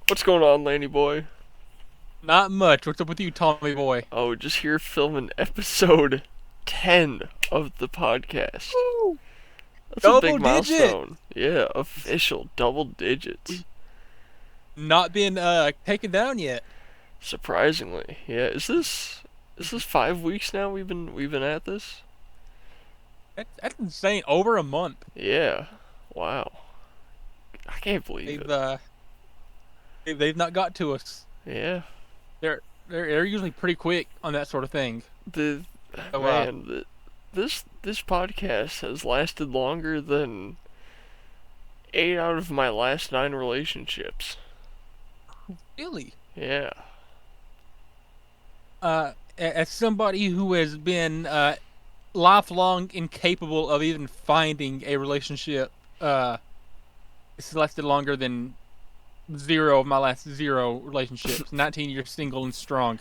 What's going on, Lanny boy? Not much. What's up with you, Tommy boy? Oh, just here filming episode 10 of the podcast. Woo! That's a Double big digit. milestone. Yeah, official double digits. We not been taken down yet. Surprisingly. Yeah, is this 5 weeks now we've been at this? That's insane. Over a month. Yeah. Wow. I can't believe They've it. uh they've not got to us. Yeah. They're usually pretty quick on that sort of thing. The So man, this podcast has lasted longer than 8 out of my last 9 relationships. really, Yeah. as somebody who has been lifelong incapable of even finding a relationship, it's lasted longer than zero of my last zero relationships. 19 years single and strong.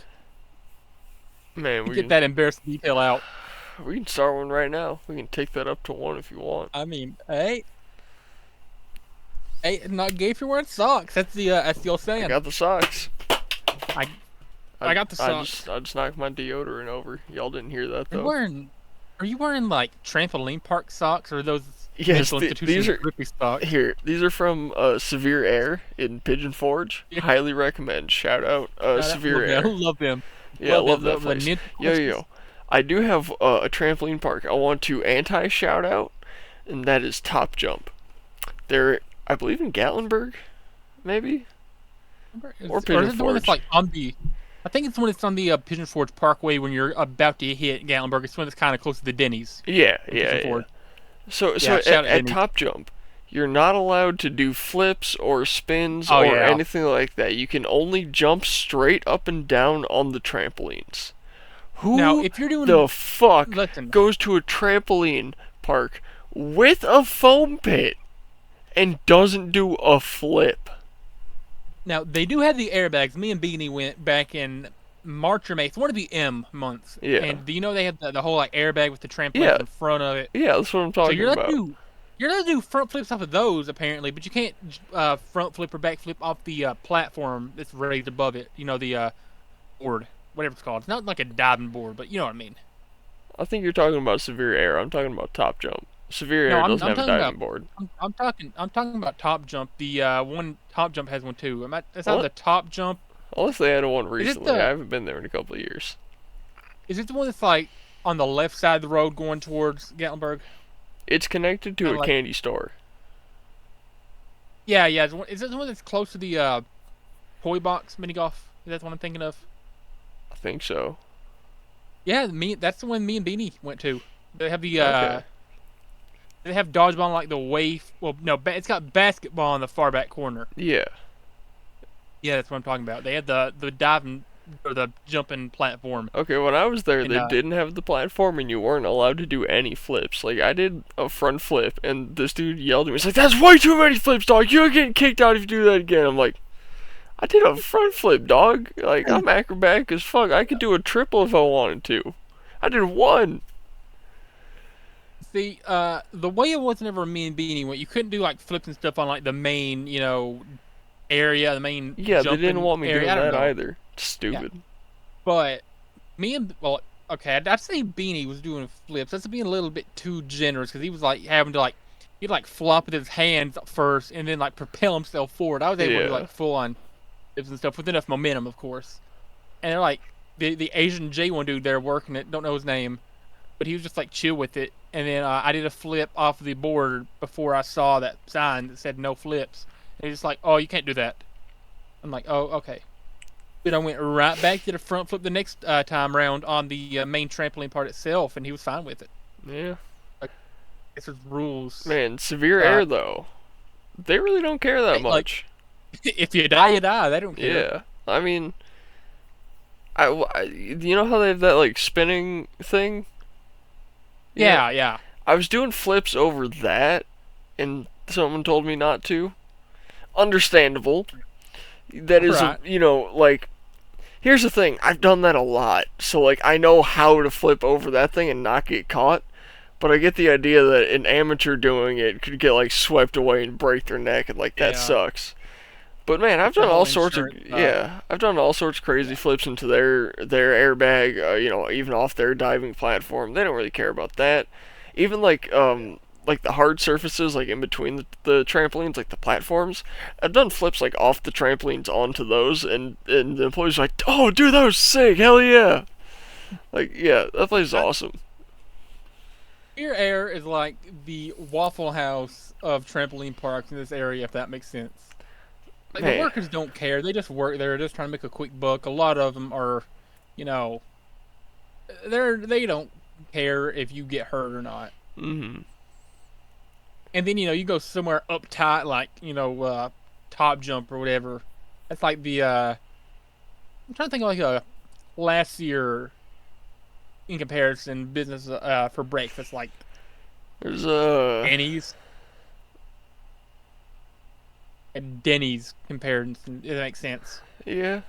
Man, we Get can that embarrassing detail out. we can start one right now. We can take that up to 1 if you want. I mean, hey, not gay if you're wearing socks. That's the old I saying. got the socks. I I I got the I socks. just I just knocked my deodorant over. Y'all didn't hear that Are you though. wearing are you wearing like trampoline park socks or those Yes, mental these institution are grippy socks? here. These are from Severe Air in Pigeon Forge. Yeah, Highly recommend. Shout out I Severe love them. I Air. love them. Yeah, I Love love them. that The place. knit Yo yo places. yo. I do have a trampoline park. I want to anti shout out, and that is Top Jump. They're I believe in Gatlinburg, maybe, or Or Pigeon is it the one that's Forge. like on the? I think it's the one that's on the Pigeon Forge Parkway when you're about to hit Gatlinburg. It's the one that's kind of close to the Denny's Yeah, in yeah, Pigeon yeah. Forge. So Yeah, at, shout out at Denny's. Top Jump, you're not allowed to do flips or spins Oh or yeah. anything like that. You can only jump straight up and down on the trampolines. Now, Who if you're doing, the fuck listen. goes to a trampoline park with a foam pit and doesn't do a flip? Now they do have the airbags. Me and Beanie went back in March or May. It's one of the M months. Yeah. And do you know they have the whole like airbag with the trampolines Yeah, in front of it? yeah, that's what I'm So talking about. you're allowed to do front flips off of those apparently, but you can't front flip or back flip off the platform that's raised above it. You know the board, whatever it's called. It's not like a diving board, but you know what I mean. I think you're talking about Severe Air. I'm talking about Top Jump. Severe No, Air I'm doesn't I'm have a talking about diving board. I'm talking about Top Jump. The one Top Jump has one too. It's not What? the Top Jump. Unless they had one Is it recently. I the haven't been there in a couple of years. is it the one that's like on the left side of the road going towards Gatlinburg? It's connected to Kind a of like candy store. yeah. Is it the one that's close to the toy box mini golf? Is that the one I'm thinking of? I think so. Yeah, me. That's the one me and Beanie went to. They have the Okay. they have dodgeball in like the way. Well, no, it's got basketball in the far back corner. Yeah. Yeah, that's what I'm talking about. They had the diving or the jumping platform, Okay, when I was there, and they didn't have the platform and you weren't allowed to do any flips. Like, I did a front flip and this dude yelled at me. He's like, that's way too many flips, dog. You're getting kicked out if you do that again. I'm like, I did a front flip, dog. Like, I'm acrobatic as fuck. I could do a triple if I wanted to. I did one. see, the way it was never me and Beanie went. You couldn't do like flips and stuff on like the main, area, the main Yeah, they didn't jumping want me area. doing I don't that know. either. Yeah, Stupid. but well, okay, I'd say Beanie was doing flips. That's being a little bit too generous because he was like having to like he'd like flop with his hands first and then like propel himself forward. I was able to do Yeah. like full on flips and stuff with enough momentum, of course. And they're like the Asian J one dude there working it, don't know his name, but he was just like chill with it. And then I did a flip off the board before I saw that sign that said no flips. And he's just like, "Oh, you can't do that." I'm like, "Oh, okay." But I went right back to the front flip the next time round on the main trampoline part itself, and he was fine with it. Yeah. Like, it's his rules. Man, Severe Uh, Air, though. They really don't care that like, much. if you die, you die. They don't care. Yeah. I mean, you know how they have that, like, spinning thing? Yeah. Yeah, yeah. I was doing flips over that, and someone told me not to. Understandable. That is, Right. like, here's the thing. I've done that a lot. So, like, I know how to flip over that thing and not get caught. But I get the idea that an amateur doing it could get, like, swept away and break their neck, and, like, that Yeah. sucks. But man, I've The done whole all sorts of insurance. I've done all sorts of crazy flips into their airbag. Even off their diving platform. They don't really care about that. Even like the hard surfaces, like in between the trampolines, like the platforms. I've done flips like off the trampolines onto those, and the employees are like, "Oh, dude, that was sick! Hell yeah!" Like, yeah, that place is awesome. Severe Air is like the Waffle House of trampoline parks in this area, if that makes sense. Like the Man, workers don't care; they just work there, just trying to make a quick buck. A lot of them are, you know, they don't care if you get hurt or not. mm-hmm. And then you go somewhere uptight, like Top Jump or whatever. That's like the I'm trying to think of like a last year in comparison business for breakfast, like There's Denny's. And Denny's comparison, if that makes sense. yeah,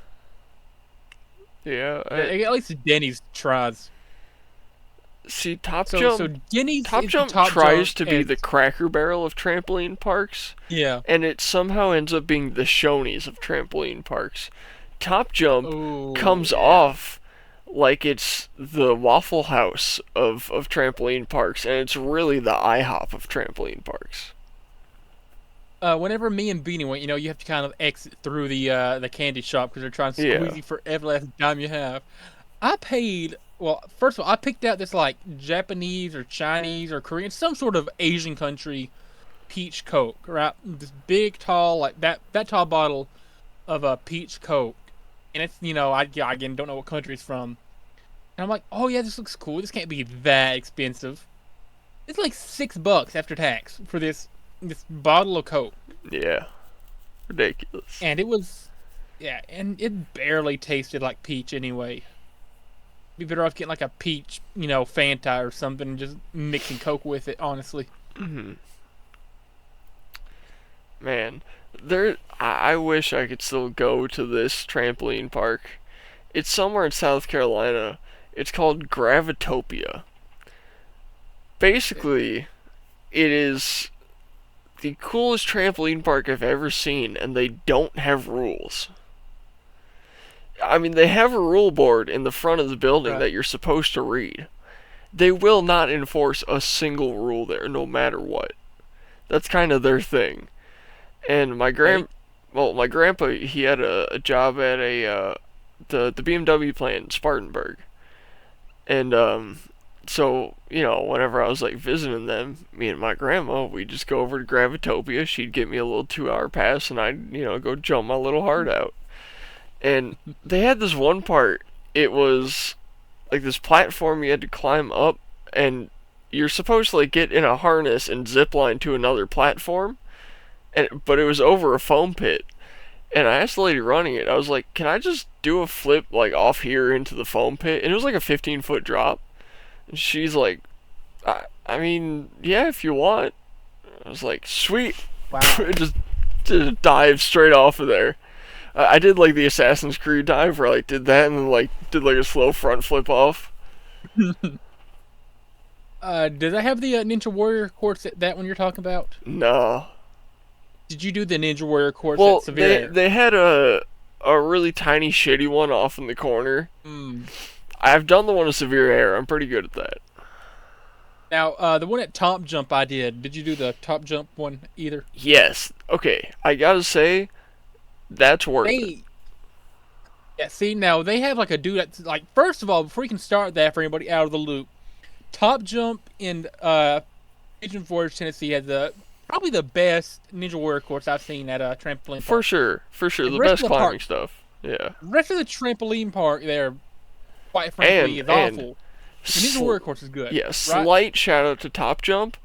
yeah. At least Denny's tries. See, Top So Jump. Denny's Top is Jump Top tries Jump, to be and the Cracker Barrel of trampoline parks, yeah. and it somehow ends up being the Shoney's of trampoline parks. Top Jump Oh, comes yeah. off like it's the Waffle House of trampoline parks, and it's really the IHOP of trampoline parks. Whenever me and Beanie went, you have to kind of exit through the candy shop because they're trying to Yeah. squeeze you for every last dime you have. I paid. Well, first of all, I picked out this like Japanese or Chinese or Korean, some sort of Asian country peach Coke, right? This big, tall, like that tall bottle of a peach Coke, and it's I again don't know what country it's from, and I'm like, oh yeah, this looks cool. This can't be that expensive. It's like $6 after tax for this bottle of Coke. Yeah. Ridiculous. And it was, yeah, and it barely tasted like peach anyway. Be better off getting like a peach, Fanta or something, and just mixing Coke with it, honestly. Hmm. Man, I wish I could still go to this trampoline park. It's somewhere in South Carolina. It's called Gravitopia. Basically, it is the coolest trampoline park I've ever seen, and they don't have rules. I mean, they have a rule board in the front of the building Right. that you're supposed to read. They will not enforce a single rule there, no matter what. That's kind of their thing. And Right. my grandpa, he had a job at the BMW plant in Spartanburg, and so whenever I was like visiting them, me and my grandma, we'd just go over to Gravitopia. She'd get me a little 2 hour pass, and I'd go jump my little heart out. And they had this one part. It was like this platform you had to climb up, and you're supposed to like get in a harness and zip line to another platform, but it was over a foam pit. And I asked the lady running it, I was like, "Can I just do a flip like off here into the foam pit?" And it was like a 15-foot drop. And she's like, I mean, yeah, if you want." I was like, "Sweet." Wow. just dive straight off of there. I did like the Assassin's Creed dive where I like did that and then like did like a slow front flip off. Does I have the Ninja Warrior course that one you're talking about? No. Did you do the Ninja Warrior course Well, at Severe Air? they had a really tiny shitty one off in the corner. Hmm. I've done the one with Severe Air. I'm pretty good at that. Now, the one at Top Jump I did. Did you do the Top Jump one either? Yes. Okay. I gotta say, that's worth it. They, yeah, see, now they have like a dude that's like, first of all, before you can start that for anybody out of the loop, Top Jump in Pigeon Forge, Tennessee has probably the best Ninja Warrior course I've seen at a trampoline For park. sure. For sure. The The rest best of the climbing park, stuff. Yeah. the rest of the trampoline park there, quite frankly, is And awful. The Ninja Warrior course is good, yeah, right? slight shout out to Top Jump.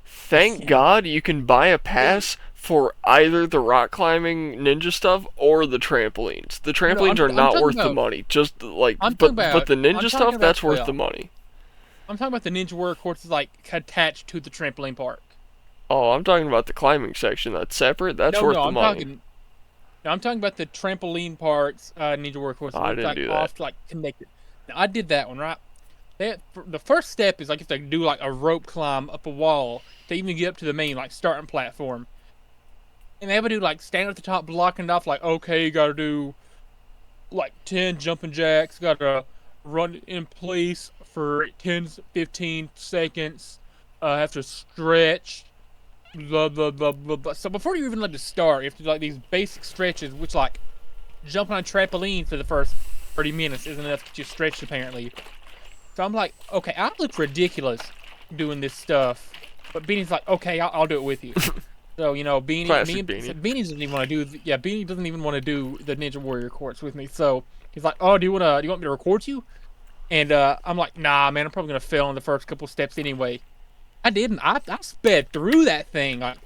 Thank Yeah. God you can buy a pass for either the rock climbing ninja stuff or the trampolines. The No, trampolines are I'm not talking worth the about. money. Just like, I'm but talking about. but the I'm ninja talking stuff, about. that's worth the Well, money. I'm talking about the Ninja Warrior course is like attached to the trampoline park. Oh, I'm talking about the climbing section. That's separate. That's No, worth no, the I'm money. talking. No, I'm talking about the trampoline parks Ninja Warrior course. Oh, I It's didn't like do that. off, like connected. Now, I did that one, right? The first step is like you have to do like a rope climb up a wall to even get up to the main like starting platform. And they have a dude like standing at the top blocking it off, like, okay, you gotta do like 10 jumping jacks, gotta run in place for 10, 15 seconds, have to stretch, blah, blah, blah, blah, blah. So before you even let it start, you have to do like these basic stretches, which like jumping on a trampoline for the first 30 minutes isn't enough to get you stretched apparently. So I'm like, okay, I look ridiculous doing this stuff. But Beanie's like, okay, I'll do it with you. So, you know, Classic Beanie. Beanie doesn't even want to do, Beanie doesn't even want to do the Ninja Warrior course with me. So he's like, oh, do you want me to record you? And I'm like, nah, man, I'm probably gonna fail in the first couple steps anyway. I didn't. I sped through that thing. Like,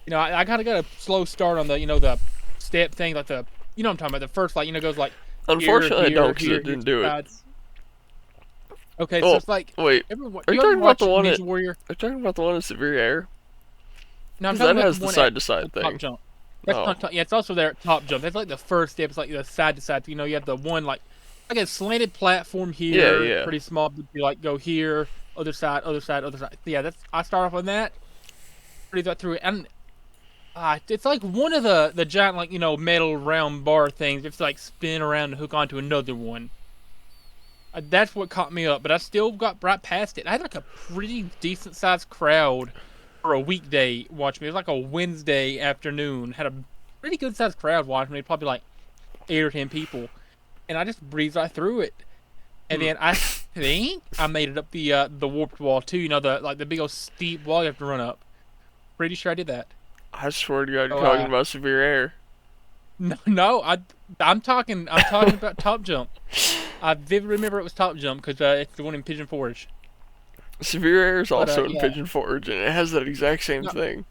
you know, I kind of got a slow start on the, you know, the step thing, like the, you know, what I'm talking about the first, like, you know, goes like. Unfortunately, here, I don't, because here, it didn't do it. Okay, Oh, so it's like. wait. Everyone, Are you you ever talking about watch the one Ninja Warrior? Are you talking about the one in Severe Air? No, I'm 'Cause talking that about has the the one side-to-side at thing. Top jump. That's Oh. not yeah, it's also there at top jump. That's like the first step. It's like the side to side. You know, you have the one like a slanted platform here, Yeah. pretty small. But you like go here, other side, other side, other side. Yeah, that's I start off on that. Pretty got through it, and it's like one of the giant like you know metal round bar things. It's like spin around and hook onto another one. That's what caught me up, but I still got right past it. I had like a pretty decent sized crowd for a weekday watching me. It was like a Wednesday afternoon. Had a pretty good sized crowd watching me, probably like 8 or 10 people, and I just breezed right through it. And then I think I made it up the warped wall too. You know the big old steep wall you have to run up. Pretty sure I did that. I swear to God, you're Oh, talking about Severe Air. No, I'm talking about Top Jump. I vividly remember it was Top Jump because it's the one in Pigeon Forge. Severe Air is also in yeah. Pigeon Forge, and it has that exact same No. thing.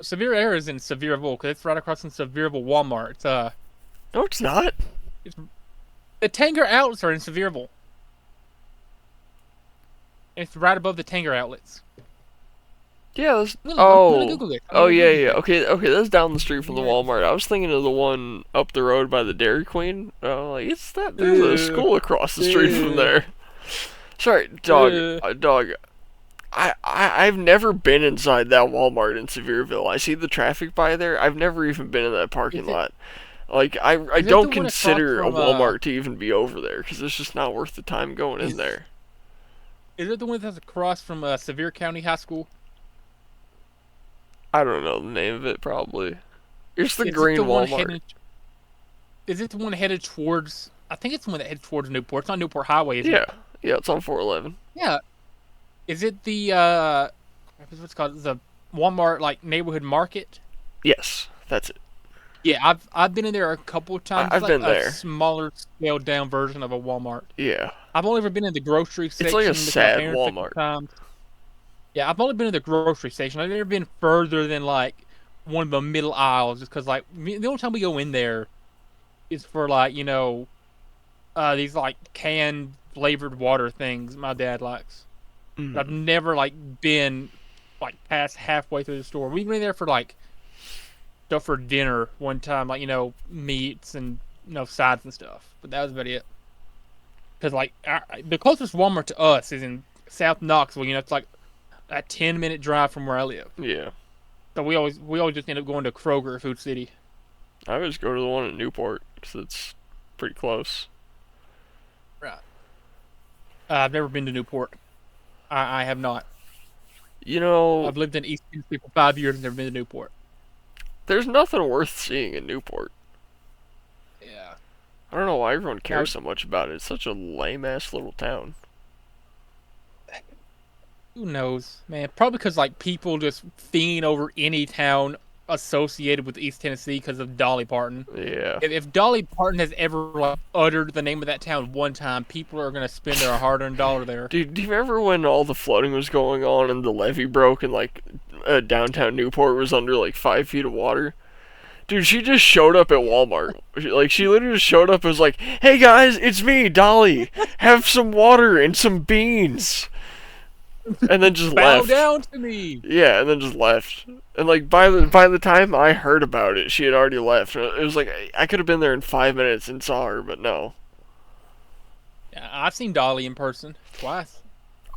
Severe Air is in Sevierville because it's right across from Sevierville Walmart. No, it's not. It's the Tanger outlets are in Sevierville. It's right above the Tanger outlets. Yeah, that's... Really Oh. Google it. Oh, Really yeah, Google yeah. it. Okay, that's down the street from the Yeah. Walmart. I was thinking of the one up the road by the Dairy Queen. Like, it's that... There's a school across the street from there. Sorry, dog. I've never been inside that Walmart in Sevierville. I see the traffic by there. I've never even been in that parking lot. Like, I Is it don't the one consider a across from, Walmart to even be over there, because it's just not worth the time going in there. Is it the one that's across from Sevier County High School? I don't know the name of it, probably. It's the Is it green the one Walmart. Is it the one headed towards? I think it's the one that heads towards Newport. It's on Newport Highway, isn't Yeah. it? Yeah, it's on 411. Yeah. Is it the what's it called, the Walmart like neighborhood market? Yes, that's it. Yeah, I've been in there a couple of times. I've It's like been there. A smaller, scaled down version of a Walmart. Yeah. I've only ever been in the grocery section. It's like a with my sad parents a couple Walmart. times. Yeah, I've only been in the grocery section. I've never been further than like one of the middle aisles, just because like the only time we go in there is for like you know these like canned flavored water things my dad likes. Mm. But I've never like been like past halfway through the store. We've been there for like stuff for dinner one time, like you know meats and you know sides and stuff. But that was about it. Because like the closest Walmart to us is in South Knoxville. You know, it's like a 10-minute drive from where I live. Yeah. So we always just end up going to Kroger or Food City. I always go to the one in Newport, because it's pretty close. Right. I've never been to Newport. I have not. You know, I've lived in East Tennessee for 5 years and never been to Newport. there's nothing worth seeing in Newport. Yeah. I don't know why everyone cares so much about it. It's such a lame-ass little town. Who knows, man? Probably because like people just fiend over any town associated with East Tennessee because of Dolly Parton. Yeah. If Dolly Parton has ever like uttered the name of that town one time, people are gonna spend their hard-earned dollar there. Dude, do you remember when all the flooding was going on and the levee broke and like downtown Newport was under like 5 feet of water? Dude, she just showed up at Walmart. She literally just showed up and was like, "Hey guys, it's me, Dolly. Have some water and some beans." And then just Bow left. down to me. Yeah, and then just left. And like by the time I heard about it, she had already left. It was like I could have been there in 5 minutes and saw her, but no. I've seen Dolly in person twice.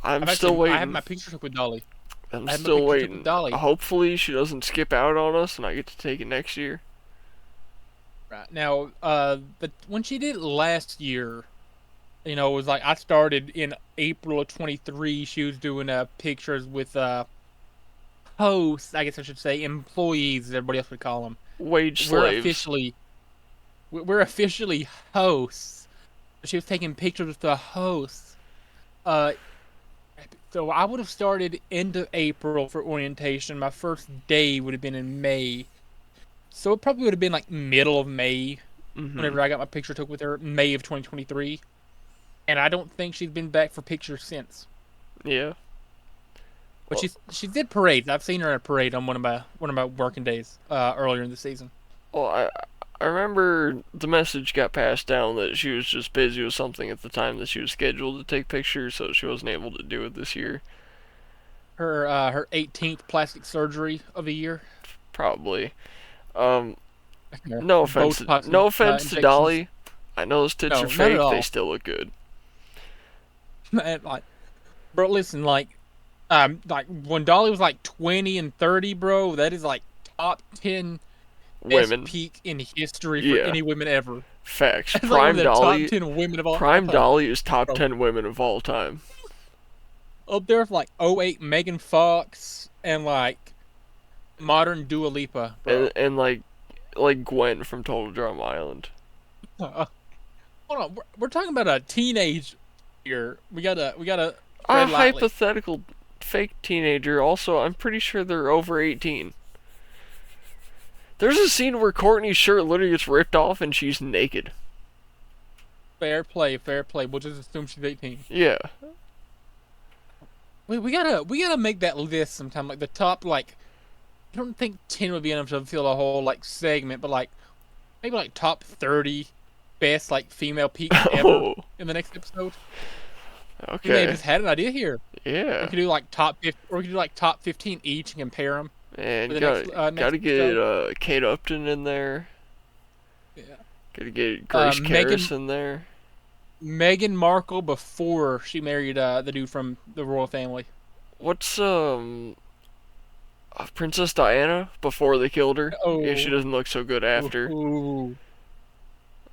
I'm still waiting. I have my picture took with Dolly. I'm I had my still picture took with waiting. Dolly. Hopefully she doesn't skip out on us and I get to take it next year. Right now, when she did it last year, it was like I started in April of 23. She was doing pictures with hosts, I guess I should say, employees, as everybody else would call them. Wage We're slaves. officially hosts. She was taking pictures with the hosts. So I would have started end of April for orientation. My first day would have been in May. So it probably would have been like middle of May whenever I got my picture took with her, May of 2023. And I don't think she's been back for pictures since. Yeah. But she did parades. I've seen her at a parade on one of my working days earlier in the season. Well, I remember the message got passed down that she was just busy with something at the time that she was scheduled to take pictures, so she wasn't able to do it this year. Her 18th plastic surgery of the year. Probably. No offense to injections. Dolly. I know those tits No, are not fake. at all. They still look good. Man, bro, listen, like when Dolly was like 20 and 30, bro, that is like top 10 Women. best peak in history for any women ever. Facts. That's Prime like one of the Dolly. top 10 women of all Prime time. Dolly is top 10 women of all time. Up there with like 08 Megan Fox and like modern Dua Lipa, bro. And like Gwen from Total Drama Island. Hold on, we're talking about a teenage here. We gotta. A tread lightly. hypothetical fake teenager. Also, I'm pretty sure they're over 18. There's a scene where Courtney's shirt literally gets ripped off and she's naked. Fair play. We'll just assume she's 18. Yeah. We gotta make that list sometime. Like the top, like I don't think 10 would be enough to fill a whole like segment, but like maybe like top 30 best like female peaks ever in the next episode. Okay. We may have just had an idea here. Yeah. We could do like top 50, or we could do like top 15 each and compare them. And For the gotta next get Kate Upton in there. Yeah. Gotta get Grace Karras in there. Meghan Markle before she married the dude from the royal family. What's Princess Diana before they killed her? Yeah, she doesn't look so good after. Ooh.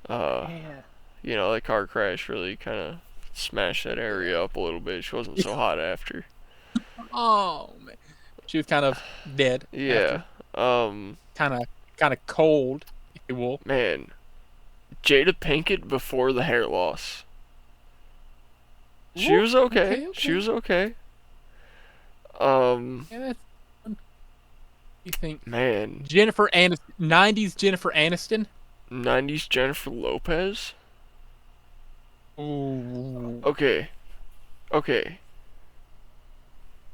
You know, that car crash really kind of smashed that area up a little bit. She wasn't so hot after. Oh man, she was kind of dead. Yeah. Kind of cold, if you will. Man, Jada Pinkett before the hair loss. She was okay. She was okay. Yeah, you think? Man. Jennifer Aniston, 90s Jennifer Aniston. 90s Jennifer Lopez. Ooh. Okay.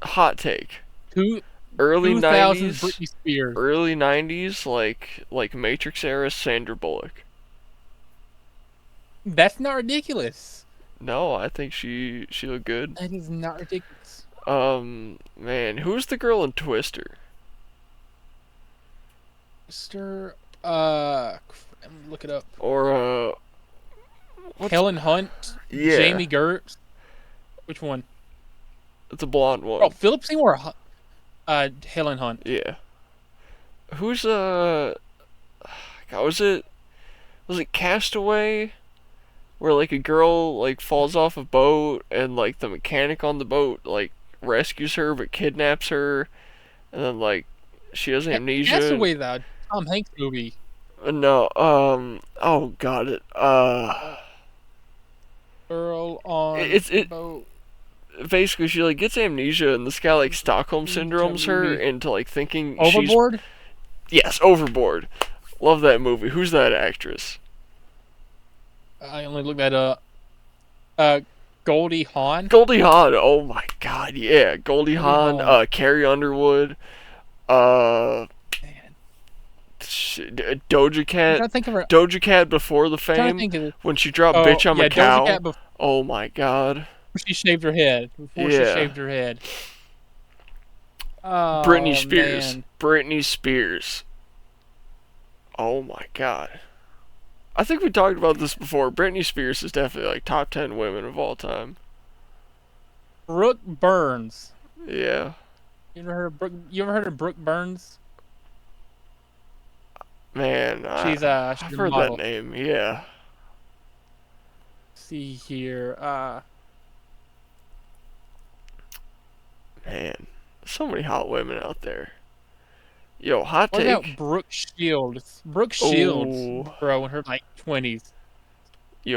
Hot take. Early 2000s 90s. Britney Spears. Early 90s, like Matrix era Sandra Bullock. That's not ridiculous. No, I think she looked good. That is not ridiculous. Man, who's the girl in Twister? Mr. Let me look it up. Or Helen Hunt. Yeah. Jamie Gertz. Which one? It's a blonde one. Oh, Philip Seymour. Helen Hunt. Yeah. Who's God, was it Castaway? Where like a girl like falls off a boat and like the mechanic on the boat like rescues her but kidnaps her, and then like she has amnesia. Castaway, the Tom Hanks movie. No, oh god, Girl on boat. Basically she like gets amnesia and this guy like Stockholm syndromes her into like thinking Overboard? Yes, Overboard. Love that movie. Who's that actress? I only looked that up. Goldie Hawn. Goldie Hawn. Oh my god, yeah. Goldie Hawn, Carrie Underwood, Doja Cat. Doja Cat before the fame when she dropped "Bitch I'm a Cow." Oh my god. She shaved her head. Before she shaved her head. Oh, Britney Spears. Man. Britney Spears. Oh my god. I think we talked about this before. Britney Spears is definitely like top 10 women of all time. Brooke Burns. Yeah. You ever heard of Brooke Burns? Man, She's I've a heard that model. name. Yeah. See here. Man, so many hot women out there. Yo, hot What about take. Brooke Shields? Brooke Shields, Oh, bro, in her like 20s.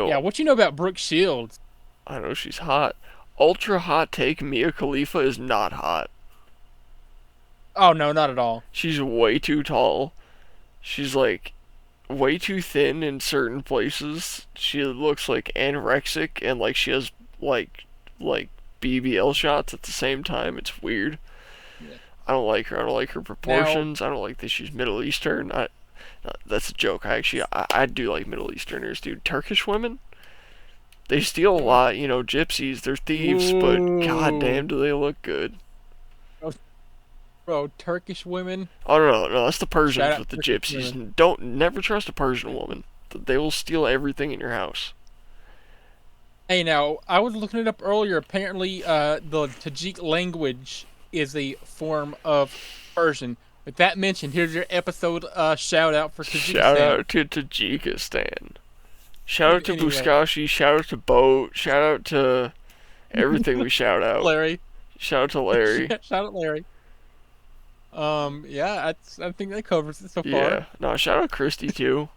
Yeah, yo, what you know about Brooke Shields? I know she's hot. Ultra hot take. Mia Khalifa is not hot. Oh no, not at all. She's way too tall. She's like way too thin in certain places. She looks like anorexic and like she has like like BBL shots at the same time. It's weird. Yeah. I don't like her. I don't like her Now, proportions. I don't like that she's Middle Eastern. That's a joke. I do like Middle Easterners, dude. Turkish women, they steal a lot. You know, gypsies, they're thieves, but ooh, goddamn, do they look good. bro, bro, Turkish women. Oh no, that's the Shout Persians out with the Turkish women. gypsies. Don't never trust a Persian woman. They will steal everything in your house. Hey, now I was looking it up earlier. Apparently, the Tajik language is a form of Persian. With that mentioned, here's your episode shout out for Shout Tajikistan. out to Tajikistan. Shout out to Anyway, Buzkashi. Shout out to Boat. Shout out to everything we shout out. Larry, Shout out to Larry. shout out Larry. Yeah, I think that covers it so far. Yeah. No, shout out Christy too.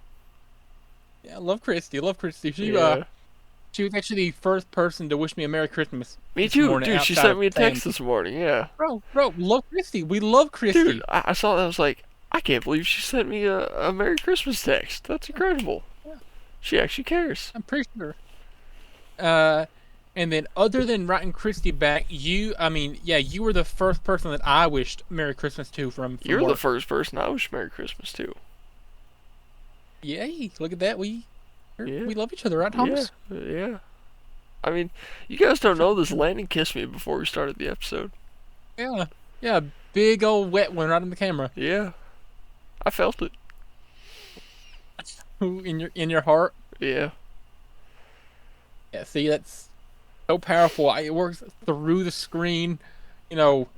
Yeah, I love Christy. I love Christy. Yeah. She was actually the first person to wish me a Merry Christmas Me this too, morning dude. She outside sent of me a Sam. text this morning. Yeah. Bro, love Christy. We love Dude, Christy. I saw that. I was like, I can't believe she sent me a Merry Christmas text. That's incredible. Yeah, She actually cares. I'm pretty sure. Uh, and then other than writing Christy back, I mean, yeah, you were the first person that I wished Merry Christmas to from You're the work. first person I wish Merry Christmas to. Yay! Look at that. Yeah. We love each other, right, Yeah. Thomas? Yeah. I mean, you guys don't know this. Landon kissed me before we started the episode. Yeah, yeah. Big old wet one right in the camera. Yeah. I felt it. In your heart. Yeah. Yeah. See, that's so powerful. It works through the screen. You know,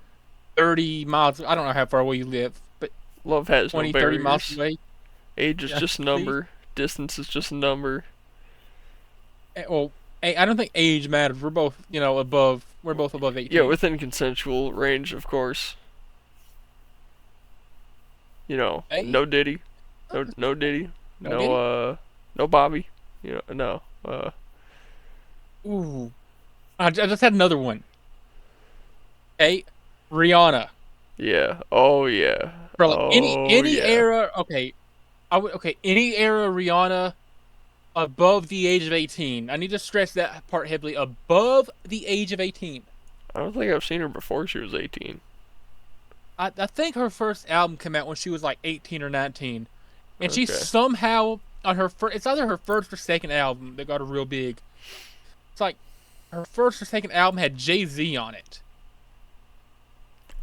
30 miles. I don't know how far away you live, but Love has no 20, 30 miles barriers. away. Age is Yeah. just a See? number. Distance is just a number. Well, I don't think age matters. We're both, above. We're both above Yeah, 18. within consensual range, of course. You know, Hey, no Diddy, no Diddy, no did he? no Bobby. You know, no. Ooh. I just had another one. Hey, Rihanna. Yeah. Oh yeah. Bro, like Oh any yeah. era. Okay, any era Rihanna above the age of 18. I need to stress that part heavily. Above the age of 18. I don't think I've seen her before she was 18. I think her first album came out when she was like 18 or 19, and she Okay. somehow on her first. It's either her first or second album that got her real big. It's like her first or second album had Jay-Z on it.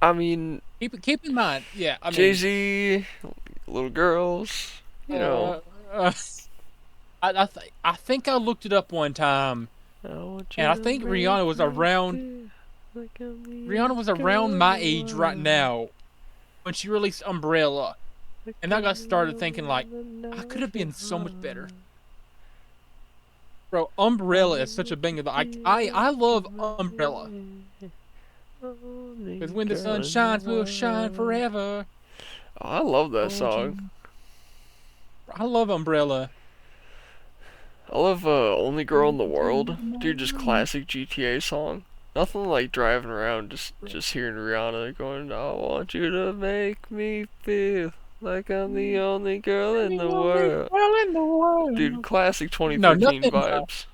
I mean, Keep in mind, yeah. I Jay mean, Z, little girls. You know. uh, uh, I think I looked it up one time, I want you and I to think make me feel like I'm the Rihanna only was girl around in my the age right world. now when she released Umbrella, Like and I got I'm started the thinking only like one that I could knows have your been so much better. heart. Bro, I Umbrella is such a wanna banger. be I love Umbrella the only because when the girl sun in the shines, we'll shine world. forever. Oh, I love that Won't song. you? I love Umbrella. I love Only Girl in the World. Dude, just classic GTA song. Nothing like driving around, just hearing Rihanna going, I want you to make me feel like I'm the only girl in the world. Dude, classic No, 2013 nothing. vibes.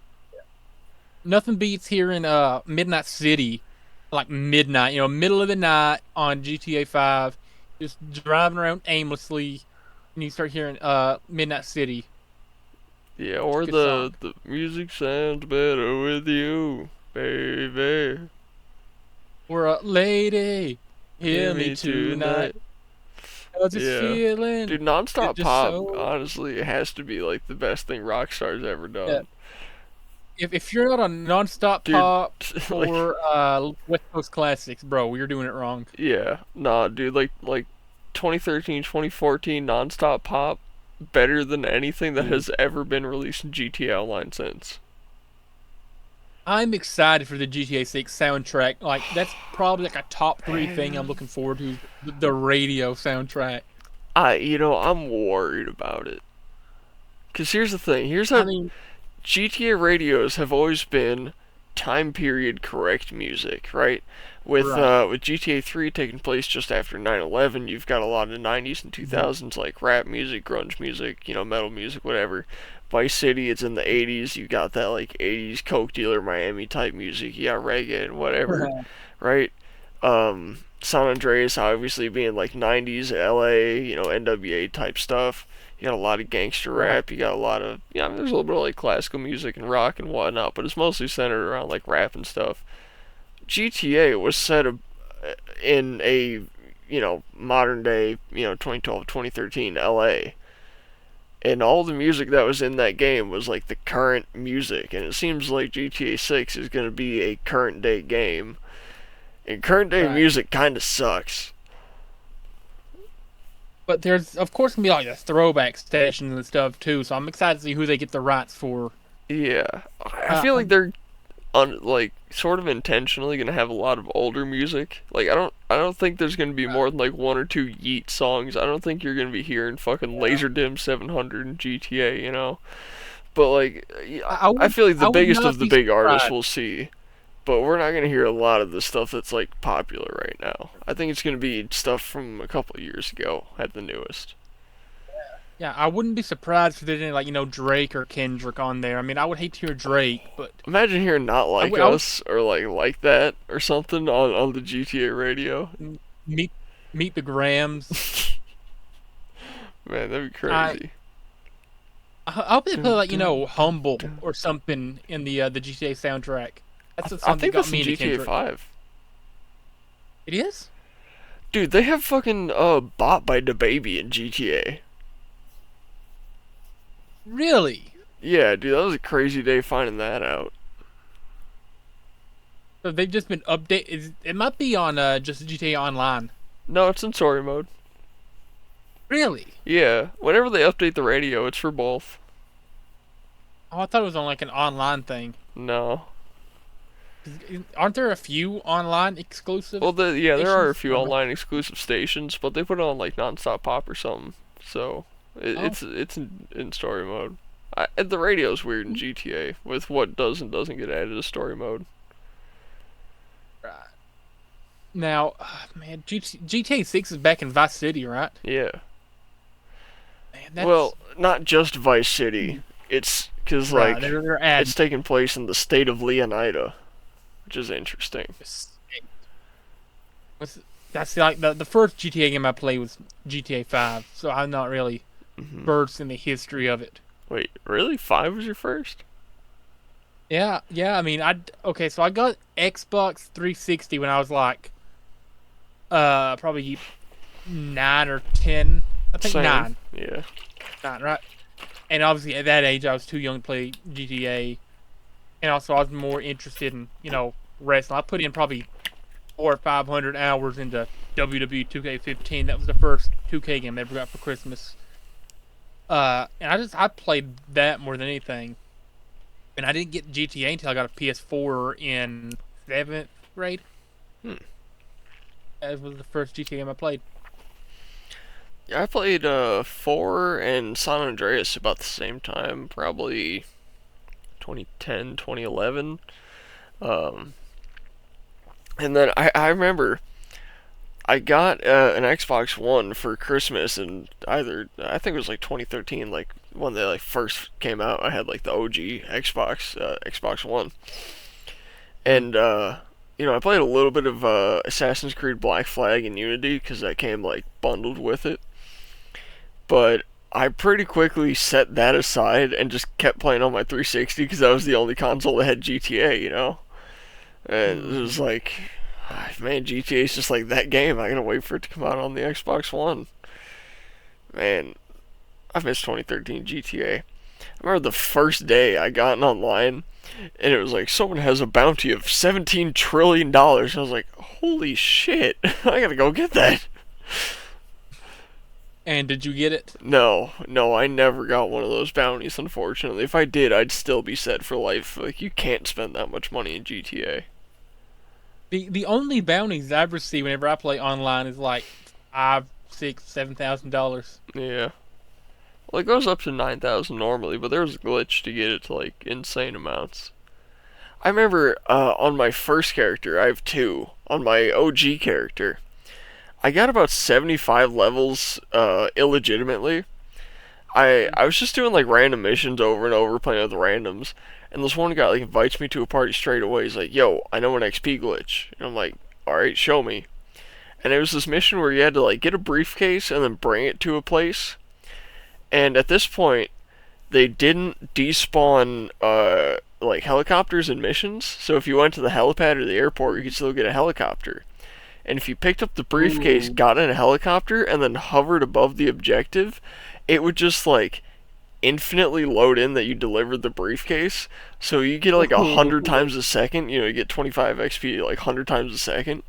Nothing beats hearing Midnight City, like midnight. Middle of the night on GTA 5, just driving around aimlessly, and you start hearing Midnight City. Yeah, It's a or good song. the music sounds better with you, baby. Or lady, Hear hear me me tonight. tonight. Cause it's Yeah. feeling Dude, it's nonstop just pop, so honestly, it has to be like the best thing Rockstar's ever yeah. done. if you're not on nonstop Dude, pop like, or West Coast classics, bro, you're doing it wrong. yeah, nah, dude, like 2013, 2014 nonstop pop, better than anything that has ever been released in GTA Online since. I'm excited for the GTA 6 soundtrack. Like that's probably like a top three thing I'm Man, looking forward to. The radio soundtrack. I'm worried about it. Cause here's the thing. Here's I how mean, GTA radios have always been time period correct music, right? With right. with GTA 3 taking place just after 9/11, you've got a lot of 90s and Mhm. 2000s like rap music, grunge music, metal music, whatever. Vice City, it's in the 80s. You got that like 80s Coke dealer Miami type music. You got reggae and whatever, right? San Andreas obviously being like 90s LA, NWA type stuff. You got a lot of gangster Right. rap. You got a lot of there's a little bit of like classical music and rock and whatnot, but it's mostly centered around like rap and stuff. GTA was set in a modern day 2012 2013 LA, and all the music that was in that game was like the current music, and it seems like GTA 6 is going to be a current day game, and current day Right. music kind of sucks. But there's of course gonna be like the throwback stations and stuff too. So I'm excited to see who they get the rights for. Yeah, I Uh, feel like um, they're like sort of intentionally gonna have a lot of older music. Like I don't think there's gonna be more than like one or two Yeet songs. I don't think you're gonna be hearing fucking yeah. Laserdim 700 in GTA, But like I I would feel like the I would biggest not of the be big artists surprised. we'll see. But we're not gonna hear a lot of the stuff that's like popular right now. I think it's gonna be stuff from a couple of years ago at the newest. Yeah, I wouldn't be surprised if they didn't like Drake or Kendrick on there. I mean, I would hate to hear Drake, but Imagine hearing Not I Like would I would Us or like that or something on the GTA radio. meet meet the Grams. Man, that'd be I crazy. I hope they put Dun, like dun, dun, Humble dun. or something in the GTA soundtrack. That's the I song that think got that's in me into GTA Kendrick. 5. It is? Dude, they have fucking Bought by the Baby in GTA. Really? Yeah, dude, that was a crazy day finding that out. So they've just been update. It might be on just GTA Online. No, it's in story mode. Really? Yeah, whenever they update the radio, it's for both. Oh, I thought it was on like an online thing. No. Aren't there a few online Well, exclusive yeah, there are a stations? few online exclusive stations, but they put it on like nonstop pop or something. So Oh, it's in story mode. The radio's weird in GTA with what does and doesn't get added to story mode. right. Now, man, GTA 6 is back in Vice City, right? Yeah. Man, Well, that's not just Vice City. It's because right. like They're it's adding. taking place in the state of Leonida, which is interesting. What's- That's like the first GTA game I played was GTA 5, so I'm not really Hmm. versed in the history of it. Wait, really? 5 was your first? Yeah, yeah. I mean, okay. So I got Xbox 360 when I was like, probably 9 or 10. I think Same. nine, Yeah. nine, right? And obviously at that age, I was too young to play GTA, and also I was more interested in wrestling. I put in probably 400 or 500 hours into WWE 2K15. That was the first 2K game I ever got for Christmas. And I played that more than anything. And I didn't get GTA until I got a PS4 in seventh grade. Hmm. That was the first GTA game I played. Yeah, I played 4 and San Andreas about the same time, probably 2010, 2011. Um, and then I remember I got an Xbox One for Christmas, and I think it was like 2013, like when they like first came out. I had like the OG Xbox One, and I played a little bit of Assassin's Creed Black Flag and Unity because that came like bundled with it. But I pretty quickly set that aside and just kept playing on my 360 because that was the only console that had GTA. And it Mm. was like, man, GTA is just like that game. I gotta wait for it to come out on the Xbox One. Man, I've missed 2013 GTA. I remember the first day I got online, and it was like someone has a bounty of $17 trillion. I was like, holy shit! I gotta go get that. And did you get it? No, no, I never got one of those bounties. Unfortunately, if I did, I'd still be set for life. Like you can't spend that much money in GTA. The only bounties I've received whenever I play online is like five, six, $7,000. Yeah. Well, it goes up to 9,000 normally, but there was a glitch to get it to like insane amounts. I remember on my first character, I have two. On my OG character, I got about 75 levels illegitimately. I was just doing like random missions over and over, playing with randoms, and this one guy like invites me to a party straight away. He's like, "Yo, I know an XP glitch," and I'm like, "All right, show me." And it was this mission where you had to like get a briefcase and then bring it to a place. And at this point, they didn't despawn like helicopters in missions. So if you went to the helipad or the airport, you could still get a helicopter. And if you picked up the briefcase, Ooh. got in a helicopter, and then hovered above the objective, it would just like infinitely load in that you delivered the briefcase. So you get like 100 times a second. You get 25 XP like 100 times a second.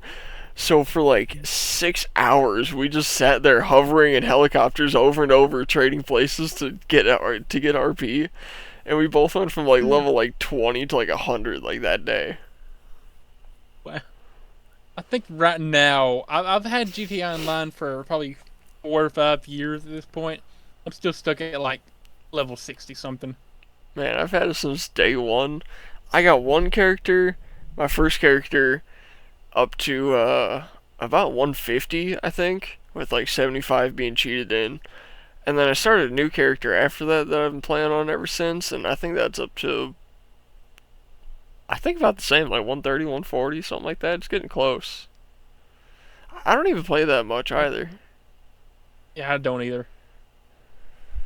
So for like 6 hours, we just sat there hovering in helicopters over and over, trading places to get RP, and we both went from like level like 20 to like 100 like that day. Wow. I think right now I've had GTA Online for probably 4 or 5 years at this point. I'm still stuck at like level 60 something. Man, I've had it since day one. I got one character, my first character, up to about 150, I think, with like 75 being cheated in. And then I started a new character after that I've been playing on ever since, and I think that's up to, I think about the same, like 130, 140, something like that. It's getting close. I don't even play that much either. Yeah, I don't either.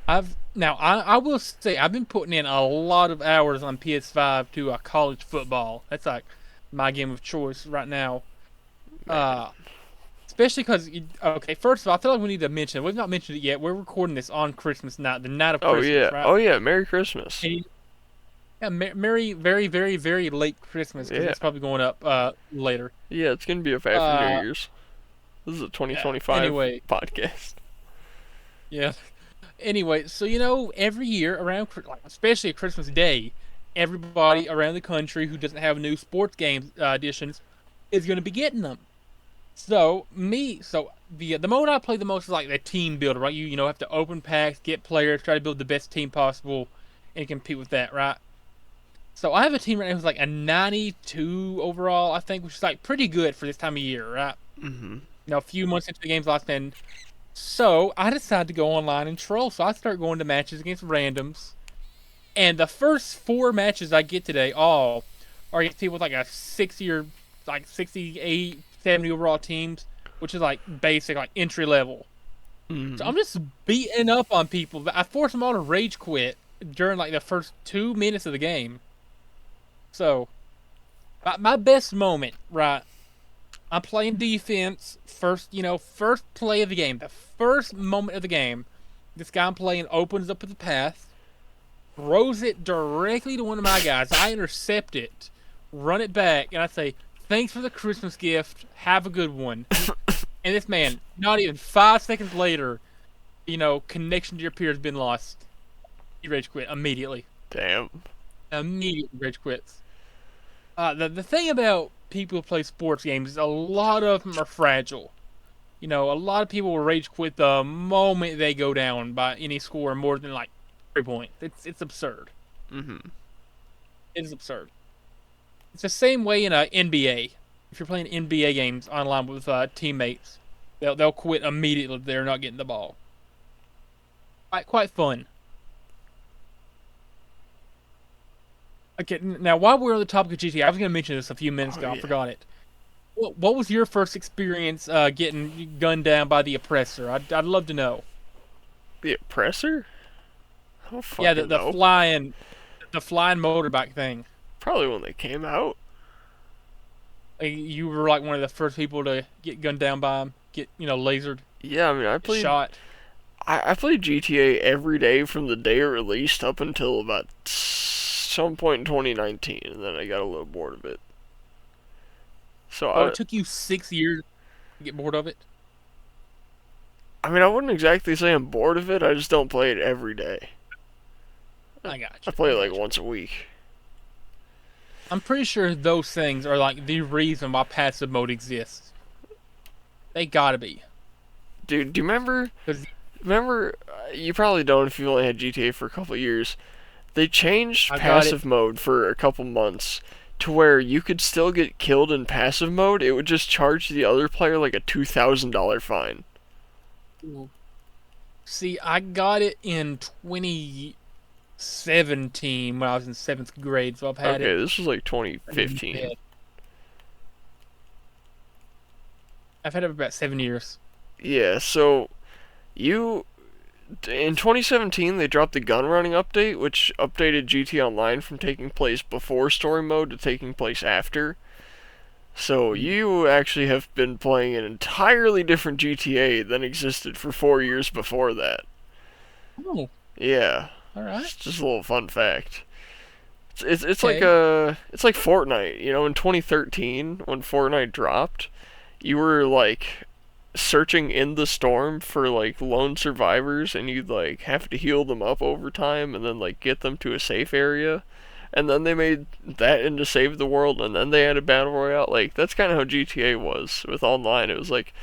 I will say I've been putting in a lot of hours on PS5 to college football. That's like my game of choice right now. Uh, Especially because, okay, first of all, I feel like we need to mention, we've not mentioned it yet, we're recording this on Christmas night, the night of Oh Christmas, yeah, right? oh yeah, Merry Christmas. And, yeah, Merry, very, very, very late Christmas, because Yeah, it's probably going up later. yeah, it's gonna be up after New Uh, Year's. This is a yeah, 2025 anyway, podcast. yeah. Anyway, so, every year around, like, especially at Christmas Day, everybody around the country who doesn't have new sports game editions is going to be getting them. So the mode I play the most is like the team builder, right? You have to open packs, get players, try to build the best team possible, and compete with that, right? So I have a team right now who's like a 92 overall, I think, which is like pretty good for this time of year, right? Mhm. A few months into the game's last end. So I decided to go online and troll. So I start going to matches against randoms, and the first 4 matches I get today all are against people with like a 60 or like 68, 70 overall teams, which is like basic, like entry level. So Mhm. I'm just beating up on people. I forced them all to rage quit during like the first 2 minutes of the game. So my best moment, right? I'm playing defense. First play of the game, the first moment of the game, this guy I'm playing opens up the path, throws it directly to one of my guys. I intercept it, run it back, and I say, "Thanks for the Christmas gift. Have a good one." And this man, not even 5 seconds later, connection to your peer has been lost. He rage quit immediately. Damn. Immediately rage quits. The thing about people who play sports games is a lot of them are fragile. A lot of people will rage quit the moment they go down by any score more than like 3 points. It's absurd. Mhm. It is absurd. It's the same way in NBA. If you're playing NBA games online with teammates, they'll quit immediately if they're not getting the ball. Quite fun. Okay, now while we're on the topic of GTA, I was going to mention this a few minutes ago. Oh I yeah. forgot it. What was your first experience getting gunned down by the oppressor? I'd love to know. The oppressor? I don't Yeah, fucking the know. flying motorbike thing. Probably when they came out. You were like one of the first people to get gunned down by him, get lasered, Yeah, I mean, shot. I played GTA every day from the day it released up until about some point in 2019, and then I got a little bored of it. So Oh, it took you 6 years to get bored of it? I mean, I wouldn't exactly say I'm bored of it. I just don't play it every day. I got I you. play I it got like you. once a week. I'm pretty sure those things are like the reason why passive mode exists. They gotta be. Dude, do you remember? 'Cause Remember? You probably don't if you only had GTA for a couple years. They changed I got it. passive mode for a couple months to where you could still get killed in passive mode. It would just charge the other player like a $2,000 fine. See, I got it in 2017 when I was in seventh grade, so I've had it. Okay, this was like 2015. I've had it for about 7 years. Yeah, so you in 2017 they dropped the gun running update, which updated GT Online from taking place before story mode to taking place after. So you actually have been playing an entirely different GTA than existed for 4 years before that. Oh, Yeah, all right. it's just a little fun fact. It's like Okay. it's like Fortnite. You know, in 2013 when Fortnite dropped, you were like searching in the storm for like lone survivors, and you'd like have to heal them up over time and then like get them to a safe area. And then they made that into Save the World, and then they added Battle Royale. Like, that's kind of how GTA was with online. It was like,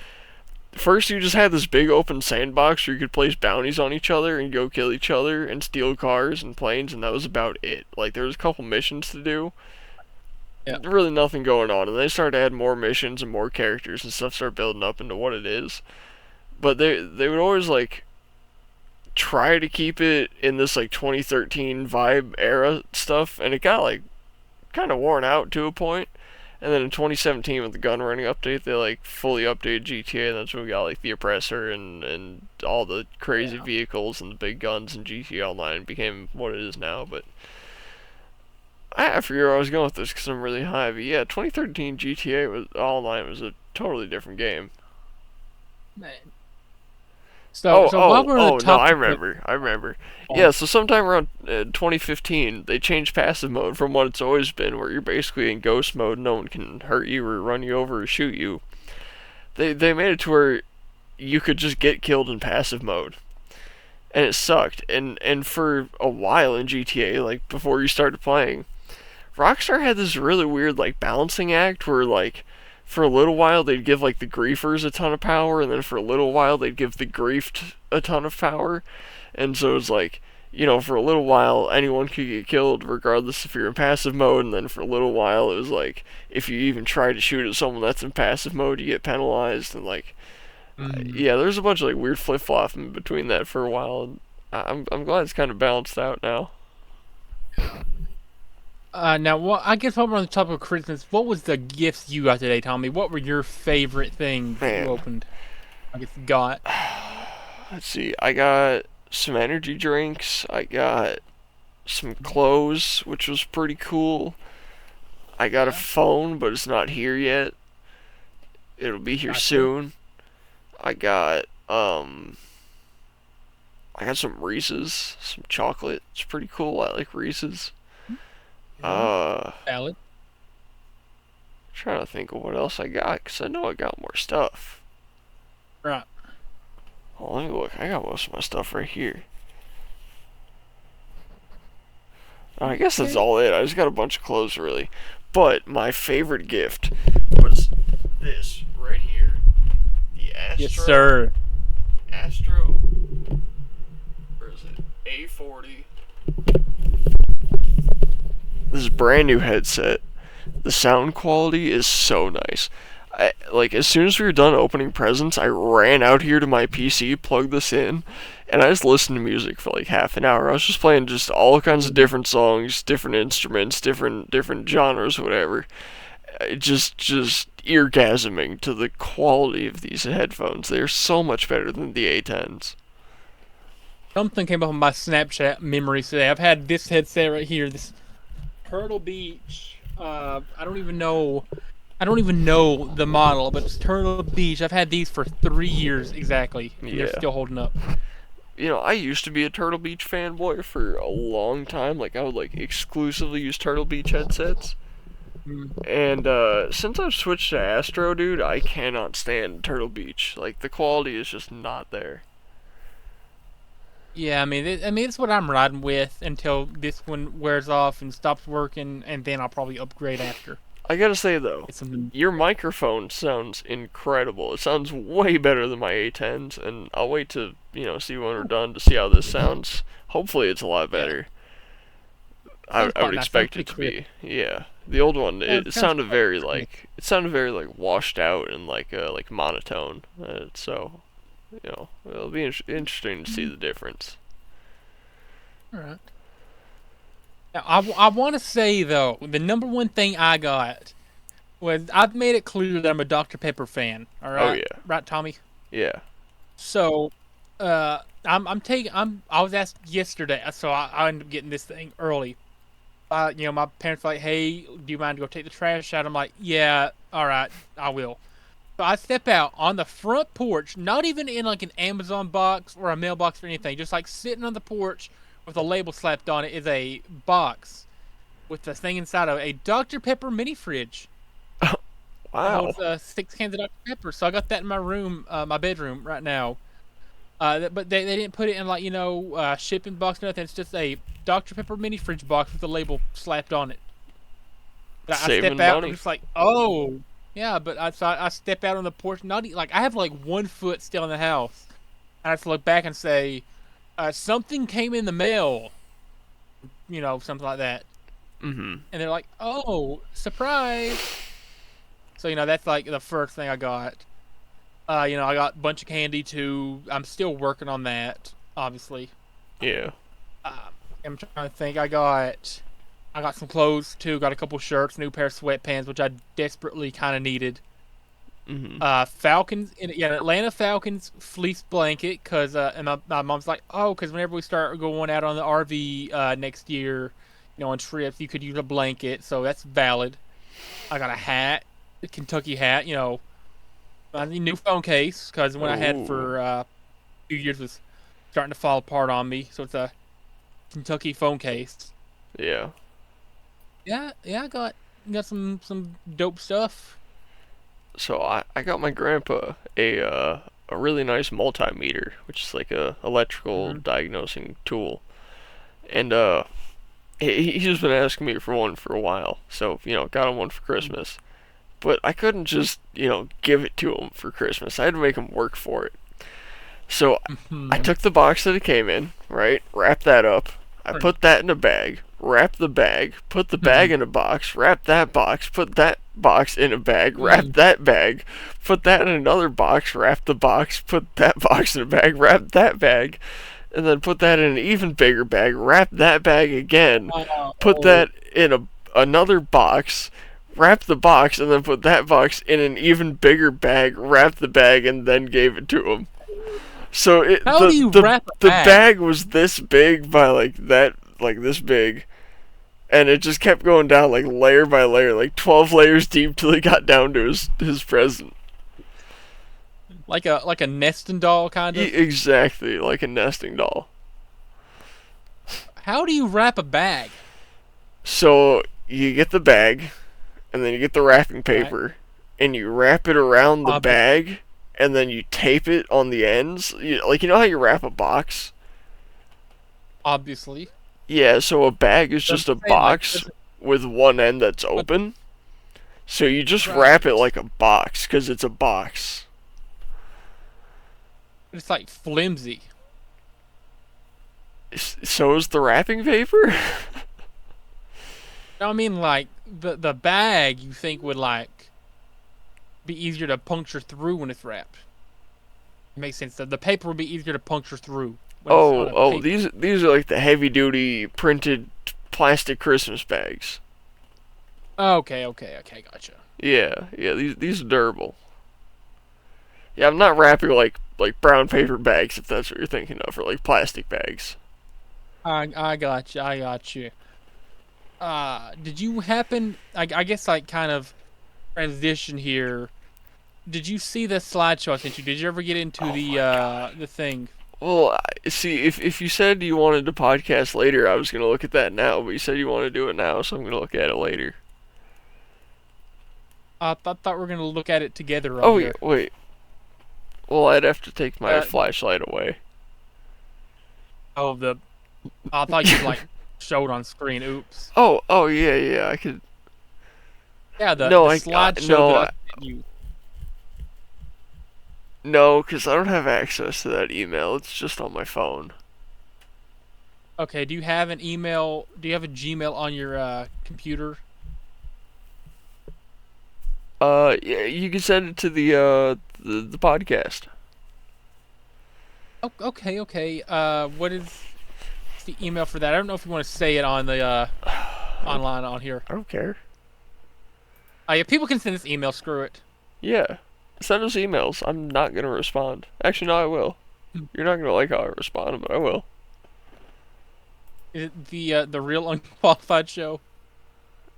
first you just had this big open sandbox where you could place bounties on each other and go kill each other and steal cars and planes, and that was about it. Like, there was a couple missions to do. Yeah. Really nothing going on. And they started to add more missions and more characters and stuff started building up into what it is. But they would always, like, try to keep it in this like 2013 vibe era stuff, and it got like kind of worn out to a point. And then in 2017 with the gun running update, they like fully updated GTA, and that's when we got like the oppressor and all the crazy Yeah. vehicles and the big guns, and GTA Online became what it is now. But I forget where I was going with this because I'm really high. But yeah, 2013 GTA was Online was a totally different game. Man. So, while we're on the No, I topic of, remember. I remember. oh, Yeah, so sometime around 2015, they changed passive mode from what it's always been, where you're basically in ghost mode, no one can hurt you or run you over or shoot you. They made it to where you could just get killed in passive mode. And it sucked. And for a while in GTA, like before you started playing, Rockstar had this really weird like balancing act where like for a little while they'd give like the griefers a ton of power, and then for a little while they'd give the griefed a ton of power. And so it's like, you know, for a little while anyone could get killed regardless if you're in passive mode, and then for a little while it was like if you even try to shoot at someone that's in passive mode you get penalized. And like mm, yeah, there's a bunch of like weird flip flopping between that for a while, and I'm glad it's kind of balanced out now. now, I guess while we're on the topic of Christmas, what was the gifts you got today, Tommy? What were your favorite things you Man, opened? I guess got. let's see. I got some energy drinks. I got some clothes, which was pretty cool. I got a Yeah, phone, but it's not here yet. It'll be here gotcha. soon. I got I got some Reese's, some chocolate. It's pretty cool. I like Reese's. Yeah, Uh, valid. trying to think of what else I got, cause I know I got more stuff. Right. Oh, let me look. I got most of my stuff right here. I guess that's Okay. all it. I just got a bunch of clothes, really. But my favorite gift was this right here. The Yes, sir. Astro, where is it? A40. This is a brand new headset. The sound quality is so nice. Like as soon as we were done opening presents, I ran out here to my PC, plugged this in, and I just listened to music for like half an hour. I was just playing just all kinds of different songs, different instruments, different genres, whatever. Just eargasming to the quality of these headphones. They're so much better than the A10s. Something came up on my Snapchat memories today. I've had this headset right here, this Turtle Beach. I don't even know. I don't even know the model, but it's Turtle Beach. I've had these for 3 years exactly, and they're Yeah. still holding up. I used to be a Turtle Beach fanboy for a long time. Like, I would, like, exclusively use Turtle Beach headsets. Mm. And, since I've switched to Astro, dude, I cannot stand Turtle Beach. Like, the quality is just not there. Yeah, I mean, it's what I'm riding with until this one wears off and stops working, and then I'll probably upgrade after. I gotta say, though, It's something. your microphone sounds incredible. It sounds way better than my A10s, and I'll wait to, see when we're done to see how this sounds. Hopefully, it's a lot Yeah, better. I, sounds I would quite nice. Sounds expect it pretty to clear. be. Yeah. The old one, Yeah, it sounds sounded quite very clear. like washed out and like monotone. So, it'll be interesting to see the difference. All right. Now, I want to say though, the number one thing I got was I've made it clear that I'm a Dr Pepper fan. All Oh right, yeah, right, Tommy. yeah. So, I was asked yesterday, so I ended up getting this thing early. My parents were like, "Hey, do you mind to go take the trash out?" I'm like, "Yeah, all right, I will." So I step out on the front porch, not even in like an Amazon box or a mailbox or anything, just like sitting on the porch with a label slapped on it is a box with the thing inside of it, a Dr Pepper mini fridge that Wow. holds 6 cans of Dr Pepper. So I got that in my room, my bedroom right now. But they didn't put it in like shipping box or nothing. It's just a Dr Pepper mini fridge box with a label slapped on it. But I step Saving out and I'm money. just like, oh yeah. But I step out on the porch, like I have like 1 foot still in the house. And I have to look back and say, something came in the mail, something like that. Mhm. And they're like, oh, surprise. So that's like the first thing I got. I got a bunch of candy too. I'm still working on that, obviously. Yeah. Uh, I'm trying to think. I got some clothes too. Got a couple shirts, new pair of sweatpants, which I desperately kind of needed. Mhm. Falcons, Atlanta Falcons fleece blanket, cause and my mom's like, oh, cause whenever we start going out on the RV next year, on trips, you could use a blanket, so that's valid. I got a hat, a Kentucky hat, a new phone case, cause the one I had Oh. for a few years was starting to fall apart on me, so it's a Kentucky phone case. Yeah. Yeah, yeah, I got some dope stuff. So I got my grandpa a really nice multimeter, which is like a electrical Hmm. diagnosing tool, and he's just been asking me for one for a while. So got him one for Christmas. But I couldn't just give it to him for Christmas. I had to make him work for it. So I Hmm. took the box that it came in, right? Wrapped that up. I Right. put that in a bag. Wrapped the bag. Put the bag in a box. Wrapped that box. Put that box in a bag. Wrapped that bag. Put that in another box. Wrapped the box. Put that box in a bag. Wrapped that bag. And then put that in an even bigger bag. Wrapped that bag again. Put Oh, that in another box. Wrapped the box and then put that box in an even bigger bag. Wrapped the bag and then gave it to him. So how do you the wrap a the bag? bag was this big by like this big, and it just kept going down like layer by layer, like 12 layers deep till he got down to his present. Like a nesting doll, kind of. Exactly like a nesting doll. How do you wrap a bag? So you get the bag, and then you get the wrapping Right. paper, and you wrap it around the Obvious. bag, and then you tape it on the ends. Like how you wrap a box. Obviously. Yeah, so a bag is But I'm just a saying, like, box with one end that's what, open. So you just wrap it right. like a box because it's a box. It's like flimsy. So is the wrapping paper? I mean, like the bag you think would like be easier to puncture through when it's wrapped. It makes sense. The paper would be easier to puncture through when it's on Oh, a oh, paper. these are like the heavy duty printed plastic Christmas bags. Okay, okay, okay, gotcha. Yeah, yeah, these are durable. Yeah, I'm not wrapping like brown paper bags if that's what you're thinking of, or like plastic bags. I got you. I got you. Did you happen? I guess like kind of transition here. Did you see the slideshow I sent you? Did you ever get into Oh the my god. the thing? Well, see, if you said you wanted to podcast later, I was gonna look at that now. But you said you want to do it now, so I'm gonna look at it later. I thought we were gonna look at it together on Oh yeah, here. wait. Well, I'd have to take my Uh, flashlight away. oh, I thought you like showed on screen. Oops. Oh yeah, I could. Yeah, the No, slideshow no, that I sent you. no, because I don't have access to that email. It's just on my phone. Okay, do you have an email? Do you have a Gmail on your computer? Yeah, you can send it to the podcast. Oh, okay. What is the email for that? I don't know if you want to say it on the online on here. I don't care. Yeah, people can send this email. Screw it. Yeah, send us emails. I'm not gonna respond. Actually, no, I will. You're not gonna like how I respond, but I will. Is it the real unqualified show?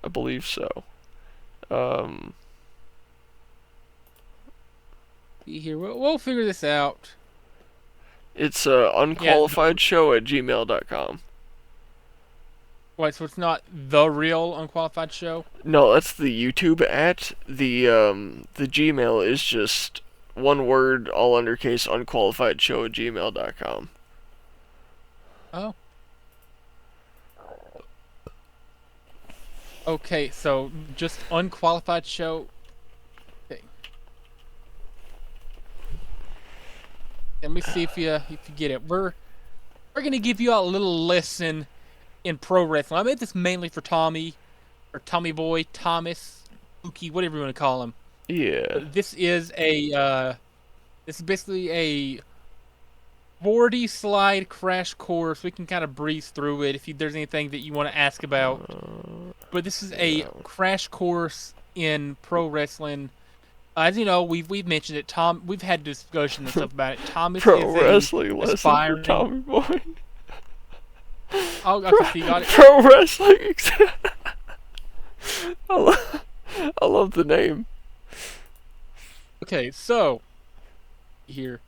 I believe so. Um, See here, we'll figure this out. it's Yeah. unqualifiedshow@gmail.com. Wait, so it's not the real unqualified show? No, that's the YouTube at. The Gmail is just one word, all undercase, unqualifiedshow@gmail.com. Oh. Okay, so just unqualified show. Okay. Let me see if you get it. We're gonna give you a little lesson in pro wrestling. I made this mainly for Tommy, or Tommy Boy, Thomas, Uki, whatever you want to call him. Yeah. This is basically a 40 slide crash course. We can kind of breeze through it if there's anything that you want to ask about. But this is a crash course in pro wrestling. As you know, we've mentioned it. We've had discussions and stuff about it. Thomas Pro is wrestling lesson for aspiring. Tommy Boy. Oh, okay, so you got it. Pro wrestling. I love the name. Okay, so here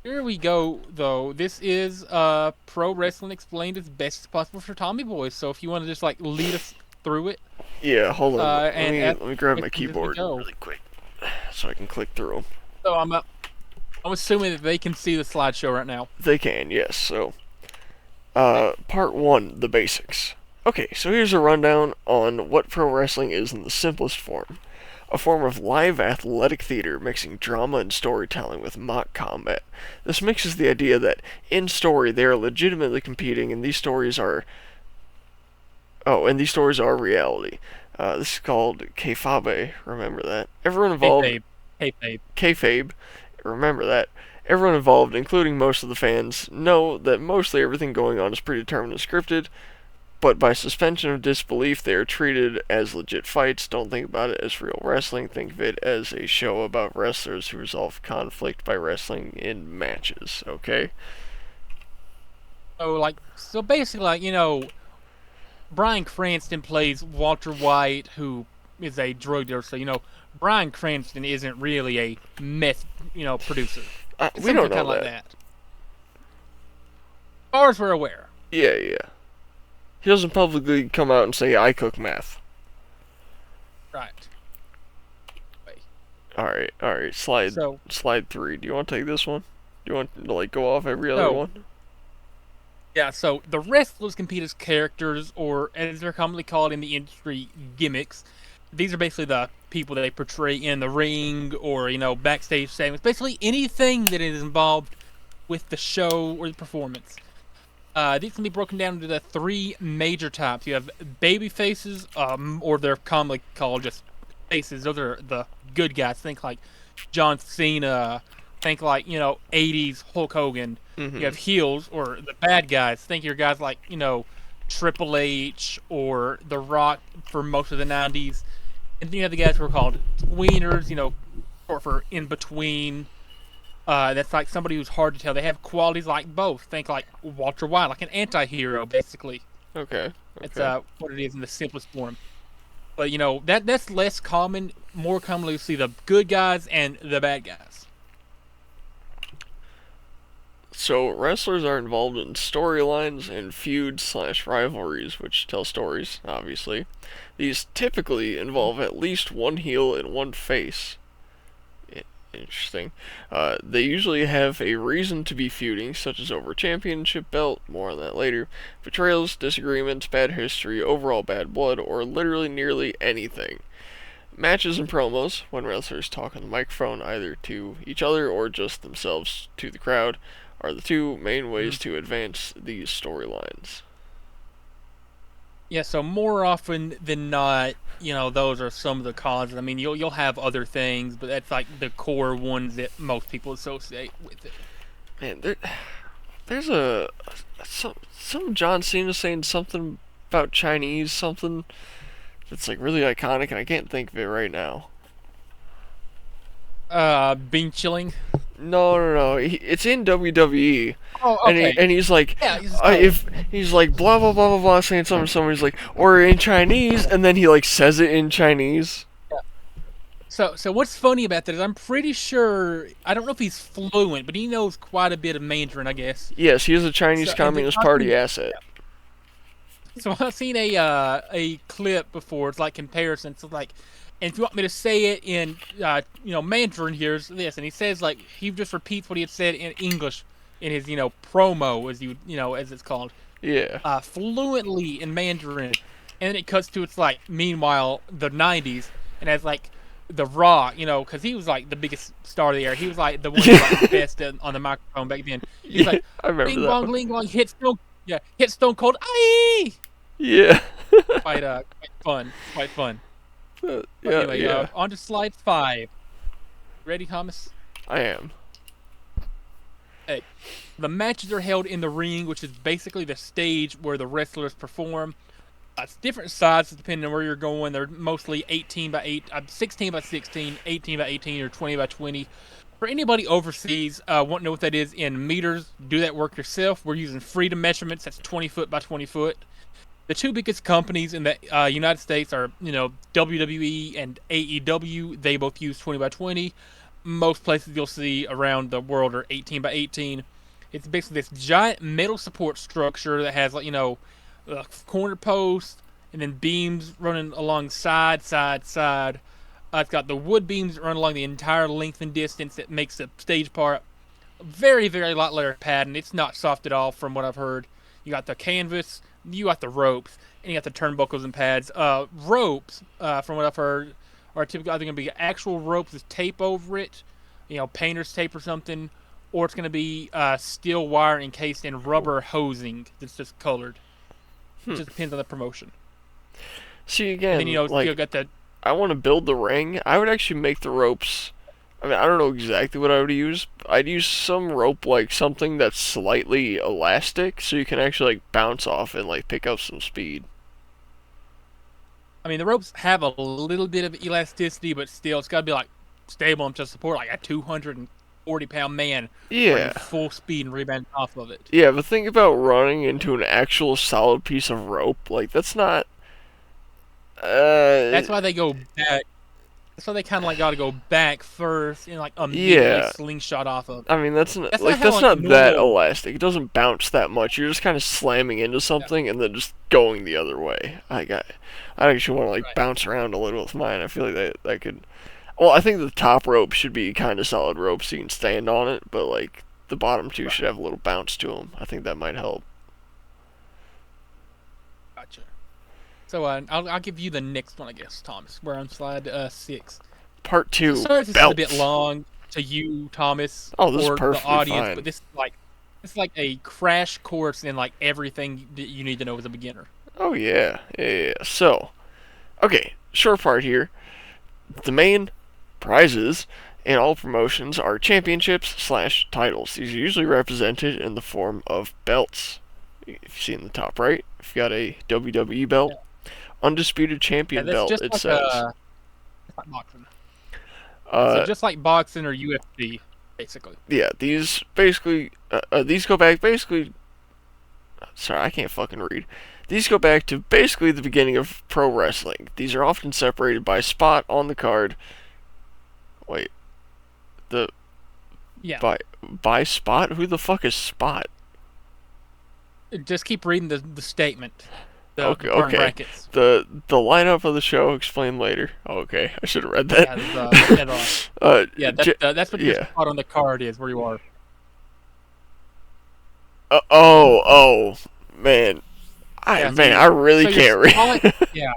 we go. Though this is pro wrestling explained as best as possible for Tommy Boy. So if you want to just like lead us through it, Yeah, hold on. Let me grab my as we keyboard go. really quick so I can click through them. So I'm assuming that they can see the slideshow right now. They can, yes. So, part one, the basics. Okay, so here's a rundown on what pro wrestling is in the simplest form. A form of live athletic theater mixing drama and storytelling with mock combat. This mixes the idea that in story they are legitimately competing and these stories are reality. This is called kayfabe, remember that. Everyone involved kayfabe, remember that. Everyone involved, including most of the fans, know that mostly everything going on is predetermined and scripted, but by suspension of disbelief, they are treated as legit fights. Don't think about it as real wrestling. Think of it as a show about wrestlers who resolve conflict by wrestling in matches, okay? So basically, like, Bryan Cranston plays Walter White, who is a drug dealer. So, Bryan Cranston isn't really a meth, producer. We don't know like that. As far as we're aware. Yeah. He doesn't publicly come out and say, I cook meth. Right. Wait. Alright. Slide 3. Do you want to take this one? Do you want to, go off every other one? Yeah, so the wrestlers compete as characters, or as they're commonly called in the industry, gimmicks. These are basically the people that they portray in the ring or, backstage segments. Basically anything that is involved with the show or the performance. These can be broken down into the 3 major types. You have baby faces, or they're commonly called just faces. Those are the good guys. Think like John Cena. Think like, 80s Hulk Hogan. Mm-hmm. You have heels, or the bad guys. Think your guys like, Triple H or The Rock for most of the 90s. And then you have the guys who are called tweeners, short for in between. That's like somebody who's hard to tell. They have qualities like both. Think like Walter White, like an anti-hero, basically. Okay. It's what it is in the simplest form. But, that's less common. More commonly, you see the good guys and the bad guys. So wrestlers are involved in storylines and feuds slash rivalries, which tell stories, obviously. These typically involve at least one heel and one face. Interesting. They usually have a reason to be feuding, such as over a championship belt, more on that later, betrayals, disagreements, bad history, overall bad blood, or literally nearly anything. Matches and promos, when wrestlers talk on the microphone either to each other or just themselves to the crowd, are the two main ways to advance these storylines. Yeah, so more often than not, those are some of the causes. I mean, you'll have other things, but that's like the core ones that most people associate with it. Man, there's some John Cena saying something about Chinese something that's like really iconic, and I can't think of it right now. Being chilling. No. It's in WWE, Oh, okay. and he's like, Yeah, if he's like blah blah blah blah blah saying something, somebody's like, or in Chinese, and then he like says it in Chinese. So what's funny about that is I'm pretty sure, I don't know if he's fluent, but he knows quite a bit of Mandarin, I guess. Yes, he is a Chinese Communist Party asset. So I've seen a clip before. It's like comparison. So like, and if you want me to say it in Mandarin, here's this, and he says like he just repeats what he had said in English in his promo, as it's called. Yeah. Fluently in Mandarin, and then it cuts to it's like meanwhile the '90s, and as like The Rock, because he was like the biggest star of the era. He was like the one who was like, the best on the microphone back then. He was like, I remember "Bing that bong, one. ling bong, hit Stone Cold, aye!" Yeah. Quite fun, quite fun. Yeah, Anyway, yeah. on to slide 5. Ready, Thomas? I am. Hey, the matches are held in the ring, which is basically the stage where the wrestlers perform. It's different sizes depending on where you're going. They're mostly 18 by 8, 16 by 16, 18 by 18, or 20 by 20. For anybody overseas wanting to know what that is in meters, do that work yourself. We're using freedom measurements. That's 20 foot by 20 foot. The two biggest companies in the United States are, WWE and AEW. They both use 20 by 20. Most places you'll see around the world are 18 by 18. It's basically this giant metal support structure that has, like, corner posts and then beams running along side. It's got the wood beams that run along the entire length and distance that makes the stage part very, very light layer padding. It's not soft at all from what I've heard. You got the canvas, you got the ropes, and you got the turnbuckles and pads. Ropes, from what I've heard, are typically either going to be actual ropes with tape over it, painter's tape or something, or it's going to be steel wire encased in rubber hosing that's just colored. It just depends on the promotion. See, again, And then, like, you got the... I want to build the ring. I would actually make the ropes. I mean, I don't know exactly what I would use. I'd use some rope, like something that's slightly elastic, so you can actually like bounce off and like pick up some speed. I mean, the ropes have a little bit of elasticity, but still, it's got to be like stable enough to support like a 240-pound man running full speed and rebounding off of it. Yeah, but think about running into an actual solid piece of rope. Like, that's not... That's why they go back. That's why they kind of like got to go back first and like immediately slingshot off of. I mean, that's not normal... that elastic. It doesn't bounce that much. You're just kind of slamming into something and then just going the other way. I actually want to like bounce around a little with mine. I feel like that could... Well, I think the top rope should be kind of solid rope so you can stand on it, but like the bottom two should have a little bounce to them. I think that might help. Gotcha. So I'll give you the next one, I guess, Thomas. We're on slide 6. Part 2. Sorry if this is a bit long to you, Thomas, or the audience, fine. but this is like a crash course in like everything that you need to know as a beginner. Oh yeah. So, okay, short part here. The main prizes in all promotions are championships/titles. These are usually represented in the form of belts. If you see in the top right, if you got a WWE belt, undisputed champion belt, it like says. It's like boxing. So just like boxing or UFC, basically. Yeah, these basically, these go back basically. Sorry, I can't fucking read. These go back to basically the beginning of pro wrestling. These are often separated by a spot on the card. Wait. By Spot? Who the fuck is Spot? Just keep reading the statement. The Okay, part in okay. brackets. The lineup of the show explained later. Okay, I should have read that. That's what your spot on the card is, where you are. Oh, man. I really can't read. Yeah.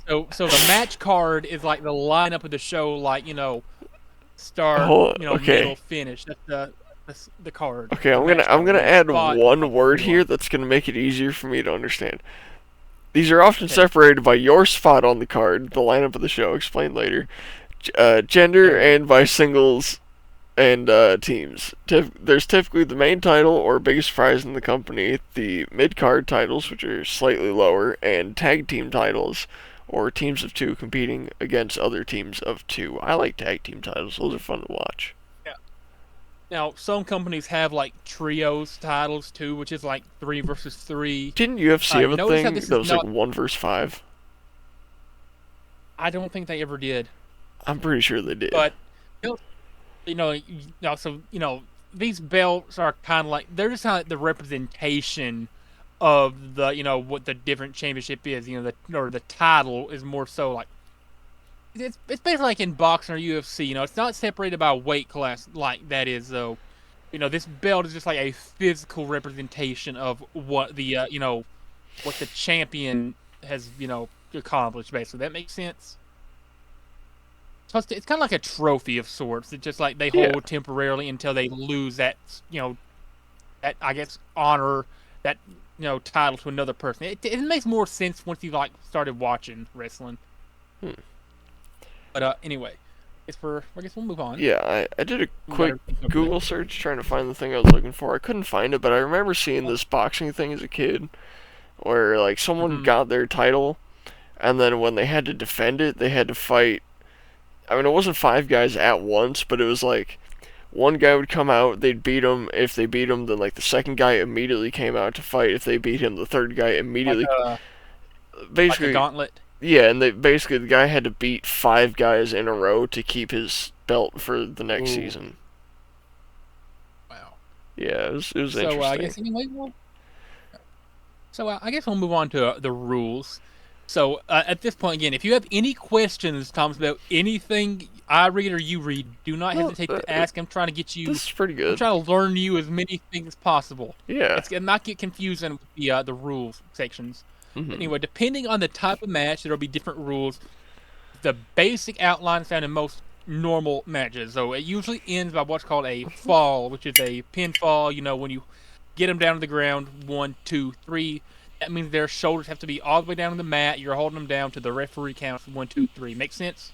So the match card is like the lineup of the show, like start, middle, finish. That's the card. Okay, I'm gonna add one word here that's gonna make it easier for me to understand. These are often separated by your spot on the card, the lineup of the show, explained later, gender, and by singles and teams. There's typically the main title or biggest prize in the company, the mid-card titles, which are slightly lower, and tag team titles, or teams of two competing against other teams of two. I like tag team titles. Those are fun to watch. Yeah. Now, some companies have, like, trios titles, too, which is, like, 3 versus 3. Didn't UFC have a thing that was, like, 1 versus 5? I don't think they ever did. I'm pretty sure they did. But, these belts are kind of like, they're just kind of like the representation of the, what the different championship is. The title is more so like, it's basically like in boxing or UFC. It's not separated by weight class like that is, though. This belt is just like a physical representation of what the what the champion has accomplished. Basically, that makes sense. So it's kind of like a trophy of sorts. It's just like they hold temporarily until they lose that that, I guess, honor, that title to another person. It makes more sense once you started watching wrestling. But anyway, I guess we'll move on. Yeah, I did a quick Google search trying to find the thing I was looking for. I couldn't find it, but I remember seeing this boxing thing as a kid, where like someone got their title, and then when they had to defend it, they had to fight. I mean, it wasn't 5 guys at once, but it was like one guy would come out, they'd beat him. If they beat him, then like the second guy immediately came out to fight. If they beat him, the third guy immediately. Basically, like a gauntlet. Yeah, and the guy had to beat 5 guys in a row to keep his belt for the next season. Wow. Yeah, it was interesting. I guess anyway, I guess we'll move on to the rules. So, at this point, again, if you have any questions, Thomas, about anything I read or you read, do not hesitate to ask. I'm trying to get you... This is pretty good. I'm trying to learn you as many things as possible. Yeah. And not get confusing with the rules sections. Anyway, depending on the type of match, there will be different rules. The basic outline is found in most normal matches. So, it usually ends by what's called a fall, which is a pinfall. When you get them down to the ground, 1, 2, 3... That means their shoulders have to be all the way down on the mat. You're holding them down to the referee counts 1, 2, 3. Make sense?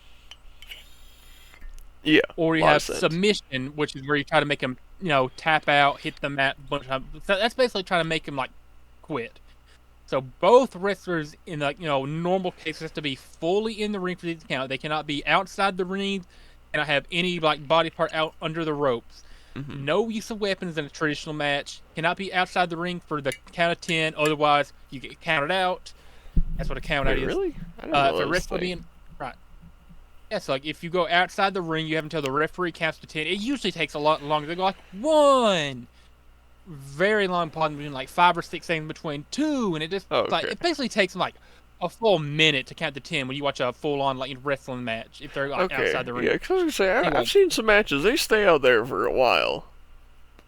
Yeah. Or you have submission, which is where you try to make them, tap out, hit the mat a bunch of times. So that's basically trying to make them quit. So both wrestlers in the normal cases have to be fully in the ring for this count. They cannot be outside the ring, cannot have any body part out under the ropes. No use of weapons in a traditional match. Cannot be outside the ring for the count of 10. Otherwise, you get counted out. That's what a count out is. Really? I didn't know if a wrestler being right. Yeah, so if you go outside the ring, you have until the referee counts to 10. It usually takes a lot longer. They go 1. Very long pause between 5 or 6 seconds between 2, and it just it basically takes them a full minute to count to 10 when you watch a full-on wrestling match if they're outside the ring. Yeah, because I was gonna say I've seen some matches. They stay out there for a while.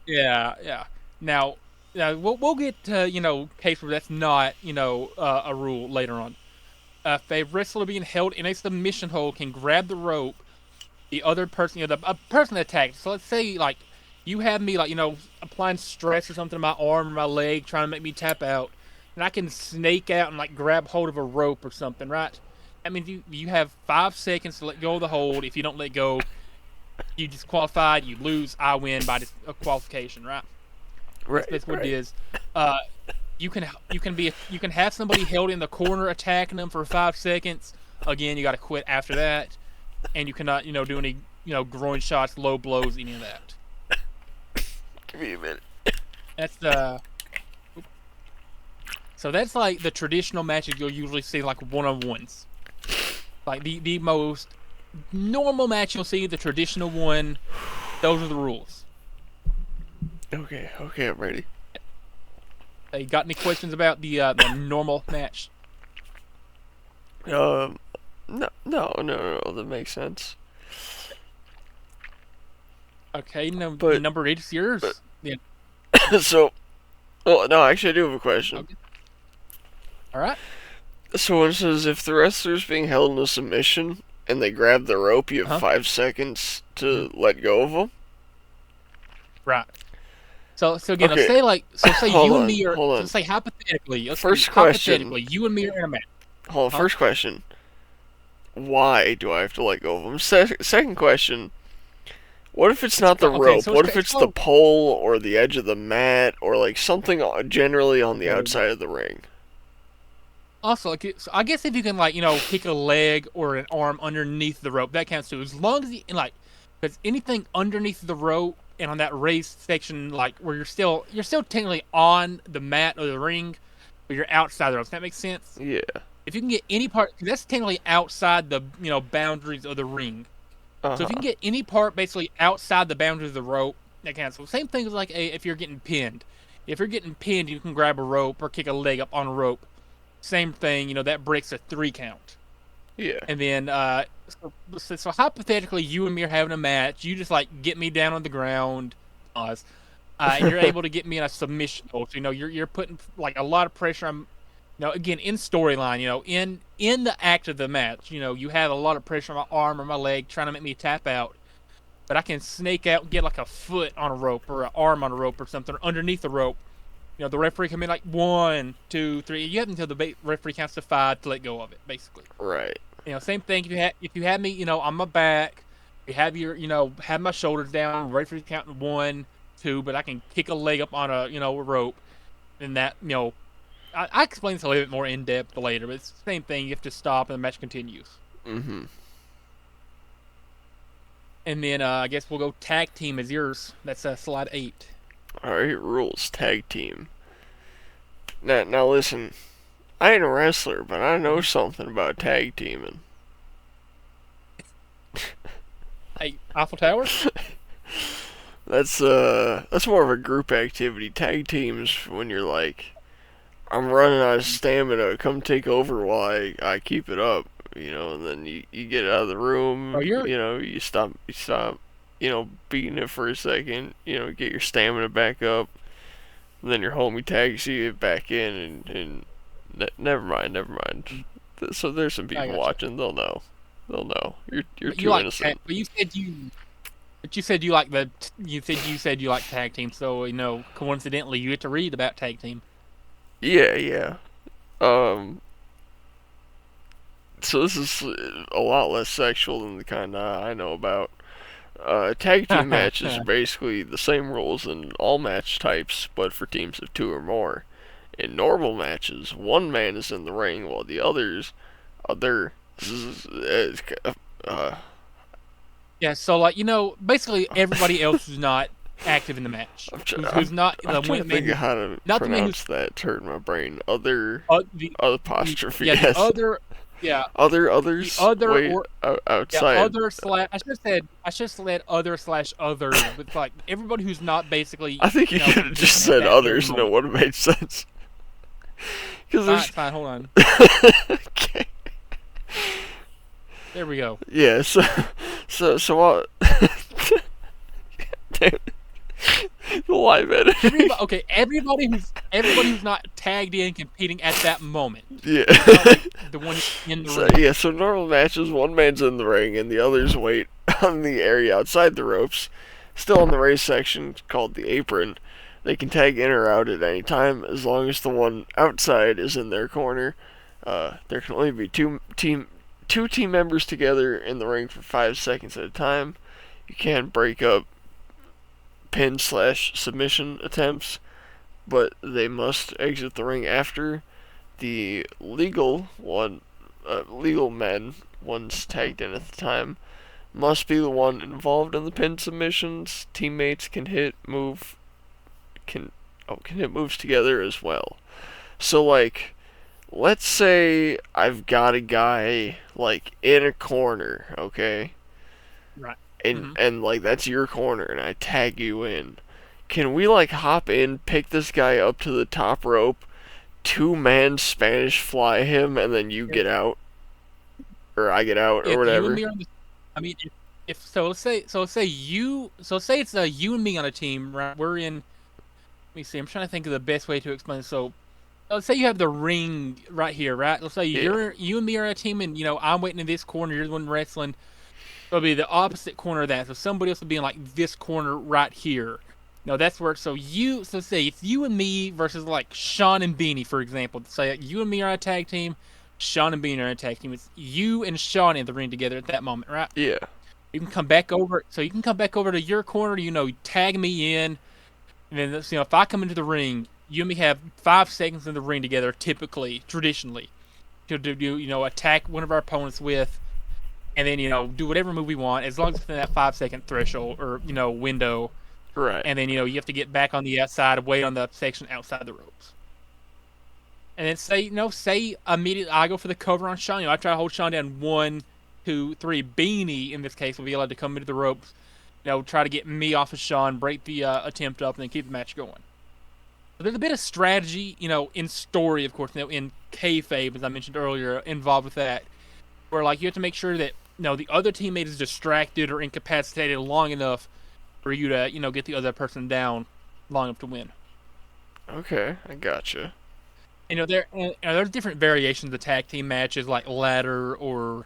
Yeah. Now we'll get to case where that's not a rule later on. If a wrestler being held in a submission hold can grab the rope, the other person, a person attacked. So let's say you have me applying stress or something to my arm or my leg, trying to make me tap out. And I can snake out and grab hold of a rope or something, right? That means you have 5 seconds to let go of the hold. If you don't let go, you disqualified. You lose. I win by qualification, right? Right. That's what it is. You can have somebody held in the corner attacking them for 5 seconds. Again, you got to quit after that, and you cannot do any groin shots, low blows, any of that. Give me a minute. That's the. So that's the traditional matches you'll usually see one-on-ones. The most normal match you'll see, the traditional one, those are the rules. Okay, I'm ready. You got any questions about the normal match? No, no, that makes sense. Okay, But, number 8 is but yours. Yeah. so, well, no, actually, I do have a question. Okay. All right. So it says if the wrestler's being held in a submission and they grab the rope, you have Uh-huh. 5 seconds Mhm. to let go of them. Right. So again, Okay, say hold you and on, me are. hold So on. say hypothetically, First question. hypothetically, you and me are in a match. Hold on. Huh? First question. Why do I have to let go of them? Second question. What if it's not the Okay, rope? What if it's the pole or the edge of the mat or like something generally on the okay. outside of the ring? Also, like, so I guess if you can kick a leg or an arm underneath the rope, that counts too. As long as because anything underneath the rope and on that raised section, like where you're still technically on the mat or the ring, but you're outside the rope. Does that make sense? Yeah. If you can get any part, 'cause that's technically outside the boundaries of the ring. Uh So if you can huh. get any part basically outside the boundaries of the rope, that counts. So same thing as if you're getting pinned. If you're getting pinned, you can grab a rope or kick a leg up on a rope. Same thing, that breaks a 3 count. Yeah. And then, so hypothetically, you and me are having a match. You just get me down on the ground, pause, and you're able to get me in a submission hold. So you're putting a lot of pressure on. Again, in storyline, in the act of the match, you have a lot of pressure on my arm or my leg trying to make me tap out. But I can snake out and get like a foot on a rope or an arm on a rope or something or underneath the rope. The referee can be like 1, 2, 3. You have until the referee counts to 5 to let go of it, basically. Right. Same thing. If you have me, on my back, you have have my shoulders down. Referee counting 1, 2, but I can kick a leg up on a rope, and that I explain this a little bit more in depth later, but it's the same thing. You have to stop and the match continues. Mhm. And then I guess we'll go tag team as yours. That's slide 8. All right. Rules. Tag team. Now listen. I ain't a wrestler, but I know Mhm. something about tag teaming. Hey, Eiffel Tower. That's more of a group activity. Tag teams when you're like, I'm running out of stamina. Come take over while I keep it up. And then you get out of the Oh, room. you're You stop. Beating it for a second. Get your stamina back up. And then your homie tags you back in, and never mind. So there's some I people got you. watching. They'll know. They'll know. You're But you too like innocent. but you said you like you like tag team. So coincidentally, you get to read about tag team. Yeah, yeah. Um. So this is a lot less sexual than the kind I know about. Tag team matches are basically the same rules in all match types, but for teams of 2 or more. In normal matches, one man is in the ring while the other, uh, Yeah. So basically everybody else who's not active in the match, who's not I'm the trying to think man of how to not the man who's pronounce that. It's hurting my brain. Other the apostrophe yeah the s. other yeah the Others. other Wait, or yeah outside. other slash I should have said other slash others, but everybody who's not basically I think you could have just existing at said that given others, and it moment. would have made sense. Because Fine, there's. fine, hold on. Okay. There we go. Yeah. So what? Damn. The live editing. Everybody who's not tagged in competing at that moment. Yeah. Not like the one in the So ring. yeah, so normal matches, one man's in the ring and the others wait on the area outside the ropes, still in the race section called the apron. They can tag in or out at any time as long as the one outside is in their corner. There can only be two team members together in the ring for 5 seconds at a time. You can't break up pin slash submission attempts, but they must exit the ring after the legal men, ones tagged in at the time, must be the one involved in the pin submissions. Teammates can can hit moves together as well. So let's say I've got a guy in a corner, okay? Right. And Hmm. and that's your corner and I tag you in. can we like hop in, pick this guy up to the top rope, two-man Spanish fly him, and then you get out, or I get out, or If you and whatever? me are on the, I mean, if so, let's say it's you and me on a team, right? We're in. Let me see. I'm trying to think of the best way to explain it. So, let's say you have the ring right here, right? Let's say Yeah. you and me are a team, and I'm waiting in this corner. You're the one wrestling. It'll be the opposite corner of that. So somebody else will be in like this corner right here. No, that's where. So say it's you and me versus like Sean and Beanie, for example. Say you and me are a tag team. Sean and Beanie are a tag team. It's you and Sean in the ring together at that moment, right? Yeah. You can come back over. So you can come back over to your corner. Tag me in, and then if I come into the ring, you and me have 5 seconds in the ring together. Typically, traditionally, to do attack one of our opponents with, and then do whatever move we want as long as it's within that 5 second threshold or window. Right. And then you have to get back on the outside, wait on the section outside the ropes. And then say immediately I go for the cover on Sean. I try to hold Sean down 1, 2, 3. Beanie in this case will be allowed to come into the ropes. Try to get me off of Sean, break the attempt up, and then keep the match going. So there's a bit of strategy, in story, of course, in kayfabe, as I mentioned earlier, involved with that, where like you have to make sure that the other teammate is distracted or incapacitated long enough for you to get the other person down long enough to win. Okay, I gotcha. There's different variations of tag team matches like ladder or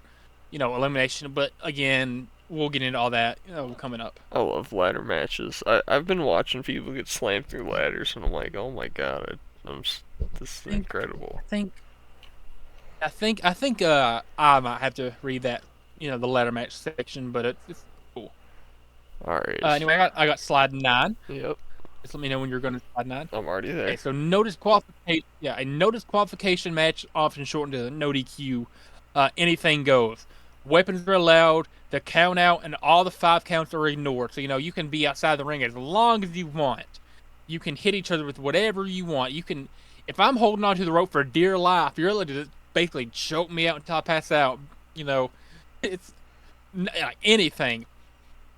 elimination, but again, we'll get into all that coming up. I love ladder matches. I've been watching people get slammed through ladders, and I'm like, oh my god, this is incredible. I think I might have to read that the ladder match section, but it's cool. All right. Anyway, I got slide 9. Yep. Just let me know when you're going to slide 9. I'm already there. Okay, so no disqualification. Yeah, a no disqualification match, often shortened to no DQ. Anything goes. Weapons are allowed. The count out and all the 5 counts are ignored. So you can be outside the ring as long as you want. You can hit each other with whatever you want. You can, if I'm holding onto the rope for dear life, you're able to basically choke me out until I pass out. It's like anything.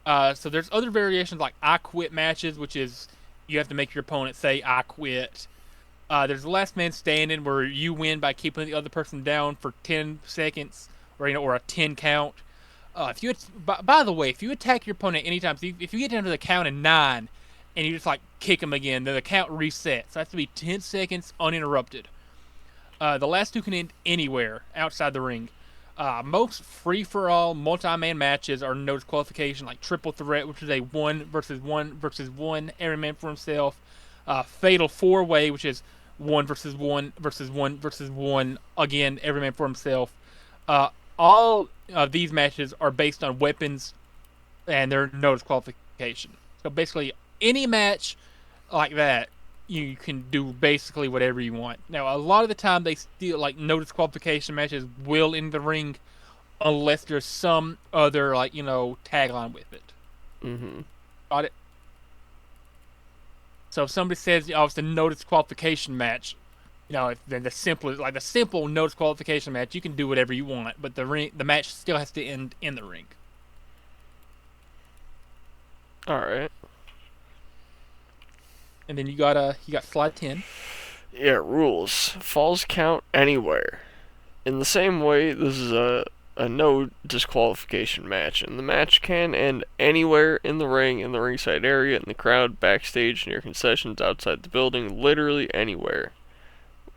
So there's other variations like I quit matches, which is you have to make your opponent say I quit. There's the last man standing where you win by keeping the other person down for 10 seconds or a 10 count. By the way, if you attack your opponent anytime, so if you get down to the count of 9 and you just like kick him again, then the count resets. So it has to be 10 seconds uninterrupted. The last 2 can end anywhere outside the ring. Most free-for-all multi-man matches are no disqualification, like triple threat, which is a 1 versus 1 versus 1, every man for himself. Fatal 4-way, which is 1 versus 1 versus 1 versus 1, again, every man for himself. All of these matches are based on weapons, and they're no disqualification. So basically, any match like that, you can do basically whatever you want. Now, a lot of the time, they still, like, no disqualification matches will end the ring unless there's some other, like, tagline with it. Mm-hmm. Got it? So if somebody says, it's a no disqualification match, then the simple no disqualification match, you can do whatever you want, but the match still has to end in the ring. All right. And then you got slide 10. Yeah, rules. Falls count anywhere. In the same way, this is a no disqualification match, and the match can end anywhere in the ring, in the ringside area, in the crowd, backstage, near concessions, outside the building, literally anywhere.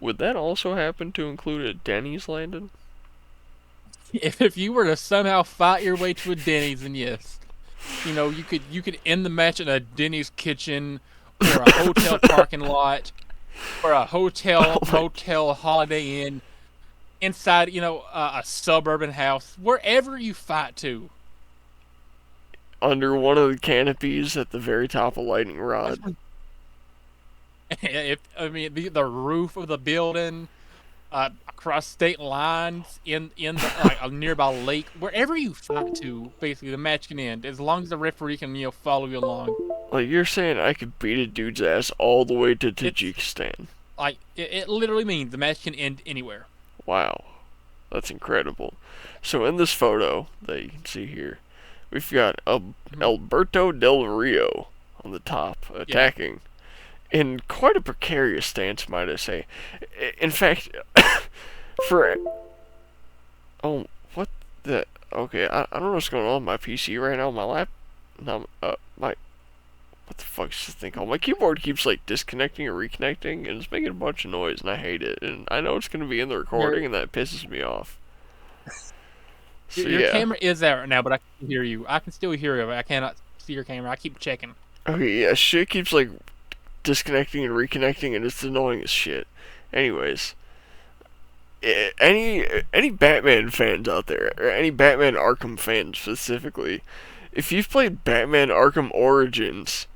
Would that also happen to include a Denny's, Landon? If you were to somehow fight your way to a Denny's, then yes. You could end the match in a Denny's kitchen, or a hotel parking lot, or a hotel, motel, Holiday Inn, inside, a suburban house, wherever you fight to. Under one of the canopies at the very top of Lightning Rod. The roof of the building, across state lines, in the a nearby lake, wherever you fight to, basically the match can end as long as the referee can follow you along. Like, you're saying I could beat a dude's ass all the way to Tajikistan. It literally means the match can end anywhere. Wow. That's incredible. So in this photo that you can see here, we've got Alberto Del Rio on the top, attacking in quite a precarious stance, might I say. In fact, for what the okay, I don't know what's going on with my PC right now. My lap, no, my what the fuck is this thing called? My keyboard keeps like disconnecting and reconnecting, and it's making a bunch of noise, and I hate it. And I know it's gonna be in the recording, and that pisses me off. So, your camera is out right now, but I can hear you. I can still hear you, but I cannot see your camera. I keep checking. Okay, yeah, shit keeps like disconnecting and reconnecting, and it's annoying as shit. Anyways, any Batman fans out there, or any Batman Arkham fans specifically, if you've played Batman Arkham Origins,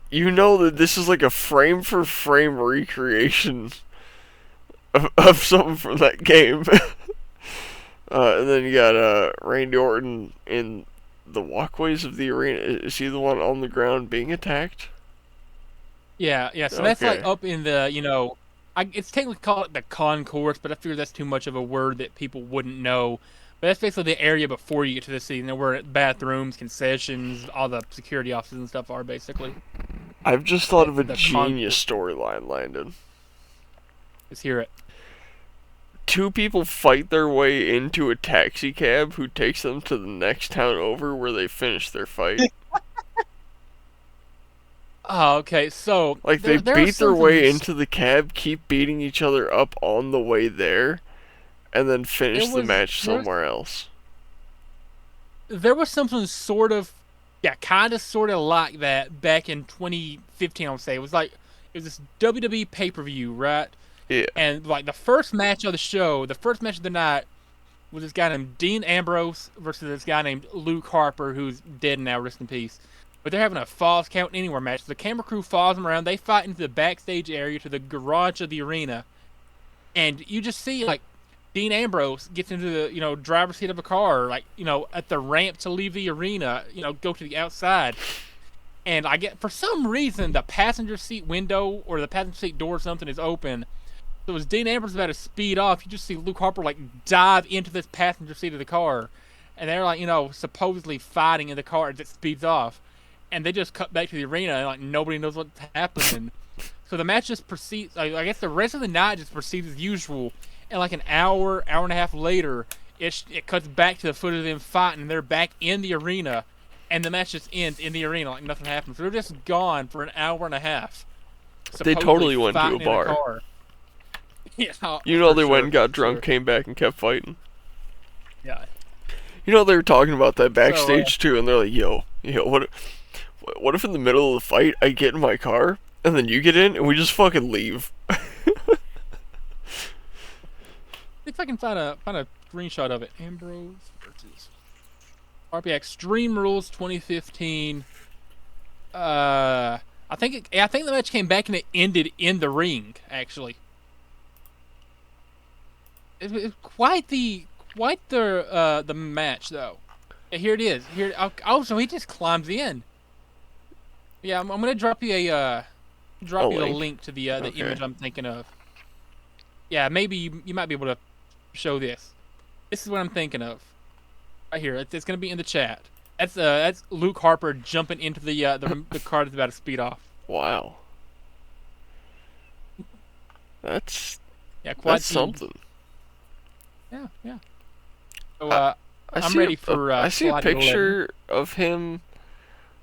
you know that this is like a frame for frame recreation of something from that game. And then you got Randy Orton in the walkways of the arena. Is he the one on the ground being attacked? Yeah. So that's like up in the, it's technically called the concourse, but I figure that's too much of a word that people wouldn't know. But that's basically the area before you get to the city, where bathrooms, concessions, all the security offices and stuff are, basically. I've just thought of a genius storyline, Landon. Let's hear it. Two people fight their way into a taxi cab who takes them to the next town over where they finish their fight. Oh, okay, so... Like, they beat their way into the cab, keep beating each other up on the way there, and then finish the match somewhere else. There was something sort of like that back in 2015, I would say. It was this WWE pay-per-view, right? Yeah. And, like, the first match of the night, was this guy named Dean Ambrose versus this guy named Luke Harper, who's dead now, rest in peace. But they're having a Falls Count Anywhere match. The camera crew follows them around. They fight into the backstage area to the garage of the arena. And you just see, like, Dean Ambrose gets into the, driver's seat of a car, at the ramp to leave the arena, go to the outside. And for some reason, the passenger seat window or the passenger seat door or something is open. So as Dean Ambrose is about to speed off, you just see Luke Harper, dive into this passenger seat of the car. And they're, supposedly fighting in the car as it speeds off. And they just cut back to the arena, and, nobody knows what's happening. So the match just proceeds, I guess the rest of the night just proceeds as usual. And, an hour and a half later, it cuts back to the footage of them fighting, and they're back in the arena. And the match just ends in the arena like nothing happened. So they're just gone for an hour and a half. They totally went to a bar. Yeah, they went and got drunk, came back, and kept fighting. Yeah. They were talking about that backstage too, and they're like, yo, what if in the middle of the fight I get in my car, and then you get in, and we just fucking leave? If I can find a screenshot of it. Ambrose versus RP Extreme Rules 2015. I think the match came back and it ended in the ring. Actually, it's quite the match though. Yeah, here it is. So he just climbs in. Yeah, I'm gonna drop you a link to the image I'm thinking of. Yeah, maybe you might be able to show this. This is what I'm thinking of. Right here. It's gonna be in the chat. That's Luke Harper jumping into the car that's about to speed off. Wow. That's something. Yeah. So I'm ready for. I see a picture of him.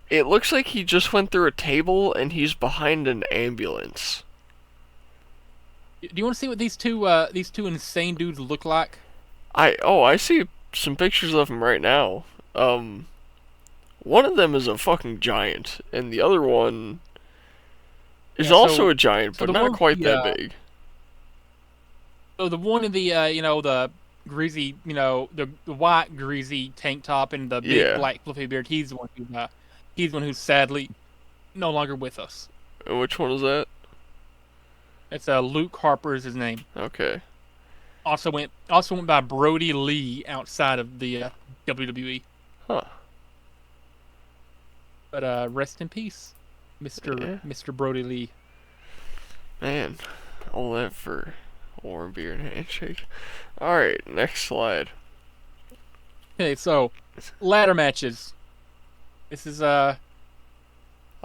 It looks like he just went through a table and he's behind an ambulance. Do you want to see what these two insane dudes look like? I see some pictures of them right now. One of them is a fucking giant, and the other one is also a giant, but not quite that big. So the one in the the greasy, the white greasy tank top and the big black fluffy beard, he's the one who's sadly no longer with us. And which one is that? It's Luke Harper is his name. Okay. Also went by Brody Lee outside of the WWE. Huh. But rest in peace, Mr. Brody Lee. Man, all that for warm beer and handshake. All right, next slide. Okay, so ladder matches. This is I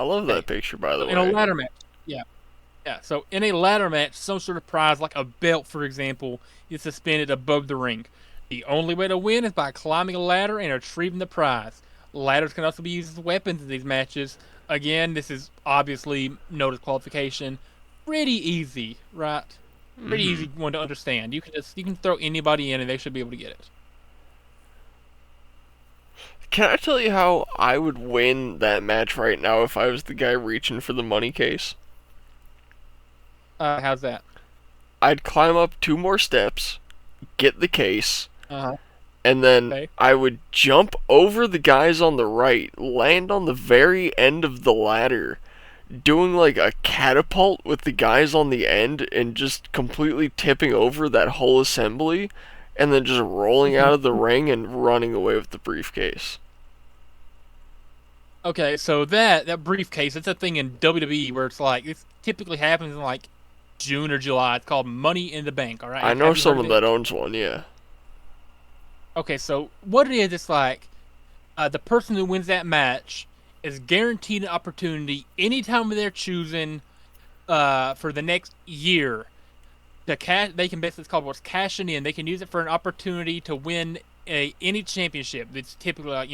I love Okay. that picture, by the So in a way. ladder match, yeah, yeah. So in a ladder match, some sort of prize like a belt, for example, is suspended above the ring. The only way to win is by climbing a ladder and retrieving the prize. Ladders can also be used as weapons in these matches. Again, this is obviously no disqualification. Pretty easy, right? Pretty Hmm. easy one to understand. You can throw anybody in and they should be able to get it. Can I tell you how I would win that match right now if I was the guy reaching for the money case? How's that? I'd climb up 2 more steps, get the case, Uh-huh. and then Okay. I would jump over the guys on the right, land on the very end of the ladder, doing like a catapult with the guys on the end and just completely tipping over that whole assembly, and then just rolling out of the ring and running away with the briefcase. Okay, so that briefcase, it's a thing in WWE where it's like this typically happens in like June or July. It's called Money in the Bank. All right, I know have you heard of someone it? that owns one, yeah. Okay, so what it is, it's like the person who wins that match is guaranteed an opportunity anytime they're choosing for the next year to cash. They can basically, it's called what's cashing in. They can use it for an opportunity to win any championship. It's typically like,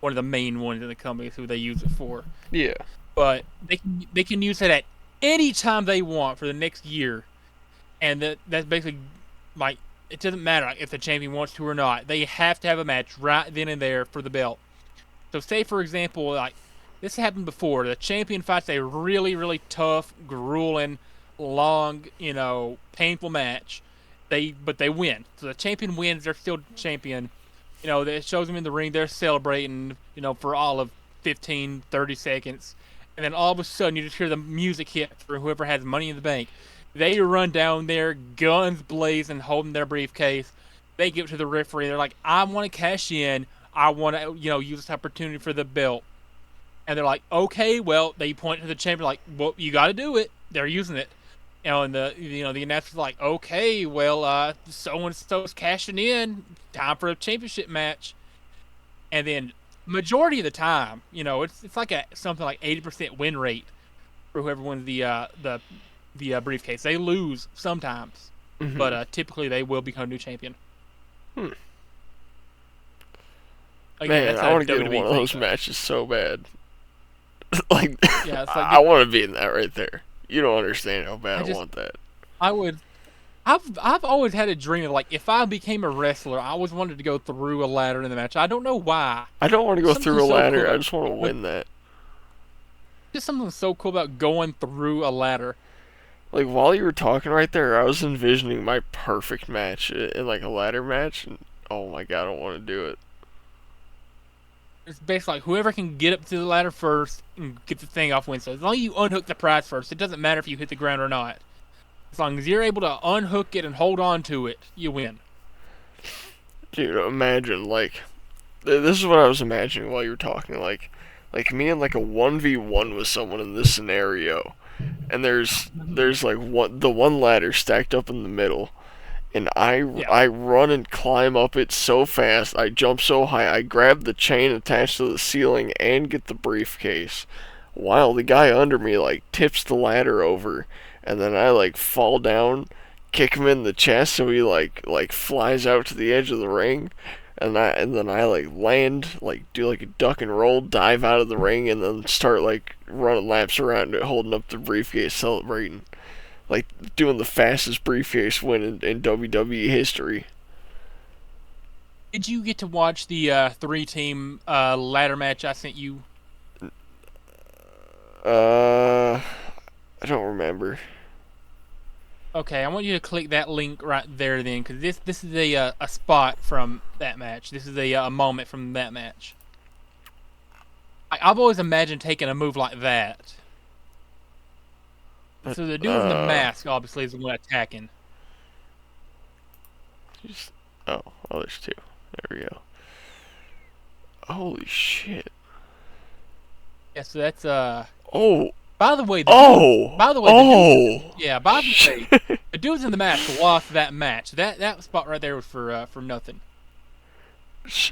one of the main ones in the company who they use it for. Yeah. But they can use it at any time they want for the next year, and that's basically like it doesn't matter like, if the champion wants to or not. They have to have a match right then and there for the belt. So say for example, like this happened before, the champion fights a really tough, grueling, long, painful match. But they win. So the champion wins. They're still champion. It shows them in the ring. They're celebrating. For all of 15, 30 seconds, and then all of a sudden you just hear the music hit for whoever has Money in the Bank. They run down there, guns blazing, holding their briefcase. They give it to the referee. They're like, "I want to cash in. I want to, use this opportunity for the belt." And they're like, "Okay, well," they point to the champion, like, "Well, you got to do it." They're using it. And the announcer's like, "Okay, well, so and so's cashing in. Time for a championship match." And then majority of the time, it's like something like 80% win rate for whoever wins the briefcase. They lose sometimes, but Hmm. typically they will become new champion. Hmm. Again, Man, that's I a want to get in WWE one of thing, those though. matches so bad. Like, Yeah, it's I like want to be in that right there. You don't understand how I bad I just want that. I would. I've always had a dream of like if I became a wrestler, I always wanted to go through a ladder in the match. I don't know why. I don't want to go Something through a so cool ladder. I about just want to like win that. just something so cool about going through a ladder. Like, while you were talking right there, I was envisioning my perfect match in like a ladder match, and oh my god, I don't want to do it. It's basically like whoever can get up to the ladder first and get the thing off wins. So as long as you unhook the prize first, it doesn't matter if you hit the ground or not. As long as you're able to unhook it and hold on to it, you win. Dude, imagine like this is what I was imagining while you were talking. Like me and like a 1v1 with someone in this scenario, and there's like the one ladder stacked up in the middle, and Yeah. I run and climb up it so fast. I jump so high. I grab the chain attached to the ceiling and get the briefcase, while the guy under me like tips the ladder over, and then I like fall down, kick him in the chest so he like flies out to the edge of the ring. And then I like land, like do like a duck and roll, dive out of the ring, and then start like running laps around it, holding up the briefcase, celebrating, like doing the fastest briefcase win in WWE history. Did you get to watch the three-team ladder match I sent you? Uh, I don't remember. Okay, I want you to click that link right there then, because this is a spot from that match. This is a moment from that match. I've always imagined taking a move like that. But So the dude in the mask obviously is the one attacking. just, oh, there's two. There we go. Holy shit. Yeah, so that's Oh, By the way, oh, by the way, oh. yeah, by the way, the dudes in the match lost that match. That spot right there was for nothing.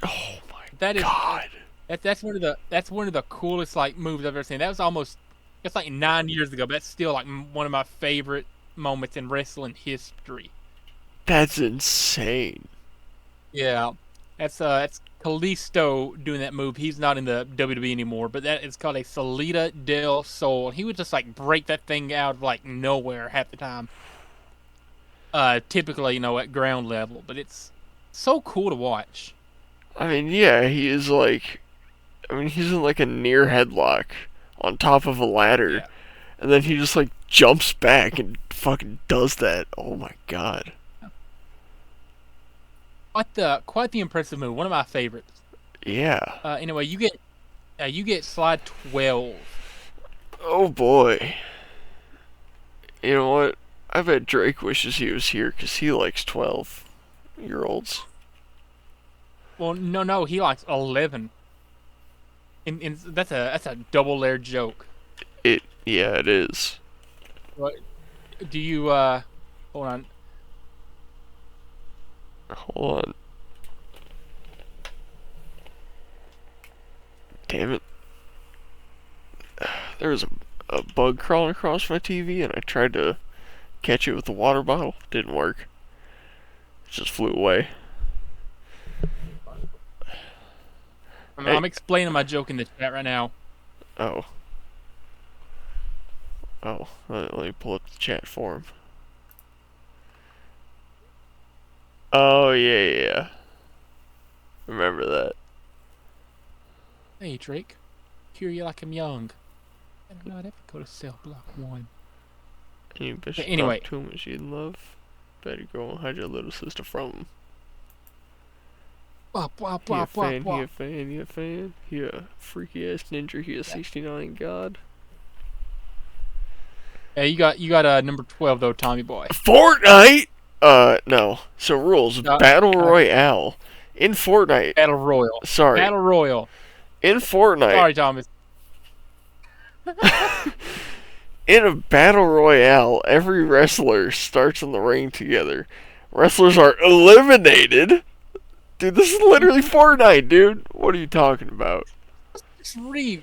Oh my That is god. That's one of the coolest like movies I've ever seen. That was almost it's like 9 years ago, but that's still like one of my favorite moments in wrestling history. That's insane. Yeah, that's Kalisto doing that move. He's not in the WWE anymore, but that is called a Salida del Sol. He would just like break that thing out of like nowhere half the time. Typically, at ground level, but it's so cool to watch. I mean, yeah, he is like. I mean, he's in like a near headlock on top of a ladder, Yeah, and then he just like jumps back and fucking does that. Oh my god. quite the impressive move. One of my favorites. Yeah. Anyway, you get slide 12. Oh boy. You know what? I bet Drake wishes he was here because he likes 12-year-olds. Well, no, he likes 11. And that's a double layered joke. Yeah, it is. What do you hold on? Hold on. Damn it. There was a bug crawling across my TV and I tried to catch it with a water bottle. Didn't work. It just flew away. Hey. I'm explaining my joke in the chat right now. Oh. Oh. Let me pull up the chat for him. Oh, yeah. Remember that. Hey Drake, hear you like I'm young. And I'm not ever go to cell block 1. And you bitch Anyway. talk too much you love. Better go and hide your little sister from him. Blah, blah, He blah, a blah, fan, blah. he a fan, he a fan. He a freaky ass ninja, he a 69 god. Hey, you got number 12 though, Tommy boy. Fortnite? No. So rules. Battle Royale. In Fortnite. Battle Royal. Sorry. Battle Royal. In Fortnite. Sorry, Thomas. In a Battle Royale, every wrestler starts in the ring together. Wrestlers are eliminated. Dude, this is literally Fortnite, dude. What are you talking about? Just read.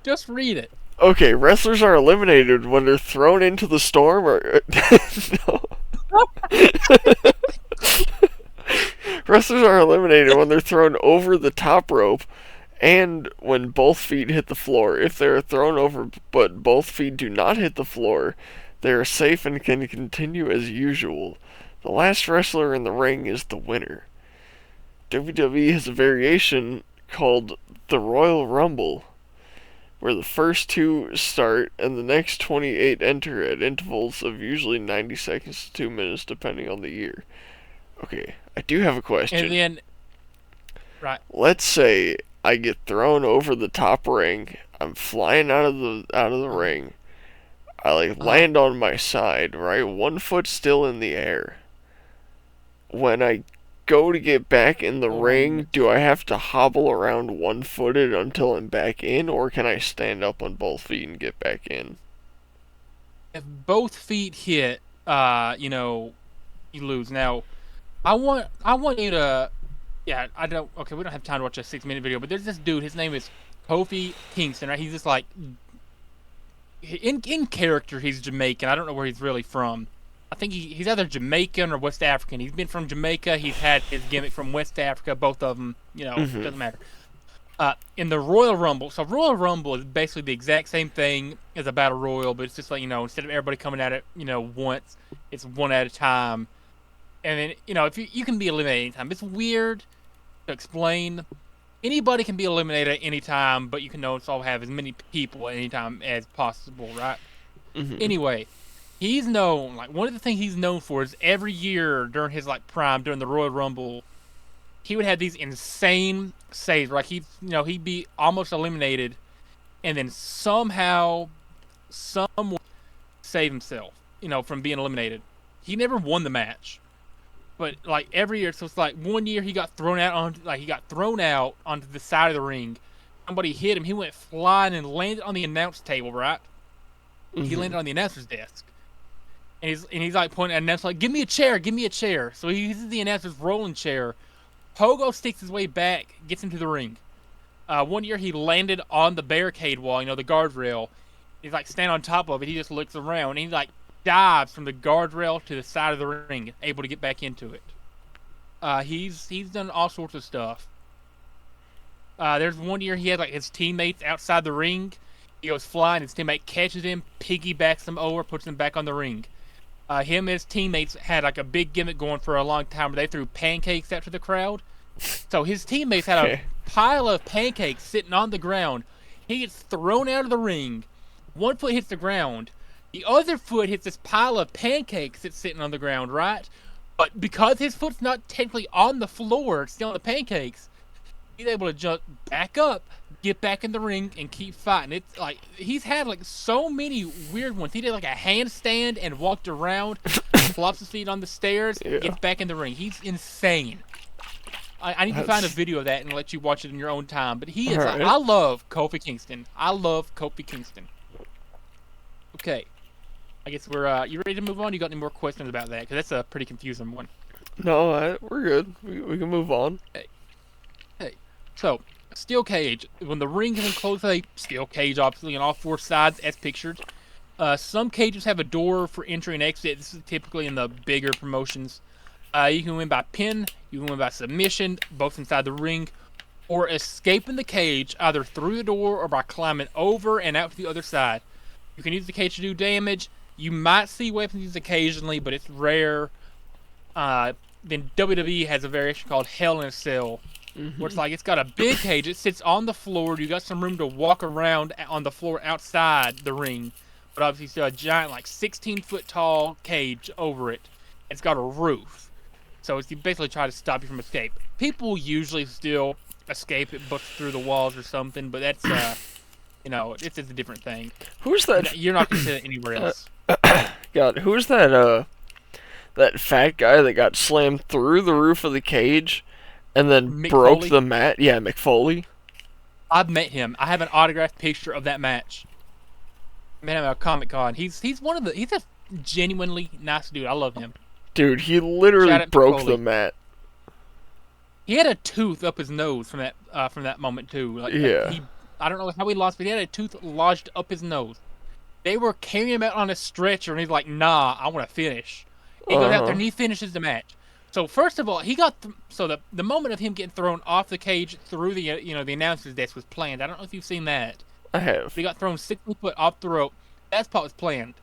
Just read it. Okay, wrestlers are eliminated when they're thrown into the storm or... No. Wrestlers are eliminated when they're thrown over the top rope and when both feet hit the floor. If they are thrown over but both feet do not hit the floor, they are safe and can continue as usual. The last wrestler in the ring is the winner. WWE has a variation called the Royal Rumble, where the first two start and the next 28 enter at intervals of usually 90 seconds to 2 minutes depending on the year. Okay, I do have a question. And then, right. Let's say I get thrown over the top ring. I'm flying out of the ring. I land on my side, right? One foot still in the air. When I go to get back in the ring, do I have to hobble around one-footed until I'm back in, or can I stand up on both feet and get back in? If both feet hit, you lose. Now, I want you to, yeah, I don't. Okay, we don't have time to watch a 6-minute video, but there's this dude. His name is Kofi Kingston, right? He's just like, in character, he's Jamaican. I don't know where he's really from. I think he's either Jamaican or West African. He's been from Jamaica. He's had his gimmick from West Africa. Both of them, doesn't matter. In the Royal Rumble, so Royal Rumble is basically the exact same thing as a Battle Royal, but it's just like, instead of everybody coming at it, once, it's one at a time. And then, if you can be eliminated anytime. It's weird to explain. Anybody can be eliminated at any time, but you can also have as many people at any time as possible, right? Mm-hmm. Anyway, he's known, one of the things he's known for is every year during his, prime, during the Royal Rumble, he would have these insane saves. He'd be almost eliminated, and then somehow, someone save himself, from being eliminated. He never won the match. But every year, so it's one year he got thrown out onto the side of the ring. Somebody hit him. He went flying and landed on the announce table. Right? Mm-hmm. He landed on the announcer's desk, and he's pointing at the announcer "Give me a chair! Give me a chair!" So he uses the announcer's rolling chair. Pogo sticks his way back, gets into the ring. One year he landed on the barricade wall, the guardrail. He's like standing on top of it. He just looks around and he like dives from the guardrail to the side of the ring, able to get back into it. He's done all sorts of stuff. There's one year he had like his teammates outside the ring. He goes flying, his teammate catches him, piggybacks him over, puts him back on the ring. Him and his teammates had like a big gimmick going for a long time where they threw pancakes out to the crowd. So his teammates had a pile of pancakes sitting on the ground. He gets thrown out of the ring. One foot hits the ground. The other foot hits this pile of pancakes that's sitting on the ground, right? But because his foot's not technically on the floor, it's still on the pancakes, he's able to jump back up, get back in the ring, and keep fighting. It's like he's had like so many weird ones. He did like a handstand and walked around, flops his feet on the stairs, gets back in the ring. He's insane. I need to find a video of that and let you watch it in your own time. But he is. Right. I love Kofi Kingston. I love Kofi Kingston. Okay, I guess we're. You ready to move on? You got any more questions about that? Because that's a pretty confusing one. No, we're good. We can move on. Hey. So, steel cage. When the ring is enclosed, a steel cage, obviously, on all four sides, as pictured. Some cages have a door for entry and exit. This is typically in the bigger promotions. You can win by pin, you can win by submission, both inside the ring, or escaping the cage either through the door or by climbing over and out to the other side. You can use the cage to do damage. You might see weapons used occasionally, but it's rare. Then WWE has a variation called Hell in a Cell, where it's like it's got a big cage. It sits on the floor. You got some room to walk around on the floor outside the ring, but obviously still a giant, like 16-foot tall cage over it. It's got a roof. So it's basically try to stop you from escape. People usually still escape it, bust through the walls or something, but that's, it's a different thing. Who's that? You're not going to see that anywhere else. God, who's that, that fat guy that got slammed through the roof of the cage and then broke the mat? Yeah, McFoley. I've met him. I have an autographed picture of that match. I met him at a Comic-Con. He's a genuinely nice dude. I love him. Dude, he literally broke the mat. He had a tooth up his nose from that moment too. Like, I don't know how he lost, but he had a tooth lodged up his nose. They were carrying him out on a stretcher, and he's like, "Nah, I want to finish." He goes out there and he finishes the match. So first of all, he got the moment of him getting thrown off the cage through the the announcer's desk was planned. I don't know if you've seen that. I have. But he got thrown 60 foot off the rope. That part was planned.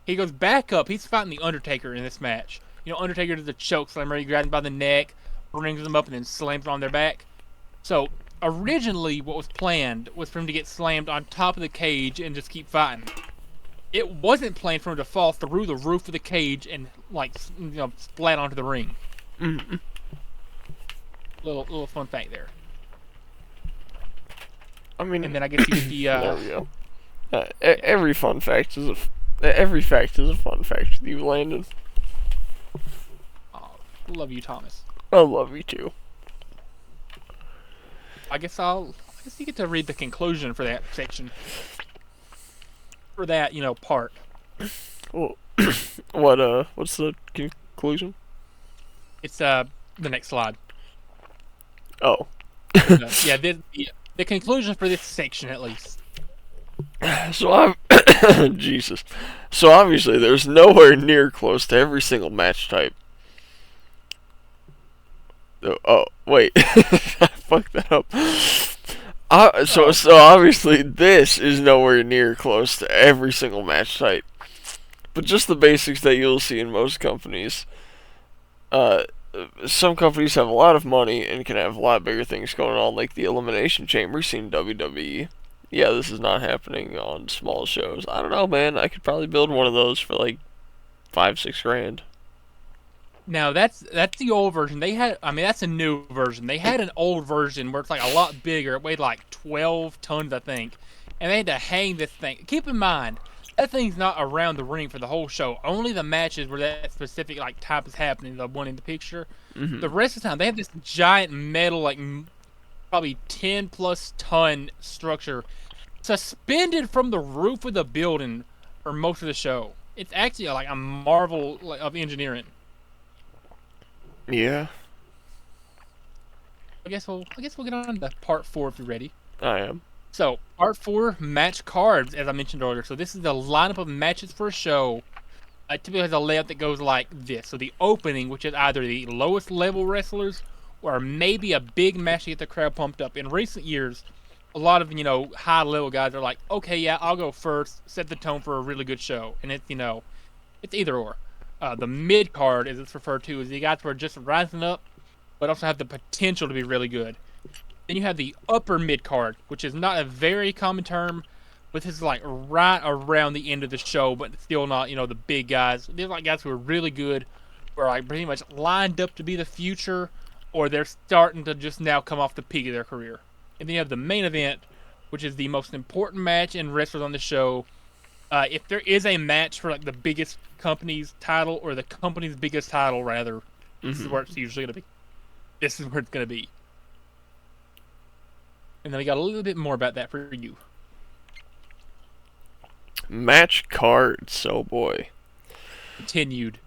He goes back up. He's fighting the Undertaker in this match. Undertaker does a choke slammer. He grabs him by the neck, brings them up, and then slams them on their back. So, originally, what was planned was for him to get slammed on top of the cage and just keep fighting. It wasn't planned for him to fall through the roof of the cage and, splat onto the ring. Mm-hmm. Little fun fact there. I mean, and then I guess you get the. There we go. Every fact is a fun fact with you, Landon. Love you, Thomas. I love you too. I guess you get to read the conclusion for that section. For that, part. Well, what's the conclusion? It's the next slide. Oh. Yeah, the conclusion for this section at least. So Jesus. So obviously there's nowhere near close to every single match type. Oh, wait. I fucked that up. So obviously this is nowhere near close to every single match type. But just the basics that you'll see in most companies. Some companies have a lot of money and can have a lot bigger things going on, like the Elimination Chamber seen in WWE. Yeah, this is not happening on small shows. I don't know, man. I could probably build one of those for like $5-6 grand. Now that's the old version. That's a new version. They had an old version where it's like a lot bigger. It weighed like 12 tons, I think, and they had to hang this thing. Keep in mind, that thing's not around the ring for the whole show. Only the matches where that specific type is happening. The one in the picture. Mm-hmm. The rest of the time, they have this giant metal, probably 10+ ton structure suspended from the roof of the building for most of the show. It's actually like a marvel of engineering. Yeah. I guess we'll get on to part 4 if you're ready. I am. So, part 4, match cards, as I mentioned earlier. So this is the lineup of matches for a show. Typically has a layout that goes like this. So the opening, which is either the lowest level wrestlers or maybe a big match to get the crowd pumped up. In recent years, a lot of, high level guys are like, okay, yeah, I'll go first, set the tone for a really good show. And it's, it's either or. The mid card, as it's referred to, is the guys who are just rising up, but also have the potential to be really good. Then you have the upper mid card, which is not a very common term, but this is like right around the end of the show, but still not, the big guys. They're like guys who are really good, who are like pretty much lined up to be the future, or they're starting to just now come off the peak of their career. And then you have the main event, which is the most important match in wrestlers on the show. If there is a match for like the biggest company's title or the company's biggest title, rather, this is where it's usually going to be. This is where it's going to be. And then we got a little bit more about that for you. Match cards, oh boy. Continued.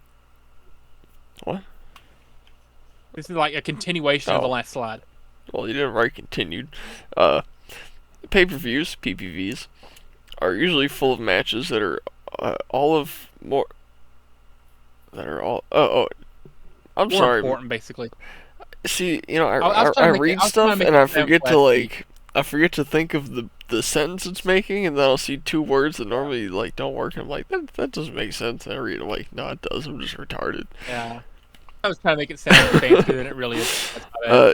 What? This is like a continuation of the last slide. Well, you didn't write continued. Pay-per-views, PPVs, are usually full of matches that are I'm sorry. Important, basically. See, I read stuff and I forget to think of the sentence it's making, and then I'll see two words that normally don't work, and I'm like, that doesn't make sense. And I read it like, no, it does. I'm just retarded. Yeah. I was trying to make it sound fancier than it really is.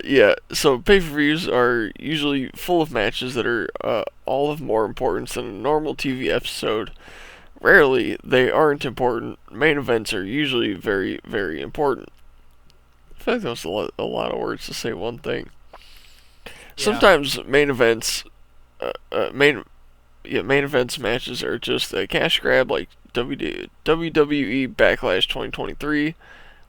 Yeah. So pay-per-views are usually full of matches that are all of more importance than a normal TV episode. Rarely, they aren't important. Main events are usually very, very important. I feel like that was a lot of words to say one thing. Yeah. Sometimes main events matches are just a cash grab, like WWE Backlash 2023,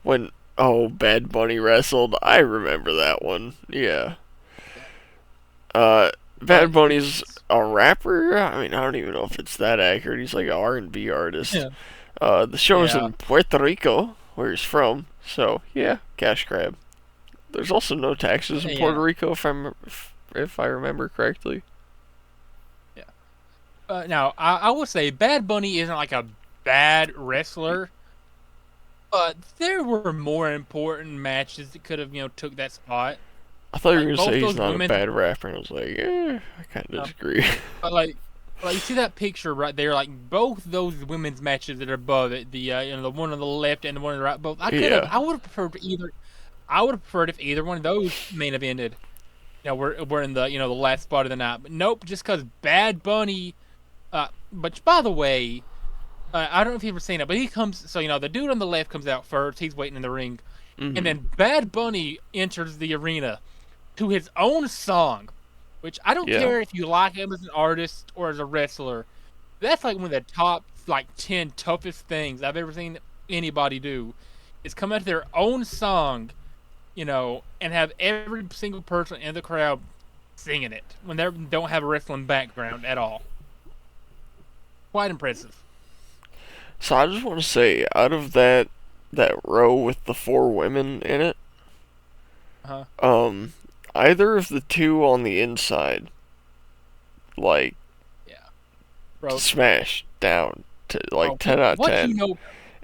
when Bad Bunny wrestled. I remember that one. Yeah. Bad Bunny's a rapper. I mean, I don't even know if it's that accurate. He's like an R&B artist. Yeah. The show is in Puerto Rico, where he's from. So yeah, cash grab. There's also no taxes in Puerto Rico, if I remember correctly. Yeah. Now, I will say Bad Bunny isn't like a bad wrestler, but there were more important matches that could have, took that spot. I thought you were going to say he's not a bad rapper, and I was like, I kind of disagree. But you see that picture right there, both those women's matches that are above it, the the one on the left and the one on the right, both. I would have preferred either. I would have preferred if either one of those main evented. We're in the the last spot of the night, but nope. Just because Bad Bunny. But by the way, I don't know if you've ever seen it, but he comes. So the dude on the left comes out first. He's waiting in the ring, and then Bad Bunny enters the arena to his own song, which I don't care if you like him as an artist or as a wrestler. That's like one of the top 10 toughest things I've ever seen anybody do, is come out to their own song, and have every single person in the crowd singing it when they don't have a wrestling background at all. Quite impressive. So I just want to say, out of that row with the 4 women in it, either of the 2 on the inside, smash down to 10 out of 10.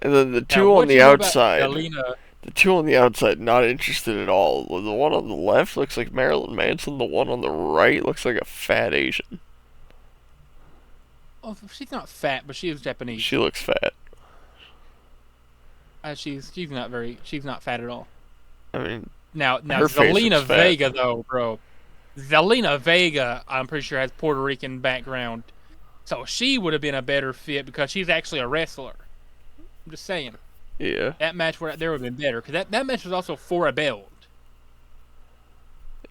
And then the 2 on the outside, not interested at all. The one on the left looks like Marilyn Manson. The one on the right looks like a fat Asian. Oh, she's not fat, but she is Japanese. She looks fat. She's not fat at all. I mean, now Zelina Vega though, bro. Zelina Vega, I'm pretty sure has Puerto Rican background, so she would have been a better fit because she's actually a wrestler. I'm just saying. Yeah. That match there would have been better because that match was also for a belt.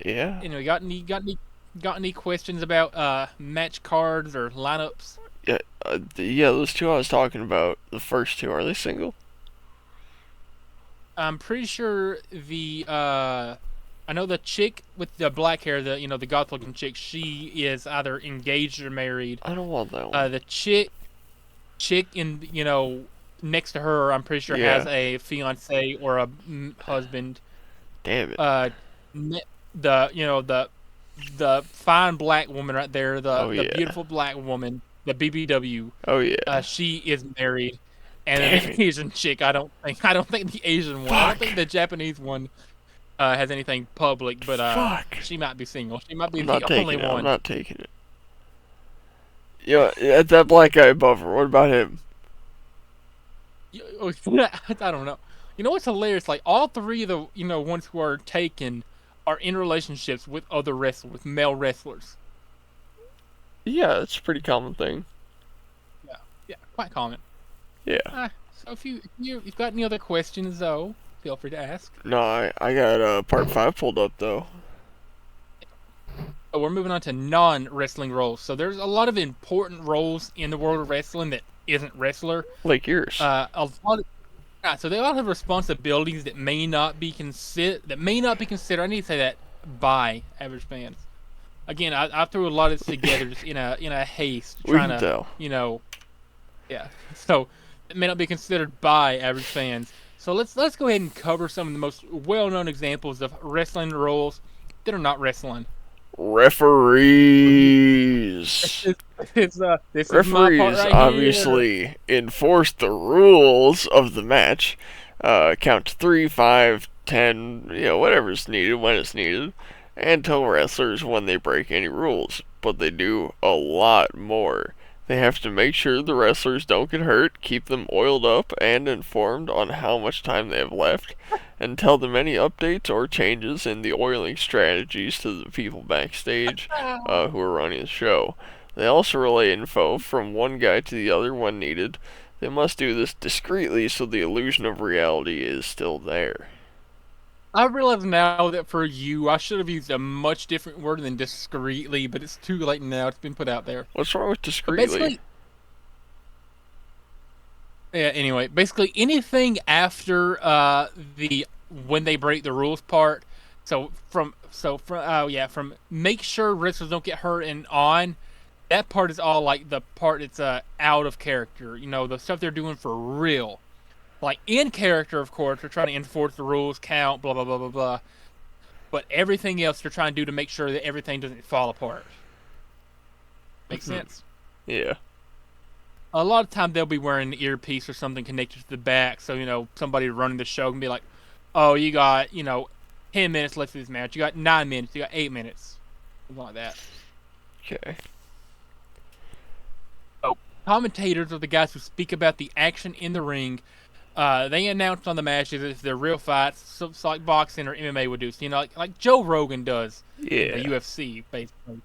Yeah. Anyway, got any questions about match cards or lineups? Yeah, those 2 I was talking about, the first 2, are they single? I'm pretty sure I know the chick with the black hair, the goth looking chick, she is either engaged or married. I don't want that one. The chick in next to her, I'm pretty sure has a fiance or a husband. Damn it. the fine black woman right there, Oh the yeah. beautiful black woman, the BBW. Oh yeah. She is married, and then Damn the it. Asian chick. I don't think the Asian one. I don't Fuck. think the Japanese one has anything public, but Fuck. she might be single. She might be I'm the not only taking it. I'm one. not taking it. Yeah, that black guy above her. What about him? I don't know. You know what's hilarious? Like all three of the ones who are taken are in relationships with other wrestlers, with male wrestlers. Yeah, it's a pretty common thing. Yeah, yeah, quite common. Yeah. So if you've got any other questions though, feel free to ask. No, I got part 5 pulled up though. We're moving on to non-wrestling roles. So there's a lot of important roles in the world of wrestling that isn't wrestler. Like yours. A lot of, so they all have responsibilities that may not be considered. I need to say that by average fans. Again, I threw a lot of this together just in a haste, We trying can to tell. yeah. So it may not be considered by average fans. So let's go ahead and cover some of the most well-known examples of wrestling roles that are not wrestling. Referees. This is my part Referees right obviously enforce the rules of the match. Count to 3, 5, 10, whatever's needed when it's needed, and tell wrestlers when they break any rules. But they do a lot more. They have to make sure the wrestlers don't get hurt, keep them oiled up and informed on how much time they have left, and tell them any updates or changes in the oiling strategies to the people backstage who are running the show. They also relay info from one guy to the other when needed. They must do this discreetly so the illusion of reality is still there. I realize now that for you, I should have used a much different word than discreetly, but it's too late now. It's been put out there. What's wrong with But discreetly? basically anything after the when they break the rules part. From make sure wrestlers don't get hurt and on. That part is all like the part that's out of character. The stuff they're doing for real. Like in character, of course, they're trying to enforce the rules, count, blah blah blah blah blah. But everything else they're trying to do to make sure that everything doesn't fall apart. Makes sense. Yeah. A lot of time they'll be wearing an earpiece or something connected to the back, so somebody running the show can be like, "Oh, you got 10 minutes left of this match. You got 9 minutes. You got 8 minutes, something like that." Okay. Oh, commentators are the guys who speak about the action in the ring. They announce on the matches if they're real fights, so it's like boxing or MMA would do. So, like Joe Rogan does in the Yeah. UFC, basically.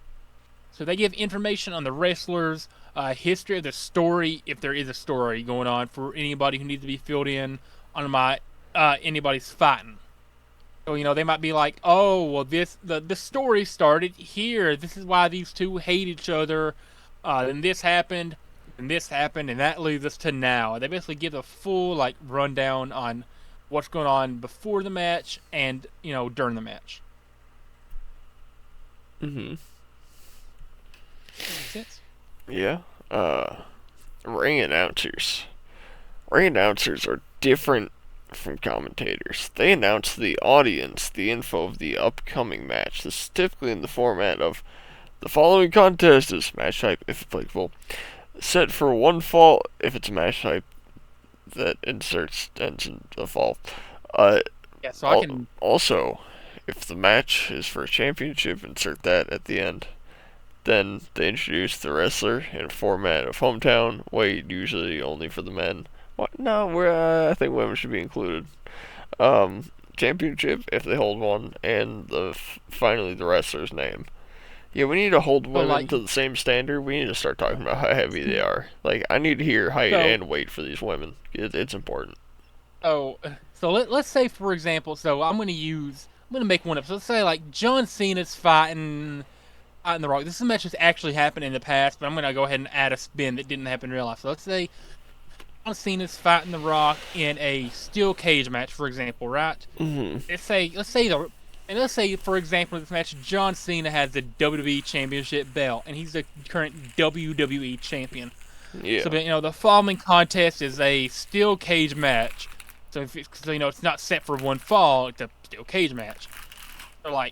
So they give information on the wrestlers, history of the story, if there is a story going on for anybody who needs to be filled in on anybody's fighting. So they might be like, oh well, the story started here. This is why these two hate each other. Then this happened, and this happened, and that leads us to now. They basically give a full rundown on what's going on before the match and during the match. Mhm. Makes sense? Yeah. Ring announcers. Ring announcers are different from commentators. They announce to the audience the info of the upcoming match. This is typically in the format of the following contest is match type, if applicable, set for one fall if it's a match type that ends in the fall. Yeah, so I can. Also, if the match is for a championship, insert that at the end. Then they introduce the wrestler in a format of hometown, weight usually only for the men. What? No, I think women should be included. Championship if they hold one, and finally the wrestler's name. Yeah, we need to hold women to the same standard. We need to start talking about how heavy they are. Like, I need to hear height and weight for these women. It's important. Oh, so let's say for example, so I'm gonna make one up. So let's say like John Cena's fighting The Rock. This match has actually happened in the past, but I'm gonna go ahead and add a spin that didn't happen in real life. So let's say John Cena's fighting The Rock in a steel cage match, for example, right? Mm-hmm. Let's say for example, in this match, John Cena has the WWE Championship belt, and he's the current WWE champion. Yeah. So the following contest is a steel cage match. So it's not set for one fall; it's a steel cage match. So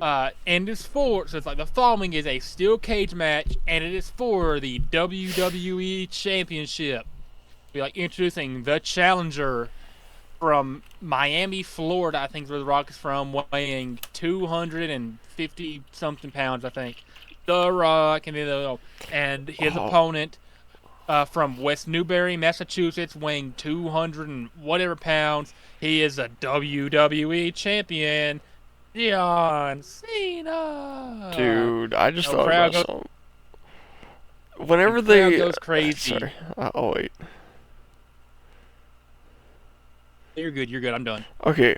And it's for, so it's like the following is a steel cage match, and it is for the WWE Championship. Be like introducing the challenger from Miami, Florida. I think is where The Rock is from, weighing 250 something pounds. I think The Rock, and his opponent from West Newbury, Massachusetts, weighing 200 and whatever pounds. He is a WWE champion. John Cena. Dude, I just thought crowd about something. Whenever they goes crazy. Sorry. Oh wait. You're good. You're good. I'm done. Okay.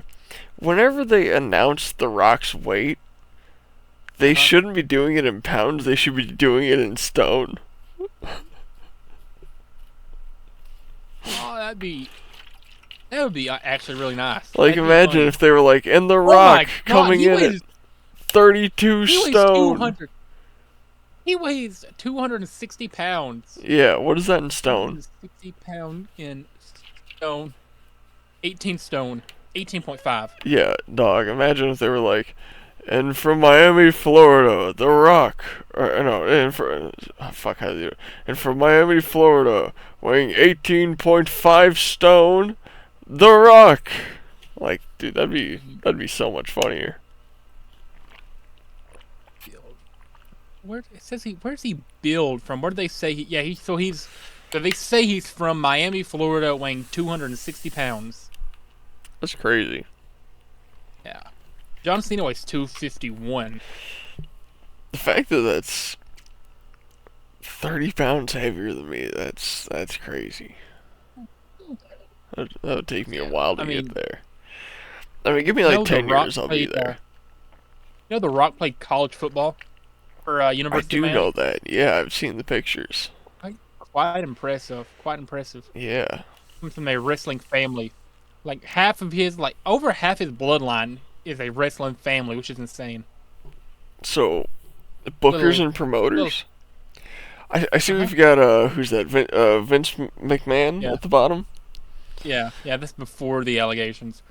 Whenever they announce The Rock's weight, they shouldn't be doing it in pounds. They should be doing it in stone. Oh, that would be actually really nice. Like, imagine if they were like, and The Rock coming in at 32 stone. He weighs 260 pounds. Yeah, what is that in stone? 260 pounds in stone. 18 stone. 18.5. Yeah, dog. Imagine if they were like, and from Miami, Florida, The Rock. Or, no, fuck, how do you do it? And from Miami, Florida, weighing 18.5 stone, The Rock. Like, dude, that'd be so much funnier. Where's he billed from? Where do they say they say he's from Miami, Florida, weighing 260 pounds. That's crazy. Yeah. John Cena weighs 251. The fact that that's 30 pounds heavier than me, that's crazy. That would take me a while to get there. I mean, give me like 10 years, I'll be there. You know The Rock played college football for University of Miami? I do know that. Yeah, I've seen the pictures. Quite impressive. Quite impressive. Yeah. Comes from a wrestling family. Like over half his bloodline is a wrestling family, which is insane. So, bookers and promoters? I see we've got, who's that? Vince McMahon at the bottom? Yeah, that's before the allegations.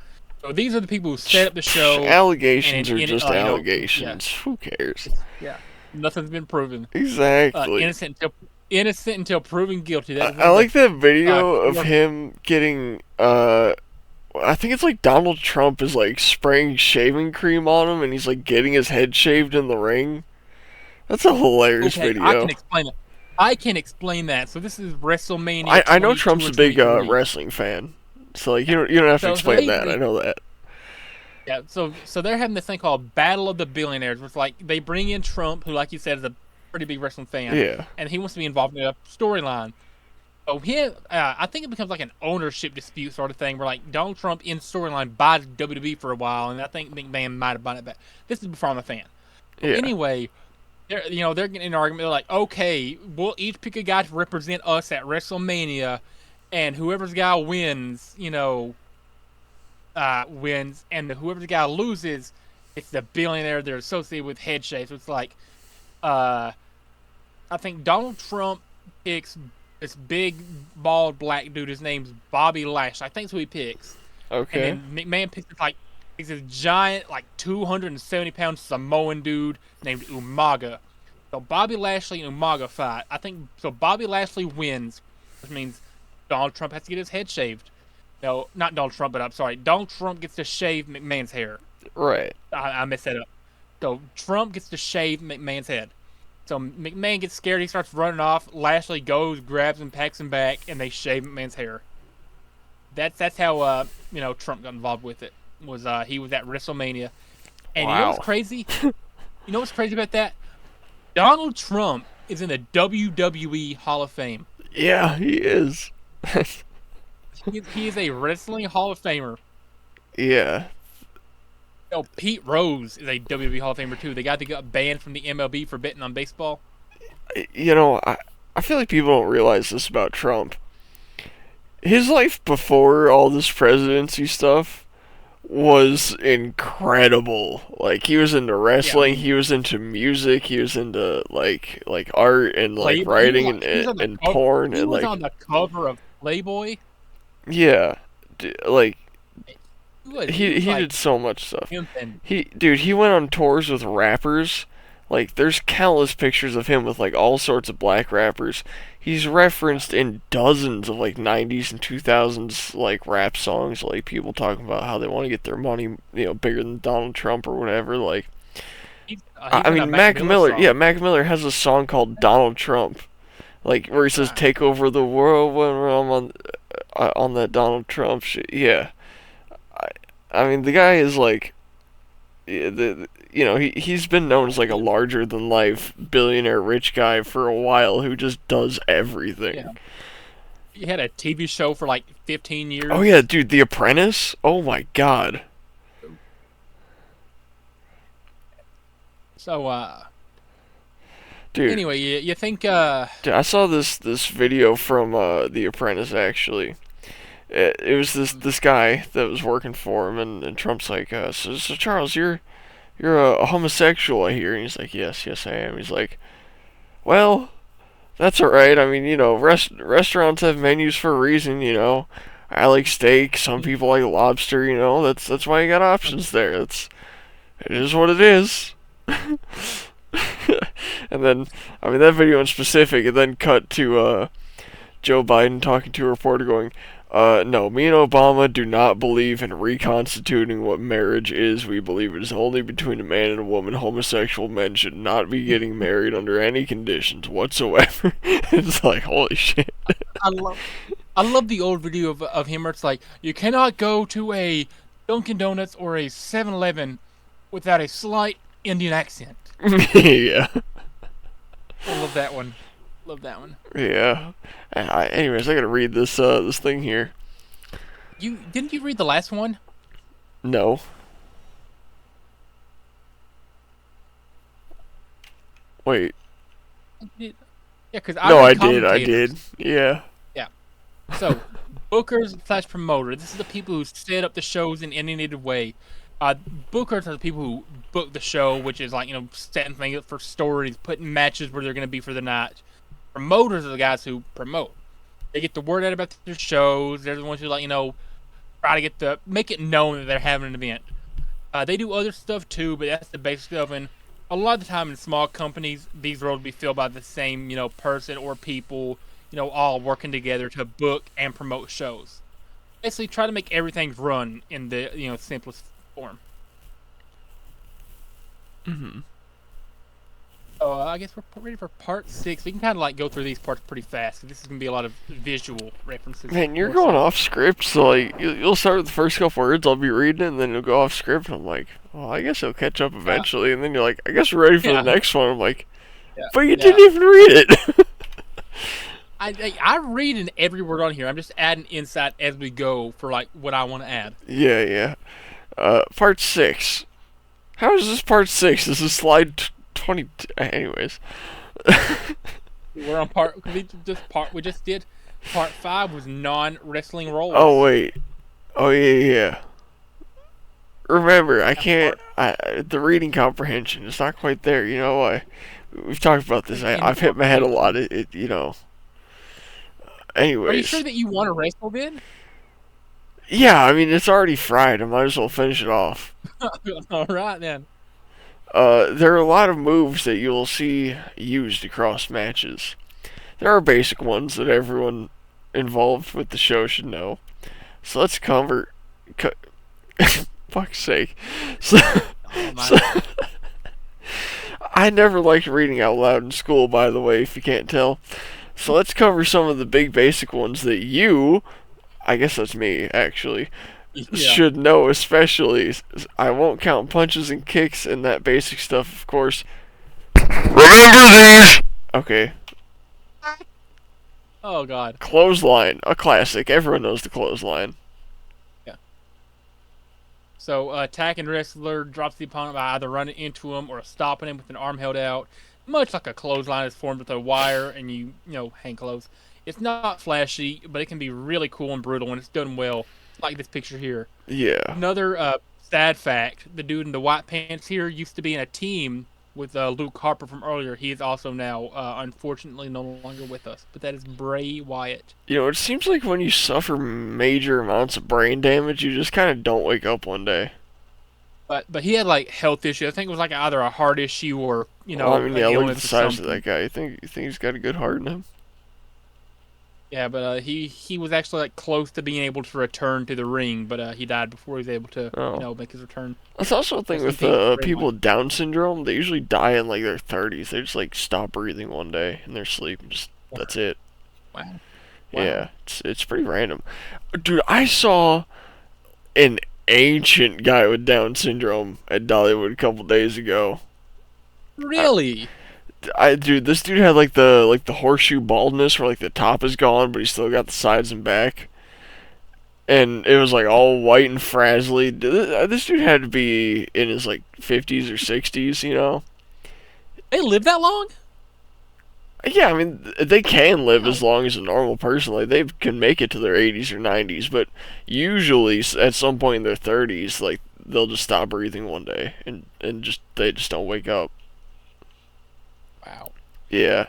So these are the people who set up the show. Allegations are just allegations. Who cares? Yeah. Nothing's been proven. Exactly. Innocent until proven guilty. I like that video of him getting, I think it's like Donald Trump is like spraying shaving cream on him and he's like getting his head shaved in the ring. That's a hilarious video. I can explain it. I can explain that. So this is WrestleMania. I know Trump's a big wrestling fan. So like you don't have to explain that. I know that. Yeah, so they're having this thing called Battle of the Billionaires, which like they bring in Trump, who like you said is a pretty big wrestling fan. Yeah. And he wants to be involved in a storyline. So I think it becomes like an ownership dispute sort of thing, where like Donald Trump in storyline buys WWE for a while, and I think McMahon might have bought it back. This is before I'm a fan. Yeah. Anyway, they're getting in an argument. They're like, okay, we'll each pick a guy to represent us at WrestleMania, and whoever's guy wins, wins, and whoever's guy loses, it's the billionaire they're associated with head shape. So it's like, I think Donald Trump picks this big, bald, black dude. His name's Bobby Lashley. I think that's who he picks. Okay. And then McMahon picks this giant, 270-pound Samoan dude named Umaga. So Bobby Lashley and Umaga fight. I think so. Bobby Lashley wins, which means Donald Trump has to get his head shaved. No, not Donald Trump, but I'm sorry. Donald Trump gets to shave McMahon's hair. Right. I messed that up. So Trump gets to shave McMahon's head. So McMahon gets scared. He starts running off. Lashley goes, grabs him, packs him back, and they shave McMahon's hair. That's how Trump got involved with it. He was at WrestleMania, and You know what's crazy? You know what's crazy about that? Donald Trump is in the WWE Hall of Fame. Yeah, he is. He is a wrestling Hall of Famer. Yeah. Pete Rose is a WWE Hall of Famer too. The guy that got banned from the MLB for betting on baseball. I feel like people don't realize this about Trump. His life before all this presidency stuff was incredible. Like, he was into wrestling, he was into music, he was into like art and writing and porn. He was on the cover of Playboy. Yeah, He was he like did so much stuff. pimping. He went on tours with rappers. Like, there's countless pictures of him with like all sorts of black rappers. He's referenced in dozens of like 90s and 2000s like rap songs, like people talking about how they want to get their money, bigger than Donald Trump or whatever. Like, He's I in a mean, Mac Miller, song. yeah, Mac Miller has a song called Donald Trump, like where he says "Take over the world" when I'm on that Donald Trump shit. Yeah, I, I mean, the guy is like, yeah, he's been known as like a larger than life billionaire rich guy for a while who just does everything. Yeah. He had a TV show for like 15 years. Oh yeah, dude, The Apprentice. Oh my god. So, Dude, anyway, you think, dude, I saw this video from The Apprentice actually. It was this guy that was working for him, and Trump's like, so Charles, you're a homosexual, I hear. And he's like, yes, I am. He's like, well, that's alright. I mean, restaurants have menus for a reason, I like steak, some people like lobster, that's why you got options there. It is what it is. And then, I mean, that video in specific, and then cut to Joe Biden talking to a reporter going, no, me and Obama do not believe in reconstituting what marriage is. We believe it is only between a man and a woman. Homosexual men should not be getting married under any conditions whatsoever. It's like, holy shit. I love the old video of him where it's like, you cannot go to a Dunkin' Donuts or a 7-Eleven without a slight Indian accent. Yeah. I love that one. Love that one. Yeah. Anyways, I gotta read this thing here. Didn't you read the last one? No. Wait. Yeah, because No, I did. Yeah. Yeah. So, bookers / promoter. This is the people who set up the shows in any native way. Bookers are the people who book the show, which is like, setting things up for stories, putting matches where they're going to be for the night. Promoters are the guys who promote. They get the word out about their shows. They're the ones who, like, try to make it known that they're having an event. They do other stuff too, but that's the basic stuff. And a lot of the time in small companies, these roles will be filled by the same, person or people, all working together to book and promote shows. Basically, try to make everything run in the, simplest form. Mm-hmm. So I guess we're ready for part 6. We can kind of like go through these parts pretty fast. This is gonna be a lot of visual references. Man, you're going off script, so like you'll start with the first couple words. I'll be reading it, and then you'll go off script. And I'm like, well, I guess it'll catch up eventually. And then you're like, I guess we're ready for the next one. I'm like, but you didn't even read it. I read in every word on here. I'm just adding insight as we go for like what I want to add. Yeah. Part 6. How is this part 6? This is slide 20. Anyways. We're on we just did part 5 was non-wrestling roles. Oh wait. Oh yeah. Remember, I can't. The reading comprehension is not quite there. We've talked about this. I've hit my head a lot. Anyways. Are you sure that you want to wrestle then? Yeah, I mean it's already fried. I might as well finish it off. All right then. There are a lot of moves that you'll see used across matches. There are basic ones that everyone involved with the show should know. So let's cover. Fuck's sake. So, I never liked reading out loud in school, by the way, if you can't tell. So let's cover some of the big basic ones that I guess that's me, actually, should know, especially. I won't count punches and kicks and that basic stuff, of course. Remember these! Okay. Oh, God. Clothesline, a classic. Everyone knows the clothesline. Yeah. So, attacking wrestler drops the opponent by either running into him or stopping him with an arm held out. Much like a clothesline is formed with a wire and you hang close. It's not flashy, but it can be really cool and brutal when it's done well, like this picture here. Yeah. Another sad fact, the dude in the white pants here used to be in a team with Luke Harper from earlier. He is also now, unfortunately, no longer with us. But that is Bray Wyatt. You know, it seems like when you suffer major amounts of brain damage, you just kind of don't wake up one day. But he had like health issues. I think it was like either a heart issue or Well, I mean, an yeah, look at the illness or size of something. that guy. You think he's got a good heart in him? Yeah, but he was actually like close to being able to return to the ring, but he died before he was able to Oh. make his return. That's also a thing Rest in with peace, Bray people Wyatt. with Down syndrome. They usually die in like their 30s. They just like stop breathing one day in their sleep and just that's it. Wow. Yeah, it's pretty random. Dude, I saw an ancient guy with Down syndrome at Dollywood a couple days ago. I, Really? dude, this dude had like the horseshoe baldness where like the top is gone, but he's still got the sides and back. And it was like all white and frazzly. This dude had to be in his like 50s or 60s, you know? They live that long? Yeah, I mean, they can live Wow. as long as a normal person. Like, they can make it to their 80s or 90s, but usually at some point in their 30s, like, they'll just stop breathing one day and they just don't wake up. Wow. Yeah.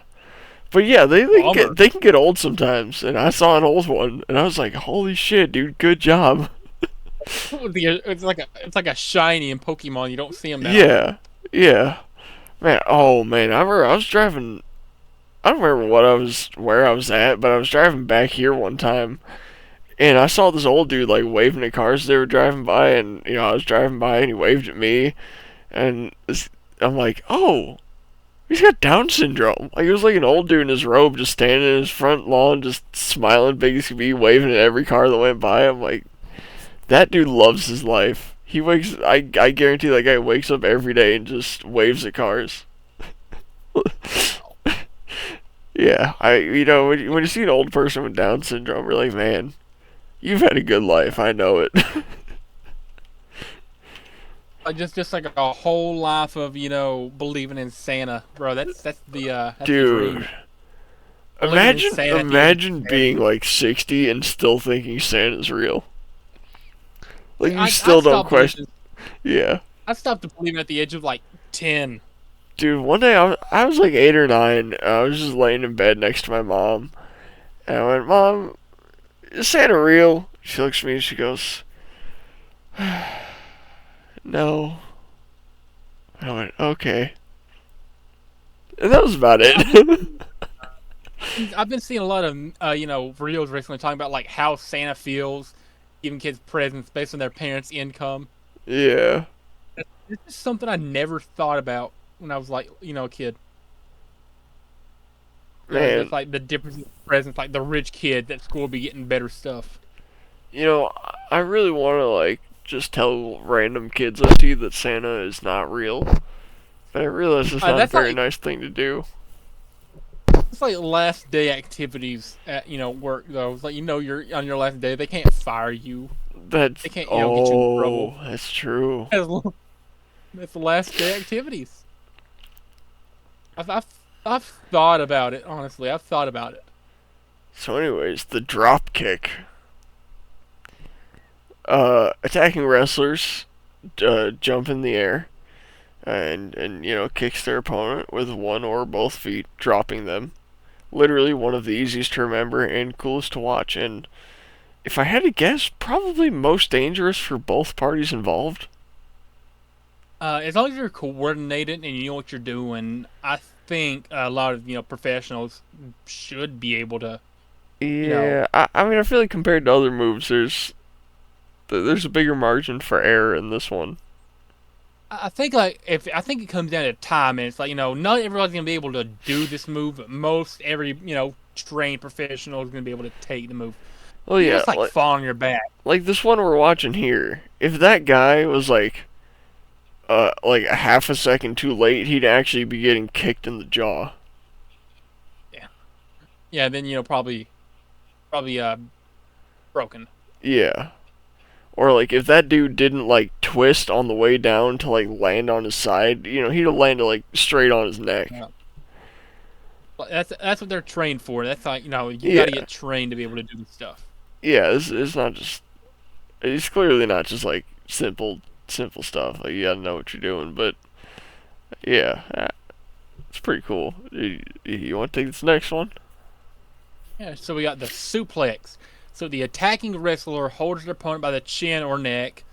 But yeah, Bummer. they can get old sometimes, and I saw an old one, and I was like, "Holy shit, dude, good job." It's like a shiny in Pokemon. You don't see them that often. Yeah, yeah, man. Oh man, I remember I was driving. I don't remember where I was at, but I was driving back here one time, and I saw this old dude like waving at cars they were driving by, and you know I was driving by, and he waved at me, and I'm like, "Oh, he's got Down syndrome." Like, it was like an old dude in his robe just standing in his front lawn, just smiling big as could be, waving at every car that went by. I'm like, that dude loves his life. He wakes. I guarantee that guy wakes up every day and just waves at cars. Yeah, when you see an old person with Down syndrome, you're like, man, you've had a good life. I know it. Like just like a whole life of believing in Santa, bro. That's the dream. Dude, Believing in imagine Santa. being like 60 and still thinking Santa's real. Like, you I still don't stopped question. believing. Yeah. I stopped believing at the age of like 10. Dude, one day I was like 8 or 9. I was just laying in bed next to my mom. And I went, "Mom, is Santa real?" She looks at me and she goes, "No." I went, "Okay." And that was about I've been it. I've been seeing a lot of reels recently talking about like how Santa feels giving kids presents based on their parents' income. Yeah. This is something I never thought about when I was like a kid. That's Man, like the difference in presents. Like the rich kid at school will be getting better stuff. you know, I really want to, like, just tell random kids I see that Santa is not real. But I realize it's not a That's very like nice thing to do. it's like last day activities at work though. It's like you're on your last day. They can't fire you. That's, They can't get you in oh, trouble. that's true. That's the last day activities. I've, I've I've thought about it honestly. I've thought about it. So anyways, the drop kick. Attacking wrestlers jump in the air and kicks their opponent with one or both feet, dropping them. Literally one of the easiest to remember and coolest to watch, and if I had to guess, probably most dangerous for both parties involved. As long as you're coordinated and you know what you're doing, I think a lot of professionals should be able to you know. Yeah, I mean, I feel like compared to other moves, there's a bigger margin for error in this one. I think like if I think it comes down to time, and it's like not everybody's gonna be able to do this move, but most every trained professional is gonna be able to take the move. Well, You yeah, just like fall on your back. like this one we're watching here. If that guy was like a half a second too late, he'd actually be getting kicked in the jaw. Yeah, yeah. Then probably broken. Yeah. Or like if that dude didn't like twist on the way down to like land on his side, he'd have landed like straight on his neck. Yeah. But that's what they're trained for. That's like you got to Yeah. get trained to be able to do this stuff. Yeah, it's not just it's clearly not just like simple stuff. Like, you gotta know what you're doing, but Yeah, it's pretty cool. You want to take this next one? Yeah, so we got the suplex. So the attacking wrestler holds their opponent by the chin or neck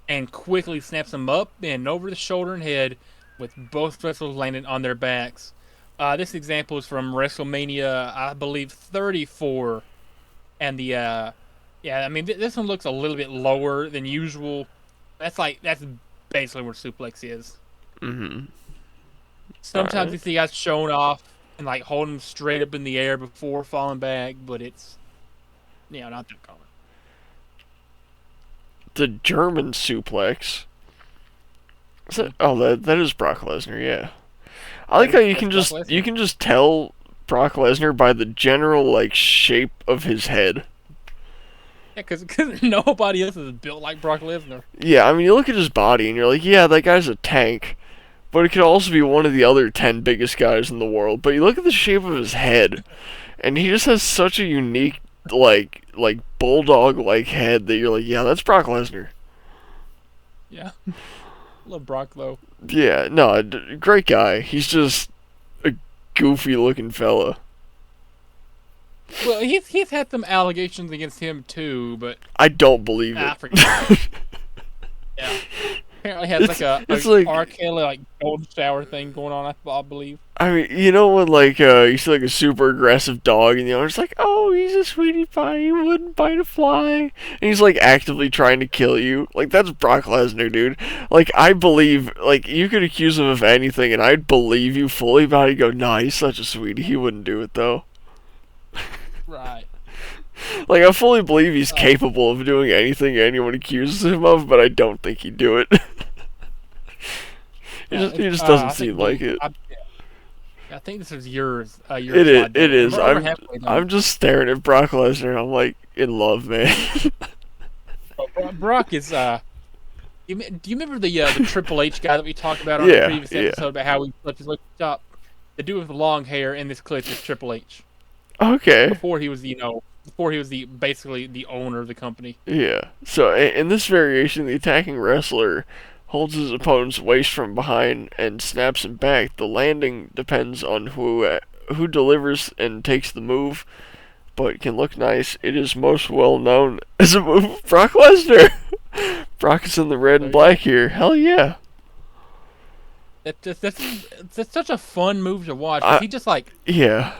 and quickly snaps them up and over the shoulder and head with both wrestlers landing on their backs. This example is from WrestleMania, I believe, 34. And yeah, I mean, this one looks a little bit lower than usual. That's basically what suplex is. Mm-hmm. Sometimes Alright. you see guys showing off and like holding them straight up in the air before falling back, but it's not that common. The German suplex. That is Brock Lesnar, yeah. I like how you can just tell Brock Lesnar by the general like shape of his head. Yeah, because nobody else is built like Brock Lesnar. Yeah, I mean you look at his body and you're like, yeah, that guy's a tank. But it could also be one of the other 10 biggest guys in the world. But you look at the shape of his head, and he just has such a unique, like bulldog-like head that you're like, yeah, that's Brock Lesnar. Yeah, love Brock though. Yeah, no, great guy. He's just a goofy-looking fella. Well, he's had some allegations against him too, but I don't believe I it. forget. Yeah. Apparently has like R. Kelly like golden shower thing going on, I believe. I mean, you know when like you see like a super aggressive dog and the owner's like, oh, he's a sweetie pie, he wouldn't bite a fly, and he's like actively trying to kill you. Like that's Brock Lesnar, dude. Like I believe, like you could accuse him of anything, and I'd believe you fully. But I'd go, nah, he's such a sweetie, he wouldn't do it though. Right. Like I fully believe he's capable of doing anything anyone accuses him of, but I don't think he'd do it. He just doesn't seem like it. I think this is yours. It is. It is. I'm just staring at Brock Lesnar. And I'm like in love, man. Brock is. Do you remember the Triple H guy that we talked about on the previous episode about how he flipped his lip top? The dude with the long hair in this clip is Triple H. Okay. Before he was basically the owner of the company. Yeah. So in this variation, the attacking wrestler holds his opponent's waist from behind and snaps him back. The landing depends on who delivers and takes the move, but can look nice. It is most well known as a move of Brock Lesnar. Brock is in the red and black here. Hell yeah. That's such a fun move to watch. He just like yeah.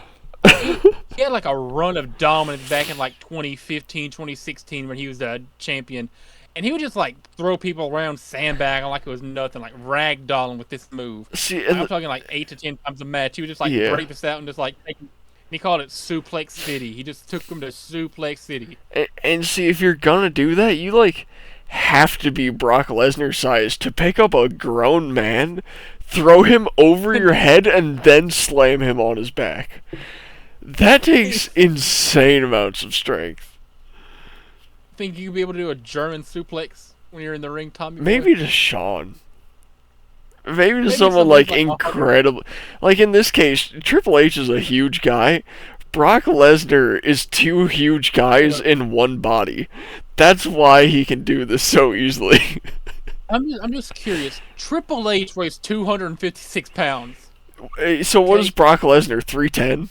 He had like a run of dominance back in like 2015, 2016 when he was a champion. And he would just like throw people around sandbagging like it was nothing, like ragdolling with this move. See, I'm talking like 8 to 10 times a match. He would just like break this out and just like he called it Suplex City. He just took them to Suplex City. And see, if you're gonna do that, you like have to be Brock Lesnar size to pick up a grown man, throw him over your head, and then slam him on his back. That takes insane amounts of strength. Think you could be able to do a German suplex when you're in the ring, Tommy? Maybe to Sean. Maybe to someone like incredible. Like in this case, Triple H is a huge guy. Brock Lesnar is 2 huge guys in one body. That's why he can do this so easily. I'm just curious. Triple H weighs 256 pounds. So what is Brock Lesnar? 310?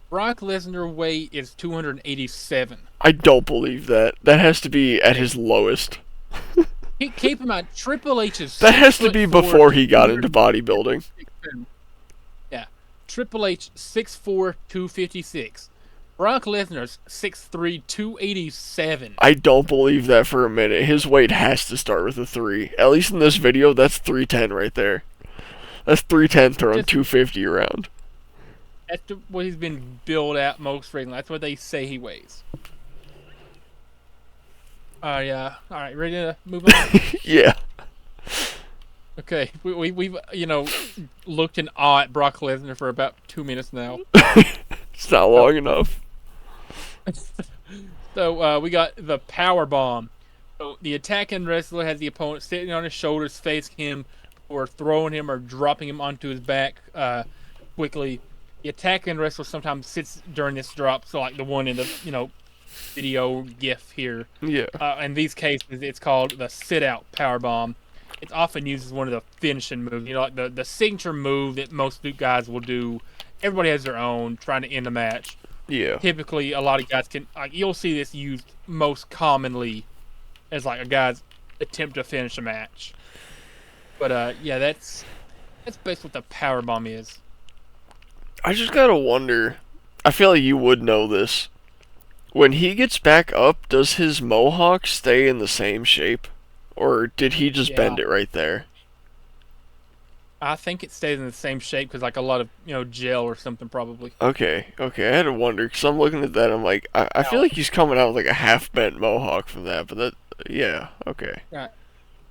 Brock Lesnar weight is 287. I don't believe that. That has to be at his lowest. Keep in mind, Triple H is. That has to be before he got into bodybuilding. Yeah, Triple H 6'4", 256. Brock Lesnar's 6'3", 287. I don't believe that for a minute. His weight has to start with a 3. At least in this video, that's 310 right there. That's 310 throwing 250 around. That's what he's been billed at most recently. That's what they say he weighs. Yeah. All right, ready to move on? Yeah. Okay, we've looked in awe at Brock Lesnar for about 2 minutes now. It's not long enough. So we got the power bomb. So the attacking wrestler has the opponent sitting on his shoulders, facing him, or throwing him or dropping him onto his back quickly. The attacking wrestler sometimes sits during this drop, so like the one in the video GIF here. Yeah. In these cases, it's called the sit-out power bomb. it's often used as one of the finishing moves. You know, like the signature move that most guys will do. Everybody has their own, trying to end the match. Yeah. Typically, a lot of guys can, like, you'll see this used most commonly as like a guy's attempt to finish a match. But yeah, that's basically what the power bomb is. I just gotta wonder. I feel like you would know this. When he gets back up, does his mohawk stay in the same shape? Or did he just Yeah. bend it right there? I think it stays in the same shape because like a lot of gel or something probably. Okay, I had to wonder, because I'm looking at that, I'm like, I feel like he's coming out with like a half-bent mohawk from that, but that, yeah, okay. Right.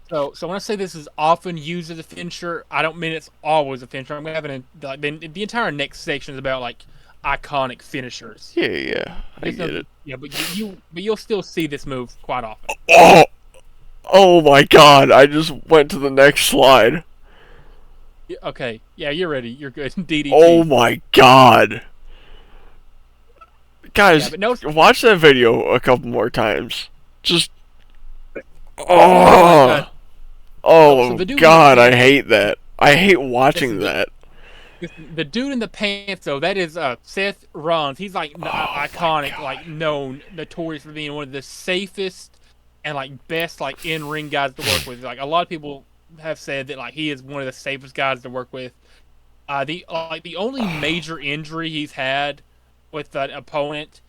So when I say this is often used as a finisher, I don't mean it's always a finisher. I'm having the entire next section is about like iconic finishers. Yeah, I get it. Yeah, but you'll still see this move quite often. Oh my god, I just went to the next slide. Yeah, okay, yeah, you're ready. You're good. DDT. Oh my god. Guys, Yeah, but watch that video a couple more times. Just... God. Oh the dude god, I hate that. I hate watching that. The dude in the pants, though, that is Seth Rollins. He's like iconic, like known, notorious for being one of the safest and like best like in-ring guys to work with. Like a lot of people have said that like he is one of the safest guys to work with. The only major injury he's had with an opponent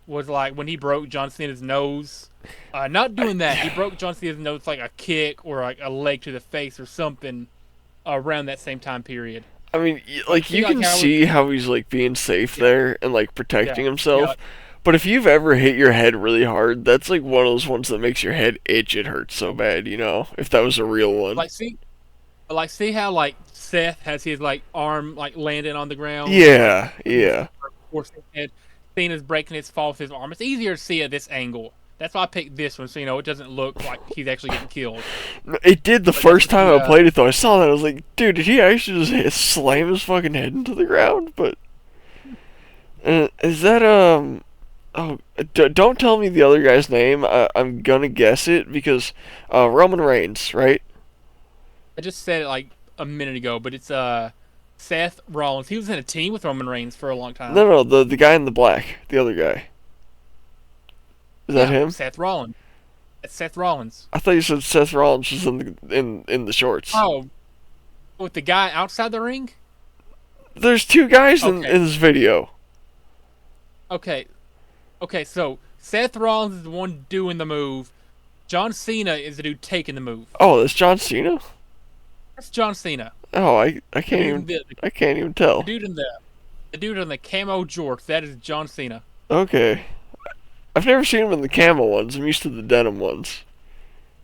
was like when he broke John Cena's nose. Not doing that, he broke John Cena's nose with, like a kick or like a leg to the face or something around that same time period. I mean, like, you can see how he's like being safe there and like protecting himself. Yeah. But if you've ever hit your head really hard, that's like one of those ones that makes your head itch. It hurts so bad, you know. If that was a real one. See how like Seth has his like arm like landing on the ground. Yeah. Cena's breaking his fall with his arm. It's easier to see at this angle. That's why I picked this one, so it doesn't look like he's actually getting killed. It did the first time I played it, though. I saw that, I was like, dude, did he actually just slam his fucking head into the ground? But is that don't tell me the other guy's name. I'm gonna guess it because Roman Reigns, right? I just said it like a minute ago, but it's Seth Rollins. He was in a team with Roman Reigns for a long time. No, the guy in the black, the other guy. Is that him? Seth Rollins. It's Seth Rollins. I thought you said Seth Rollins was in the shorts. Oh, with the guy outside the ring? There's two guys in this video. Okay, so Seth Rollins is the one doing the move. John Cena is the dude taking the move. Oh, that's John Cena? That's John Cena. Oh, I can't even tell. The dude in the camo jorts, that is John Cena. Okay. I've never seen him in the camo ones. I'm used to the denim ones.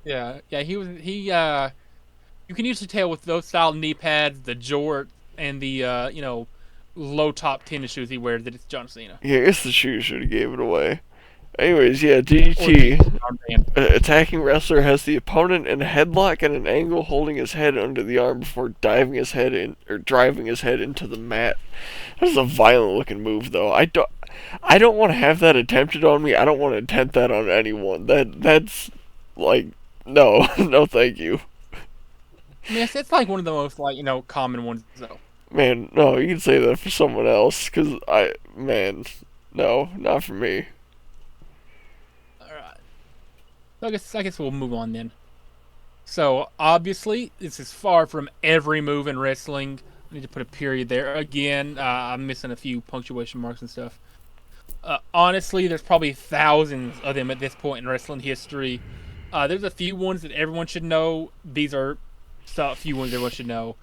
Yeah, he you can usually tell with those style knee pads, the jort, and the low top tennis shoes he wears that it's John Cena. Yeah, I guess the shoes should have gave it away. Anyways, yeah, DDT. Attacking wrestler has the opponent in a headlock at an angle, holding his head under the arm before driving his head into the mat. That's a violent looking move, though. I don't want to have that attempted on me. I don't want to attempt that on anyone. That's like, no, no, thank you. I mean, it's like one of the most common ones though. Man, no, you can say that for someone else, cause no, not for me. Alright. I guess we'll move on then. So, obviously, this is far from every move in wrestling. I need to put a period there. Again, I'm missing a few punctuation marks and stuff. Honestly, there's probably thousands of them at this point in wrestling history. There's a few ones that everyone should know. These are a few ones everyone should know.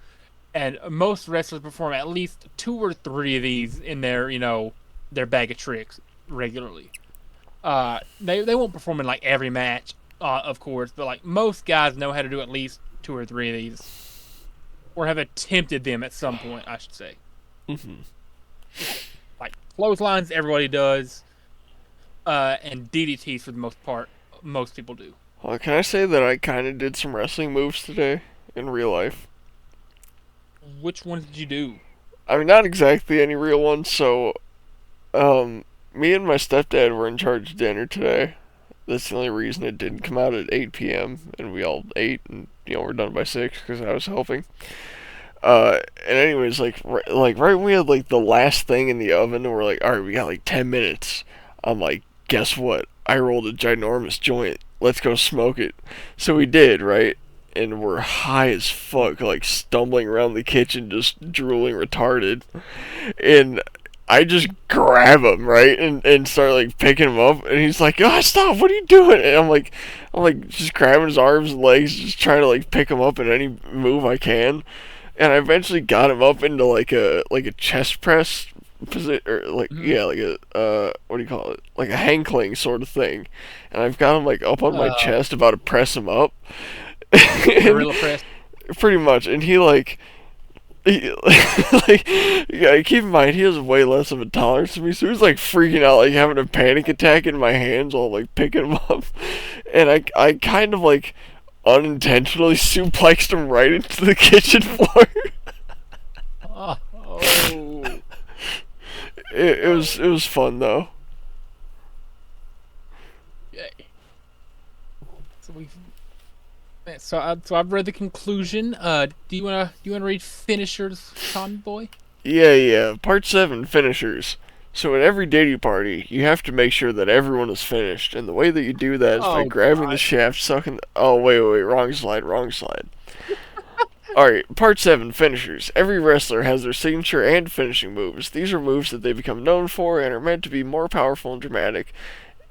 And most wrestlers perform at least 2 or 3 of these in their, their bag of tricks regularly. They won't perform in like every match, of course, but like most guys know how to do at least 2 or 3 of these, or have attempted them at some point, I should say. Mm-hmm. Like clotheslines, everybody does, and DDTs for the most part, most people do. Well, can I say that I kind of did some wrestling moves today in real life? Which ones did you do? I mean, not exactly any real ones. So, me and my stepdad were in charge of dinner today. That's the only reason it didn't come out at 8 p.m. and we all ate and we're done by 6 because I was helping. And anyways, like right when we had like the last thing in the oven, and we're like, all right, we got like 10 minutes. I'm like, guess what? I rolled a ginormous joint. Let's go smoke it. So we did, right? And we're high as fuck, like stumbling around the kitchen, just drooling retarded. And I just grab him, right, and start like picking him up, and he's like, "Oh, stop! What are you doing?" And I'm like just grabbing his arms and legs, just trying to like pick him up in any move I can. And I eventually got him up into like a chest press position, or like like a what do you call it, like a hang cling sort of thing. And I've got him like up on my chest, about to press him up. Gorilla press. Pretty much, and he like. Like, yeah, keep in mind he has way less of a tolerance to me, so he's like freaking out, like having a panic attack in my hands while like picking him up, and I kind of like unintentionally suplexed him right into the kitchen floor. Oh. It was fun though. Yay. So I've read the conclusion. Do you wanna read finishers, Tommy boy? Yeah. Part 7, finishers. So at every dating party, you have to make sure that everyone is finished, and the way that you do that is by grabbing the shaft, sucking. Oh wait, wrong slide. Alright, part 7, finishers. Every wrestler has their signature and finishing moves. These are moves that they become known for and are meant to be more powerful and dramatic,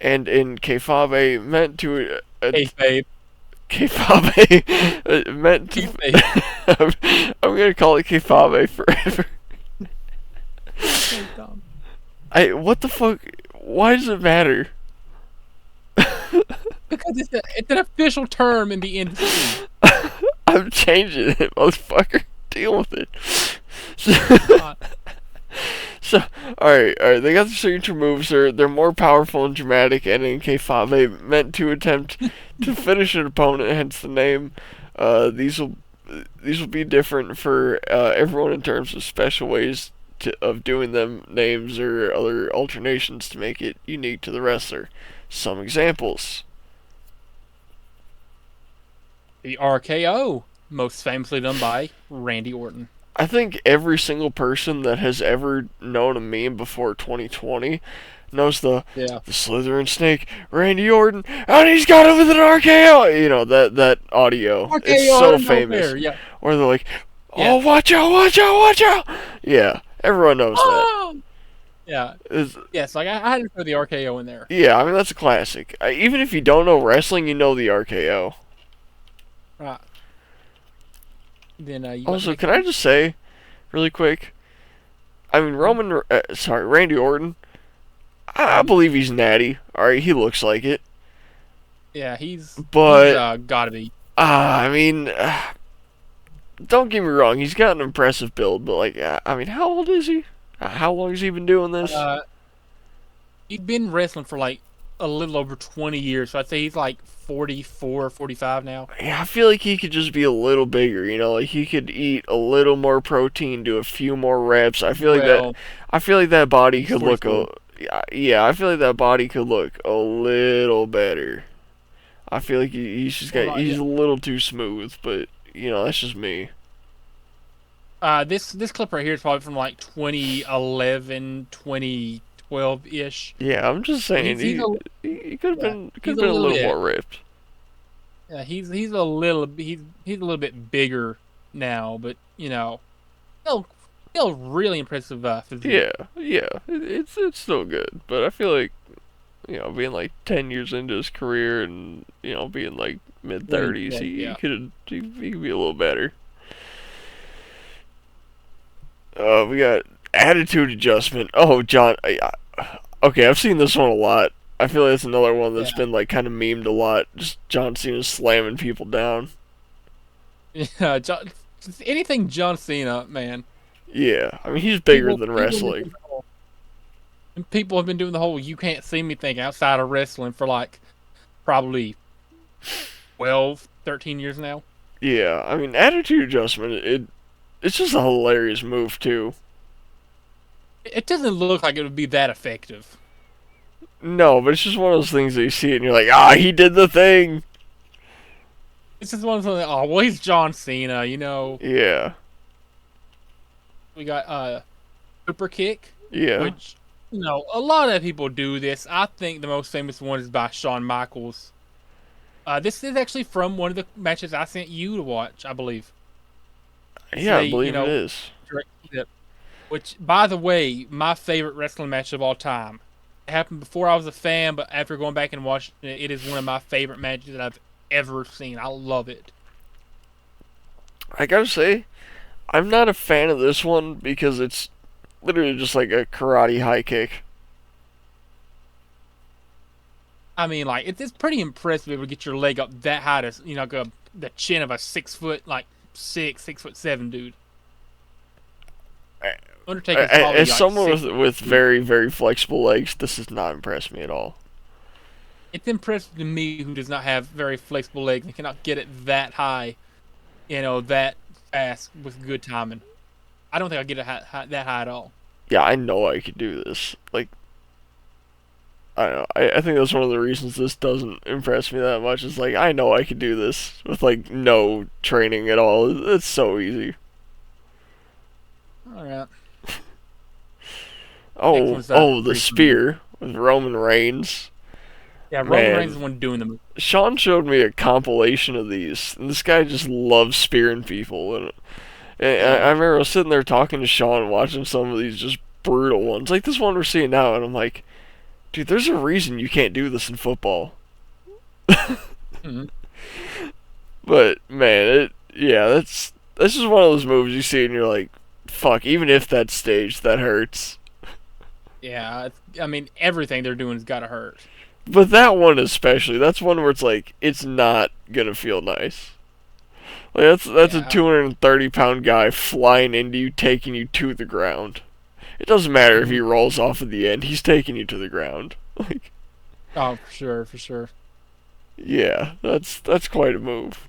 and in kayfabe meant to. Kayfabe meant to. I'm gonna call it kayfabe forever. What the fuck? Why does it matter? Because it's an official term in the industry. I'm changing it, motherfucker. Deal with it. So, alright, they got the signature moves. They're more powerful and dramatic, and in kayfabe meant to attempt to finish an opponent, hence the name. These will be different for everyone in terms of special ways of doing them, names, or other alternations to make it unique to the wrestler. Some examples. The RKO, most famously done by Randy Orton. I think every single person that has ever known a meme before 2020 knows the Slytherin snake, Randy Orton, and he's got him with an RKO. You know, that audio. RKO, it's so famous. Yeah. Or they're like, oh, watch out. Yeah, everyone knows that. Yeah. Yes, like I had to throw the RKO in there. Yeah, I mean, that's a classic. Even if you don't know wrestling, you know the RKO. Right. Then, also, can I just say, really quick, I mean, Randy Orton, I believe he's natty. Alright, he looks like it. Yeah, he's gotta be. I mean, don't get me wrong, he's got an impressive build, but like, I mean, how old is he? How long has he been doing this? He's been wrestling for like a little over 20 years, so I'd say he's like 44, 45 now. Yeah, I feel like he could just be a little bigger, you know, like he could eat a little more protein, do a few more reps. I feel like that body could look I feel like that body could look a little better. I feel like he's a little too smooth, but you know, that's just me. This clip right here is probably from like 2011, 2012-ish. Yeah, I'm just saying he could have been a little more ripped. Yeah, he's a little bit bigger now, but you know, still really impressive physique. Yeah, it's still good, but I feel like, you know, being like 10 years into his career and, you know, being like mid-30s, he could be a little better. We got attitude adjustment. Oh, John. Okay, I've seen this one a lot. I feel like it's another one that's been like kind of memed a lot. Just John Cena slamming people down. Yeah, anything John Cena, man. Yeah, I mean, he's bigger than wrestling. And people have been doing the whole "you can't see me" thing outside of wrestling for like probably 12, 13 years now. Yeah, I mean, attitude adjustment, it's just a hilarious move, too. It doesn't look like it would be that effective. No, but it's just one of those things that you see it and you're like, ah, he did the thing. It's just one of those. Oh well, he's John Cena. You know. Yeah. We got super kick, Yeah. which a lot of people do this. I think the most famous one is by Shawn Michaels. This is actually from one of the matches I sent you to watch, I believe. So Yeah, I they, believe it is. direct clip. Which, by the way, my favorite wrestling match of all time. It happened before I was a fan, but after going back and watching it, it is one of my favorite matches that I've ever seen. I love it. I gotta say, I'm not a fan of this one because it's literally just like a karate high kick. I mean, like it's pretty impressive to be able to get your leg up that high to go the chin of a 6 foot, like 6'7" dude. Undertaker's probably As like someone six. with very, very flexible legs, this does not impress me at all. It's impressive to me who does not have very flexible legs and cannot get it that high, that fast with good timing. I don't think I get it that high at all. Yeah, I know I could do this. Like, I don't know. I think that's one of the reasons this doesn't impress me that much. Is like, I know I could do this with, like, no training at all. It's so easy. All right. Oh, the spear with Roman Reigns. Yeah, Roman Man. Reigns is the one doing them. Sean showed me a compilation of these, and this guy just loves spearing people. And I remember I was sitting there talking to Sean, watching some of these just brutal ones, like this one we're seeing now, and I'm like, dude, there's a reason you can't do this in football. Mm-hmm. But man, that's just one of those moves you see, and you're like, fuck. Even if that's staged, that hurts. Yeah, I mean everything they're doing's gotta hurt. But that one especially, that's one where it's like, it's not gonna feel nice. Like that's a 230-pound guy flying into you, taking you to the ground. It doesn't matter if he rolls off at the end; he's taking you to the ground. Like, oh, for sure, for sure. yeah, that's quite a move.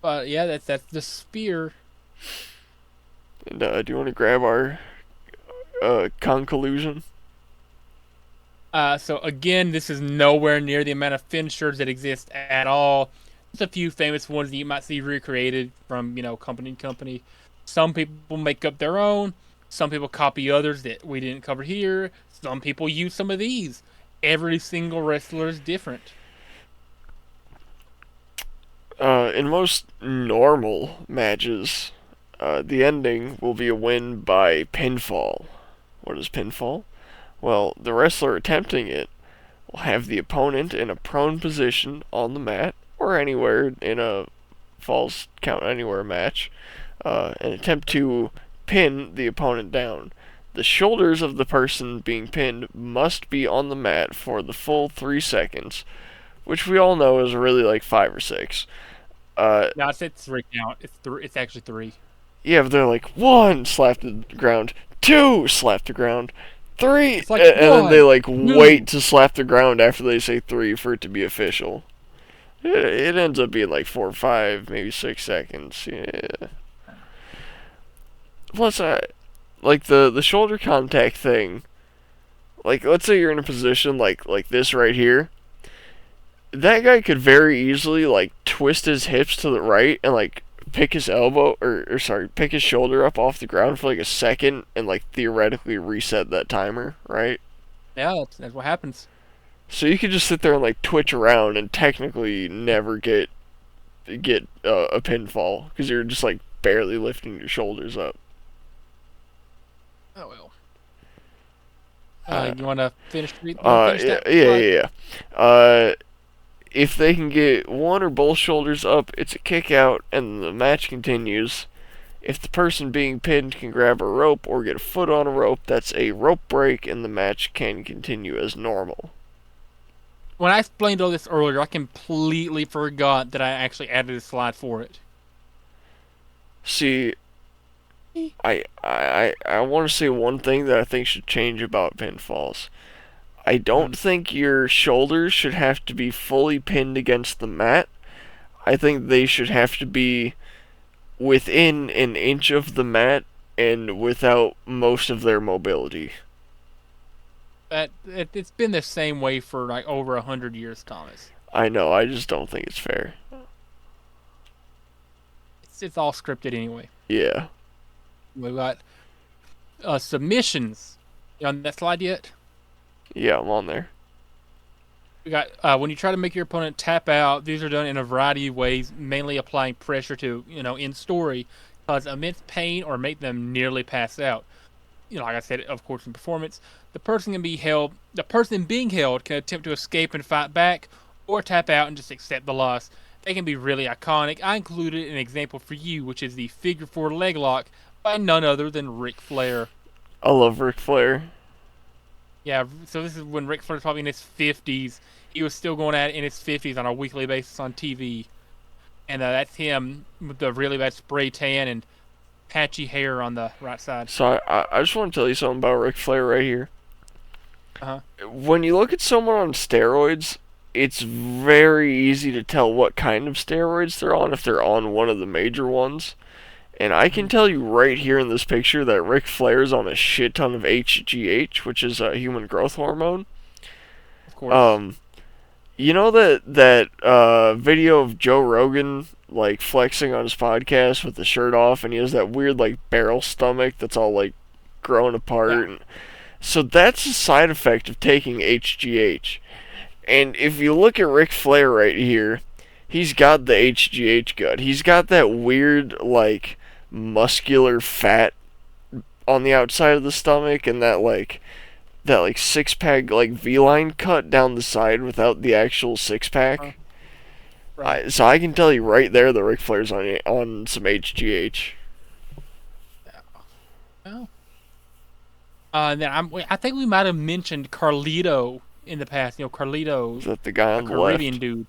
But yeah, that's the spear. And do you want to grab our conclusion? So again, this is nowhere near the amount of finishers that exist at all. There's a few famous ones that you might see recreated from company to company. Some people make up their own. Some people copy others that we didn't cover here. Some people use some of these. Every single wrestler is different. In most normal matches, the ending will be a win by pinfall. What is pinfall? Well, the wrestler attempting it will have the opponent in a prone position on the mat or anywhere in a falls count anywhere match and attempt to pin the opponent down. The shoulders of the person being pinned must be on the mat for the full 3 seconds, which we all know is really like 5 or 6. No, it's 3 count. It's actually 3. Yeah, but they're like 1, slap the ground, 2, slap the ground, 3, It's like and then they like 2. wait to slap the ground after they say 3 for it to be official. It ends up being like 4 or 5, maybe 6 seconds. Yeah. Plus, like the shoulder contact thing. Like, let's say you're in a position like this right here. That guy could very easily like twist his hips to the right and like pick his elbow or sorry, pick his shoulder up off the ground for like a second and like theoretically reset that timer, right? Yeah, that's what happens. So you could just sit there and like twitch around and technically never get a pinfall because you're just like barely lifting your shoulders up. Oh well. You want to finish? Yeah. If they can get one or both shoulders up, it's a kick out, and the match continues. If the person being pinned can grab a rope or get a foot on a rope, that's a rope break, and the match can continue as normal. When I explained all this earlier, I completely forgot that I actually added a slide for it. See, I want to say one thing that I think should change about pinfalls. I don't think your shoulders should have to be fully pinned against the mat. I think they should have to be within an inch of the mat and without most of their mobility. It's been the same way for like over 100 years, Thomas. I know. I just don't think it's fair. It's all scripted anyway. Yeah. We've got submissions. You on that slide yet? Yeah, I'm on there. We got when you try to make your opponent tap out. These are done in a variety of ways, mainly applying pressure to in story, cause immense pain or make them nearly pass out. Like I said, of course, in performance, the person being held can attempt to escape and fight back, or tap out and just accept the loss. They can be really iconic. I included an example for you, which is the figure 4 leg lock by none other than Ric Flair. I love Ric Flair. Yeah, so this is when Ric Flair's probably in his 50s. He was still going at it in his 50s on a weekly basis on TV. And that's him with the really bad spray tan and patchy hair on the right side. So I just want to tell you something about Ric Flair right here. Uh-huh. When you look at someone on steroids, it's very easy to tell what kind of steroids they're on if they're on one of the major ones. And I can tell you right here in this picture that Ric Flair's on a shit ton of HGH, which is a human growth hormone. Of course. You know that video of Joe Rogan like flexing on his podcast with the shirt off, and he has that weird like barrel stomach that's all like grown apart. Yeah. And so that's a side effect of taking HGH. And if you look at Ric Flair right here, he's got the HGH gut. He's got that weird like muscular fat on the outside of the stomach, and that six-pack like V-line cut down the side without the actual six-pack. Right. So I can tell you right there that Ric Flair's on some HGH. Well, and then I think we might have mentioned Carlito in the past. Carlito. Is that the guy on the Caribbean left? dude.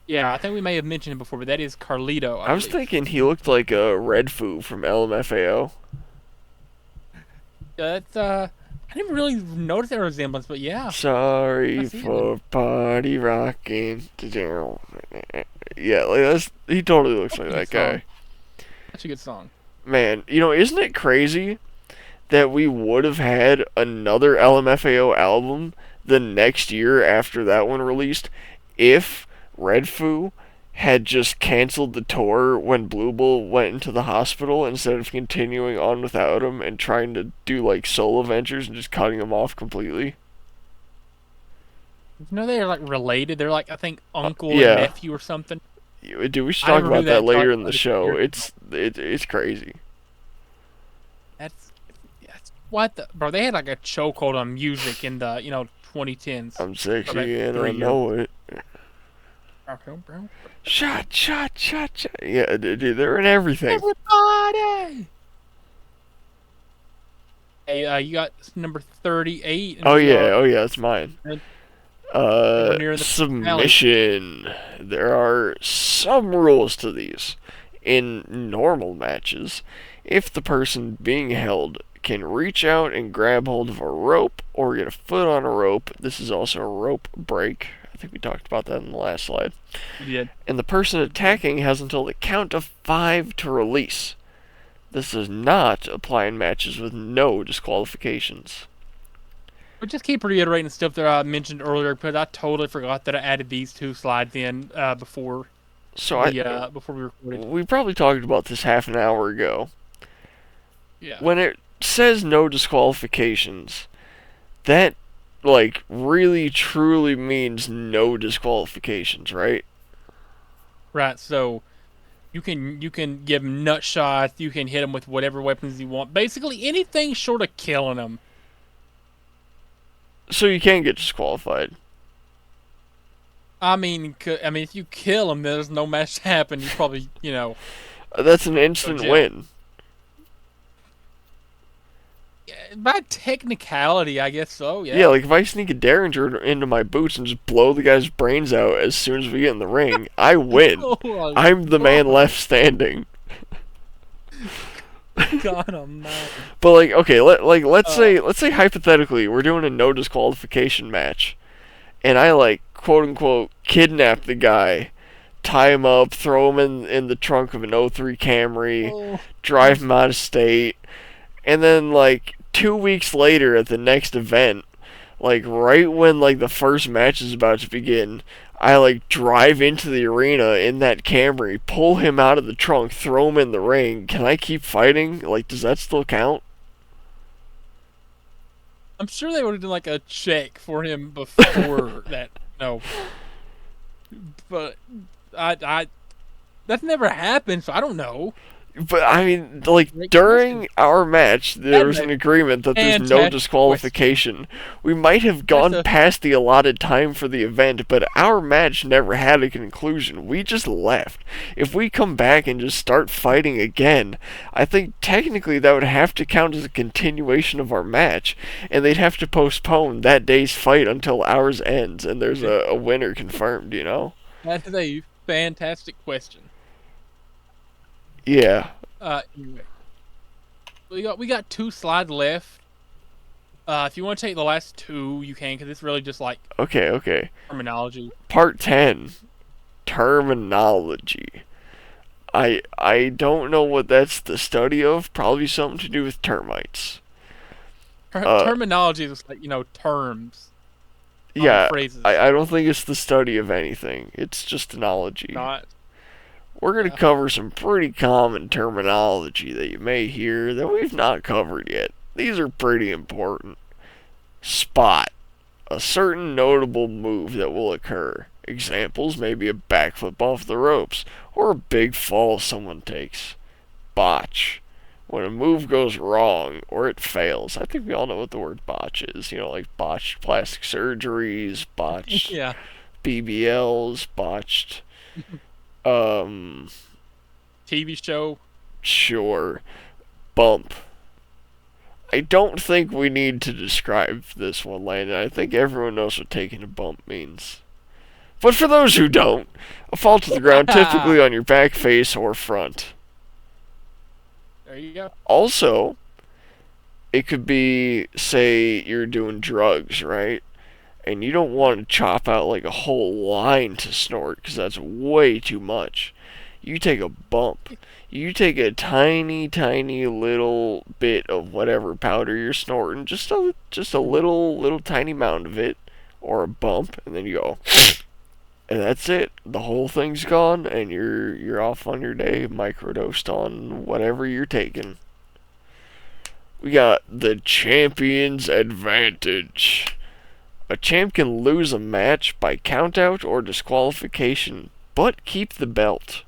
Yeah, I think we may have mentioned him before, but that is Carlito. I was thinking he looked like a Red Foo from LMFAO. That's I didn't really notice that resemblance, but yeah. Sorry for party rocking. Yeah, he totally looks like that guy. That's a good song. Man, isn't it crazy that we would have had another LMFAO album the next year after that one released if Red Foo had just canceled the tour when Blue Bull went into the hospital instead of continuing on without him and trying to do like solo ventures and just cutting him off completely? They're like related. They're like, I think, uncle yeah. and nephew or something. Dude, we should talk about that later in the show. It's crazy. That's what the bro. They had like a chokehold on music in the 2010s. I'm sexy and I know it. Bro. Shot. Yeah, dude, they're in everything. Everybody. Hey, you got number 38. Oh yeah, that's mine. Near the submission. There are some rules to these. In normal matches, if the person being held can reach out and grab hold of a rope or get a foot on a rope, this is also a rope break. I think we talked about that in the last slide. You did. And the person attacking has until the count of 5 to release. This does not apply in matches with no disqualifications. But just keep reiterating stuff that I mentioned earlier because I totally forgot that I added these two slides in before. Before we recorded. We probably talked about this half an hour ago. Yeah. When it says no disqualifications, that really truly means no disqualifications, right? Right. So you can give them nut shots. You can hit them with whatever weapons you want. Basically anything short of killing them. So you can get disqualified. I mean, if you kill them, there's no match to happen. You probably, That's an instant win. By technicality, I guess so, yeah. Yeah, like if I sneak a Derringer into my boots and just blow the guy's brains out as soon as we get in the ring, I win. I'm the man left standing. God almighty. But okay, let's say hypothetically we're doing a no disqualification match, and I quote unquote kidnap the guy, tie him up, throw him in the trunk of an '03 Camry, drive him out of state, and then 2 weeks later at the next event, Like, right when, like, the first match is about to begin, I, like, drive into the arena in that Camry, pull him out of the trunk, throw him in the ring. Can I keep fighting? Like, does that still count? I'm sure they would have done like a check for him before that. No, but I that's never happened, so I don't know. But I mean, like, Great during question. our match, there was That's an a agreement that there's no fantastic disqualification. We might have That's gone a past the allotted time for the event, but our match never had a conclusion. We just left. If we come back and just start fighting again, I think technically that would have to count as a continuation of our match, and they'd have to postpone that day's fight until ours ends, and there's a winner confirmed, you know? that is a fantastic question. Yeah. Anyway, we got 2 slides left. If you want to take the last 2, you can, because it's really just like Okay. terminology. Part 10. Terminology. I don't know what that's the study of. Probably something to do with termites. Terminology is like terms, Yeah, phrases. I don't think it's the study of anything. It's just analogy. Not We're going to cover some pretty common terminology that you may hear that we've not covered yet. These are pretty important. Spot. A certain notable move that will occur. Examples may be a backflip off the ropes, or a big fall someone takes. Botch. When a move goes wrong, or it fails. I think we all know what the word botch is. You know, like botched plastic surgeries, botched yeah. BBLs, botched, um, TV show. sure, bump. I don't think we need to describe this one, Landon. I think everyone knows what taking a bump means. But for those who don't, a fall to the ground typically on your back, face, or front. There you go. Also, it could be, say, you're doing drugs, right? And you don't want to chop out like a whole line to snort because that's way too much. You take a bump. You take a tiny, tiny little bit of whatever powder you're snorting, just a little tiny amount of it, or a bump, and then you go, and that's it. The whole thing's gone, and you're off on your day, microdosed on whatever you're taking. We got the champion's advantage. A champ can lose a match by countout or disqualification, but keep the belt.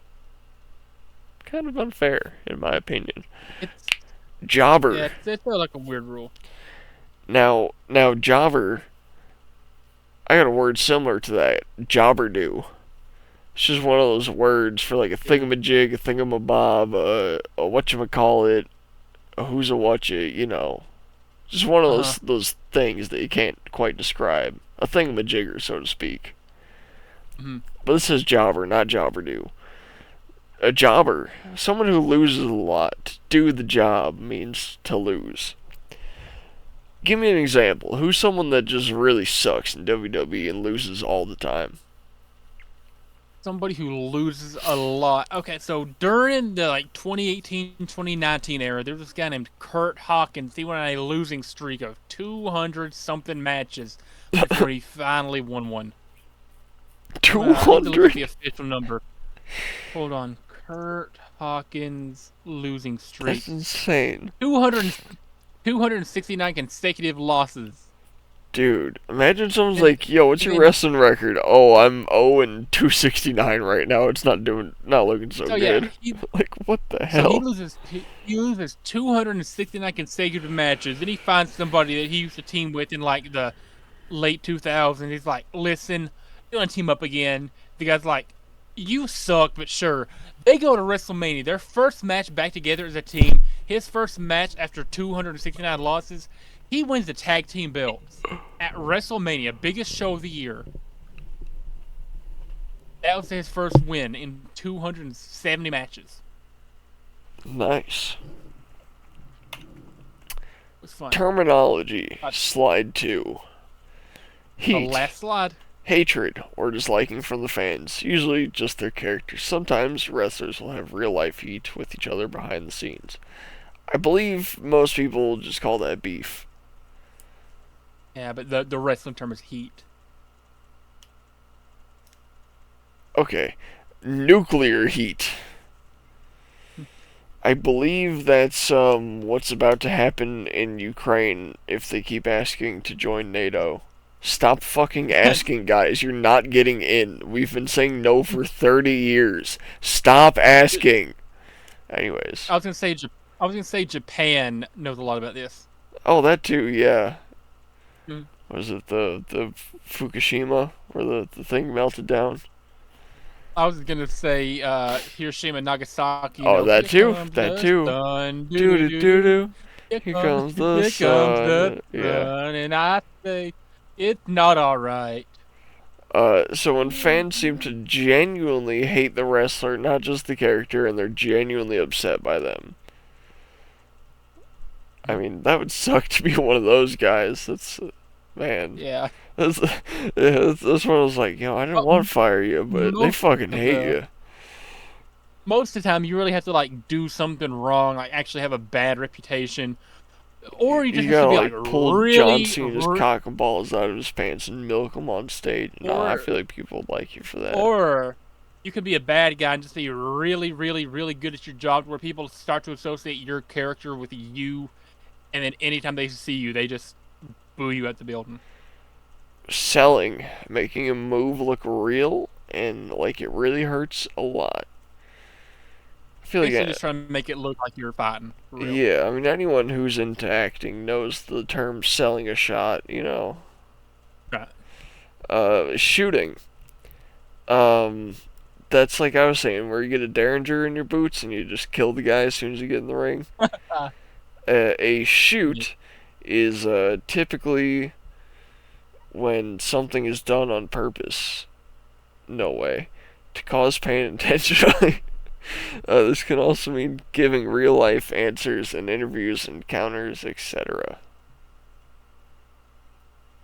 Kind of unfair, in my opinion. It's Jobber. yeah, it's like a weird rule. Now, jobber. I got a word similar to that. Jobber do. It's just one of those words for like a thingamajig, a thingamabob, a whatchamacallit, a who's a whatcha, you know. Just one of those things that you can't quite describe. A thingamajigger, so to speak. Mm-hmm. But this says jobber, not jobber do. A jobber, someone who loses a lot. To do the job means to lose. Give me an example. Who's someone that just really sucks in WWE and loses all the time? Somebody who loses a lot. Okay, so during the 2018, 2019 era, there was this guy named Kurt Hawkins. He went on a losing streak of 200 something matches before he finally won one. 200? Look at the official number. Hold on. Kurt Hawkins losing streak. That's insane. 269 consecutive losses. Dude, imagine someone's like, yo, what's your wrestling record? Oh, I'm 0-269 right now. It's not looking so good. Yeah, like, what the hell? He loses 269 consecutive matches. Then he finds somebody that he used to team with in like the late 2000s. He's like, listen, you want to team up again? The guy's like, you suck, but sure. They go to WrestleMania. Their first match back together as a team. His first match after 269 losses. He wins the tag team belts at WrestleMania, biggest show of the year. That was his first win in 270 matches. Nice. It was fun. Terminology. Slide 2. Heat. The last slide. Hatred or disliking from the fans. Usually just their characters. Sometimes wrestlers will have real life heat with each other behind the scenes. I believe most people just call that beef. Yeah, but the wrestling term is heat. Okay, nuclear heat. I believe that's what's about to happen in Ukraine if they keep asking to join NATO. Stop fucking asking, guys. You're not getting in. We've been saying no for 30 years. Stop asking. Anyways. I was gonna say Japan knows a lot about this. Oh, that too, yeah. Mm. Was it the Fukushima where the thing melted down? I was gonna say Hiroshima, Nagasaki. Oh, that Here too. comes That the too. sun. Doo doo doo doo. Here Comes, comes the here comes the sun. Yeah. sun, and I say it's not all right. So when fans seem to genuinely hate the wrestler, not just the character, and they're genuinely upset by them. I mean, that would suck to be one of those guys. That's, man. Yeah. That's, yeah, that's one I was like, I didn't want to fire you, but they fucking hate you. Most of the time, you really have to like do something wrong, like actually have a bad reputation, or you just You have to gotta be like pull really, John Cena's cock and balls out of his pants and milk him on stage. No, I feel like people would like you for that. Or you could be a bad guy and just be really, really, really good at your job, where people start to associate your character with you, and then anytime they see you, they just boo you at the building. Selling, making a move look real and like it really hurts a lot. I feel like Basically, just trying to make it look like you're fighting. For real. yeah, I mean anyone who's into acting knows the term selling a shot, Right. Shooting. That's like I was saying, where you get a derringer in your boots and you just kill the guy as soon as you get in the ring. A shoot is typically when something is done on purpose. No way. To cause pain intentionally. This can also mean giving real life answers in interviews, encounters, etc.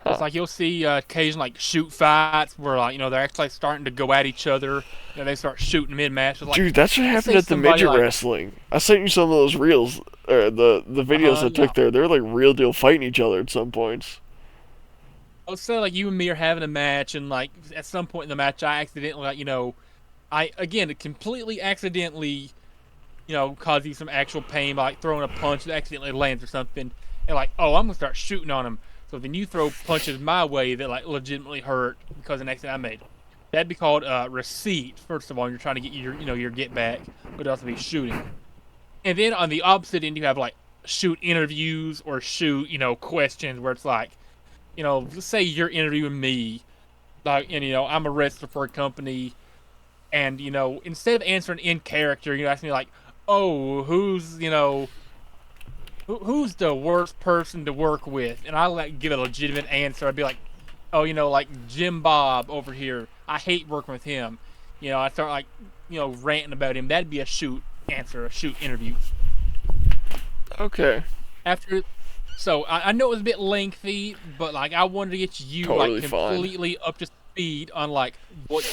It's like you'll see occasion like shoot fights where like they're actually starting to go at each other. They start shooting mid match. Like, dude, that's what happened at the midget wrestling. I sent you some of those reels, the videos I took there. They're like real deal fighting each other at some points. Let's say like you and me are having a match, and like at some point in the match, I accidentally I again completely accidentally, cause you some actual pain by like throwing a punch that accidentally lands or something, and like I'm gonna start shooting on him. So then you throw punches my way that like legitimately hurt because of an accident I made. That'd be called receipt. First of all, you're trying to get your get back, but it'd also be shooting. And then on the opposite end, you have like shoot interviews or shoot questions where it's like, let's say you're interviewing me, like, and I'm a wrestler for a company, and instead of answering in character, you ask me like, oh, who's the worst person to work with? And I like give a legitimate answer. I'd be like, oh, like Jim Bob over here. I hate working with him. I start like, ranting about him. That'd be a shoot answer, a shoot interview. Okay. So I know it was a bit lengthy, but like I wanted to get you totally like completely up to speed on like what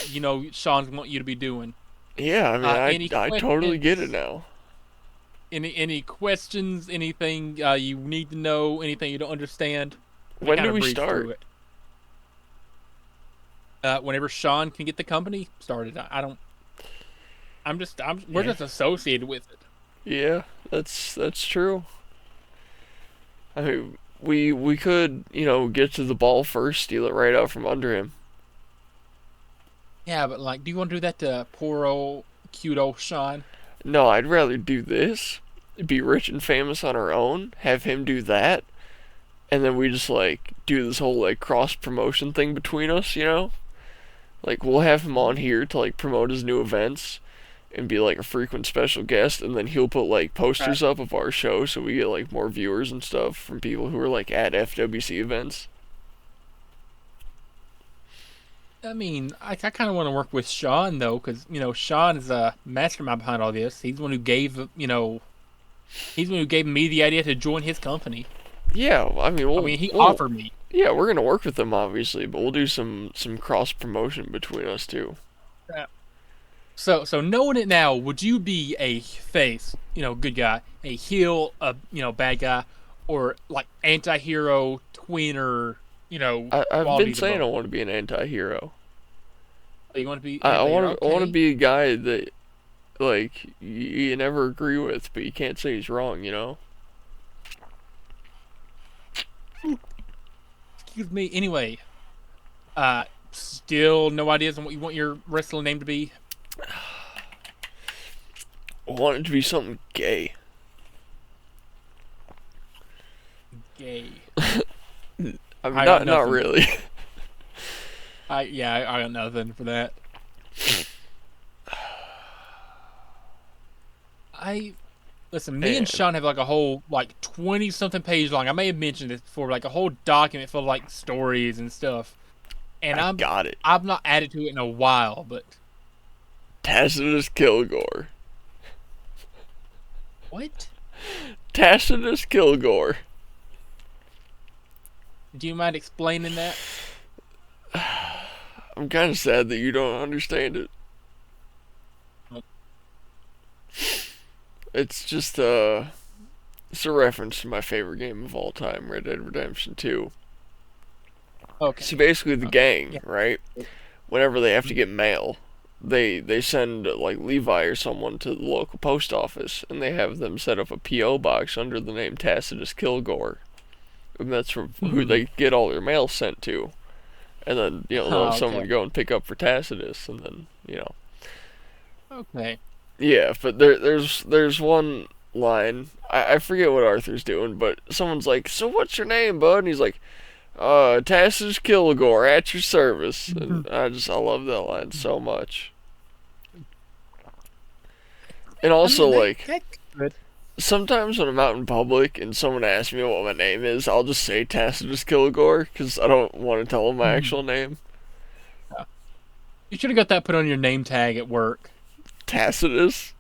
Sean's want you to be doing. Yeah, I mean, I totally get it now. Any questions? Anything you need to know? Anything you don't understand? When do we start? Whenever Sean can get the company started. I don't. We're just associated with it. Yeah, that's true. I mean, we could get to the ball first, steal it right out from under him. Yeah, but like, do you want to do that to poor old cute old Sean? No, I'd rather do this, be rich and famous on our own, have him do that, and then we just like do this whole like cross promotion thing between us, Like we'll have him on here to like promote his new events and be like a frequent special guest, and then he'll put like posters up of our show so we get like more viewers and stuff from people who are like at FWC events. I mean, I kind of want to work with Sean though, because Sean is a mastermind behind all this. He's the one who gave he's the one who gave me the idea to join his company. Yeah, I mean, he offered me. Yeah, we're gonna work with them obviously, but we'll do some cross promotion between us too. Yeah. So knowing it now, would you be a face, good guy, a heel, a bad guy, or like anti-hero, tweener, I've been quality to saying I both. want to be an anti-hero. Are you going to be I anti-hero? want to Okay. be a guy that like you never agree with, but you can't say he's wrong. Excuse me. Anyway, still no ideas on what you want your wrestling name to be. I want it to be something gay. Gay. I mean, I got not nothing. really. I got nothing for that. I Listen. Me and And Sean have like a whole like 20 something page long. I may have mentioned this before, like a whole document full of like stories and stuff. And I got it. I've not added to it in a while, but Tacitus Kilgore. what? Tacitus Kilgore. Do you mind explaining that? I'm kind of sad that you don't understand it. It's just it's a reference to my favorite game of all time, Red Dead Redemption 2. Okay. See, basically the gang, Yeah. right? Whenever they have to get mail, they send like Levi or someone to the local post office, and they have them set up a PO box under the name Tacitus Kilgore, and that's who they get all their mail sent to. And then they'll have someone Okay. go and pick up for Tacitus, and then Okay. yeah. But there's one line, I forget what Arthur's doing, but someone's like, "So what's your name, bud?" And he's like, Tacitus Kilgore at your service. And I love that line so much. And also, like, That's good. sometimes when I'm out in public and someone asks me what my name is, I'll just say Tacitus Kilgore because I don't want to tell them my actual name. You should have got that put on your name tag at work. Tacitus.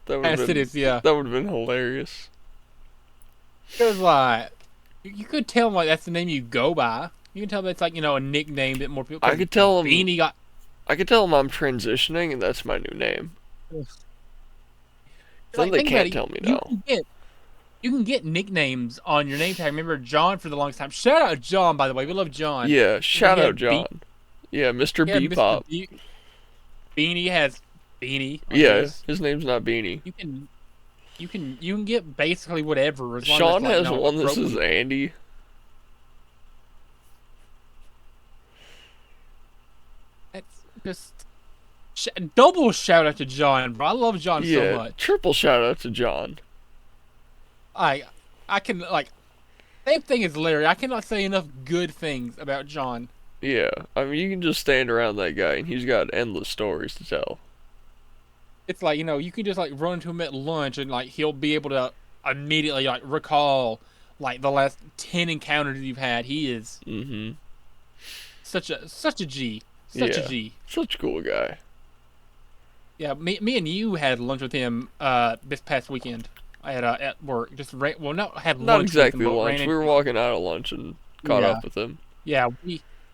That would have been Tacitus, yeah. that would have been hilarious. Because like, you could tell them like that's the name you go by. You can tell that's like a nickname that more people. I could tell them. Beanie got. I could tell them I'm transitioning and that's my new name. Then they think about can't it, tell me you no. you can get nicknames on your name tag. Remember John for the longest time. Shout out John, by the way. We love John. Yeah, shout he out had John. Yeah, Mr. Yeah, Bebop. Beanie has Beanie. on Yeah, his. his name's not Beanie. You can get basically whatever as long Sean as has one that says appropriate. Andy. That's just double shout out to John, bro. I love John so Yeah, much. triple shout out to John. I can like same thing as Larry. I cannot say enough good things about John. Yeah, I mean, you can just stand around that guy and he's got endless stories to tell. It's like you can just like run into him at lunch and like he'll be able to immediately like recall like the last 10 encounters you've had. He is Mm-hmm. such a G. Yeah. Such a G. Such a cool guy. Yeah, me and you had lunch with him this past weekend. I had at work. Just not had Not lunch exactly with him, but lunch. We were walking out of lunch and caught up with him. Yeah,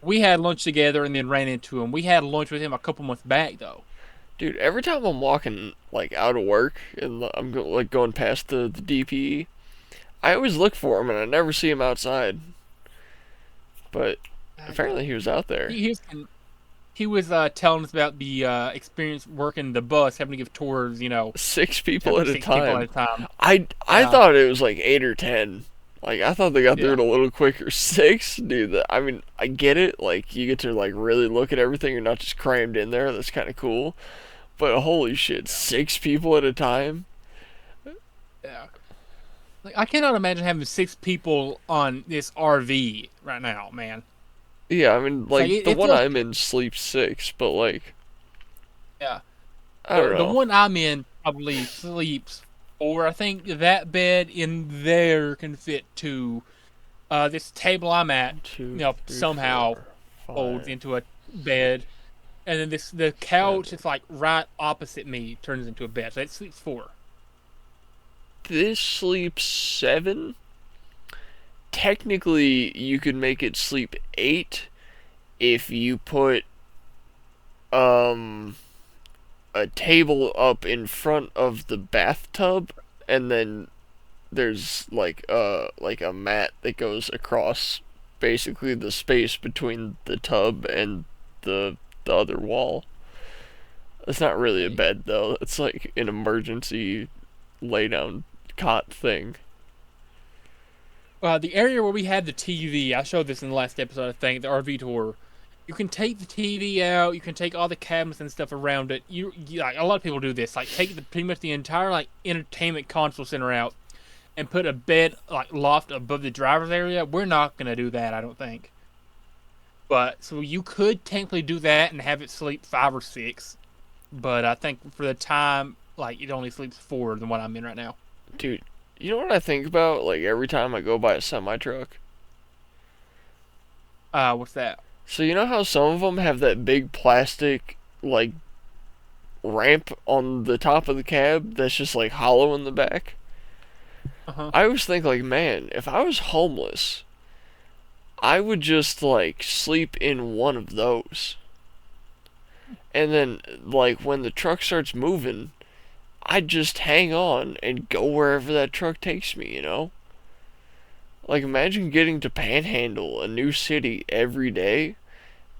we had lunch together and then ran into him. We had lunch with him a couple months back though. Dude, every time I'm walking like out of work and I'm like going past the DPE, I always look for him and I never see him outside. But apparently he was out there. He was telling us about the experience working the bus, having to give tours. 6 people at a six people at a time. time. I Yeah. thought it was like 8 or 10. Like I thought they got through Yeah. it a little quicker. 6, dude. I mean, I get it. Like you get to like really look at everything. You're not just crammed in there. That's kind of cool. But holy shit, 6 people at a time. Yeah. Like I cannot imagine having 6 people on this RV right now, man. Yeah, I mean, like it- the it one feels- I'm in sleeps 6, but like Yeah. I don't The know. one I'm in probably sleeps 4. I think that bed in there can fit 2. This table I'm at, 2, 3, somehow 4, folds 5. into a bed, and then the couch is like right opposite me turns into a bed, so it sleeps 4. This sleeps 7. Technically, you could make it sleep 8 if you put a table up in front of the bathtub and then there's like a mat that goes across basically the space between the tub and the other wall. It's not really a bed though. It's like an emergency lay down cot thing. The area where we had the TV, I showed this in the last episode, I think, the RV tour. You can take the TV out. You can take all the cabinets and stuff around it. Like, a lot of people do this. Like, take pretty much the entire like entertainment console center out and put a bed like loft above the driver's area. We're not gonna do that, I don't think. But so you could technically do that and have it sleep 5 or 6. But I think for the time, like, it only sleeps 4 than what I'm in right now. Dude, you know what I think about like every time I go by a semi truck? What's that? So you know how some of them have that big plastic like ramp on the top of the cab that's just like hollow in the back? Uh-huh. I always think like, man, if I was homeless, I would just like sleep in one of those. And then like when the truck starts moving, I'd just hang on and go wherever that truck takes me, you know? Like, imagine getting to panhandle a new city every day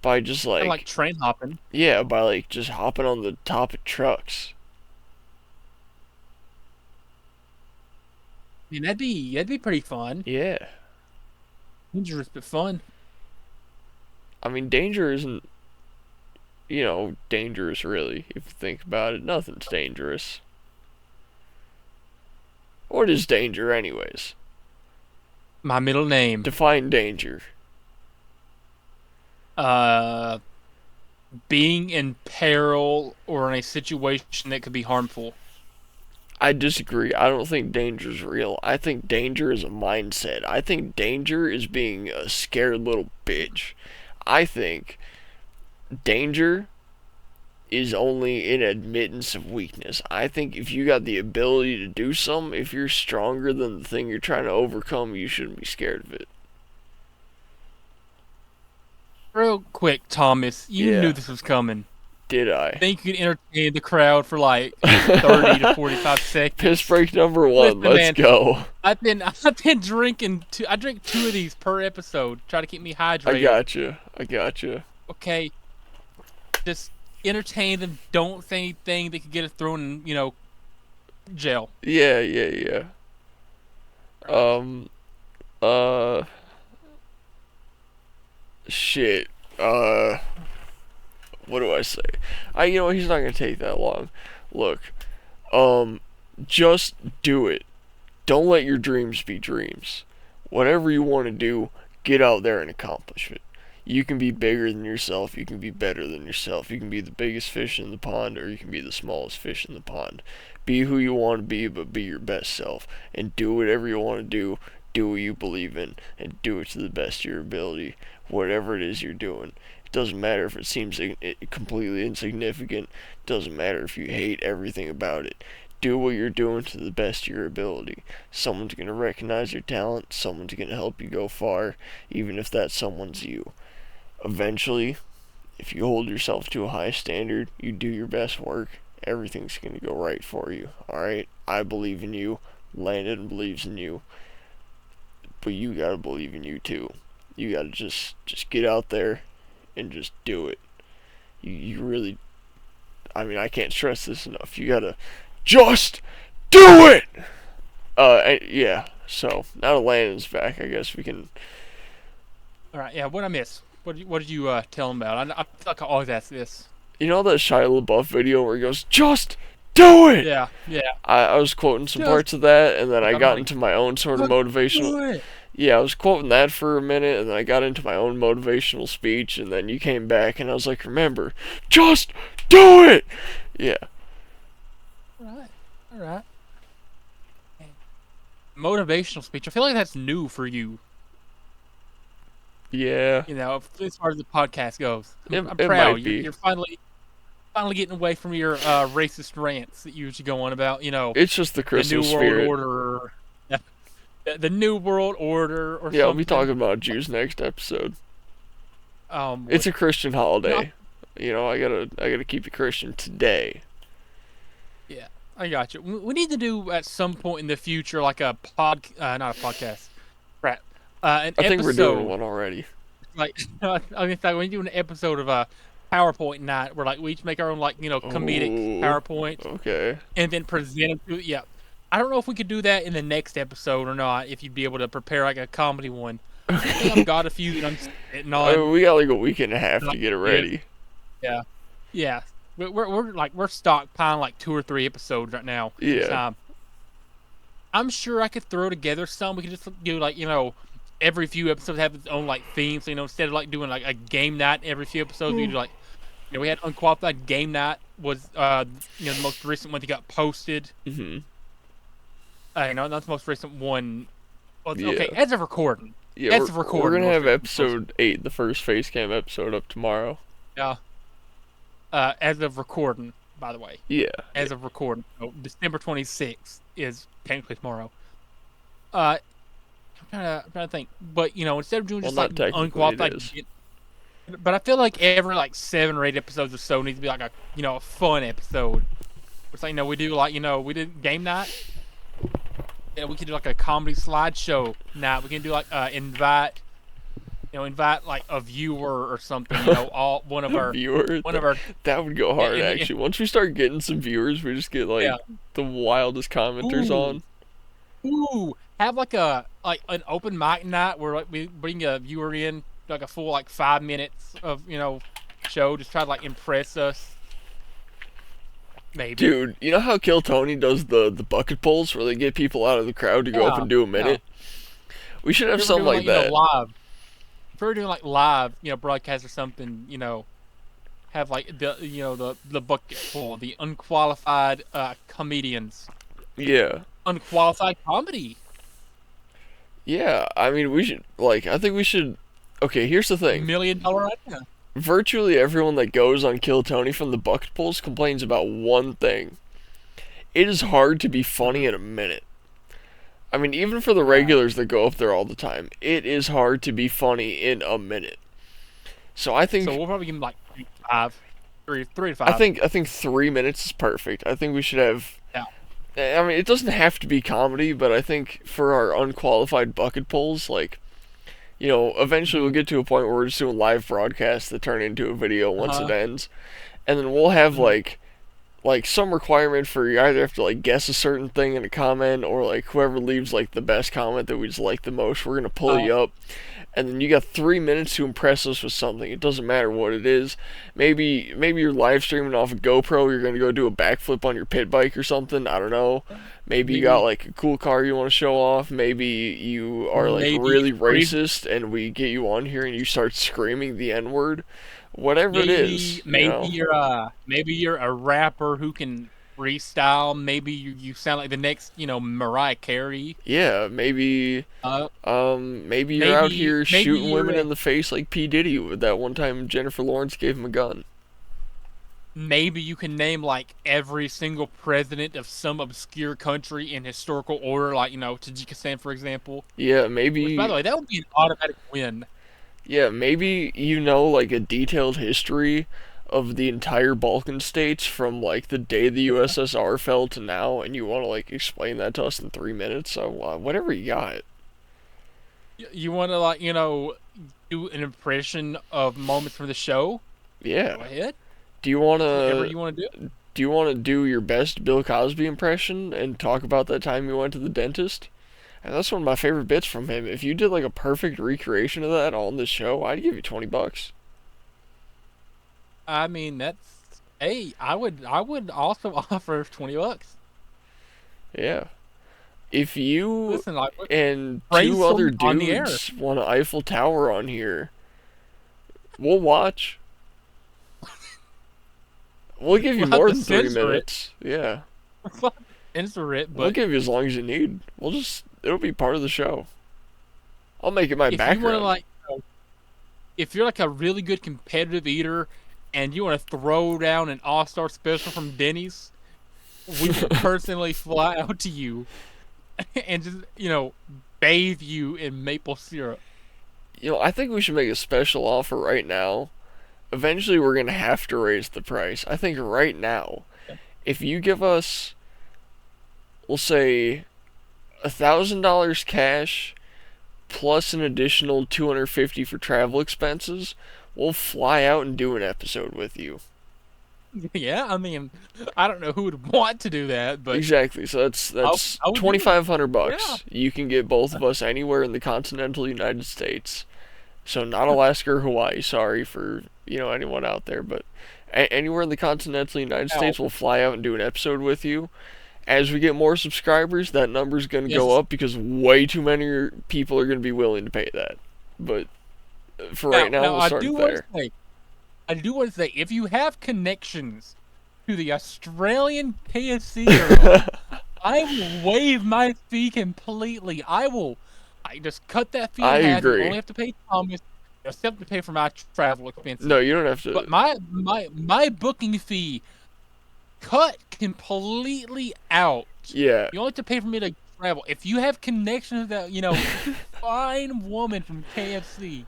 by just Kinda like, like train hopping. yeah, by like just hopping on the top of trucks. I mean, that'd be pretty fun. Yeah. Dangerous but fun. I mean, danger isn't, dangerous really, if you think about it. Nothing's dangerous. What is danger, anyways? My middle name. Define danger. Being in peril or in a situation that could be harmful. I disagree. I don't think danger's real. I think danger is a mindset. I think danger is being a scared little bitch. I think danger is only an admittance of weakness. I think if you got the ability to do something, if you're stronger than the thing you're trying to overcome, you shouldn't be scared of it. Real quick, Thomas, you Yeah. knew this was coming. Did I? Think you could entertain the crowd for like 30 to 45 seconds. Piss break number 1. Listen, Let's man. go. I've been drinking I drink 2 of these per episode. Try to keep me hydrated. I gotcha. Okay. Just entertain them. Don't say anything that could get us thrown in, jail. Yeah. Shit. What do I say? He's not gonna take that long. Look, just do it. Don't let your dreams be dreams. Whatever you want to do, get out there and accomplish it. You can be bigger than yourself. You can be better than yourself. You can be the biggest fish in the pond, or you can be the smallest fish in the pond. Be who you want to be, but be your best self. And do whatever you want to do. Do what you believe in, and do it to the best of your ability. Whatever it is you're doing. It doesn't matter if it seems completely insignificant. It doesn't matter if you hate everything about it. Do what you're doing to the best of your ability. Someone's going to recognize your talent. Someone's going to help you go far, even if that someone's you. Eventually, if you hold yourself to a high standard, you do your best work, everything's going to go right for you. Alright? I believe in you. Landon believes in you. But you gotta believe in you too. You gotta just get out there and just do it. You really, I can't stress this enough. You gotta just do it! Yeah, so now that Landon's back, I guess we can... Alright, yeah, what'd I miss? What did you tell him about? I feel like I always ask this. You know that Shia LaBeouf video where he goes, just do it! Yeah. I was quoting some parts of that, and then I got into my own sort of motivational... Yeah, I was quoting that for a minute, and then I got into my own motivational speech, and then you came back, and I was like, remember, just do it! Yeah. Alright. Motivational speech. I feel like that's new for you. Yeah. As far as the podcast goes. I'm It proud. might be. You're finally getting away from your racist rants that you usually go on about, It's just the the New Christmas World spirit. Order. The New World Order or something. Yeah, I'll be talking about Jews next episode. It's a Christian holiday. I gotta keep it Christian today. Yeah, I got you. We need to do at some point in the future like not a podcast. Right. An I think we're doing episode one already. like I mean, it's like when you do an episode of a PowerPoint night, where like we each make our own like comedic Oh, PowerPoint okay. and then present them to yeah. I don't know if we could do that in the next episode or not. If you'd be able to prepare like a comedy one. I think I've got a few that I'm sitting I on. mean, we got like a week and a half to Not get it yet. ready. Yeah, yeah. We're stockpiling like 2 or 3 episodes right now. Yeah. I'm sure I could throw together some. We could just do like every few episodes have its own like theme. So instead of like doing like a game night every few episodes, we do like we had Unqualified Game Night was the most recent one that got posted. Mm-hmm. That's the most recent one. Well, Yeah. okay, as of recording. Yeah, As of we're recording, gonna have most episode 8, the first face cam episode, up tomorrow. Yeah. As of recording, by the way. Yeah. As of recording. So December 26th is technically tomorrow. I'm trying to think. But, instead of doing Well, just not like technically, Unqualified... it is. But I feel like every like 7 or 8 episodes or so needs to be like a fun episode. It's like, we do like, we did game night. Yeah, we could do like a comedy slideshow night. We can do like invite like a viewer or something. All one of our Viewer, one of our that would go hard yeah. actually. Once we start getting some viewers, we just get like Yeah. the wildest commenters Ooh. on. Have like an open mic night where like we bring a viewer in like a full like 5 minutes of show, just try to like impress us. Maybe. Dude, you know how Kill Tony does the bucket pulls where they get people out of the crowd to go up and do a minute? We should have If we're something doing, like that. live. If we're doing like live, broadcast or something, have like the bucket full, the unqualified comedians. Yeah. Unqualified comedy. Yeah, I mean, I think we should. Okay, here's the thing. $1 million idea. Virtually everyone that goes on Kill Tony from the bucket pulls complains about one thing. It is hard to be funny in a minute. I mean, even for the regulars that go up there all the time, it is hard to be funny in a minute. So I think. So we'll probably give them like 3 to 5. I think 3 minutes is perfect. I think we should have. Yeah. I mean, it doesn't have to be comedy, but I think for our unqualified bucket pulls, like, eventually we'll get to a point where we're just doing live broadcasts that turn into a video once it ends, and then we'll have like some requirement for you either have to like guess a certain thing in a comment, or like whoever leaves like the best comment that we just like the most, we're gonna pull you up, and then you got 3 minutes to impress us with something. It doesn't matter what it is. Maybe you're live streaming off a GoPro. You're gonna go do a backflip on your pit bike or something. I don't know. Maybe you got like a cool car you want to show off. Maybe you are like really racist, and we get you on here and you start screaming the N-word. Whatever it is. Maybe you're a rapper who can freestyle. Maybe you sound like the next Mariah Carey. Yeah, maybe maybe you're out here shooting women in the face like P. Diddy with that one time Jennifer Lawrence gave him a gun. Maybe you can name like every single president of some obscure country in historical order, like Tajikistan, for example. Yeah, maybe. Which, by the way, that would be an automatic win. Yeah, maybe like a detailed history of the entire Balkan states from like the day the USSR fell to now, and you want to like explain that to us in 3 minutes. So whatever you got. You want to like do an impression of moments from the show? Yeah. Go ahead. Do you want Whatever to? you want to do. Do you want to do your best Bill Cosby impression and talk about that time you went to the dentist? And that's one of my favorite bits from him. If you did like a perfect recreation of that on the show, I'd give you $20. I mean, I would also offer $20. Yeah. If you Listen, like, and praise 2 other him on the air. dudes want an Eiffel Tower on here, we'll watch. We'll give you We'll have more to than 3 censor it. minutes. Yeah. Answer it, We'll but give you as long as you need. It'll be part of the show. I'll make it my if you background. want to if you're like a really good competitive eater and you want to throw down an all-star special from Denny's, we will personally fly out to you and just bathe you in maple syrup. I think we should make a special offer right now. Eventually, we're going to have to raise the price. I think right now, if you give us, we'll say, $1,000 cash plus an additional 250 for travel expenses, we'll fly out and do an episode with you. Yeah, I mean, I don't know who would want to do that, but Exactly. So that's I would do it. 2,500 Yeah. bucks. You can get both of us anywhere in the continental United States. So not Alaska or Hawaii. Sorry for anyone out there, but anywhere in the continental United Ow. States, we'll fly out and do an episode with you. As we get more subscribers, that number's going to go Yes. up because way too many people are going to be willing to pay that. But for right now, Now we'll I start do want to there. say, if you have connections to the Australian KFC girl, I will waive my fee completely. I just cut that fee I in half. You agree. only have to pay Thomas. You just have to pay for my travel expenses. No, you don't have But to. my booking fee cut completely out. Yeah, You only have to pay for me to travel. If you have connections to that, fine woman from KFC,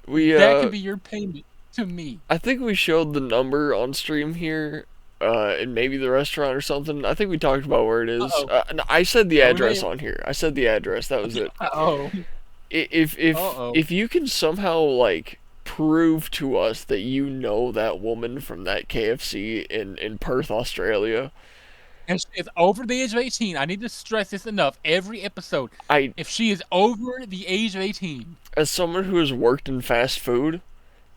we that could be your payment to me. I think we showed the number on stream here, and maybe the restaurant or something. I think we talked about where it is. Uh-oh. No, I said the Oh, we address may- on here. I said the address. That was it. Oh. Uh-oh. If you can somehow like prove to us that you know that woman from that KFC in Perth, Australia, And she is over the age of 18. I need to stress this enough every episode. I If she is over the age of 18, as someone who has worked in fast food,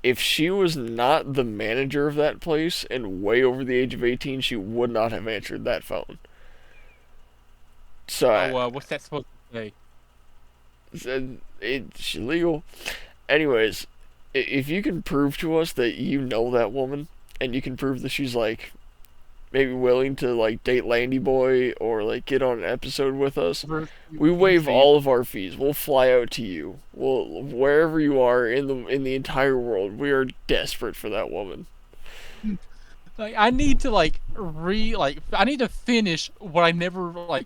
if she was not the manager of that place and way over the age of 18, she would not have answered that phone. So what's that supposed to say? it's illegal. Anyways, if you can prove to us that you know that woman, and you can prove that she's like maybe willing to like date Landy Boy or like get on an episode with us, we waive all of our fees. We'll fly out to you. We'll wherever you are in the entire world. We are desperate for that woman. Like I need to I need to finish what I never what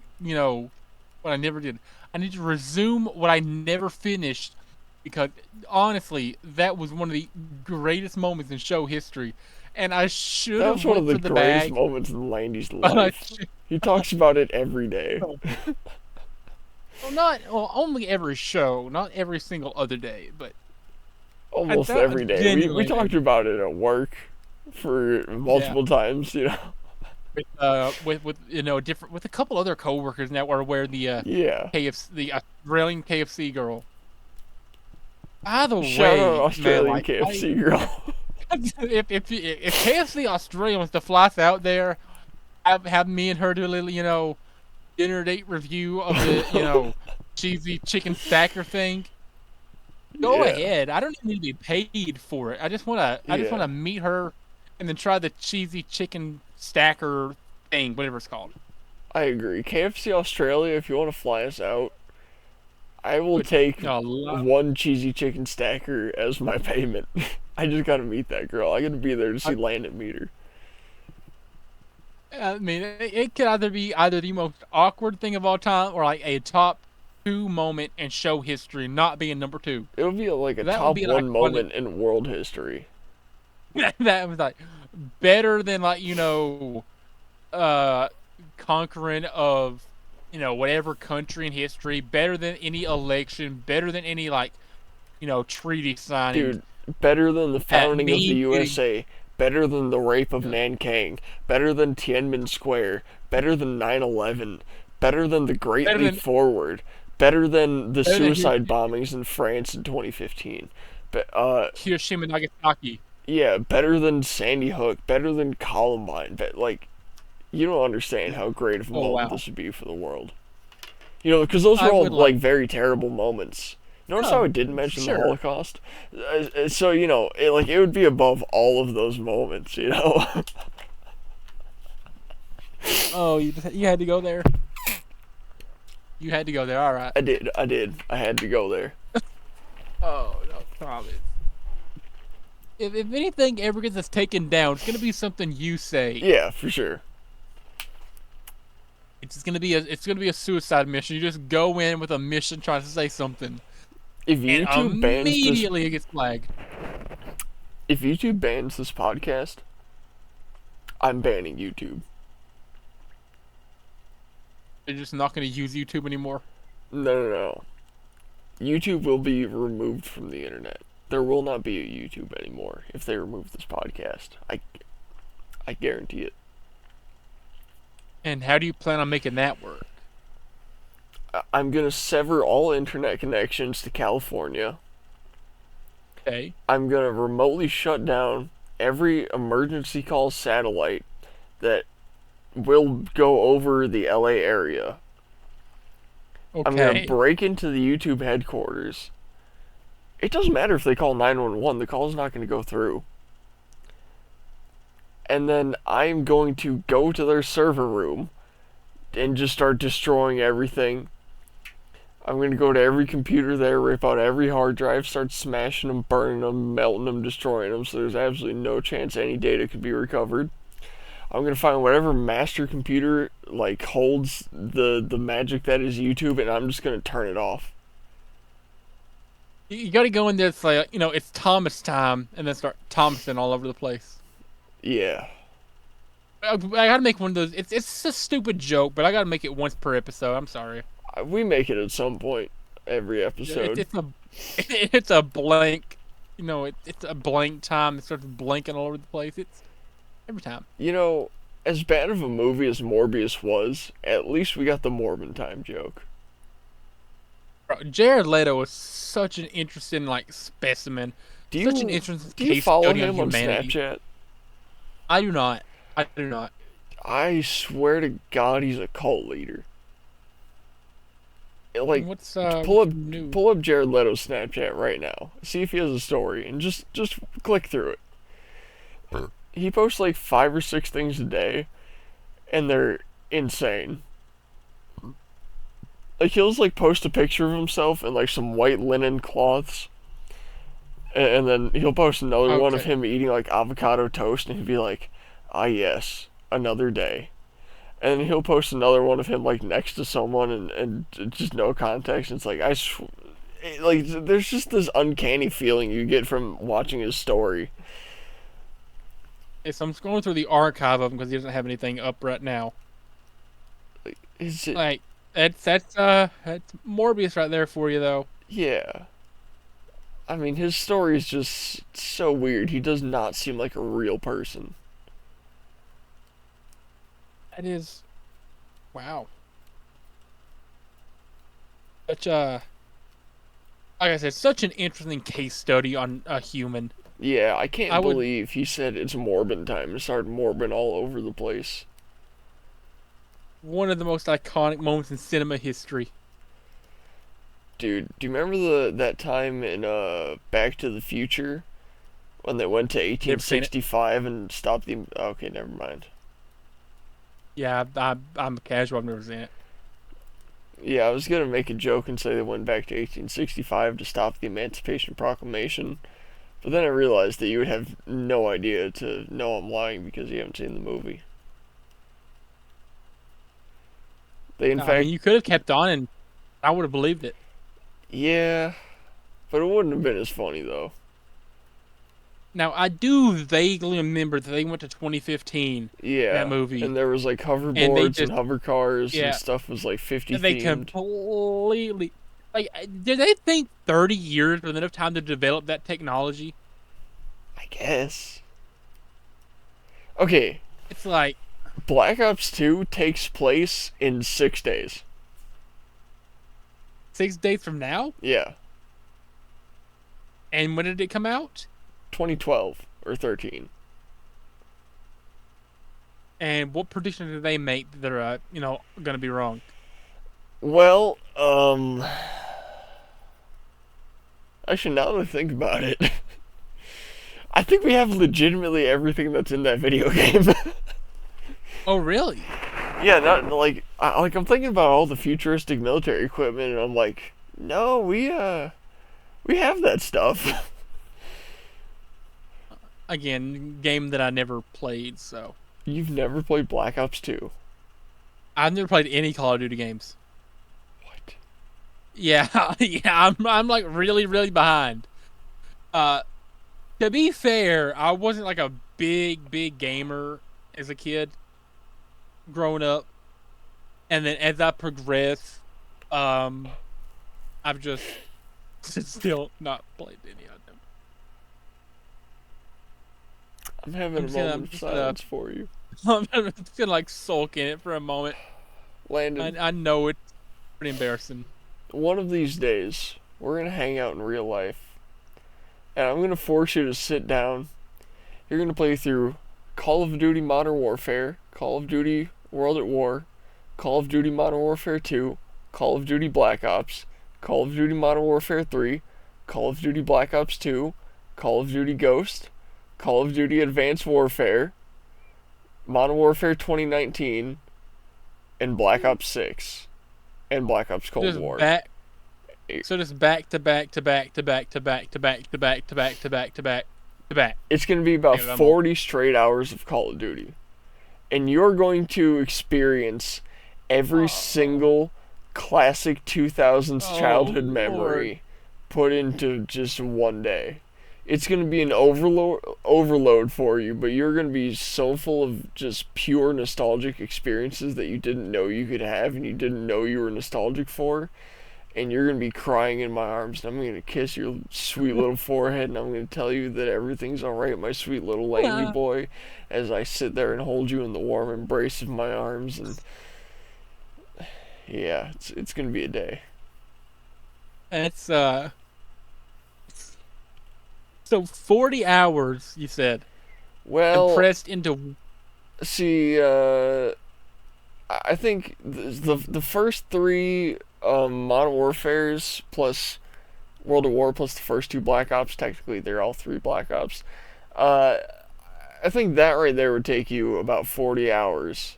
I never did. I need to resume what I never finished because honestly, that was one of the greatest moments in show history. And I should That have was one of went the for the greatest bag. moments in Landy's But I life. should- He talks about it every day. only every show, not every single other day, but Almost that- every day. We genuinely. talked about it at work for multiple times, with different with a couple other coworkers now are where the Yeah. the Australian KFC girl. By the Shout way, out Australian man, like, KFC girl. if KFC Australia wants to fly us out there, have me and her do a little dinner date review of the cheesy chicken stacker thing. Go Yeah. ahead. I don't even need to be paid for it. I just wanna meet her and then try the cheesy chicken stacker thing, whatever it's called. I agree. KFC Australia, if you want to fly us out, I will take A lot- one cheesy chicken stacker as my payment. I just gotta meet that girl. I gotta be there to see Landon meet her. I mean, it could either be the most awkward thing of all time or like a top 2 moment in show history, not being number 2. It would be like a That would top be one an iconic- moment in world history. That was like better than conquering of whatever country in history, better than any election, better than any treaty signing. Dude, better than the founding of the me USA, better than the rape of Nanking, better than Tiananmen Square, better than 9/11, better than the Great Better Leap than- Forward, better than the better than suicide bombings in France in 2015. Hiroshima, Nagasaki. Yeah, better than Sandy Hook, better than Columbine. But like, you don't understand how great of a moment wow. this would be for the world. Because those I are all would like very terrible moments. Notice how I didn't mention the sure. Holocaust. So it would be above all of those moments. Oh, you had to go there. You had to go there. All right. I did. I had to go there. Oh no, Thomas. If anything ever gets us taken down, it's gonna be something you say. Yeah, for sure. It's gonna be a suicide mission. You just go in with a mission trying to say something, If and YouTube bans this, immediately it gets flagged. if YouTube bans this podcast, I'm banning YouTube. They're just not gonna use YouTube anymore. No. YouTube will be removed from the internet. There will not be a YouTube anymore if they remove this podcast. I guarantee it. And how do you plan on making that work? I'm gonna sever all internet connections to California. Okay. I'm gonna remotely shut down every emergency call satellite that will go over the LA area. Okay. I'm gonna break into the YouTube headquarters. It doesn't matter if they call 911, the call's not gonna go through. And then I'm going to go to their server room and just start destroying everything. I'm going to go to every computer there, rip out every hard drive, start smashing them, burning them, melting them, destroying them, so there's absolutely no chance any data could be recovered. I'm going to find whatever master computer holds the magic that is YouTube, and I'm just going to turn it off. You got to go in there. It's like, it's Thomas time, and then start Thomasing all over the place. Yeah. I got to make one of those. It's a stupid joke, but I got to make it once per episode. I'm sorry. We make it at some point every episode. It's a blank. It's a blank time. It starts blanking all over the place. It's every time. As bad of a movie as Morbius was, at least we got the Morbin time joke. Bro, Jared Leto is such an interesting specimen. Such an interesting do you case follow study on him on humanity. Snapchat? I do not. I swear to God, he's a cult leader. What's pull up Jared Leto's Snapchat right now. See if he has a story, and just click through it. He posts 5 or 6 things a day, and they're insane. He'll post a picture of himself in some white linen cloths, and then he'll post another one of him eating avocado toast, and he'll be like, "Ah yes, another day." And then he'll post another one of him next to someone, and just no context. And it's there's just this uncanny feeling you get from watching his story. So I'm scrolling through the archive of him because he doesn't have anything up right now. Is it that's Morbius right there for you though. Yeah. I mean, his story is just so weird. He does not seem like a real person. That is, wow. Such a, like I said, such an interesting case study on a human. Yeah, I can't believe he said it's Morbin time and started morbin all over the place. One of the most iconic moments in cinema history. Dude, do you remember that time in Back to the Future when they went to 1865 and stopped the... Okay, never mind. Yeah, I'm a casual. I've never seen it. Yeah, I was gonna make a joke and say they went back to 1865 to stop the Emancipation Proclamation, but then I realized that you would have no idea to know I'm lying because you haven't seen the movie. I mean, you could have kept on and I would have believed it. Yeah, but it wouldn't have been as funny though. Now, I do vaguely remember that they went to 2015. Yeah, that movie, and there was hoverboards and hover cars and stuff was 50 and they themed. Completely did they think 30 years was enough time to develop that technology? I guess. Okay. It's Black Ops 2 takes place in 6 days. 6 days from now? Yeah. And when did it come out? 2012 or 13. And what predictions did they make that are, going to be wrong? Well, actually, now that I think about it, I think we have legitimately everything that's in that video game. Oh, really? Yeah, not I'm thinking about all the futuristic military equipment, and I'm like, no, we have that stuff. Again, game that I never played, so. You've never played Black Ops 2? I've never played any Call of Duty games. What? Yeah, yeah, I'm really, really behind. To be fair, I wasn't a big gamer as a kid growing up. And then as I progress, I've just Still not played any of them. I'm having a moment of silence for you. I'm just gonna like sulk in it for a moment. Landon, I know it's pretty embarrassing. one of these days, we're going to hang out in real life. And I'm going to force you to sit down. You're going to play through Call of Duty Modern Warfare, Call of Duty World at War, Call of Duty Modern Warfare 2, Call of Duty Black Ops, Call of Duty Modern Warfare 3, Call of Duty Black Ops 2, Call of Duty Ghost, Call of Duty Advanced Warfare, Modern Warfare 2019, and Black Ops 6, and Black Ops Cold War. So just back to back to back to back to back to back to back to back to back to back to back. It's going to be about 40 straight hours of Call of Duty. And you're going to experience every single classic 2000s childhood memory put into just one day. It's going to be an overload for you, but you're going to be so full of just pure nostalgic experiences that you didn't know you could have and you didn't know you were nostalgic for. And you're going to be crying in my arms, and I'm going to kiss your sweet little forehead, and I'm going to tell you that everything's alright, my sweet little lanky boy, as I sit there and hold you in the warm embrace of my arms. And yeah, it's going to be a day. It's so 40 hours, you said. Well, compressed into. See, I think the first three Modern Warfares plus World at War plus the first two Black Ops, technically they're all three Black Ops. I think that right there would take you about 40 hours.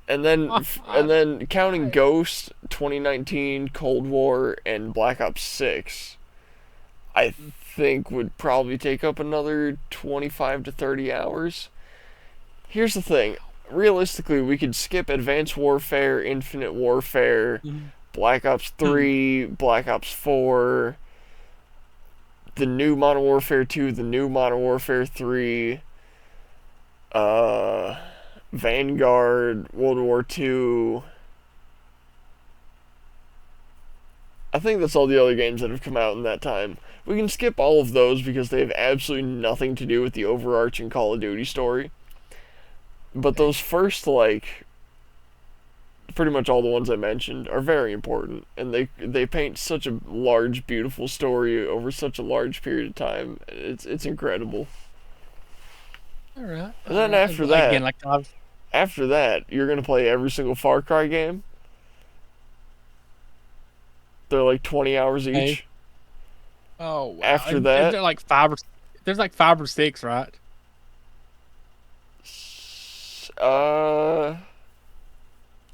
And then counting Ghost, 2019, Cold War, and Black Ops 6, I think would probably take up another 25 to 30 hours. Here's the thing. Realistically, we could skip Advanced Warfare, Infinite Warfare, Black Ops 3, Black Ops 4, the new Modern Warfare 2, the new Modern Warfare 3, Vanguard, World War 2. I think that's all the other games that have come out in that time. We can skip all of those because they have absolutely nothing to do with the overarching Call of Duty story. But those first, like, pretty much all the ones I mentioned are very important, and they paint such a large, beautiful story over such a large period of time. It's incredible. All right. And then after that, you're gonna play every single Far Cry game. They're like 20 hours each. Oh, wow. After that, there's like 5 or 6, right?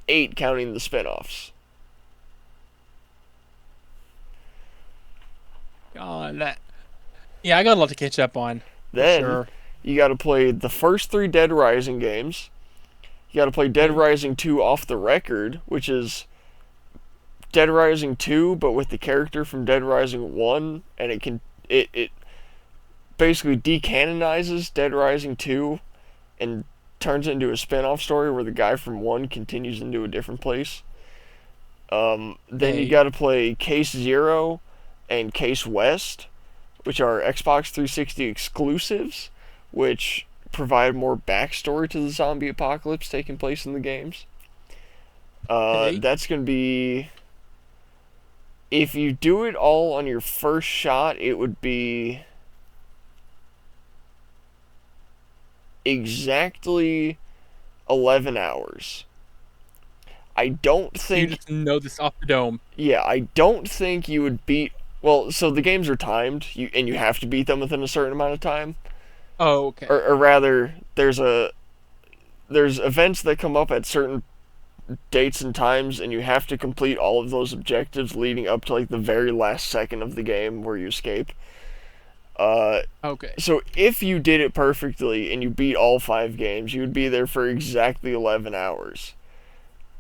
8 counting the spin-offs. God, yeah, I got a lot to catch up on. Then sure. You got to play the first 3 Dead Rising games. You got to play Dead Rising 2 off the record, which is Dead Rising 2, but with the character from Dead Rising 1, and it basically decanonizes Dead Rising 2 and turns it into a spin-off story where the guy from 1 continues into a different place. Then you got to play Case Zero and Case West, which are Xbox 360 exclusives, which provide more backstory to the zombie apocalypse taking place in the games. That's going to be... If you do it all on your first shot, it would be exactly 11 hours. I don't think... You just know this off the dome. Yeah, I don't think you would beat... Well, so the games are timed, and you have to beat them within a certain amount of time. Oh, okay. Or rather, there's events that come up at certain dates and times, and you have to complete all of those objectives leading up to like the very last second of the game where you escape. Okay. So if you did it perfectly and you beat all 5 games, you would be there for exactly 11 hours.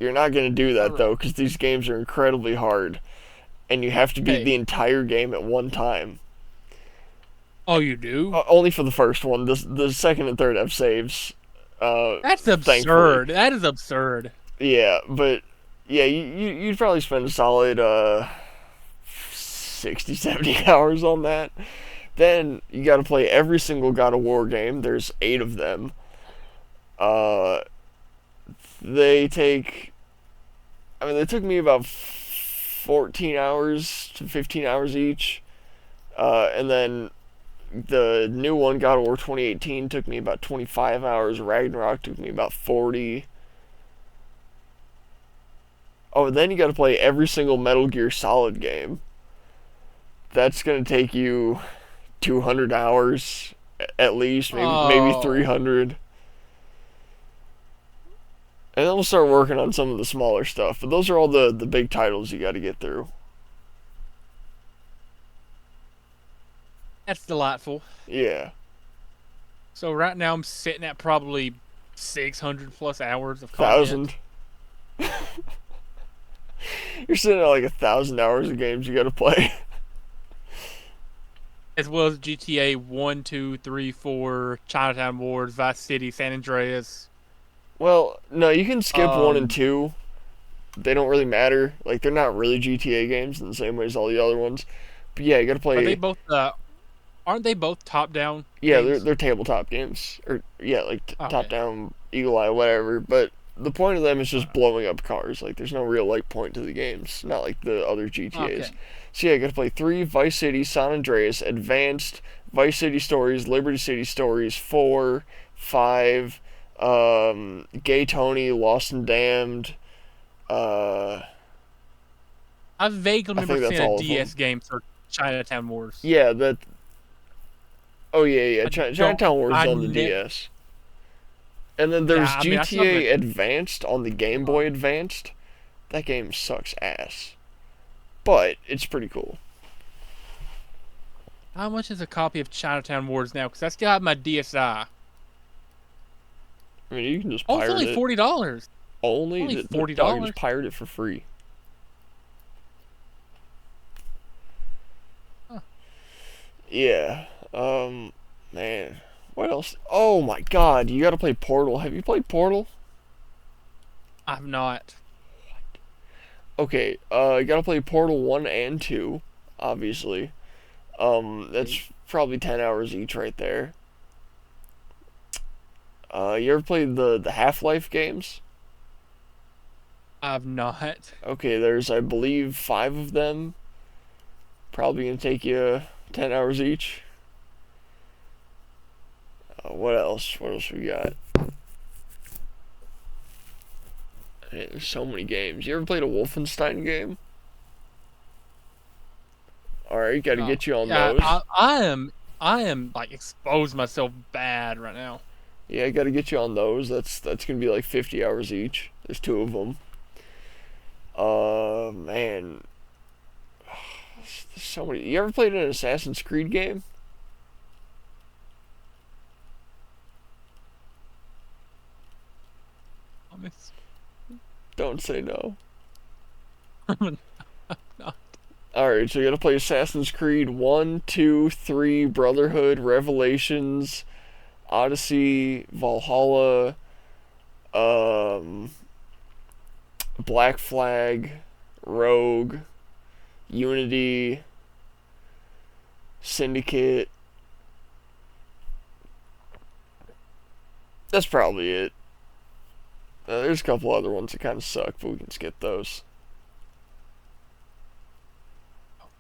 You're not going to do that, though, because these games are incredibly hard, and you have to beat the entire game at one time. Oh, you do? Only for the first one. The second and third have saves. That's absurd. Thankfully. That is absurd. Yeah, but yeah, you'd probably spend a solid 60, 70 hours on that. Then you got to play every single God of War game. There's 8 of them. They take. I mean, they took me about 14 hours to 15 hours each. And then the new one, God of War 2018, took me about 25 hours. Ragnarok took me about 40. Oh, and then you got to play every single Metal Gear Solid game. That's going to take you 200 hours at least, maybe 300. And then we'll start working on some of the smaller stuff. But those are all the big titles you got to get through. That's delightful. Yeah. So right now I'm sitting at probably 600 plus hours of content. 1,000. You're sitting at like 1,000 hours of games you got to play. As well as GTA 1, 2, 3, 4, Chinatown Wars, Vice City, San Andreas. Well, no, you can skip 1 and 2. They don't really matter. Like, they're not really GTA games in the same way as all the other ones. But yeah, you gotta play. Are they both? Aren't they both top-down? Yeah, games? they're tabletop games, or yeah, like top-down, eagle eye, whatever. But the point of them is just blowing up cars. Like, there's no real like point to the games, not like the other GTAs. Okay. So yeah, you gotta play 3, Vice City, San Andreas, Advanced, Vice City Stories, Liberty City Stories, 4, 5. Gay Tony, Lost and Damned. I vaguely remember seeing a DS game for Chinatown Wars. Yeah, that. Oh yeah. Chinatown Wars is on the DS. And then there's GTA Advanced on the Game Boy Advanced. That game sucks ass, but it's pretty cool. How much is a copy of Chinatown Wars now? Because I still have my DSi. I mean, you can just pirate it. It's only $40. Only $40. You can just pirate it for free. Huh. Yeah. Man. What else? Oh my God! You got to play Portal. Have you played Portal? I've not. Okay. You got to play Portal 1 and 2, obviously. That's probably 10 hours each right there. You ever played the Half-Life games? I've not. Okay, there's, I believe, 5 of them. Probably gonna take you 10 hours each. What else? What else we got? Man, there's so many games. You ever played a Wolfenstein game? Alright, gotta get you on those. I am like exposed myself bad right now. Yeah, I gotta get you on those. That's gonna be like 50 hours each. There's 2 of them. Man. There's so many. You ever played an Assassin's Creed game? Don't say no. Alright, so you gotta play Assassin's Creed 1, 2, 3, Brotherhood, Revelations, Odyssey, Valhalla, Black Flag, Rogue, Unity, Syndicate. That's probably it. There's a couple other ones that kind of suck, but we can skip those.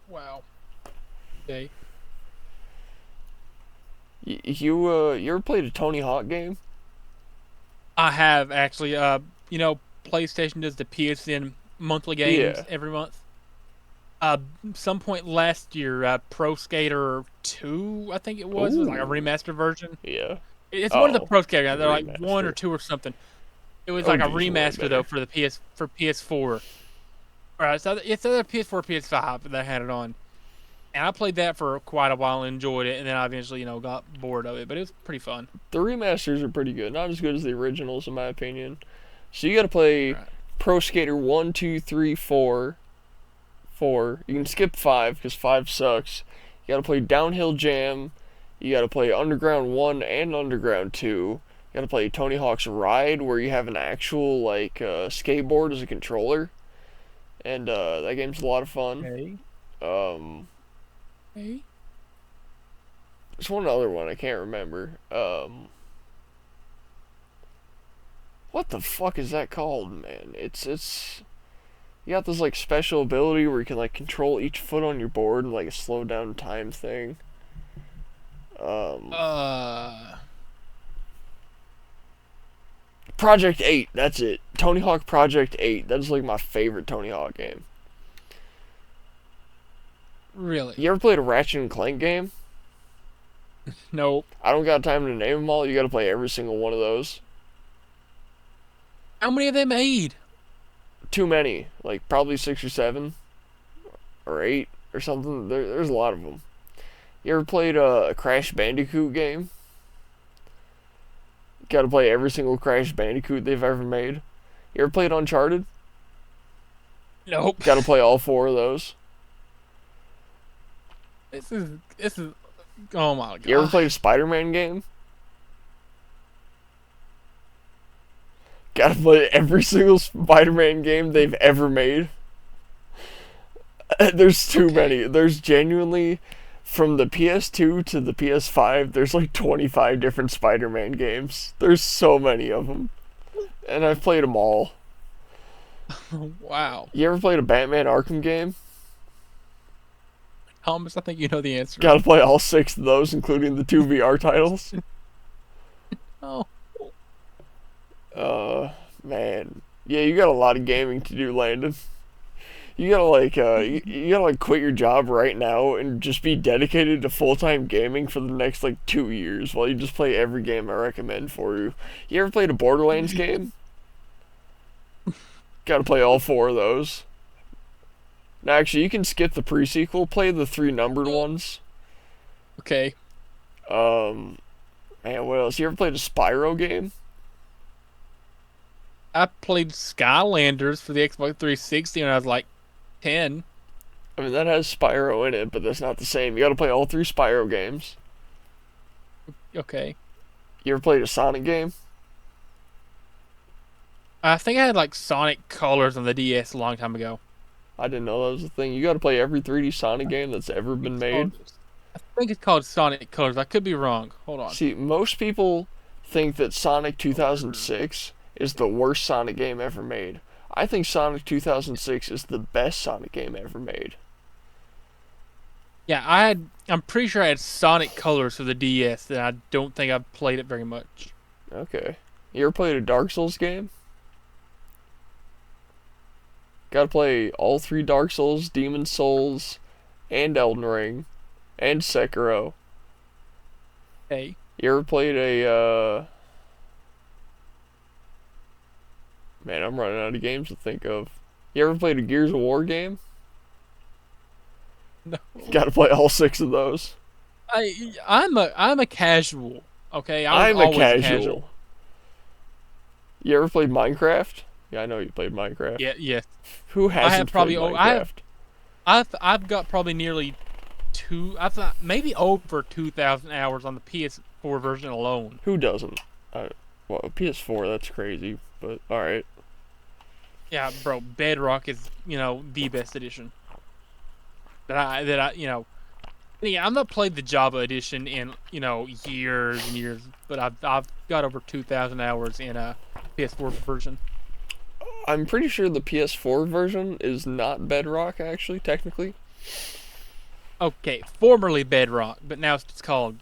Wow. Okay. You ever played a Tony Hawk game? I have actually. PlayStation does the PSN monthly games every month. Some point last year, Pro Skater 2, I think it was like a remastered version. Yeah. It's one of the Pro Skater guys. They're like 1 or 2 or something. It was like a remaster though for the PS4. Alright, so it's either PS4 or PS5 that I had it on. And I played that for quite a while and enjoyed it, and then I eventually, got bored of it, but it was pretty fun. The remasters are pretty good. Not as good as the originals, in my opinion. So you gotta play Pro Skater 1, 2, 3, 4. 4. You can skip 5, because 5 sucks. You gotta play Downhill Jam. You gotta play Underground 1 and Underground 2. You gotta play Tony Hawk's Ride, where you have an actual, skateboard as a controller. And, that game's a lot of fun. Okay. Um, Okay. there's one other one I can't remember. What the fuck is that called, man? It's you got this like special ability where you can like control each foot on your board and like a slow down time thing. Um, Uh, Project 8, that's it. Tony Hawk Project 8. That's like my favorite Tony Hawk game. really? You ever played a Ratchet and Clank game? Nope. I don't got time to name them all. You got to play every single one of those. How many have they made? Too many, like probably 6 or 7 or 8 or something. There's a lot of them. You ever played a Crash Bandicoot game? Got to play every single Crash Bandicoot they've ever made. You ever played Uncharted? Nope. Got to play all 4 of those. This is. Oh my god. You ever played a Spider-Man game? Got to play every single Spider-Man game they've ever made. There's too many. There's genuinely, from the PS2 to the PS5, there's like 25 different Spider-Man games. There's so many of them. And I've played them all. Wow. You ever played a Batman Arkham game? Thomas, I think you know the answer. Gotta play all 6 of those, including the 2 VR titles. Oh. Man. Yeah, you got a lot of gaming to do, Landon. You gotta like, you gotta like quit your job right now and just be dedicated to full-time gaming for the next like 2 years while you just play every game I recommend for you. You ever played a Borderlands game? Gotta play all 4 of those. Now, actually, you can skip the pre-sequel. Play the 3 numbered ones. Okay. Man, what else? You ever played a Spyro game? I played Skylanders for the Xbox 360 when I was like 10. I mean, that has Spyro in it, but that's not the same. You gotta play all 3 Spyro games. Okay. You ever played a Sonic game? I think I had like Sonic Colors on the DS a long time ago. I didn't know that was a thing. You gotta play every 3D Sonic game that's ever been made. I think it's called Sonic Colors. I could be wrong. Hold on. See, most people think that Sonic 2006 is the worst Sonic game ever made. I think Sonic 2006 is the best Sonic game ever made. Yeah, I'm pretty sure I had Sonic Colors for the DS, and I don't think I've played it very much. Okay. You ever played a Dark Souls game? Gotta play all 3 Dark Souls, Demon Souls, and Elden Ring, and Sekiro. Hey. You ever played a, Man, I'm running out of games to think of. You ever played a Gears of War game? No. Gotta play all 6 of those. I'm a casual. Okay, I'm a always casual. You ever played Minecraft? Yeah, I know you played Minecraft. Yeah. Who hasn't have probably played Minecraft? I've got probably nearly I thought maybe over 2,000 hours on the PS4 version alone. Who doesn't? Well, PS4, that's crazy, but alright. Yeah, bro, Bedrock is, the best edition. Yeah, I've not played the Java edition in, years and years, but I've got over 2,000 hours in a PS4 version. I'm pretty sure the PS4 version is not Bedrock, actually, technically. Okay, formerly Bedrock, but now it's called,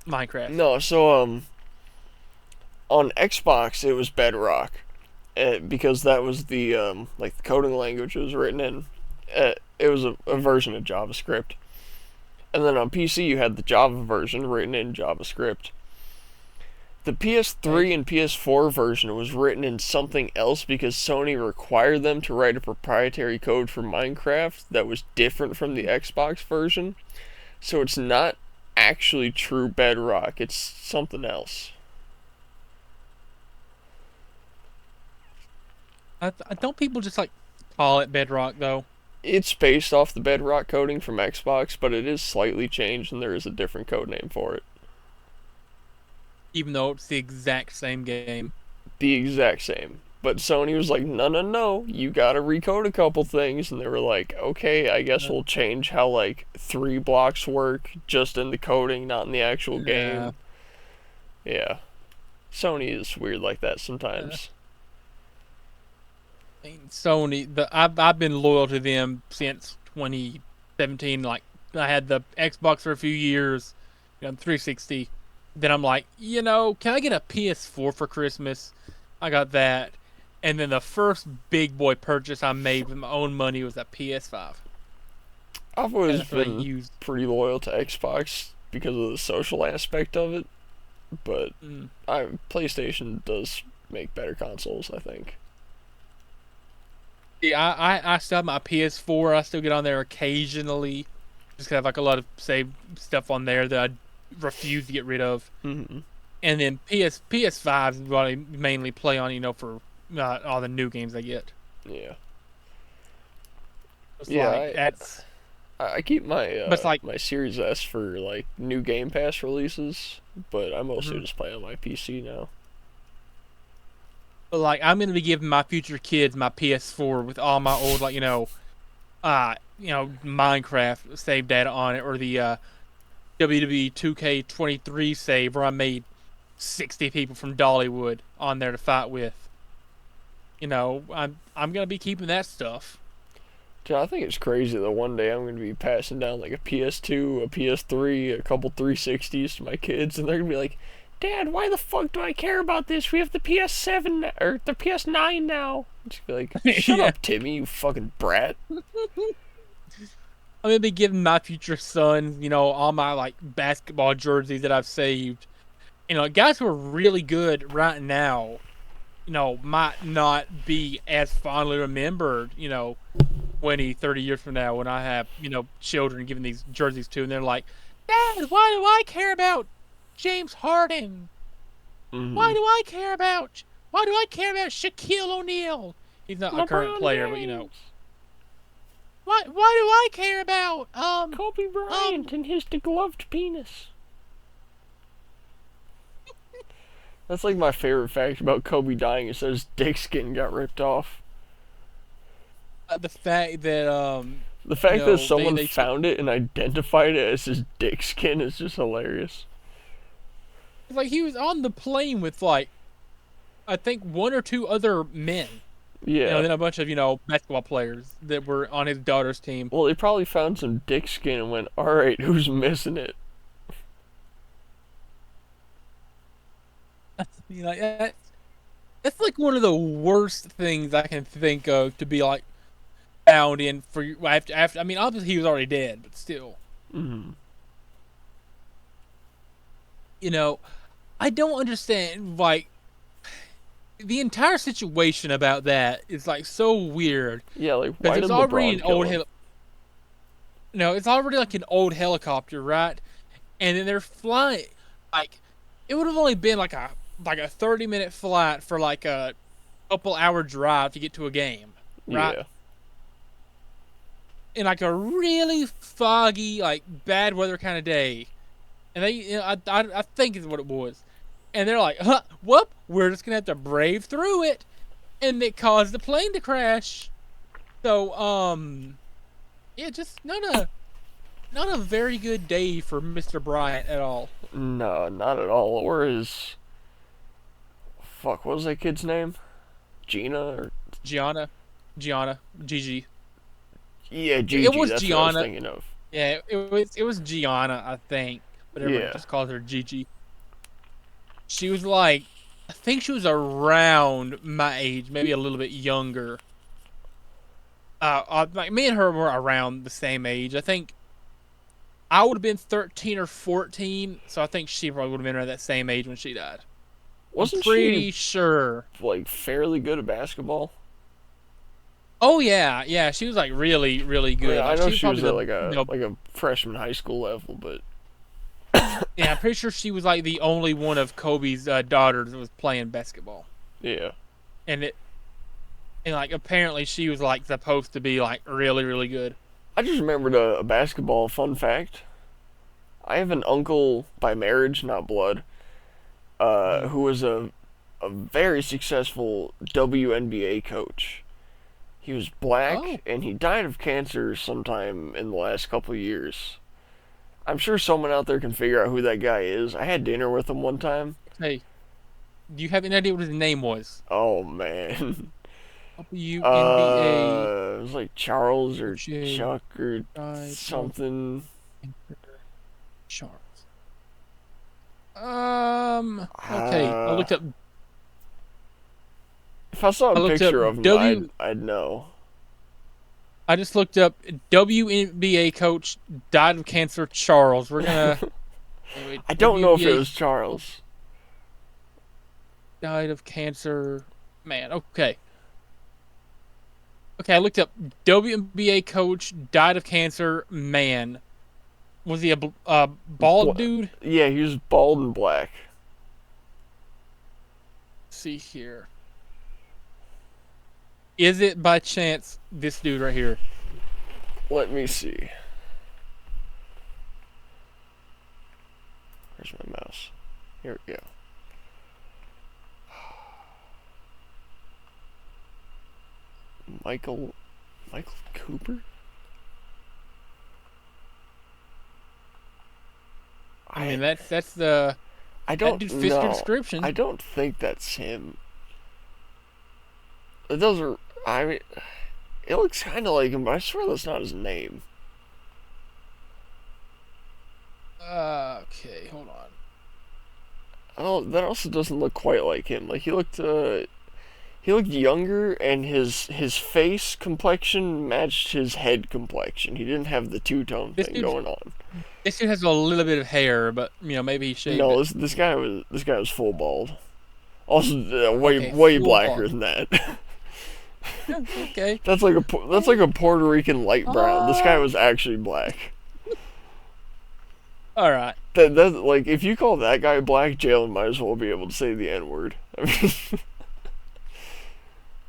Minecraft. No, so, on Xbox, it was Bedrock, because that was the, like, the coding language it was written in. It was a version of JavaScript. And then on PC, you had the Java version written in JavaScript. The PS3 and PS4 version was written in something else because Sony required them to write a proprietary code for Minecraft that was different from the Xbox version. So it's not actually true Bedrock, it's something else. Don't people just, call it Bedrock, though? It's based off the Bedrock coding from Xbox, but it is slightly changed and there is a different code name for it. Even though it's the exact same game. The exact same. But Sony was like, no, no, no, you gotta recode a couple things, and they were like, okay, I guess we'll change how like 3 blocks work just in the coding, not in the actual Yeah. game. Yeah, Sony is weird like that Uh, sometimes. Sony, I've been loyal to them since 2017. Like I had the Xbox for a few years, 360. Then I'm like, can I get a PS4 for Christmas? I got that, and then the first big boy purchase I made with my own money was a PS5, I've and always that's what I been used. pretty loyal to Xbox because of the social aspect of it, but Mm. PlayStation does make better consoles, I think. Yeah, I still have my PS4. I still get on there occasionally. Just have like a lot of save stuff on there that I refuse to get rid of. Hmm. And then PS5 is what I mainly play on, for all the new games I get. Yeah. It's Yeah, like that's, I keep my but it's like, my Series S for like new Game Pass releases, but I mostly mhm. just play on my PC now. But like I'm gonna be giving my future kids my PS4 with all my old like Minecraft save data on it, or the WWE 2K23 save where I made 60 people from Dollywood on there to fight with. I'm gonna be keeping that stuff. Dude, I think it's crazy that one day I'm gonna be passing down like a PS2, a PS3, a couple 360s to my kids, and they're gonna be like, "Dad, why the fuck do I care about this? We have the PS7 or the PS9 now." Just be like, "Shut Yeah, up, Timmy, you fucking brat." I'm gonna be giving my future son, all my like basketball jerseys that I've saved. Guys who are really good right now, might not be as fondly remembered, 20, 30 years from now when I have, children giving these jerseys to, and they're like, Dad, why do I care about James Harden? Hmm. Why do I care about Shaquille O'Neal? He's not a current LeBron player, but James, why do I care about Kobe um Bryant, and his degloved penis. That's like my favorite fact about Kobe dying is that his dick skin got ripped off. the fact that The fact that they someone found it and identified it as his dick skin is just hilarious. like he was on the plane with like I think one or two other men, Yeah. then a bunch of basketball players that were on his daughter's team. Well, they probably found some dick skin and went, alright, who's missing it? Like that's like one of the worst things I can think of to be like found in for you after. I mean, obviously he was already dead, but still, Mm-hmm. you know, I don't understand like the entire situation about that is like so weird Yeah, like, because why did LeBron kill him? it's already like an old helicopter, right? And then they're flying like it would have only been like a 30-minute flight for like a couple hour drive to get to a game, right? Yeah. In like a really foggy, like bad weather kind of day, and they, I think is what it was, and they're like, whoop, we're just gonna have to brave through it, and it caused the plane to crash. So, yeah, just not a very good day for Mr. Bryant at all. No, not at all. Or his. Fuck, what was that kid's name? Gina? Or. Gianna, Gigi. Yeah, It Gigi, was that's what I was Gianna. thinking of. Yeah, it was Gianna, I think, but everyone Yeah. just calls her Gigi. She was like, I think she was around my age, maybe a little bit younger. Like me and her were around the same age. I think I would have been 13 or 14, so I think she probably would have been around that same age when she died. I'm Wasn't she, pretty sure. like, fairly good at basketball? Oh yeah, yeah, she was like really, really good. Yeah, I Like know she was she probably was at the, like a freshman high school level, but yeah, I'm pretty sure she was like the only one of Kobe's daughters that was playing basketball, yeah. and it and like apparently she was like supposed to be like really, really good. I just remembered a basketball fun fact. I have an uncle by marriage, not blood, Mm. who was a a very successful WNBA coach. He was black, Oh, and he died of cancer sometime in the last couple of years. I'm sure someone out there can figure out who that guy is. I had dinner with him one time. hey, do you have any idea what his name was? Oh man. WNBA It was like Charles or J. Chuck or Died of something. cancer. Charles. Okay. Uh, if I saw I a looked up picture of him, W. I'd know. I just looked up WNBA coach died of cancer. Charles. We're gonna. Wait, I don't know if it WNBA was Charles. died of cancer. Man. Okay. Okay. I looked up WNBA coach died of cancer. Man. Was he a bald dude? Yeah, he was bald and black. Let's see here. Is it by chance this dude right here? Let me see. Where's my mouse? Here we go. Michael Cooper? I mean, that's the I that don't dude fits your know. description. I don't think that's him. Those are. I mean, it looks kind of like him, but I swear that's not his name. Okay, hold on. Oh, that also doesn't look quite like him. Like he looked younger, and his face complexion matched his head complexion. He didn't have the two-tone This thing dude, going on. this dude has a little bit of hair, but maybe he shaved No, it. this guy was full bald. Also, Okay, way full blacker bald. than that. Yeah, okay. That's like a Puerto Rican light brown. This guy Uh, was actually black. all right. That like if you call that guy black, Jalen might as well be able to say the N word. I mean,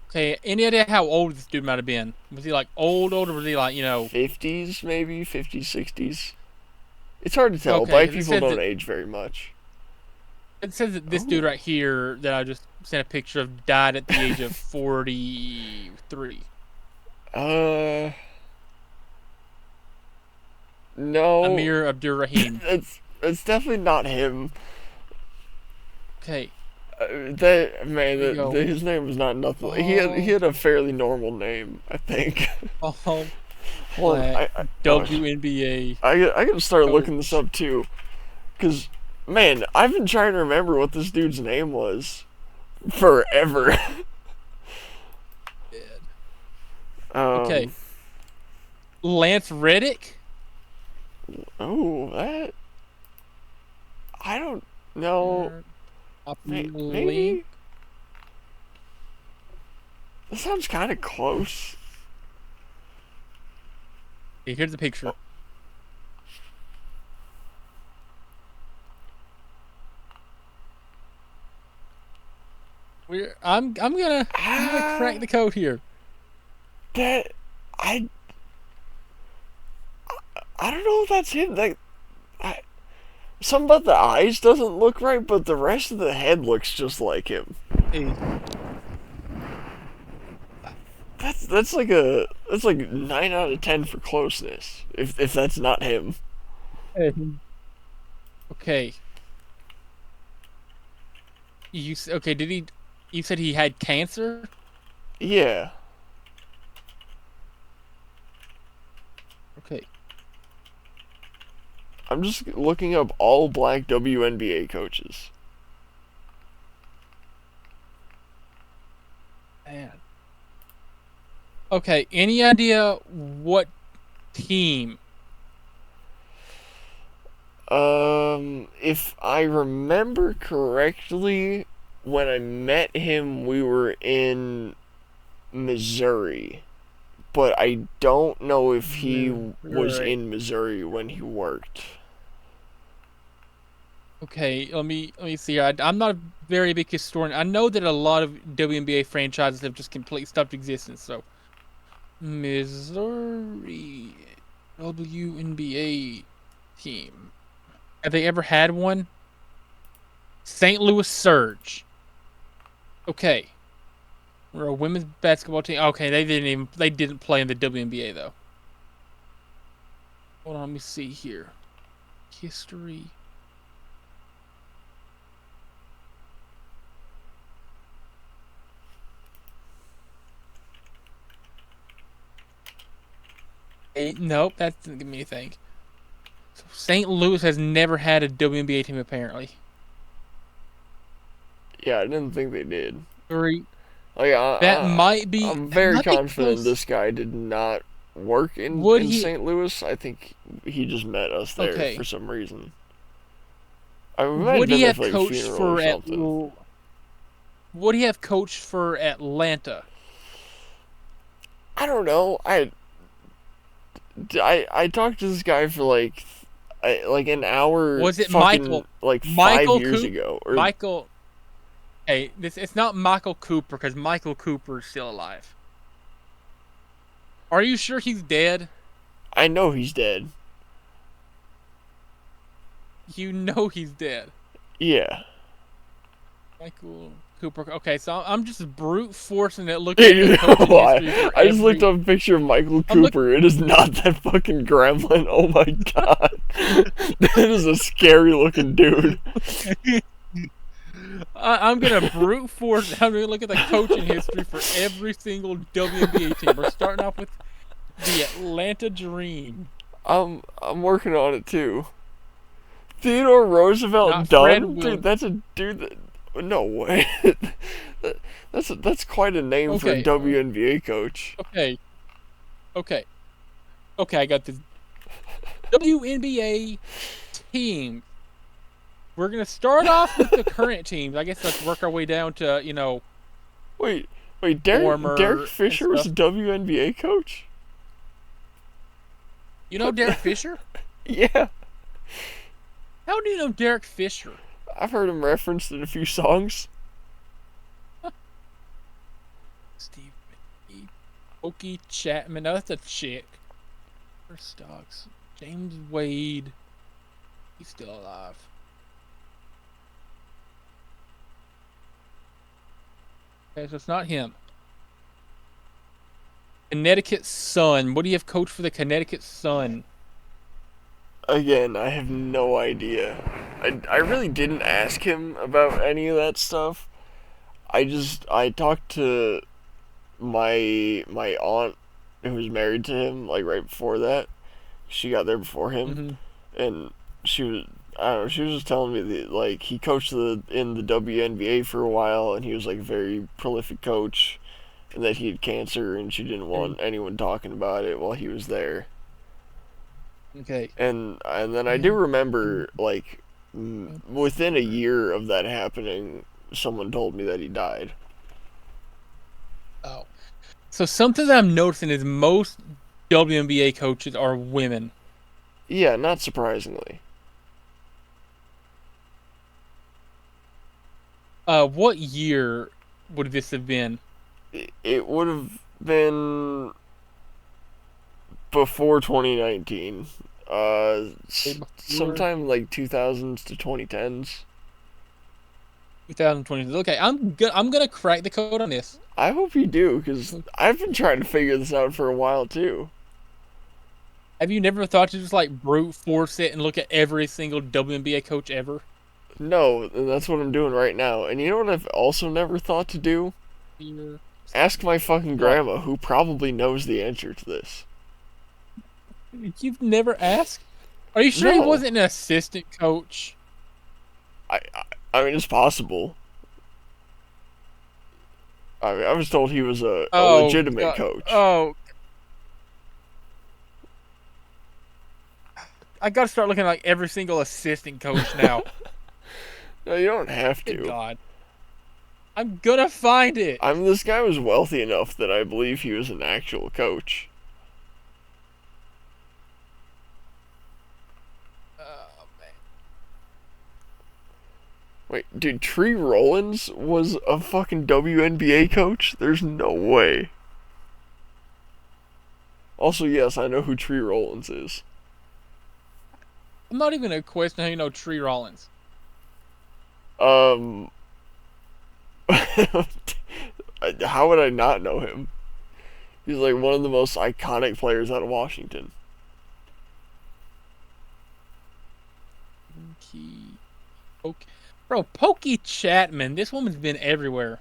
Okay. Any idea how old this dude might have been? Was he like old, or was he like 50s maybe 50s 60s. It's hard to tell. Okay, Black people don't age very much. it says that this dude Oh. right here that I just sent a picture of died at the age of 43. Uh, no, Amir Abdur-Rahim. it's definitely not him. Okay. That man, There you go. his name was not nothing. He had a fairly normal name, I think. Oh, Hold on, black oh, WNBA. I gotta start looking this coach. up too, cause man, I've been trying to remember what this dude's name was forever. Okay. Lance Reddick? Oh, that I don't know. Maybe that sounds kind of close. Okay, here's the picture. I'm gonna crack the code here. That I I don't know if that's him. I, something about the eyes doesn't look right, but the rest of the head looks just like him. Hey, That's like 9 out of 10 for closeness. If that's not him. okay. Okay? Did he? You said he had cancer. Yeah. Okay. I'm just looking up all black WNBA coaches. Man. Okay. Any idea what team? If I remember correctly, when I met him, we were in Missouri. But I don't know if he was Missouri. in Missouri when he worked. Okay, let me see. I'm not a very big historian. I know that a lot of WNBA franchises have just completely stopped existence. So, Missouri WNBA team. Have they ever had one? St. Louis Surge. Okay, we're a women's basketball team. Okay, they didn't play in the WNBA though. Hold on, let me see here. History. Nope, that doesn't give me anything. So St. Louis has never had a WNBA team apparently. Yeah, I didn't think they did. Three. Like, I'm That very might be confident close. this guy did not work Would in he? St. Louis. I think he just met us there Okay. for some reason. I we might have Would been he there have for like a coached funeral or for at? something. Would he have coached for Atlanta? I don't know. I talked to this guy for like an hour Was it fucking Michael? like 5 years Coop? ago or Michael. Hey, it's not Michael Cooper because Michael Cooper is still alive. Are you sure he's dead? I know he's dead. You know he's dead. Yeah. Michael Cooper. Okay, so I'm just brute forcing it, looking Hey, at the you coaching know, history for I just looked every. up a picture of Michael I'm look. Cooper. It is not that fucking gremlin. Oh my god. That is a scary looking dude. I'm gonna brute force. I'm gonna look at the coaching history for every single WNBA team. We're starting off with the Atlanta Dream. I'm working on it too. Theodore Roosevelt Not Fred Dunn? Dude, Will. that's a dude that. No way. That's quite a name for a Okay, WNBA coach. okay, okay, okay. I got the WNBA team. We're gonna start off with the current teams. I guess let's work our way down to Wait, Derek former and Fisher was a stuff. WNBA coach? You know Derek Fisher? Yeah, How do you know Derek Fisher? I've heard him referenced in a few songs. Steve McGee, Okie Chapman. No, that's a chick. First stocks. James Wade. He's still alive. Okay, so it's not him. Connecticut Sun. What do you have coached for the Connecticut Sun? Again, I have no idea. I really didn't ask him about any of that stuff. I talked to my aunt who was married to him like right before that. She got there before him, Mm-hmm. and she was I don't know. She was just telling me that like he coached in the WNBA for a while, and he was like a very prolific coach, and that he had cancer, and she didn't want anyone talking about it while he was there. Okay. And then I do remember like within a year of that happening, someone told me that he died. Oh. So something that I'm noticing is most WNBA coaches are women. Yeah, not surprisingly. What year would this have been? It would have been before 2019. Before Sometime like 2000s to 2010s. 2020. Okay, I'm gonna crack the code on this. I hope you do, because I've been trying to figure this out for a while too. Have you never thought to just like brute force it and look at every single WNBA coach ever? No, and that's what I'm doing right now. And you know what I've also never thought to do? Here. Ask my fucking What? grandma, who probably knows the answer to this. You've never asked? Are you sure he No. wasn't an assistant coach? I, I, I mean, it's possible. I was told he was a legitimate coach. Oh, I gotta start looking at like every single assistant coach now. No, you don't have Good to. God. I'm gonna find it. I mean, this guy was wealthy enough that I believe he was an actual coach. Oh man. Wait, dude, Tree Rollins was a fucking WNBA coach? There's no way. Also, yes, I know who Tree Rollins is. I'm not even gonna question how you know Tree Rollins. Um, How would I not know him? He's like one of the most iconic players out of Washington. Bro, Pokey Chapman. This woman's been everywhere.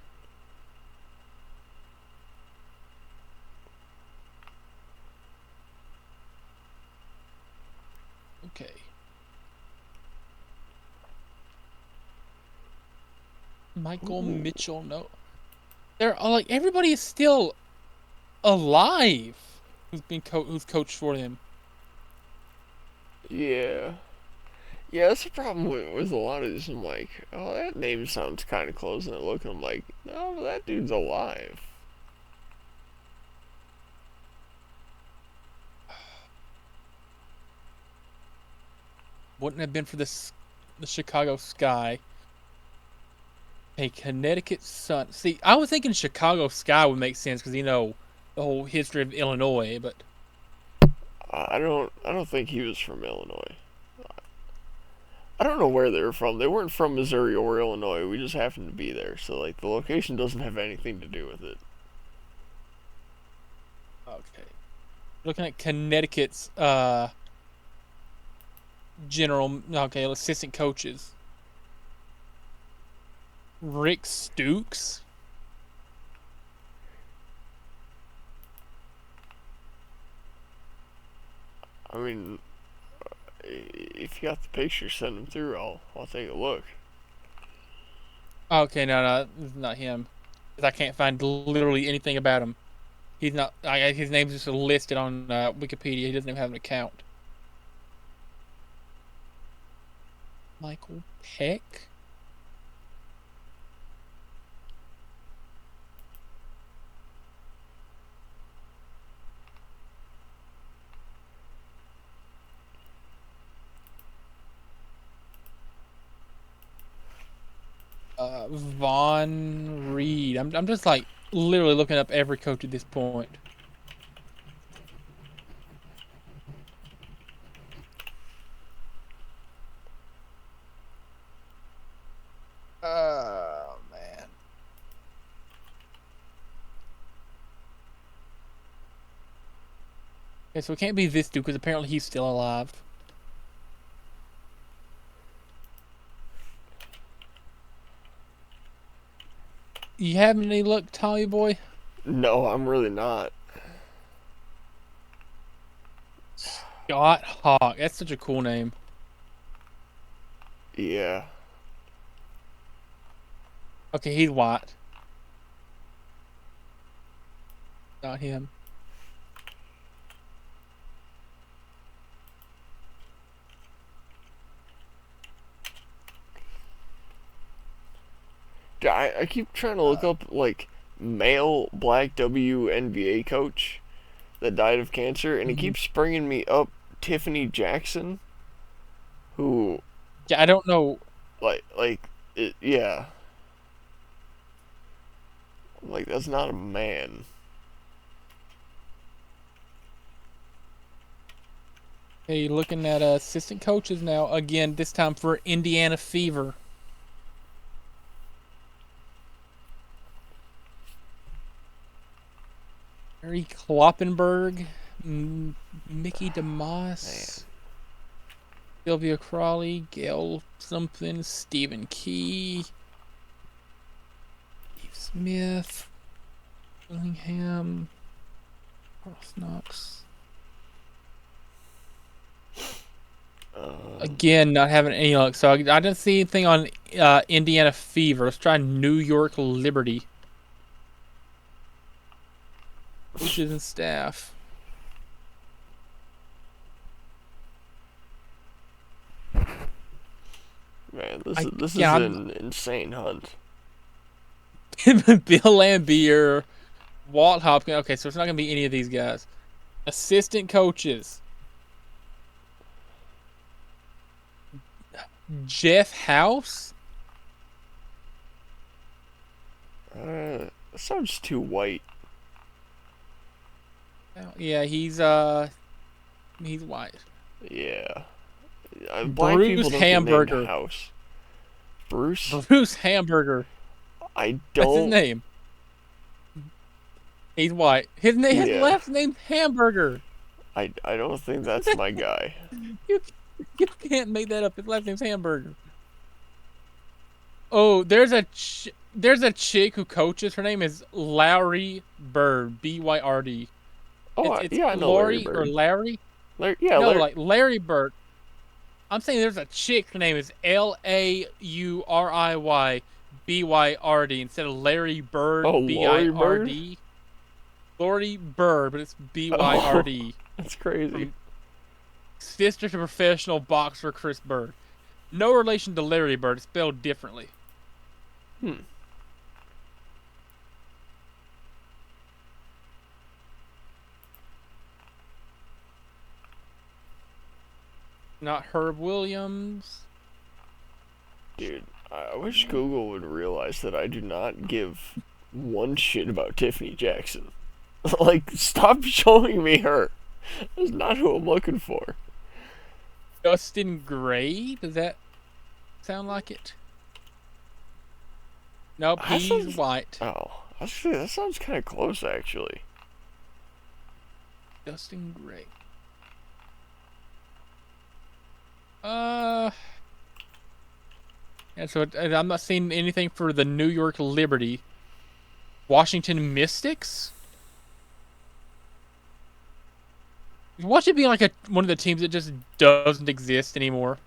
Okay. Michael Mitchell, no. They're all like everybody is still alive. Who's coached for them? Yeah. Yeah, that's the problem with a lot of these. I'm like, oh, that name sounds kind of close, and I look, and I'm like, no, that dude's alive. Wouldn't have been for the Chicago Sky. A Connecticut Sun. See, I was thinking Chicago Sky would make sense because the whole history of Illinois, but I don't think he was from Illinois. I don't know where they were from. They weren't from Missouri or Illinois. We just happened to be there, so like the location doesn't have anything to do with it. okay. Looking at Connecticut's assistant coaches. Rick Stooks. I mean, if you got the picture, send them through. I'll take a look. Okay, no, this is not him. 'Cause I can't find literally anything about him. He's not. His name's just listed on Wikipedia. He doesn't even have an account. Michael Peck. Von Reed. I'm just like literally looking up every coach at this point. Oh man. Okay, so it can't be this dude because apparently he's still alive. You having any luck, Tommy boy? No, I'm really not. Scott Hawk. That's such a cool name. Yeah. Okay, he's white. Not him. I keep trying to look up like male black WNBA coach that died of cancer, and it keeps bringing me up Tiffany Jackson, who Yeah, I don't know. yeah, like that's not a man. Hey, looking at assistant coaches now again. This time for Indiana Fever. Harry Kloppenberg, Mickey DeMoss, Sylvia Crawley, Gail something, Stephen Key, Steve Smith, Willingham, Ross Knox. Again, not having any luck. So I didn't see anything on Indiana Fever. Let's try New York Liberty. Coaches and staff. Man, this is an insane hunt. Bill Lambier, Walt Hopkins. Okay, so it's not going to be any of these guys. Assistant coaches. Jeff House? That sounds too white. Yeah, he's white. Yeah. Black Bruce people don't Hamburger. get named House. Bruce? Bruce Hamburger. I That's his don't. name. He's white. His Yeah, last name's Hamburger. I don't think that's my guy. You you can't make that up. His last name's Hamburger. Oh, there's a chick who coaches. Her name is Lowry Bird. Byrd. Oh, It's yeah, I know Larry Lori or Bird. Larry. Yeah, No, Larry. like Larry Bird. I'm saying there's a chick. Her name is Laurybyrd instead of Larry Oh, Bird. Lori Bird. Bird. Lori Bird, but it's Oh, Byrd. that's crazy. From sister to professional boxer Chris Bird. No relation to Larry Bird. It's spelled differently. Hmm. Not Herb Williams. Dude, I wish Google would realize that I do not give one shit about Tiffany Jackson. Like, stop showing me her. That's not who I'm looking for. Dustin Gray. Does that sound like it? Nope, That he's sounds. white. Oh, actually, that sounds kind of close, actually. Dustin Gray. Yeah, so I'm not seeing anything for the New York Liberty. Washington Mystics? Watch it be like one of the teams that just doesn't exist anymore.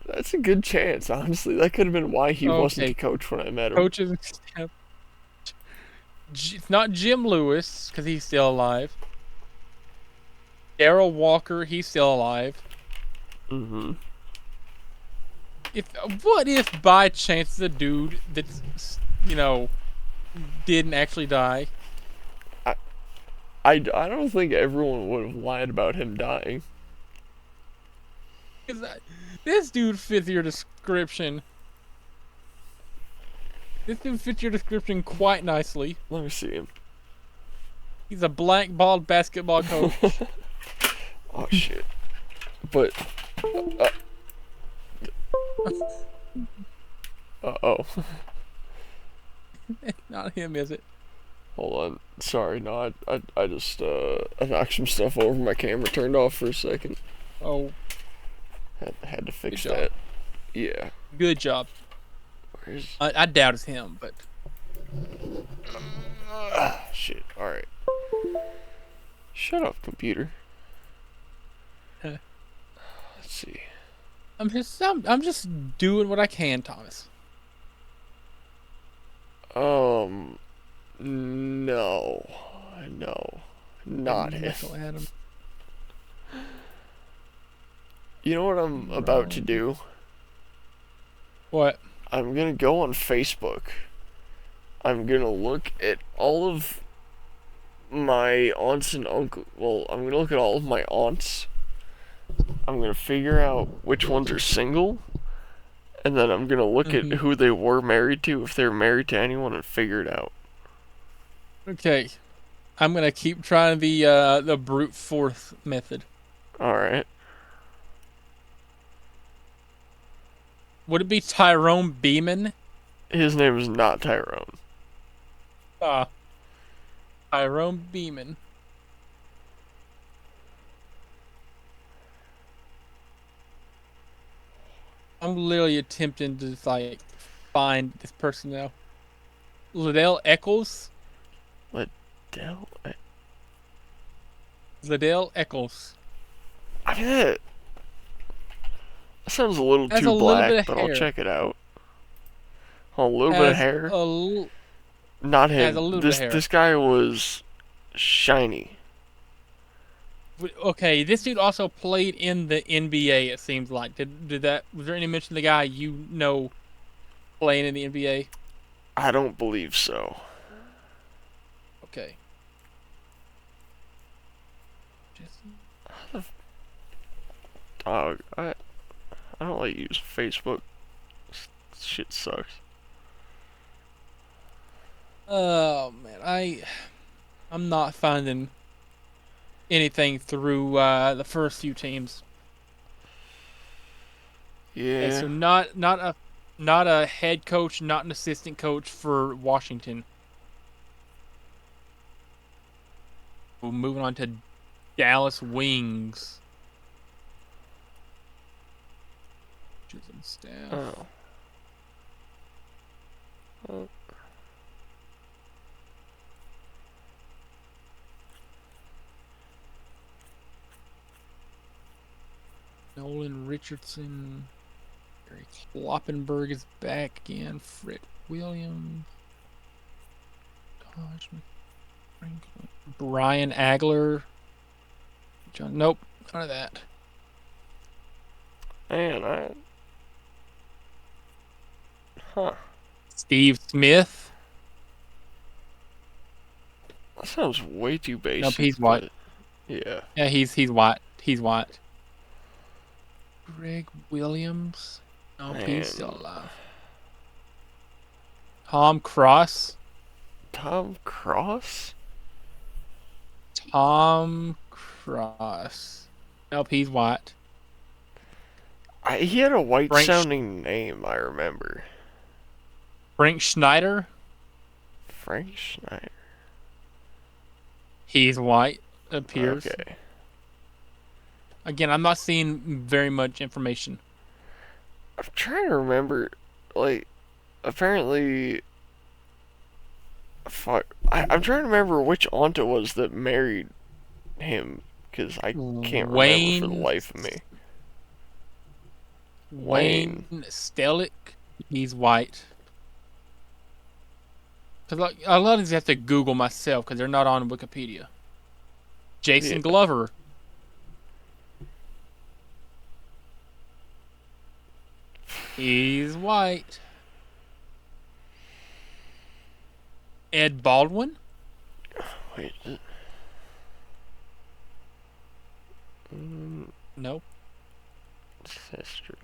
That's a good chance, honestly. That could have been why he wasn't Okay, a coach when I met him. coaches and staff. It's not Jim Lewis, because he's still alive. Darrell Walker, he's still alive. Mm-hmm. What if by chance the dude that's, didn't actually die? I don't think everyone would have lied about him dying. Because this dude fits your description. This dude fits your description quite nicely. Let me see him. He's a black bald basketball coach. Oh shit. But oh. Not him, is it? Hold on. Sorry, no, I just I knocked some stuff over. My camera turned off for a second. Oh, Had to fix Good job. that. Yeah. good job. Where's I doubt it's him, but shit. Alright. Shut up, computer. Huh. Let's see. I'm just doing what I can, Thomas. No. Not him. Michael Adam. You know what I'm about to do? What? I'm gonna go on Facebook. I'm gonna look at all of my aunts and uncles. Well, I'm gonna look at all of my aunts. I'm gonna figure out which ones are single. And then I'm gonna look at who they were married to, if they're married to anyone, and figure it out. Okay, I'm gonna keep trying the brute force method. Alright. Would it be Tyrone Beeman? His name is not Tyrone. Tyrone Beeman. I'm literally attempting to find this person now. Liddell Eccles. Dell? Liddell Eccles. I mean, that sounds a little Has too a little black, bit of but I'll hair. check it out. Oh, a little bit of hair? Not has him. a little bit of hair. This guy was shiny. Okay, this dude also played in the NBA. It seems like was there any mention of the guy playing in the NBA? I don't believe so. Okay. Dog, I don't like use Facebook. Shit sucks. Oh man, I'm not finding anything through the first few teams. Yeah. Okay, so not Not a head coach, not an assistant coach for Washington. Well, moving on to Dallas Wings. Coaches and staff. Oh. Well, Nolan Richardson. Gary Kloppenberg is back again. Fred Williams. Taj Franklin. Brian Agler. John. Nope. None of that. man, Huh. Steve Smith. That sounds way too basic. Nope, he's white. Yeah. Yeah, he's white. He's white. Greg Williams. Nope, Man. he's still alive. Tom Cross. Tom Cross? Tom Cross. Nope, he's white. He had a white Frank sounding name, I remember. Frank Schneider. Frank Schneider. He's white, appears. Okay. Again, I'm not seeing very much information. I'm trying to remember, like, apparently. I'm trying to remember which aunt it was that married him, because I can't remember for the life of me. Wayne Stellick. He's white. Cause like, a lot of these I have to Google myself because they're not on Wikipedia. Jason Yeah. Glover. He's white. Ed Baldwin. Wait. No. History.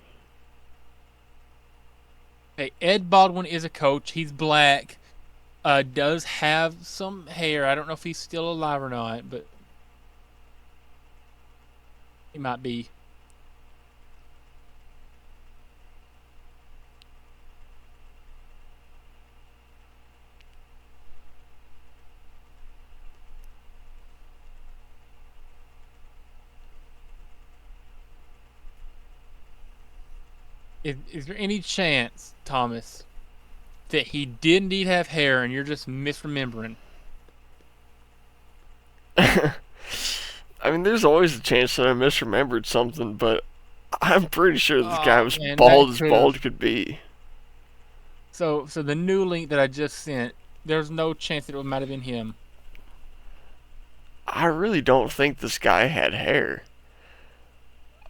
Hey, Ed Baldwin is a coach. He's black. Does have some hair. I don't know if he's still alive or not, but he might be. Is there any chance, Thomas, that he did indeed have hair and you're just misremembering? I mean, there's always a chance that I misremembered something, but I'm pretty sure this guy was Man, bald that as could've- bald could be. So the new link that I just sent, there's no chance that it might have been him. I really don't think this guy had hair.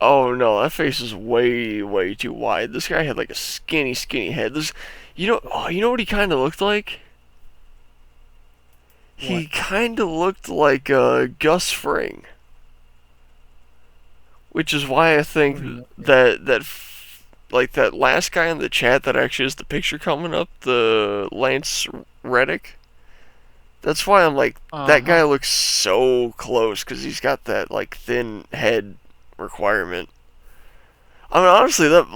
Oh no, that face is way, way too wide. This guy had like a skinny, skinny head. You know what he kind of looked like? He What? kind of looked like Gus Fring, which is why I think like that last guy in the chat that actually has the picture coming up, the Lance Reddick. That's why I'm like, that guy looks so close because he's got that like thin head requirement. I mean, honestly, that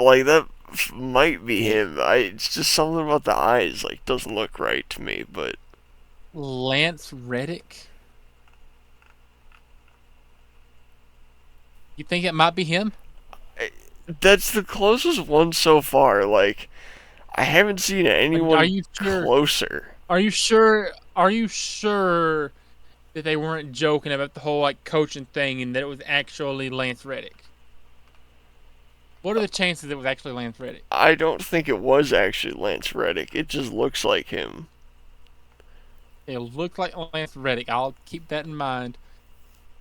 might be him. It's just something about the eyes like doesn't look right to me. But Lance Reddick? You think it might be him? that's the closest one so far. Like, I haven't seen anyone Are you sure? closer. Are you sure? Are you sure that they weren't joking about the whole like coaching thing and that it was actually Lance Reddick? What are the chances it was actually Lance Reddick? I don't think it was actually Lance Reddick. It just looks like him. It looked like Lance Reddick. I'll keep that in mind.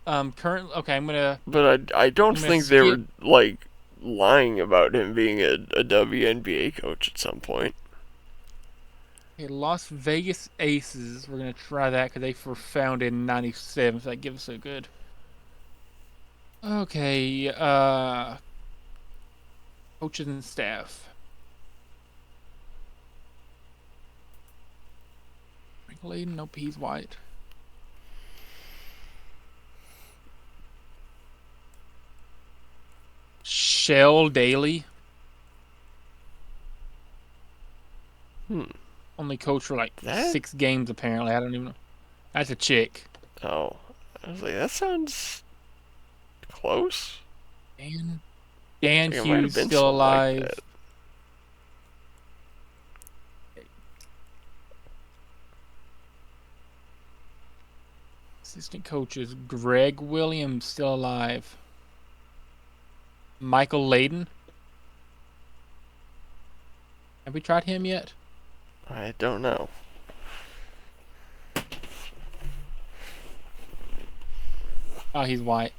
Currently, okay, I'm gonna. But I don't I'm gonna think they were skip- like lying about him being a WNBA coach at some point. Okay, Las Vegas Aces. We're gonna try that because they were founded in '97. So that gives us a good. Okay, coaches and staff. Frank Layden, nope, he's white. Shell Daly. only coached for like That? 6 games apparently. I don't even know. That's a chick. Oh. I was like, that sounds close. Dan Like, it might have Hughes been still something like alive. that. Assistant coaches: Greg Williams still alive. Michael Layden. Have we tried him yet? I don't know. Oh, he's white.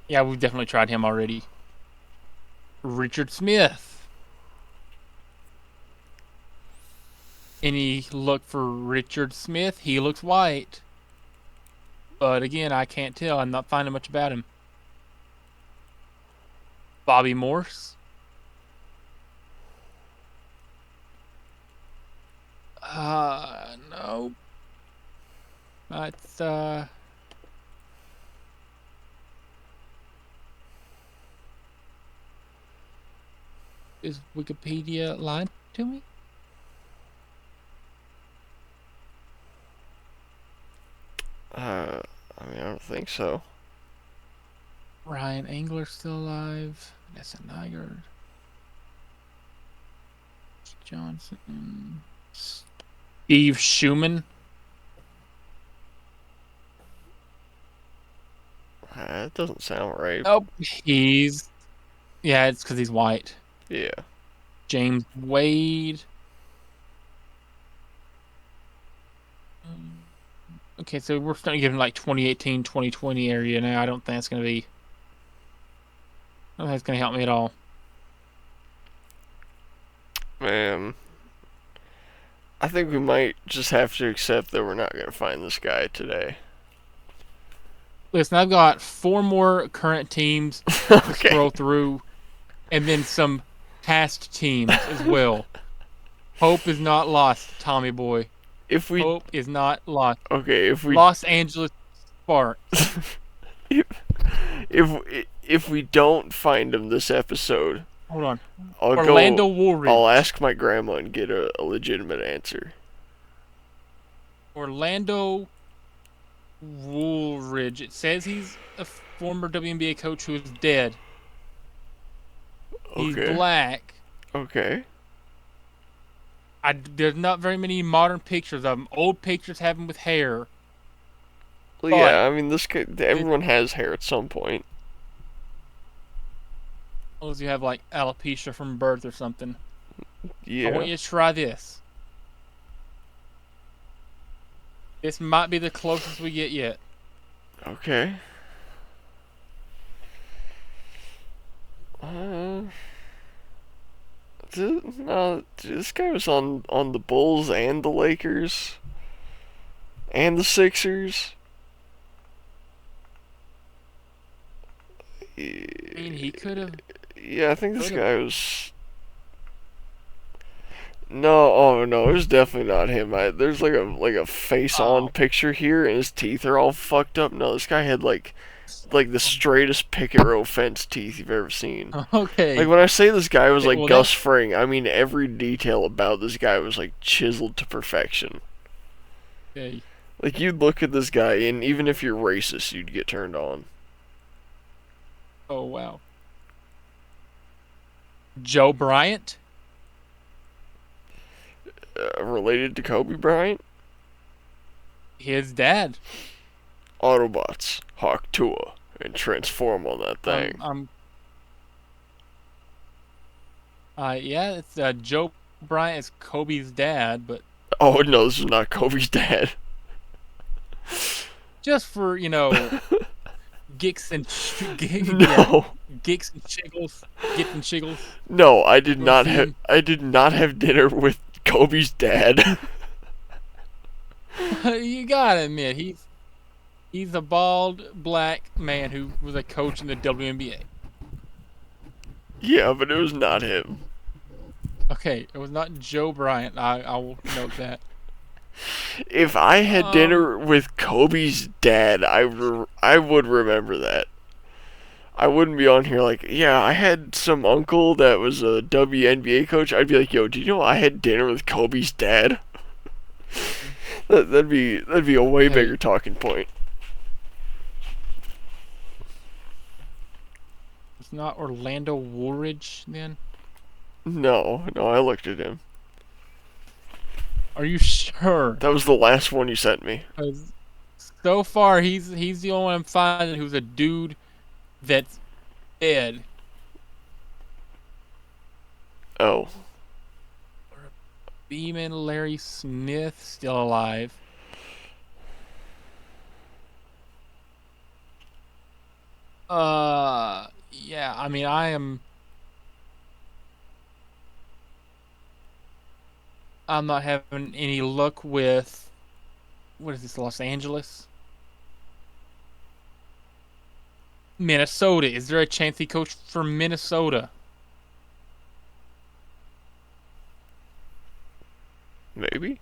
Yeah, we've definitely tried him already. Richard Smith. Any look for Richard Smith? He looks white. But again, I can't tell. I'm not finding much about him. Bobby Morse. No. That's, Is Wikipedia lying to me? I mean, I don't think so. Ryan Angler still alive. Vanessa Nygaard. Johnson. Steve Schumann. That doesn't sound right. Oh, yeah, it's because he's white. Yeah. James Wade. Okay, so we're starting to get in like 2018, 2020 area now. I don't think that's going to be... I don't think it's going to help me at all. Man. I think we might just have to accept that we're not going to find this guy today. Listen, I've got 4 more current teams to Okay. scroll through, and then some past teams as well. Hope is not lost, Tommy boy. If we... Hope is not lost. Okay, if we... Los Angeles Sparks. if we don't find him this episode, Hold on. I'll Orlando go... Woolridge. I'll ask my grandma and get a legitimate answer. Orlando Woolridge. It says he's a former WNBA coach who is dead. He's Okay. black. Okay. There's not very many modern pictures of him. Old pictures have him with hair. Well, yeah, I mean, this guy, everyone has hair at some point. Unless you have like alopecia from birth or something. Yeah. I want you to try this. This might be the closest we get yet. Okay. No, this guy was on the Bulls and the Lakers and the Sixers. I mean, he could have. Yeah, I think this guy was. No, oh no, it was definitely not him. There's like a face-on picture here, and his teeth are all fucked up. No, this guy had like the straightest picket row fence teeth you've ever seen. Okay. Like when I say this guy was like well, Gus Fring, I mean every detail about this guy was like chiseled to perfection. Okay. Like you'd look at this guy, and even if you're racist, you'd get turned on. Oh wow. Joe Bryant. Related to Kobe Bryant? His dad. Autobots, Hawk Tua, and transform on that thing. Yeah, it's Joe Bryant is Kobe's dad, but Oh no, this is not Kobe's dad. just for Gicks and No. Gicks and Chiggles, Gicks and Chiggles. No, I did not have dinner with Kobe's dad. You gotta admit, he's a bald black man who was a coach in the WNBA. Yeah, but it was not him. Okay, it was not Joe Bryant. I will note that. If I had dinner with Kobe's dad, I would remember that. I wouldn't be on here like, yeah, I had some uncle that was a WNBA coach. I'd be like, yo, do you know I had dinner with Kobe's dad? That'd be a way Hey, bigger talking point. it's not Orlando Woolridge then? No, no, I looked at him. Are you sure? That was the last one you sent me. 'Cause so far, he's the only one I'm finding who's a dude that's dead. Oh, Beeman Larry Smith still alive. Yeah. I mean, I'm not having any luck with what is this? Los Angeles, Minnesota. Is there a chance he coached for Minnesota? maybe.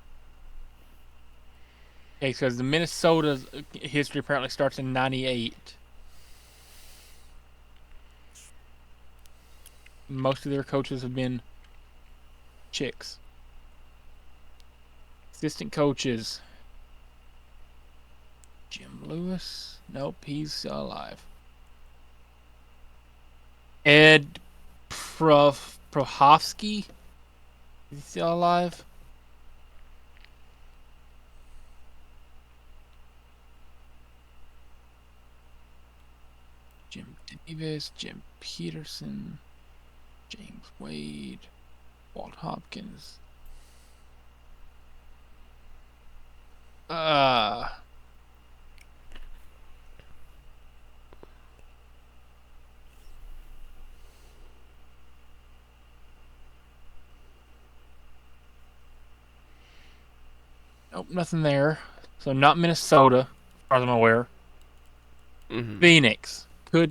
Okay, because the Minnesota's history apparently starts in '98. Most of their coaches have been chicks. Assistant coaches. Jim Lewis. Nope, he's still alive. Ed Prohovsky. Is he still alive? Jim Davis, Jim Peterson, James Wade, Walt Hopkins. Uh, nope, nothing there. So not Minnesota, as far as I'm aware. Hmm. Phoenix. We're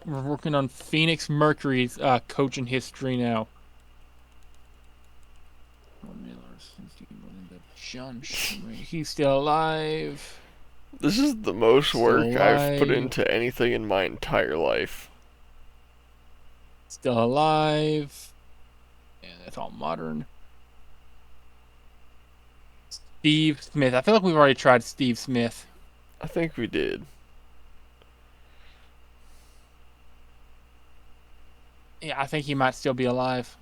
working on Phoenix Mercury's coaching history now. John Shumway, he's still alive. This is the most Still work I've put alive. into anything in my entire life. Still alive. Yeah, that's all modern. Steve Smith. I feel like we've already tried Steve Smith. I think we did. Yeah, I think he might still be alive.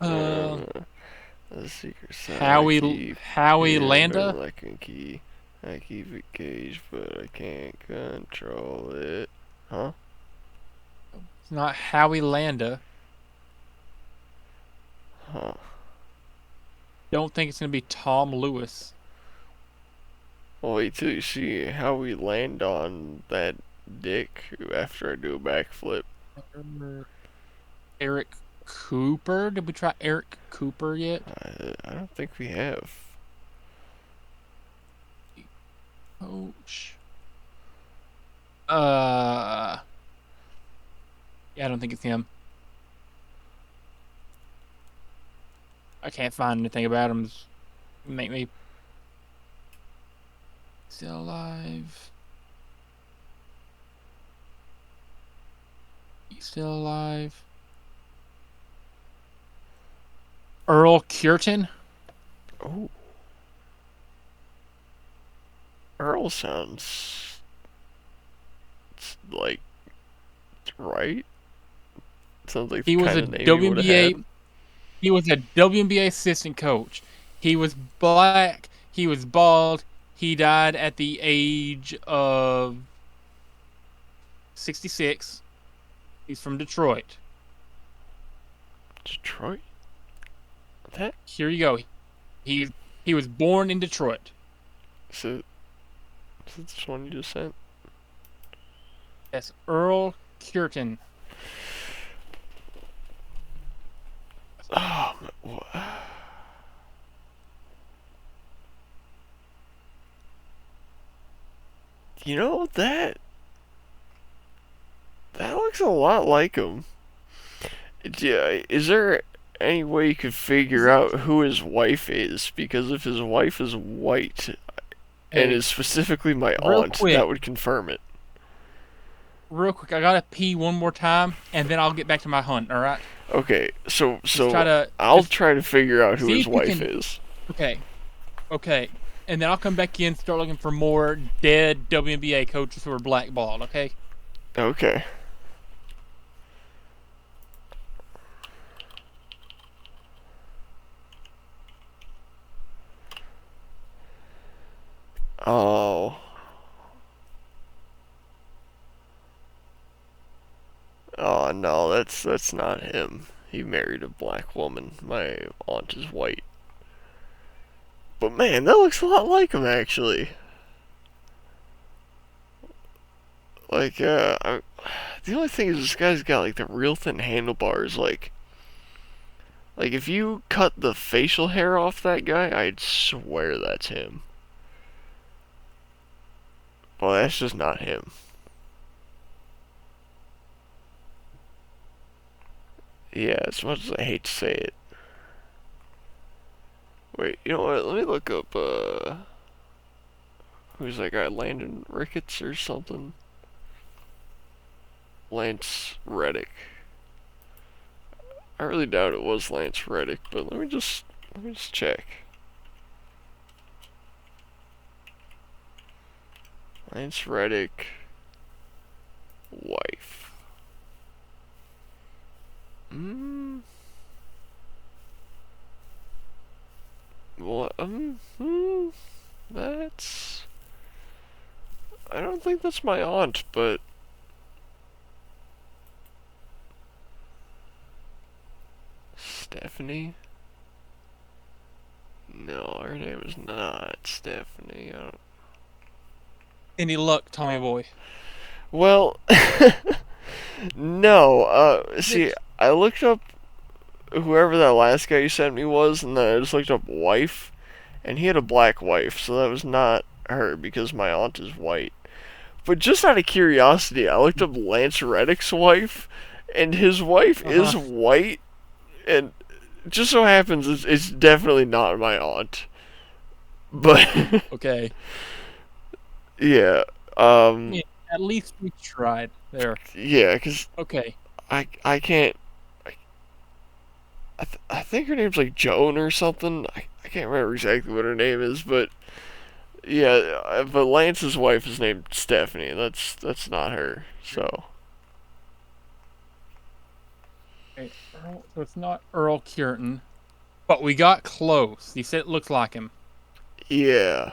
Uh, The secret side. Howie Landa. Like a key. I keep it caged, but I can't control it. Huh? It's not Howie Landa. Huh. Don't think it's gonna be Tom Lewis. Well, wait till you see how we land on that dick after I do a backflip. Eric Cooper. Did we try Eric Cooper yet? I don't think we have. Coach. Yeah, I don't think it's him. I can't find anything about him. Make me still alive. He's still alive. Earl Cureton. Oh. Earl sounds like right. Sounds like He the was a kind of name you would have WNBA. had. He was a WNBA assistant coach. He was black. He was bald. He died at the age of 66. He's from Detroit. Detroit. That Here you go. He was born in Detroit. is it this one you just sent? That's Earl Cureton. Oh, you know that looks a lot like him. Yeah, is there any way you could figure out who his wife is? Because if his wife is white and Hey, is specifically my real aunt, quick, that would confirm it. I gotta pee one more time, and then I'll get back to my hunt. All right. Okay, so Just try so to I'll just try to figure out who see his if you wife can. is. Okay. Okay. And then I'll come back in, start looking for more dead WNBA coaches who are blackballed. Okay. Okay. Oh. Oh no, that's not him. He married a black woman. My aunt is white. But man, that looks a lot like him actually. Like, the only thing is this guy's got like the real thin handlebars. Like if you cut the facial hair off that guy, I'd swear that's him. Well, that's just not him. Yeah, as much as I hate to say it. Wait, you know what? Let me look up, who's that guy? Landon Ricketts or something? Lance Reddick. I really doubt it was Lance Reddick, but let me just check. Lance Reddick, wife. Hmm. What? That's. I don't think that's my aunt, but Stephanie? No, her name is not Stephanie. I don't... Any luck, Tommy boy? Well, no. See, Bitch. I looked up whoever that last guy you sent me was, and then I just looked up wife, and he had a black wife, so that was not her because my aunt is white. But just out of curiosity, I looked up Lance Reddick's wife, and his wife Uh huh. is white, and just so happens it's definitely not my aunt. But Okay. yeah, I mean, at least we tried. There. yeah, cause Okay. I can't. I think her name's like Joan or something. I can't remember exactly what her name is, but yeah, but Lance's wife is named Stephanie. That's not her. So Okay. Earl, so it's not Earl Cureton, but we got close. He said it looks like him. yeah,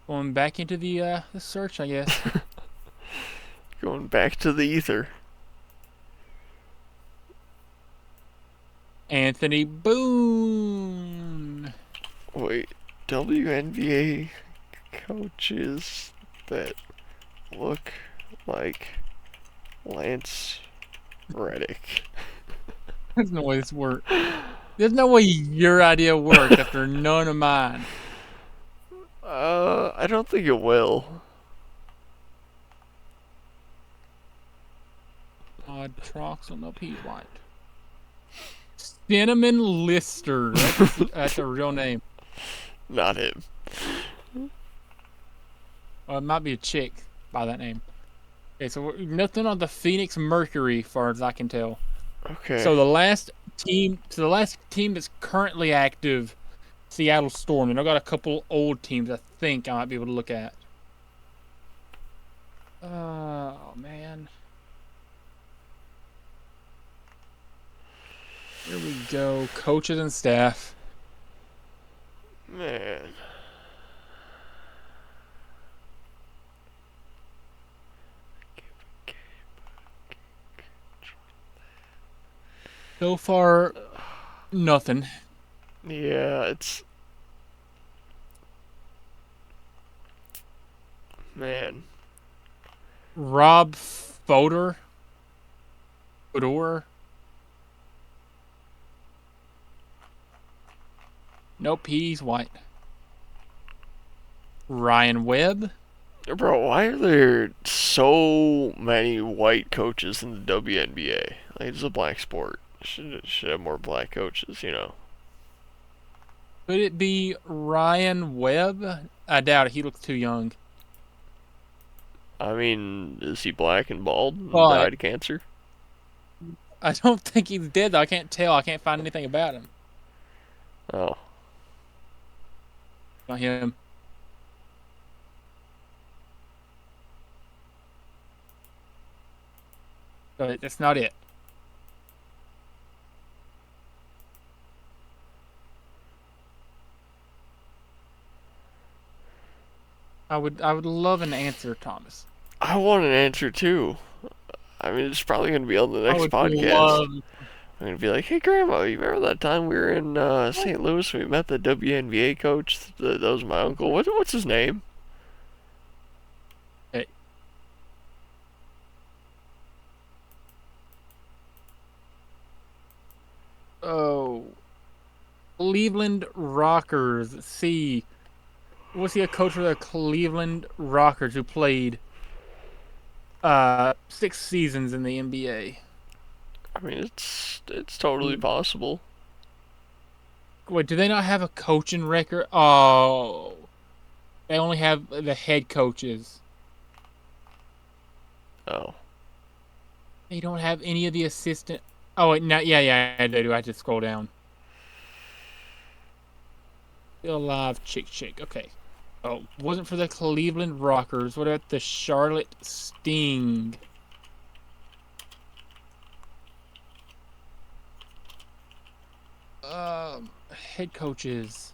Going back into the search, I guess. going back to the ether. Anthony Boone. Wait, WNBA coaches that look like Lance Reddick. There's no way this worked. There's no way your idea worked after none of mine. I don't think it will. Odd Trox on the P white. Cinnamon Lister. That's a real name. Not him. Well, it might be a chick by that name. Okay, so nothing on the Phoenix Mercury, far as I can tell. Okay. So the last team that's currently active, Seattle Storm. And I've got a couple old teams I think I might be able to look at. Oh man. Here we go. Coaches and staff. Man. So far, nothing. Yeah, it's. Man. Rob Fodor. Fodor. Nope, he's white. Ryan Webb. Bro, why are there so many white coaches in the WNBA. Like, it's a black sport. Should have more black coaches, you know. Could it be Ryan Webb? I doubt it. He looks too young. I mean, is he black and bald and But died of cancer? I don't think he's dead, though. I can't tell. I can't find anything about him. Oh, Not him. But that's not it. I would love an answer, Thomas. I want an answer too. I mean, it's probably going to be on the I next would podcast. love. I'm going to be like, hey, Grandma, you remember that time we were in St. Louis and we met the WNBA coach? That was my uncle. What's his name? Hey. Oh, Cleveland Rockers. Let's see. Was he a coach for the Cleveland Rockers who played 6 seasons in the NBA? I mean, it's totally possible. Wait, do they not have a coaching record? Oh, they only have the head coaches. Oh, They don't have any of the assistant. Oh, wait, no, yeah, they do. I have to scroll down. Still alive, chick. Okay. Oh, wasn't for the Cleveland Rockers. What about the Charlotte Sting? Head coaches.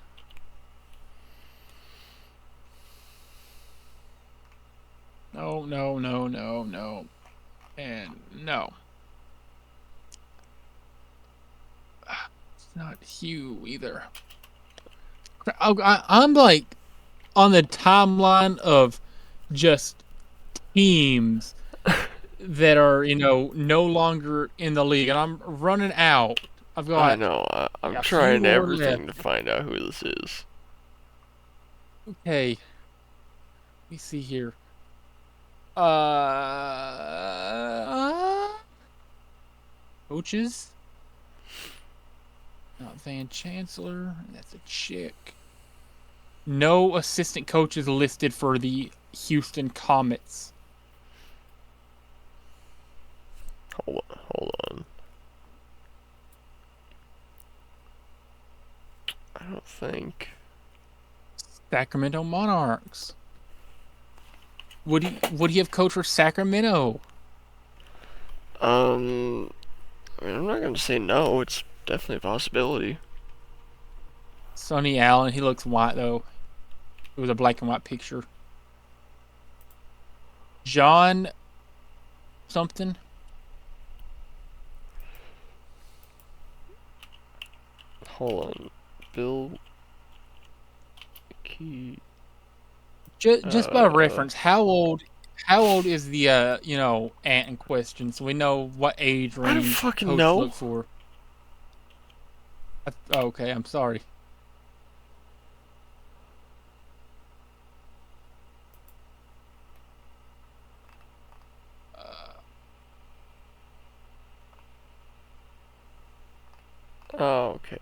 No. And no. It's not Hugh either. I'm like on the timeline of just teams that are, no longer in the league, and I'm running out. I've got I know. I'm a few trying more everything left. to find out who this is. Okay. Let me see here. Coaches? Not Van Chancellor. That's a chick. No assistant coaches listed for the Houston Comets. Hold on. I don't think. Sacramento Monarchs. Would he have coached for Sacramento? I mean, I'm not gonna say no. It's definitely a possibility. Sonny Allen. He looks white though. It was a black and white picture. John something. Hold on. Bill Key. Just by reference, how old is the ant in question, so we know what age I don't range fucking coach know. look for. Okay, I'm sorry. Oh, okay.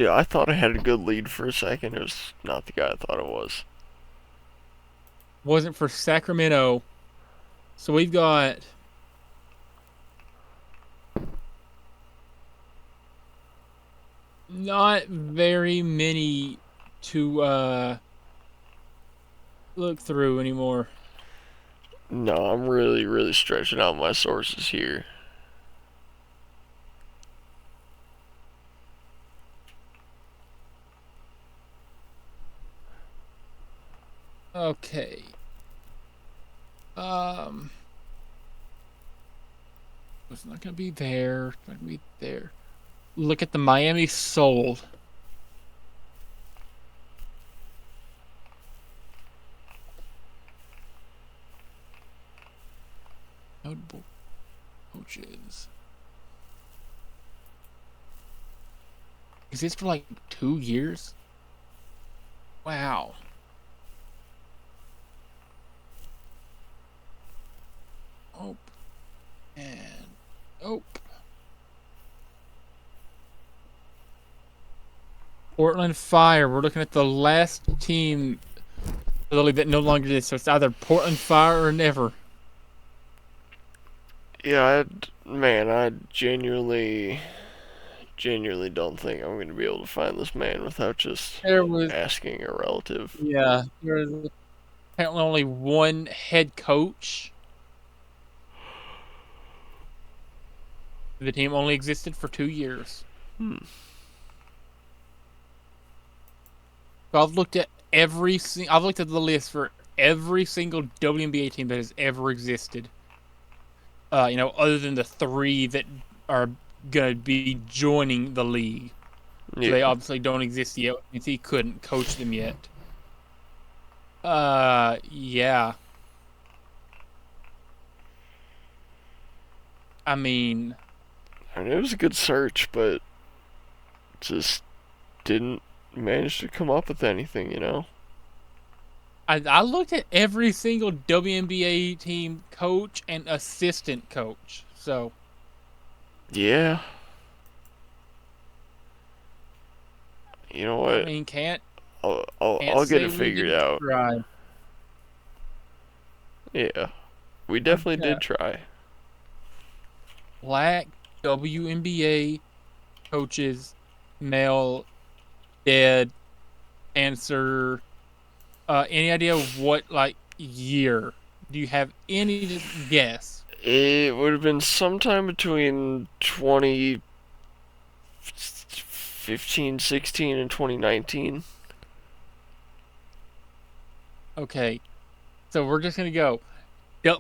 I thought I had a good lead for a second. It was not the guy I thought it was. Wasn't for Sacramento, so we've got not very many to look through anymore. No, I'm really, really stretching out my sources here. Okay. It's not gonna be there. It's not gonna be there. Look at the Miami Soul. Notable coaches. Is this for like 2 years? Wow. Portland Fire. We're looking at the last team that no longer is. So it's either Portland Fire or Never. Yeah, I genuinely don't think I'm gonna be able to find this man without just There was, asking a relative. yeah, there was apparently only one head coach. The team only existed for 2 years. Hmm. So I've looked at the list for every single WNBA team that has ever existed. Other than the 3 that are gonna be joining the league. So they Yeah. obviously don't exist yet. Since he couldn't coach them yet. Yeah. I mean, It was a good search, but just didn't manage to come up with anything, you know? I looked at every single WNBA team coach and assistant coach. So Yeah. You know I what? mean, can't I'll get say it we figured didn't out. try. Yeah. We definitely Yeah. did try. Black WNBA coaches, male, dead, answer. Any idea what year? Do you have any guess? It would have been sometime between 2015, 16, and 2019. Okay, so we're just gonna go.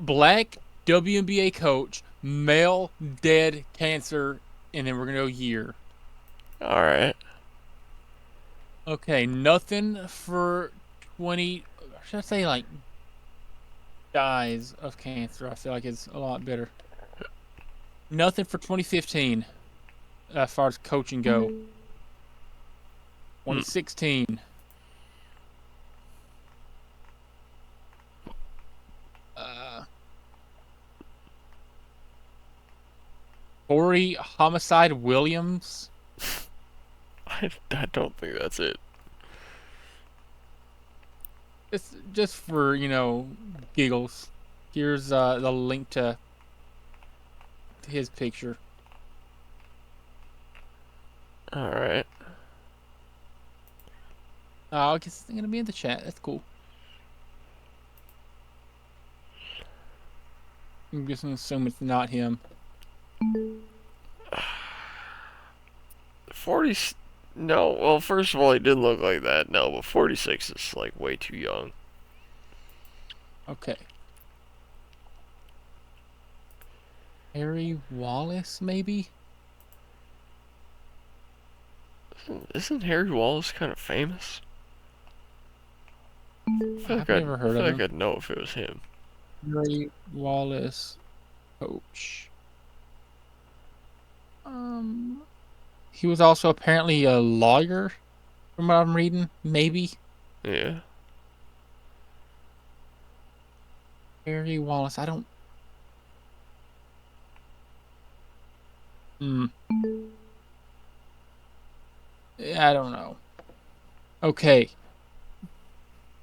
Black WNBA coach, male, dead, cancer, and then we're gonna go year. Alright. Okay, nothing for 20. Should I say dies of cancer? I feel like it's a lot better. Nothing for 2015 as far as coaching go. 2016. Corey Homicide Williams. I don't think that's it. It's just for, giggles. Here's the link to his picture. Alright. I guess it's going to be in the chat. That's cool. I'm just going to assume it's not him. 40. No, well, first of all, he didn't look like that. No, but 46 is like way too young. Okay. Harry Wallace, maybe? Isn't Harry Wallace kind of famous? I've never heard of I feel him. like I'd know if it was him. Harry Wallace, coach. He was also apparently a lawyer, from what I'm reading. Maybe. Yeah. Harry Wallace. I don't. I don't know. Okay.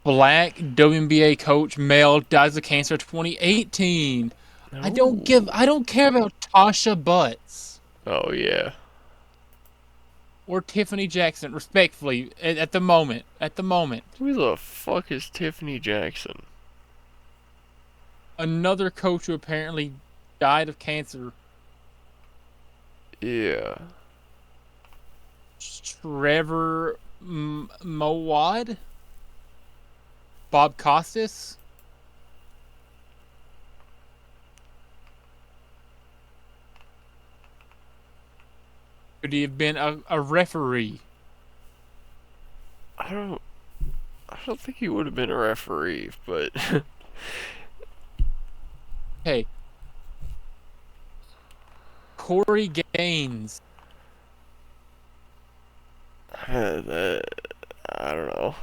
Black WNBA coach, male, dies of cancer 2018. No. I don't care about Tasha Butts Oh, yeah. or Tiffany Jackson, respectfully, at the moment. Who the fuck is Tiffany Jackson? Another coach who apparently died of cancer. Yeah. Trevor Mowad? Bob Costas? Could he have been a referee? I don't think he would have been a referee, but Hey. Corey Gaines. I don't know.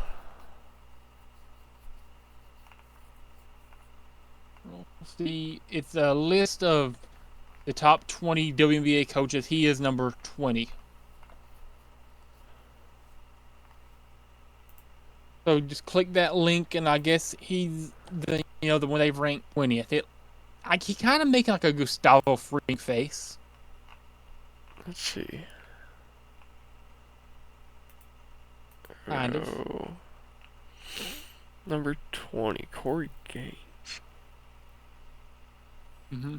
See, it's a list of the top 20 WNBA coaches. He is number 20. So just click that link, and I guess he's the one they've ranked 20th. He kind of making like a Gustavo Fring face. Let's see. Kind of. Oh. Number 20, Corey Gaines. Mm-hmm.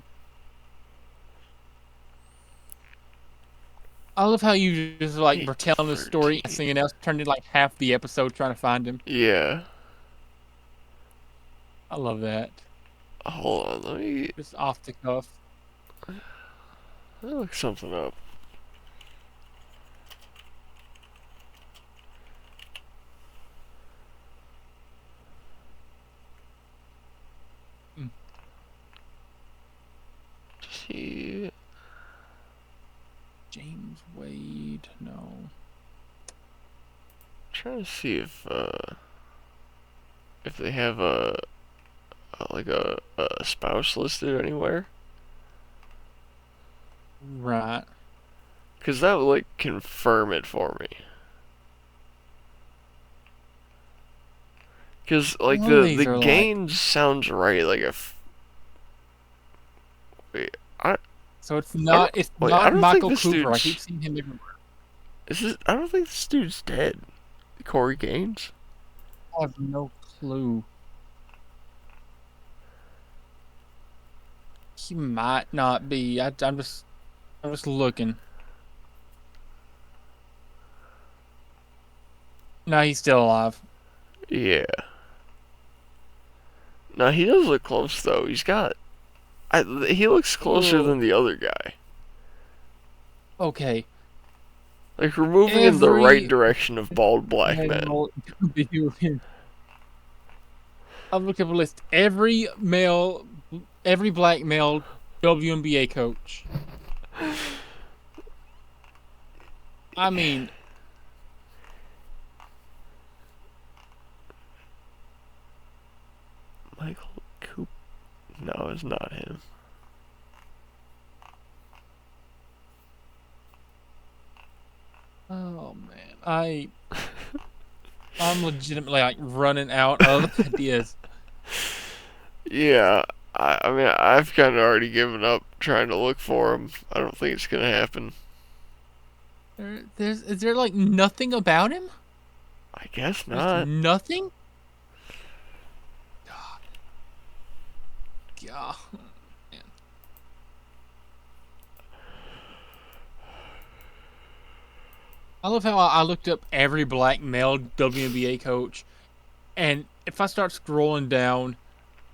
I love how you just like were telling the story and singing else, turned in like half the episode trying to find him. Yeah. I love that. Hold on, let me Just off the cuff. look something up. Mm. See. James Wade, no. Trying to see if they have a spouse listed anywhere. Right. Cause that would like confirm it for me. Cause like the Gaines sounds right. Like if wait, so it's not I don't Michael think this Cooper. I dude's, keep seeing him everywhere. I don't think this dude's dead. Corey Gaines. I have no clue. He might not be. I'm just looking. No, he's still alive. Yeah. No, he does look close though. He looks closer than the other guy. Okay. Like we're moving in the right direction of bald black men. I've looked up a list. Every black male WNBA coach. I mean, Michael Coop. No, it's not him. oh man, I'm legitimately like running out of ideas. Yeah, I mean, I've kind of already given up trying to look for him. I don't think it's gonna happen. Is there like nothing about him? I guess not. Nothing? God. Man. I love how I looked up every black male WNBA coach, and if I start scrolling down,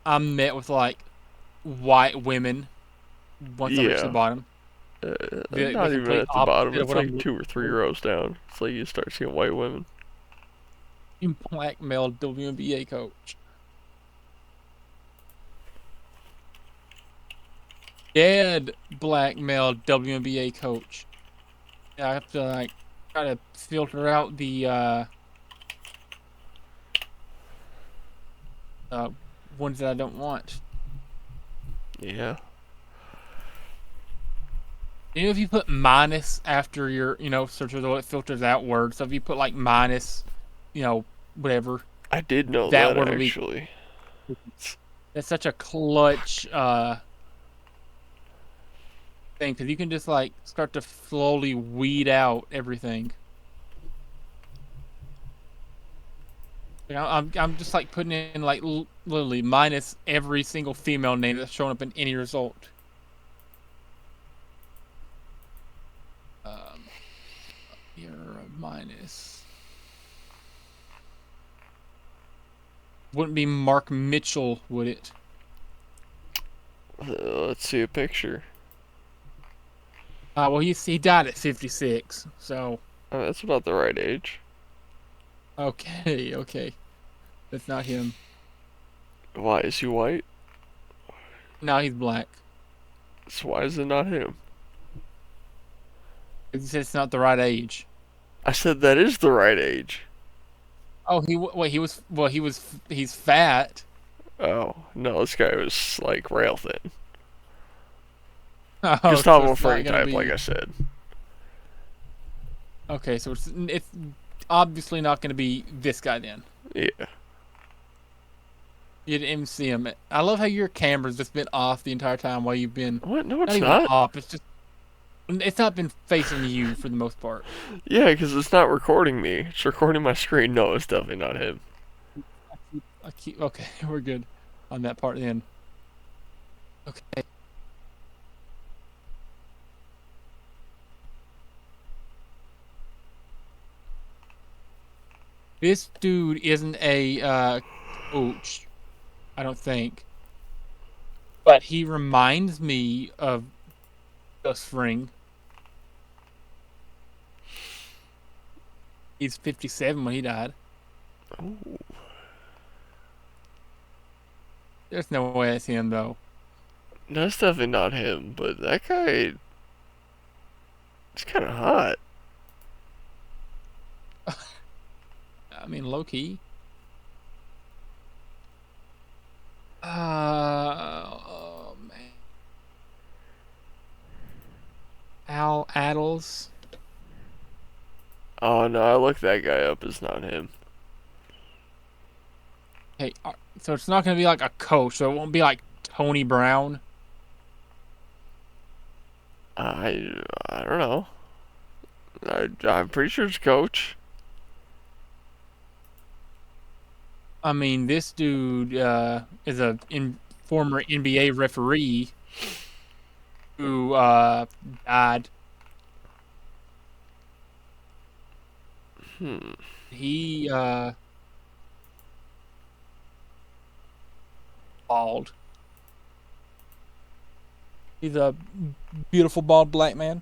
I'm met with like white women once I reach the bottom. Not even at the bottom. It's like 2 or 3 rows down. It's like you start seeing white women. Black male WNBA coach. Dead black male WNBA coach. Yeah, I have to like try to filter out the ones that I don't want. Yeah. If you put minus after your, search result, it filters out words. So if you put like minus, whatever. I did know that actually. That's such a clutch thing, because you can just like start to slowly weed out everything. Like, I'm just like putting in like literally minus every single female name that's showing up in any result. Here minus wouldn't be Mark Mitchell, would it? Let's see a picture. Well, he died at 56, so. That's about the right age. Okay. That's not him. Why, is he white? No, he's black. So why is it not him? It's not the right age. I said that is the right age. Oh, he's fat. Oh, no, this guy was like rail thin. Oh, Gustavo Fring type, like I said. Okay, so it's obviously not going to be this guy then. Yeah. You'd MC him. I love how your camera's just been off the entire time while you've been What? No, not it's even not. off. It's not been facing you for the most part. Yeah, because it's not recording me. It's recording my screen. No, it's definitely not him. I keep okay. We're good on that part then. Okay. This dude isn't a coach, I don't think. But he reminds me of Gus Fring. He's 57 when he died. Oh, There's no way it's him though. that's definitely not him. But that guy, it's kind of hot. I mean, low key. Oh man. Al Addles. Oh no, I looked that guy up. It's not him. Hey, so it's not gonna be like a coach. So it won't be like Tony Brown. I don't know. I'm pretty sure it's Coach. I mean, this dude is a former NBA referee who died. Hmm. He bald. He's a beautiful bald black man.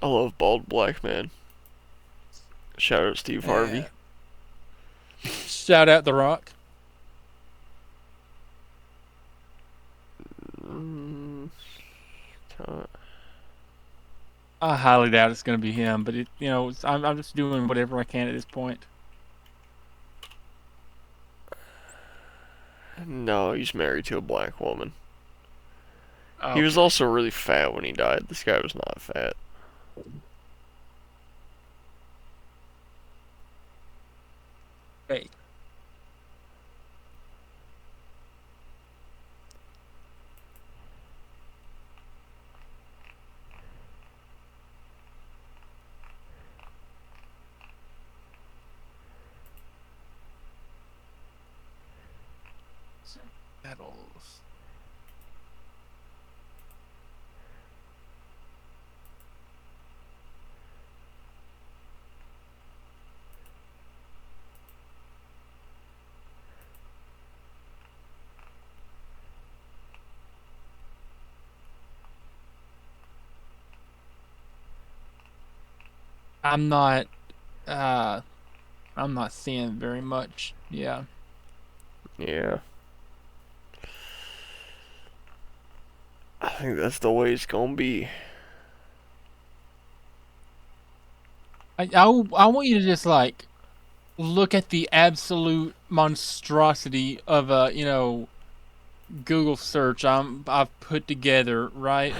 I love bald black man. Shout out Steve Harvey. Shout out The Rock. Mm, I highly doubt it's gonna be him, but I'm just doing whatever I can at this point. no, he's married to a black woman. Oh, He was also really fat when he died. This guy was not fat. okay. Battles. I'm not uh I'm not seeing very much. Yeah. Yeah. I think that's the way it's gonna be. I want you to just like look at the absolute monstrosity of a, Google search I've put together, right?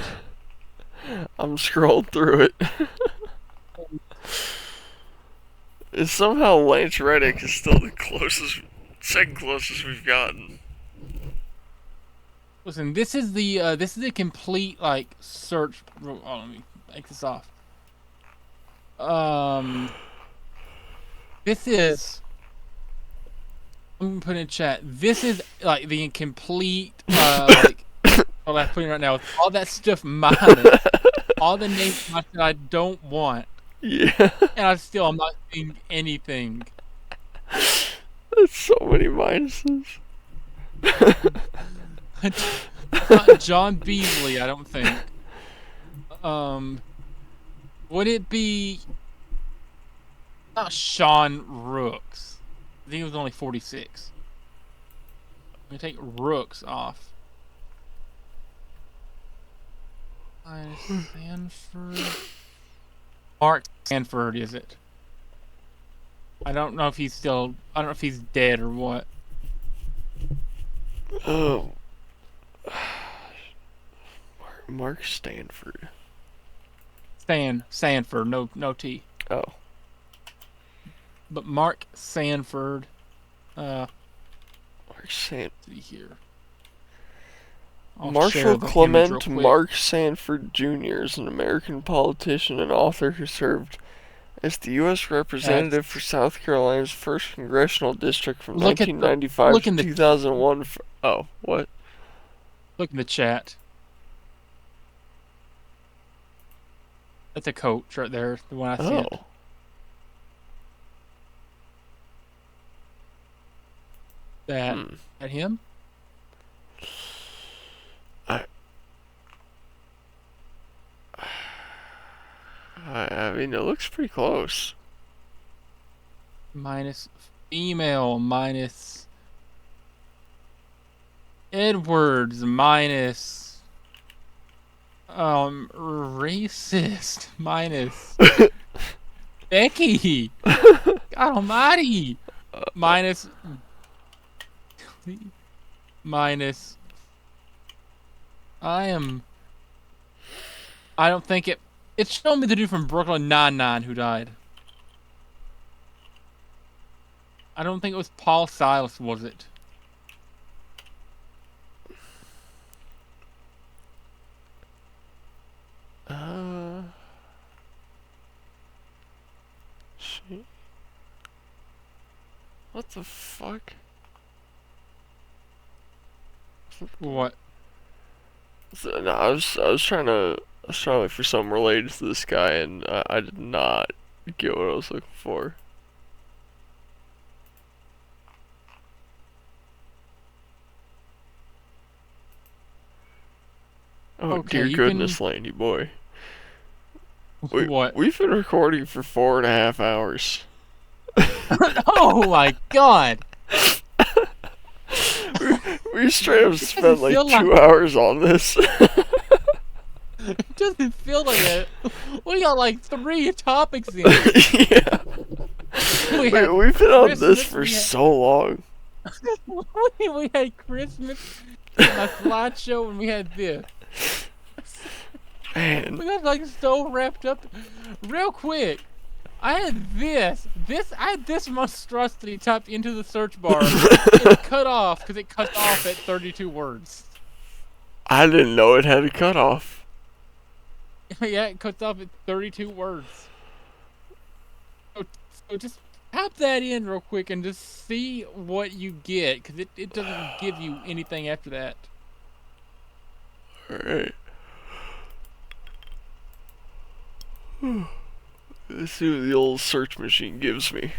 I'm scrolling through it. And somehow Lance Reddick is still the second closest we've gotten. Listen, this is the complete like search. Oh, let me take this off. This is. I'm gonna put in chat. This is like the incomplete like what I'm putting right now with all that stuff minus all the names that I don't want, Yeah. and I'm not seeing anything. That's so many minuses. Not John Beasley, I don't think. Would it be not Sean Rooks? I think he was only 46. I'm gonna take Rooks off. Sanford. Mark Sanford, is it? I don't know if he's still. I don't know if he's dead or what. Oh. Mark Stanford. Sanford, no T. Oh. But Mark Sanford. Mark San- See here. I'll share Marshall the image real Clement quick. Mark Sanford Jr. is an American politician and author who served as the U.S. representative for South Carolina's 1st Congressional District from Look at the 1995 look to in the 2001. Oh, what? look in the chat. That's a coach right there. The one I sent. Oh. That him? I mean, it looks pretty close. Minus female, minus Edwards, minus racist, minus Becky. God almighty. Minus I don't think it's showing me the dude from Brooklyn Nine-Nine who died. I don't think it was Paul Silas, was it? Shit. What the fuck? What? So, no, I was trying to look for something related to this guy, and I did not get what I was looking for. Oh, Okay, dear goodness, Laney boy. What? We've been recording for 4.5 hours. Oh my god! We straight up spent like feel 2 hours on this. It doesn't feel like it. We got like 3 topics in. Yeah. We've been on this for so long. We had Christmas, my slideshow, and we had this. Man. We got like so wrapped up. Real quick, I had this monstrosity typed into the search bar. It cut off because it cuts off at 32 words. I didn't know it had a cutoff. Yeah, it cuts off at 32 words. So just tap that in real quick and just see what you get, because it doesn't give you anything after that. Alright. Let's see what the old search machine gives me.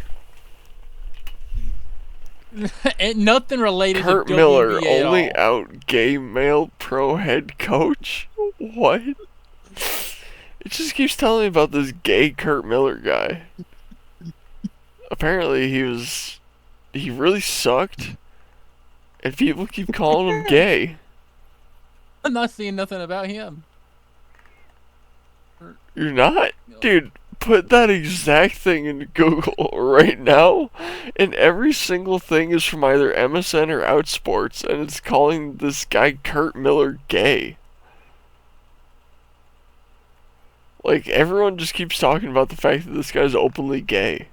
And nothing related Kurt to Miller, WNBA at only all. out gay male pro head coach? What? It just keeps telling me about this gay Kurt Miller guy. Apparently he really sucked, and people keep calling him gay. I'm not seeing nothing about him. You're not? Dude, put that exact thing into Google right now, and every single thing is from either MSN or Outsports, and it's calling this guy Kurt Miller gay. Like, everyone just keeps talking about the fact that this guy's openly gay.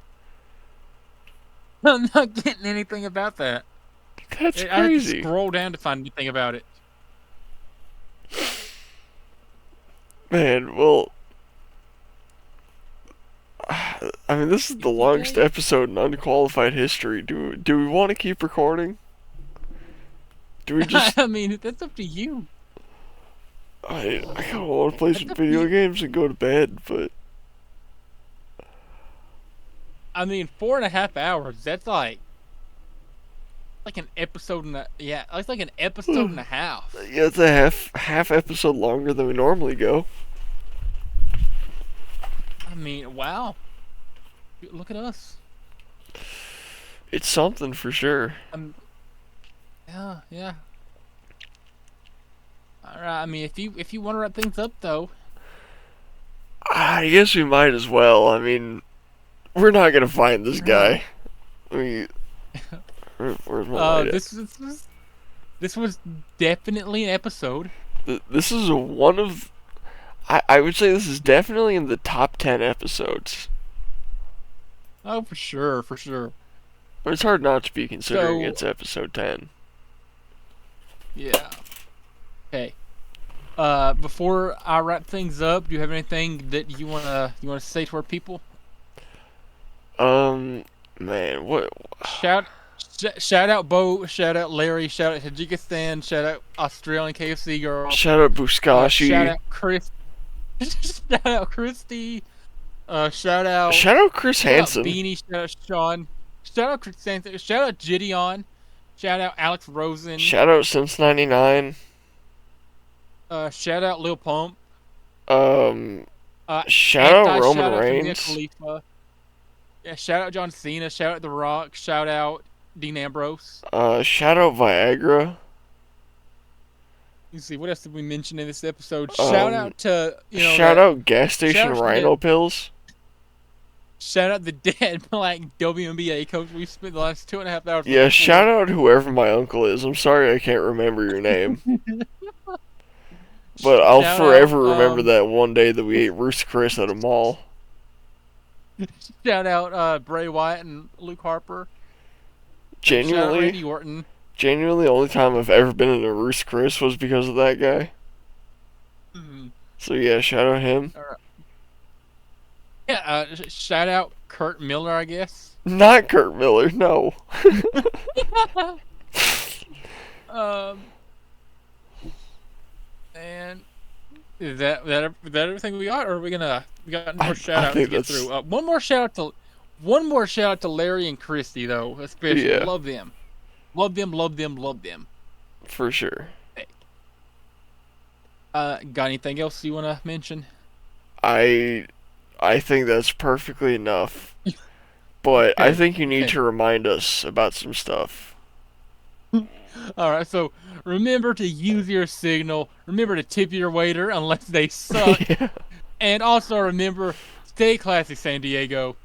I'm not getting anything about that. That's I had to crazy. scroll down to find anything about it. Man, well, I mean, this is the longest episode in Unqualified history. Do we want to keep recording? Do we just... I mean, that's up to you. I kind of want to play some video games and go to bed, but... I mean, 4.5 hours, that's like an episode and a... Yeah, it's like an episode and a half. Yeah, it's a half episode longer than we normally go. I mean, wow. Look at us. It's something for sure. Yeah. Alright, I mean, if you want to wrap things up, though... I guess we might as well. I mean, we're not gonna find this guy. Where's my light at? This was definitely an episode. This is one of... I would say this is definitely in the top 10 episodes. Oh, for sure, for sure. But it's hard not to be considering So, it's episode 10. yeah. Okay. Before I wrap things up, do you have anything that you wanna say to our people? Um, man, what? Shout out Bo, shout out Larry, shout out Tajikistan, shout out Australian KFC girl, Shout out shout Buskashi. out Chris, shout out Christy, shout out Shout out Chris shout out Hansen. Beanie, shout out Sean, shout out Chris Sanson, shout out Gideon, shout out Alex Rosen, Shout out Since 99. shout out Lil Pump, Um, shout out anti Roman shout out to Mia Reigns. Khalifa, yeah, shout out John Cena, shout out The Rock, shout out Dean Ambrose. Shout out Viagra. You see, what else did we mention in this episode? Shout Um, out to shout out gas shout station out to Rhino pills. shout out the dead black WNBA coach we spent the last 2.5 hours Yeah, looking shout for. out whoever my uncle is. I'm sorry I can't remember your name. But I'll Shout out forever remember that one day that we ate Rooster Chris at a mall. shout out Bray Wyatt and Luke Harper. Shout out Randy Genuinely, Orton. genuinely, the only time I've ever been in a Rooster Chris was because of that guy. Mhm. So yeah, shout out him. All right. Yeah, shout out Kurt Miller, I guess. Not Kurt Miller, no. Um, and is that everything we got, or are we got more shout I outs to think get that's through? One more shout out to Larry and Christy though, especially yeah, love them, love them, love them, love them. for sure. Got anything else you want to mention? I I think that's perfectly enough. But I Okay, think you need okay. to remind us about some stuff. All right, so remember to use your signal. Remember to tip your waiter unless they suck, Yeah. and also remember, stay classy, San Diego.